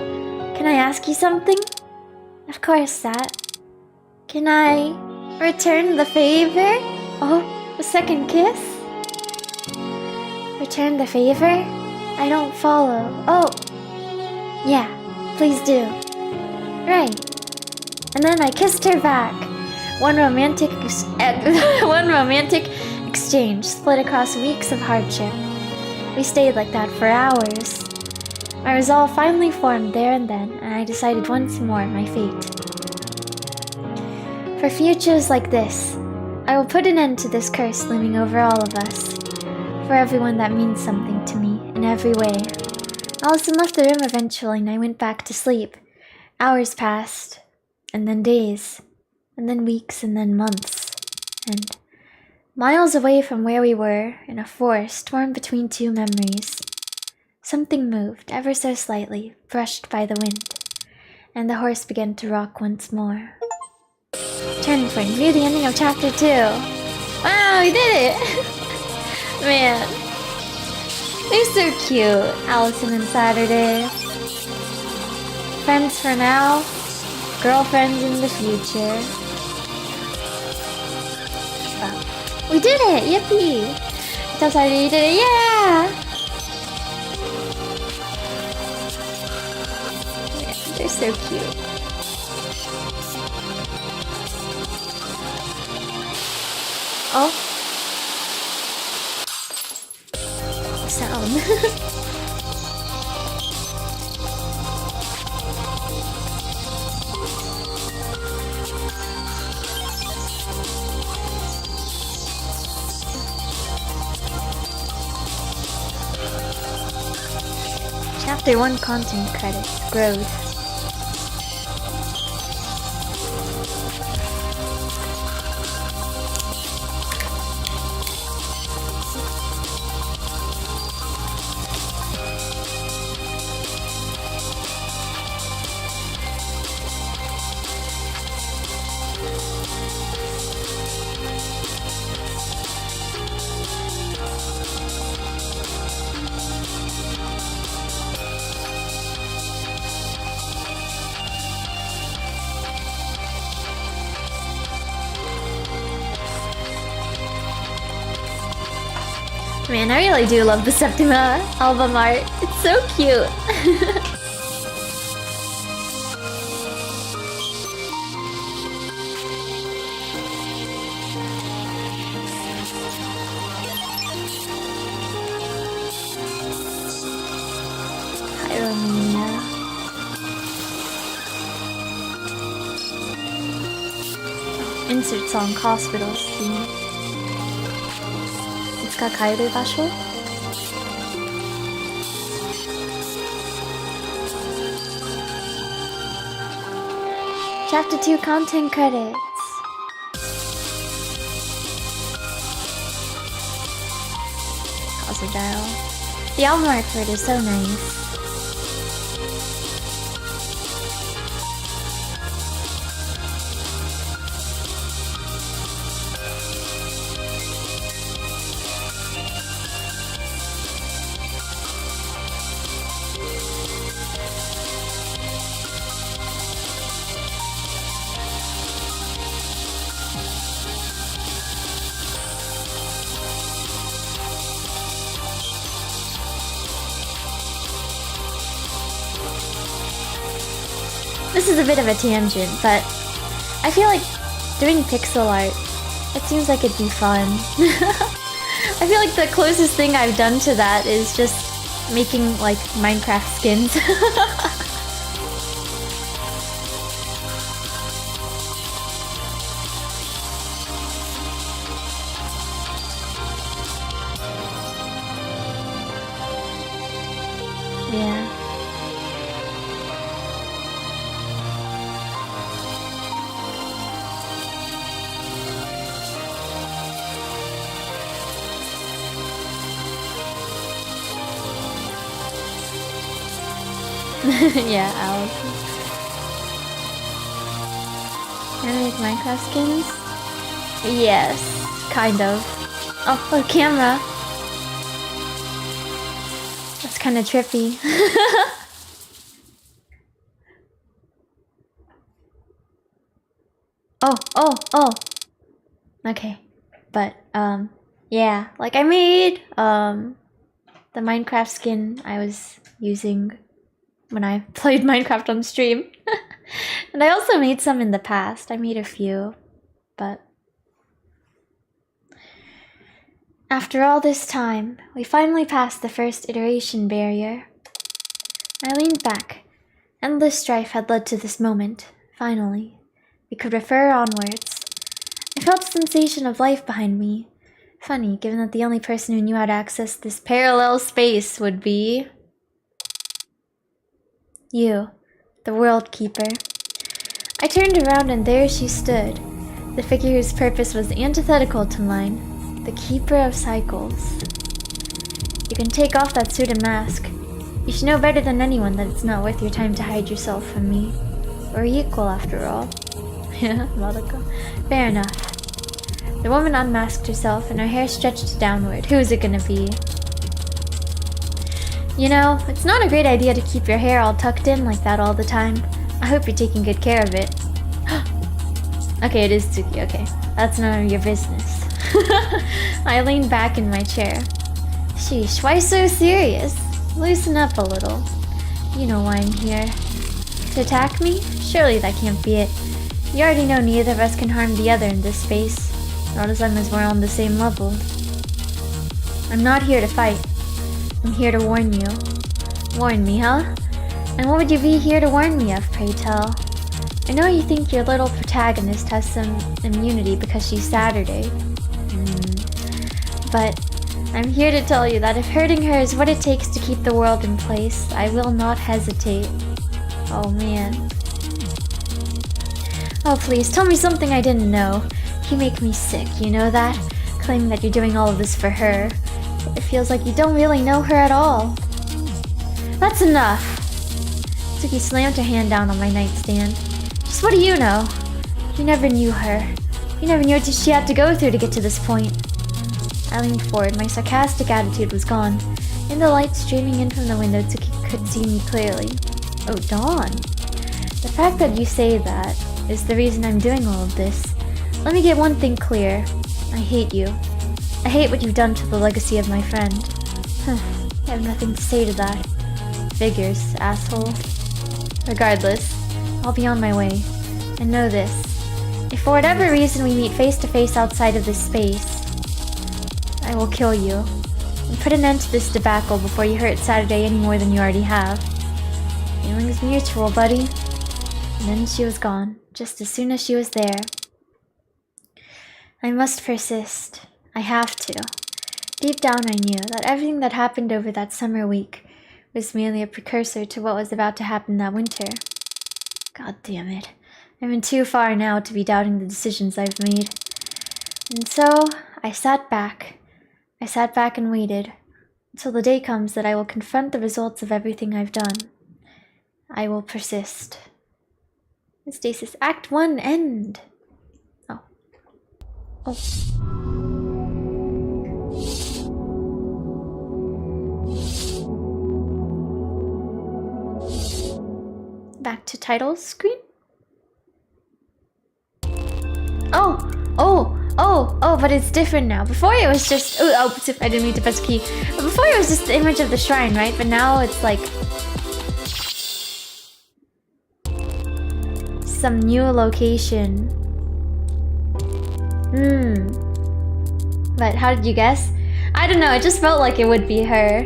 Can I ask you something? Of course, that. Can I return the favor? Oh, a second kiss? Return the favor? I don't follow. Oh, yeah, please do. Right. And then I kissed her back. One romantic exchange split across weeks of hardship. We stayed like that for hours. My resolve finally formed there and then, and I decided once more my fate. For futures like this, I will put an end to this curse looming over all of us. For everyone that means something to me, in every way. Allison left the room eventually, and I went back to sleep. Hours passed, and then days, and then weeks, and then months. And miles away from where we were, in a forest torn between two memories, something moved ever so slightly, brushed by the wind, and the horse began to rock once more. Turning point, view the ending of chapter 2. Wow, we did it! Man. They're so cute, Allison and Saturday. Friends for now, girlfriends in the future. Wow. We did it! Yippee! Tell Saturday you did it, yeah! They're so cute. Oh. Sound. Chapter 1 content credits. Growth. Man, I really do love the Septima album art. It's so cute. Pyromania. Insert song Hospitals theme. いつか帰る場所? Chapter 2 content credits. Also dial. The album art for it is so nice. This is a bit of a tangent, but I feel like doing pixel art, it seems like it'd be fun. I feel like the closest thing I've done to that is just making like Minecraft skins. Yeah. Yeah, Alice. Can I make Minecraft skins? Yes, kind of. Oh, the camera. That's kind of trippy. Oh. Okay. But, yeah. Like, I made, the Minecraft skin I was using when I played Minecraft on stream. And I also made some in the past. I made a few. But after all this time, we finally passed the first iteration barrier. I leaned back. Endless strife had led to this moment. Finally, we could refer onwards. I felt the sensation of life behind me. Funny, given that the only person who knew how to access this parallel space would be you, the World Keeper. I turned around and there she stood, the figure whose purpose was antithetical to mine, the Keeper of Cycles. You can take off that suit and mask. You should know better than anyone that it's not worth your time to hide yourself from me. We're equal, after all. Yeah, Malika. Fair enough. The woman unmasked herself and her hair stretched downward. Who is it gonna be? You know, it's not a great idea to keep your hair all tucked in like that all the time. I hope you're taking good care of it. Okay, it is Tsuki, okay. That's none of your business. I leaned back in my chair. Sheesh, why so serious? Loosen up a little. You know why I'm here. To attack me? Surely that can't be it. You already know neither of us can harm the other in this space. Not as long as we're on the same level. I'm not here to fight. I'm here to warn you. Warn me, huh? And what would you be here to warn me of, pray tell? I know you think your little protagonist has some immunity because she's Saturday. But I'm here to tell you that if hurting her is what it takes to keep the world in place, I will not hesitate. Oh man. Oh please, tell me something I didn't know. You make me sick, you know that? Claiming that you're doing all of this for her. It feels like you don't really know her at all. That's enough! Tsuki slammed her hand down on my nightstand. Just what do you know? You never knew her. You never knew what she had to go through to get to this point. I leaned forward, my sarcastic attitude was gone. In the light streaming in from the window, Tsuki could see me clearly. Oh, Dawn. The fact that you say that is the reason I'm doing all of this. Let me get one thing clear. I hate you. I hate what you've done to the legacy of my friend. I have nothing to say to that. Figures, asshole. Regardless, I'll be on my way. And know this. If for whatever reason we meet face to face outside of this space, I will kill you. And put an end to this debacle before you hurt Saturday any more than you already have. Feelings mutual, buddy. And then she was gone, just as soon as she was there. I must persist. I have to. Deep down I knew that everything that happened over that summer week was merely a precursor to what was about to happen that winter. God damn it. I've been too far now to be doubting the decisions I've made. And so, I sat back. And waited until the day comes that I will confront the results of everything I've done. I will persist. Stasis, Act 1, end. Oh. Back to title screen? But it's different now. Before it was just... I didn't mean to press key. But before it was just the image of the shrine, right? But now it's like... some new location. But how did you guess? I don't know, it just felt like it would be her.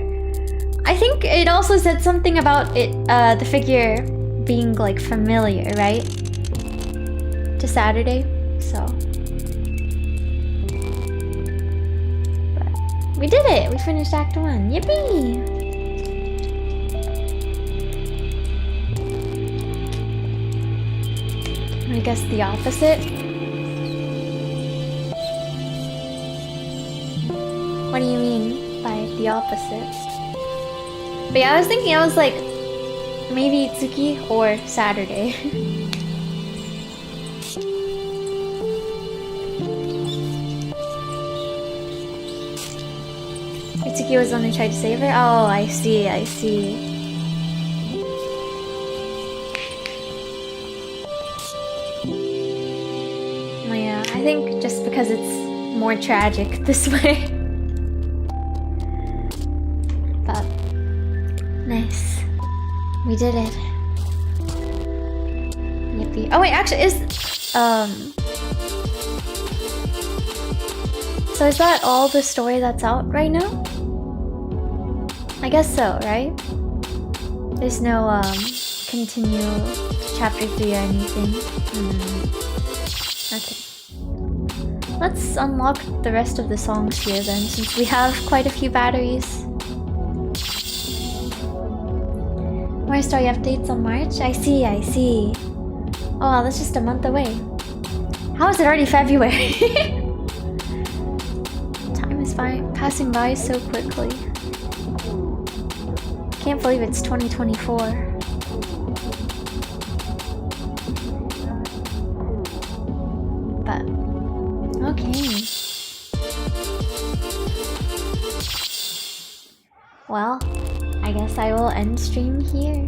I think it also said something about it, the figure being like familiar, right? To Saturday, so. But we did it! We finished Act 1. Yippee! I guess the opposite. What do you mean by the opposite? But yeah, I was thinking, I was like, maybe Itsuki or Saturday. Itsuki was the one who tried to save her? Oh, I see, I see. I think just because it's more tragic this way. But nice. We did it. Yippee. Oh wait, actually so is that all the story that's out right now? I guess so, right? There's no continue to chapter 3 or anything. Okay. Let's unlock the rest of the songs here then, since we have quite a few batteries. More story updates on March? I see. Oh wow, that's just a month away. How is it already February? Time is passing by so quickly. Can't believe it's 2024. But okay. Well, I guess I will end stream here.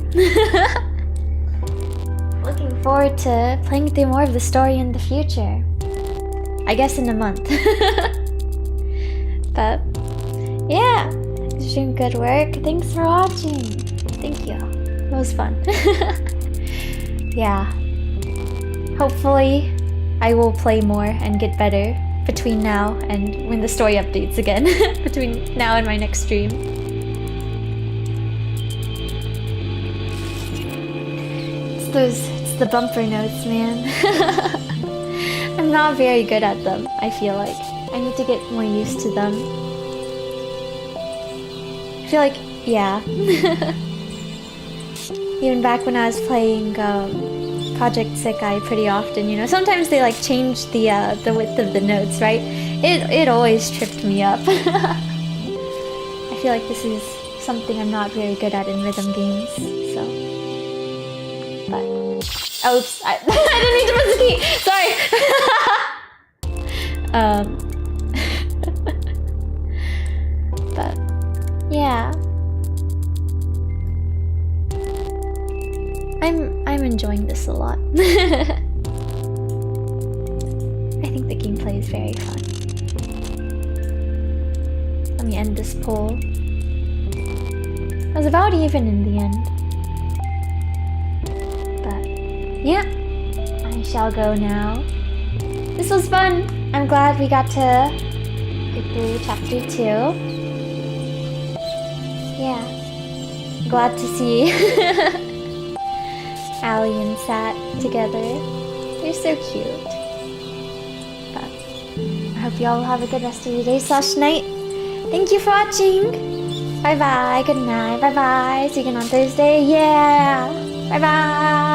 Looking forward to playing through more of the story in the future. I guess in a month. But yeah, stream good work. Thanks for watching. Thank you. It was fun. Yeah. Hopefully I will play more and get better between now and when the story updates again. Between now and my next stream. It's the bumper notes, man. I'm not very good at them, I feel like. I need to get more used to them. I feel like, yeah. Even back when I was playing Project Sekai pretty often, you know, sometimes they like change the width of the notes, right? It always tripped me up. I feel like this is something I'm not very good at in rhythm games, so. But, oops, I didn't mean to press the key. Sorry. But yeah, I'm enjoying this a lot. I think the gameplay is very fun. Let me end this poll. I was about even in the end. But yeah, I shall go now. This was fun. I'm glad we got to get through chapter 2. Yeah. Glad to see Allie and Sat together. They're so cute. But I hope you all have a good rest of your day / night. Thank you for watching. Bye bye. Good night. Bye bye. See you again on Thursday. Yeah. Bye bye.